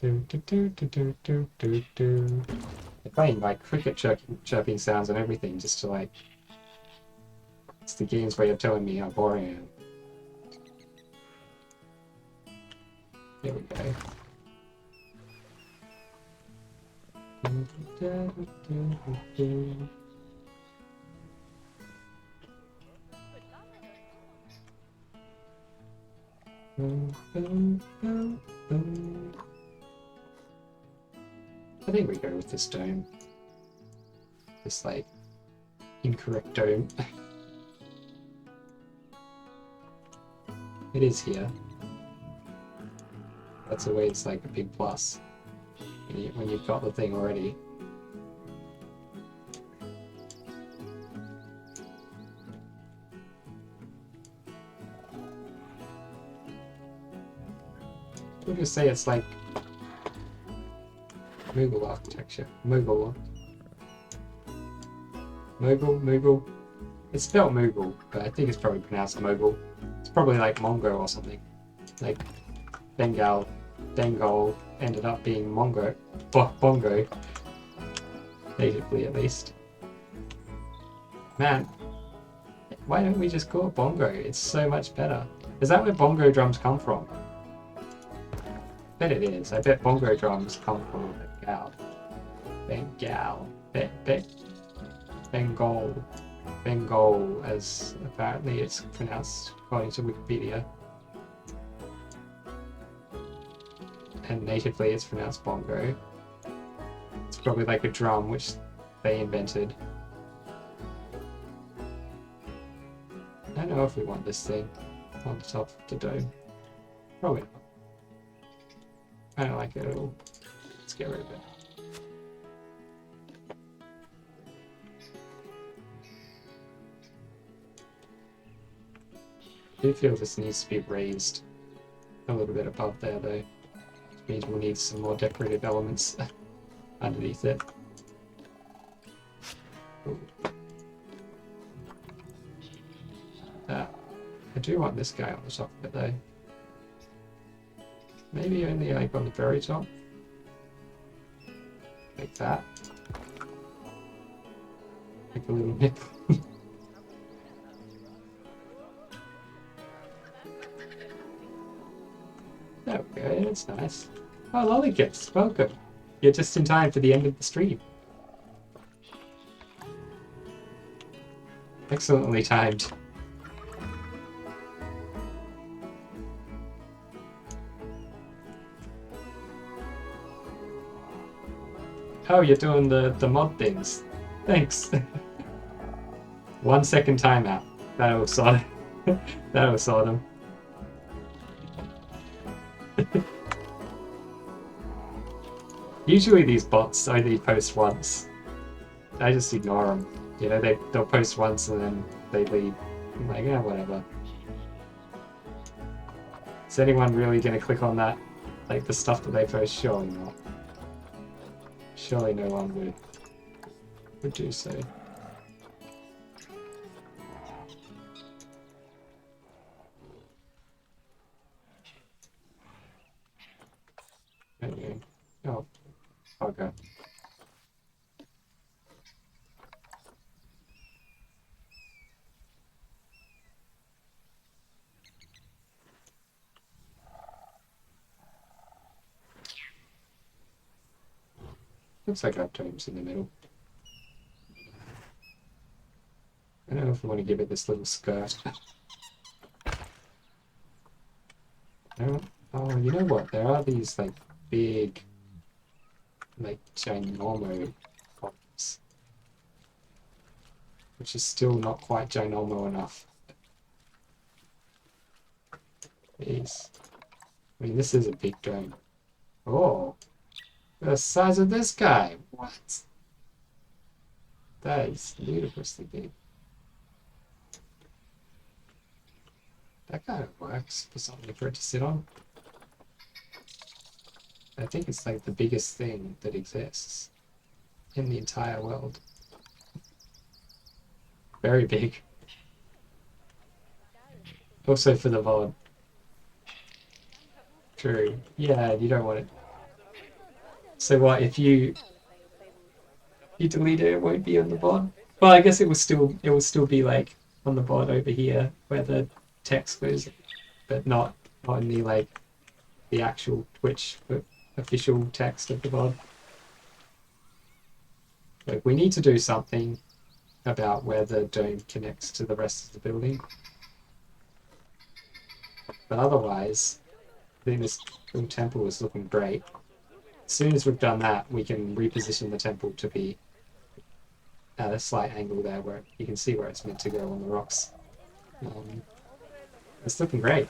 [SPEAKER 1] They're playing like cricket chirping sounds and everything just to like... It's the game's way of telling me how boring I am. There we go. I think we go with this dome. This like incorrect dome. It is here. That's the way it's like a big plus. When you've got the thing already. We'll just say it's like Mughal architecture. Mughal. Mughal. It's spelled Mughal, but I think it's probably pronounced Mughal. It's probably like Mongo or something. Like Bengal ended up being Mongo. Bongo. Natively, at least. Man, why don't we just call it Bongo? It's so much better. Is that where bongo drums come from? I bet it is. I bet bongo drums come from Bengal, as apparently it's pronounced according to Wikipedia. And natively it's pronounced bongo. It's probably like a drum which they invented. I don't know if we want this thing on the top of the dome. Probably not. I don't like it at all. Let's get rid of it. I do feel this needs to be raised a little bit above there though. Which means we'll need some more decorative elements underneath it. Ooh. I do want this guy on the top of it though. Maybe only like on the very top. Like that. Like a little nipple. There we go, that's nice. Oh, lollykips, welcome. You're just in time for the end of the stream. Excellently timed. Oh, you're doing the mod things. Thanks. 1 second timeout. That'll sort that'll sort them. Usually these bots only post once. I just ignore them. You know, they'll post once and then they leave. I'm like, yeah, whatever. Is anyone really gonna click on that? Like the stuff that they post? Surely not. Surely no one would do so. Anyway. Oh, okay. Looks like our tome's in the middle. I don't know if we want to give it this little skirt. Oh, you know what? There are these like big, like ginormo pops, which is still not quite ginormo enough. Jeez. I mean, this is a big dome. Oh, the size of this guy. What? That is ludicrously big. That kind of works for something for it to sit on. I think it's like the biggest thing that exists in the entire world. Very big. Also for the VOD. True. Yeah, you don't want it. So what, if you delete it, it won't be on the VOD? Well, I guess it will still be like on the VOD over here where the text goes, but not in the like the actual Twitch official text of the VOD. Like, we need to do something about where the dome connects to the rest of the building. But otherwise, I think this little temple is looking great. As soon as we've done that, we can reposition the temple to be at a slight angle there where you can see where it's meant to go on the rocks. It's looking great.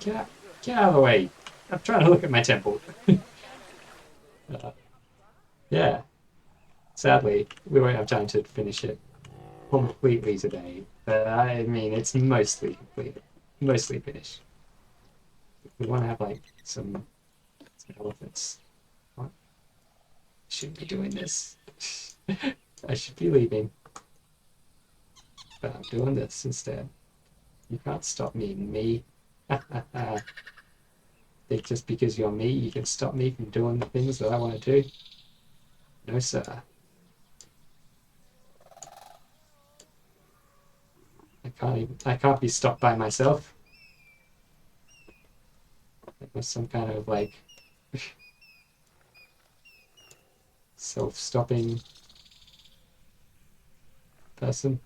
[SPEAKER 1] Get out of the way. I'm trying to look at my temple. Yeah. Sadly, we won't have time to finish it completely today. But I mean, it's mostly completed. Mostly finished. We want to have like some elephants. What? shouldn't be doing this. I should be leaving. But I'm doing this instead. You can't stop me. Think just because you're me, you can stop me from doing the things that I want to do? No, sir. I can't be stopped by myself. It was some kind of like self-stopping person.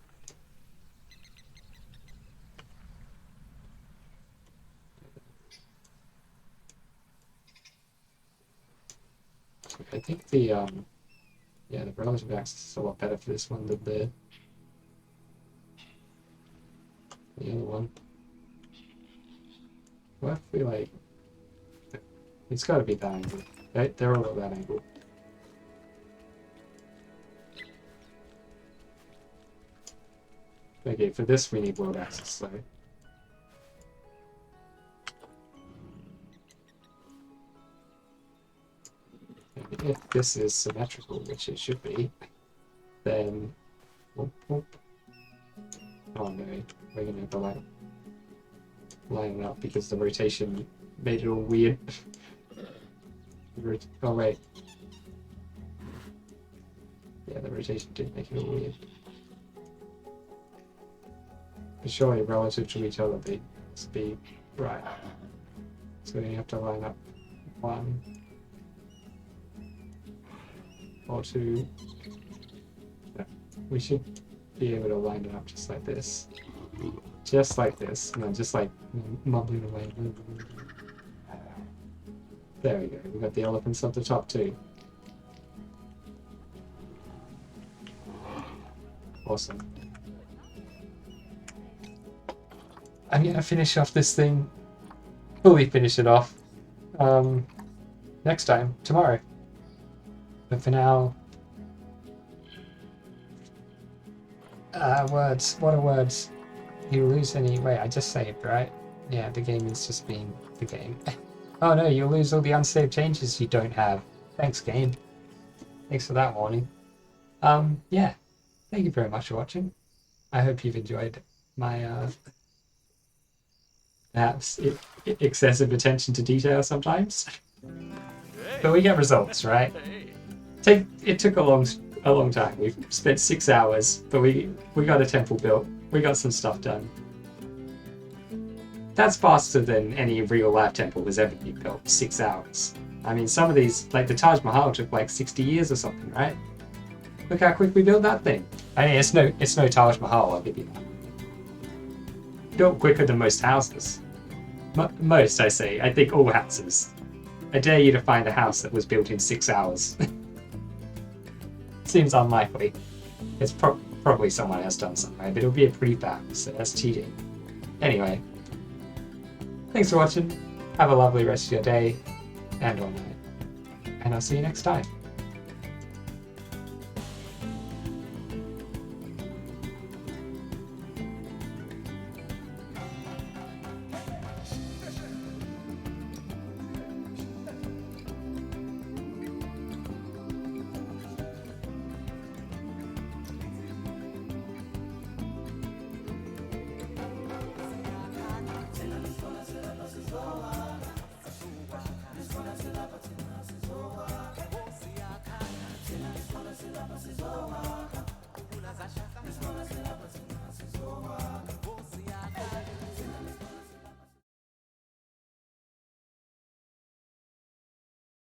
[SPEAKER 1] I think the relative access is a lot better for this one than the other one. What if we like? It's got to be that angle. Right? They're all at that angle. Okay, for this we need world access, so. If this is symmetrical, which it should be, then whoop, whoop. Oh no, we're gonna have to line it up because the rotation made it all weird. Oh wait. Yeah, the rotation did make it all weird. But surely relative to each other they must be right. So you have to line up 1 or 2. Yeah, we should be able to line it up just like this. Just like this. And then just like mumbling away. There we go. We've got the elephants at the top too. Awesome. I'm gonna finish off this thing. Fully finish it off. Next time, tomorrow. But for now, words. What are words? You lose any. Wait, I just saved, right? Yeah, the game is just being the game. Oh no, you'll lose all the unsaved changes you don't have. Thanks, game. Thanks for that warning. Yeah. Thank you very much for watching. I hope you've enjoyed my perhaps excessive attention to detail sometimes. But we get results, right? It took a long time. We've spent 6 hours, but we got a temple built. We got some stuff done. That's faster than any real life temple has ever been built. 6 hours. I mean, some of these, like the Taj Mahal, took like 60 years or something, right? Look how quick we built that thing. I mean, it's no Taj Mahal, I'll give you that. Built quicker than most houses. Most, I say. I think all houses. I dare you to find a house that was built in 6 hours. Seems unlikely. It's probably someone has done something, but it'll be a pretty fast, so that's cheating. Anyway, thanks for watching. Have a lovely rest of your day and or night. And I'll see you next time.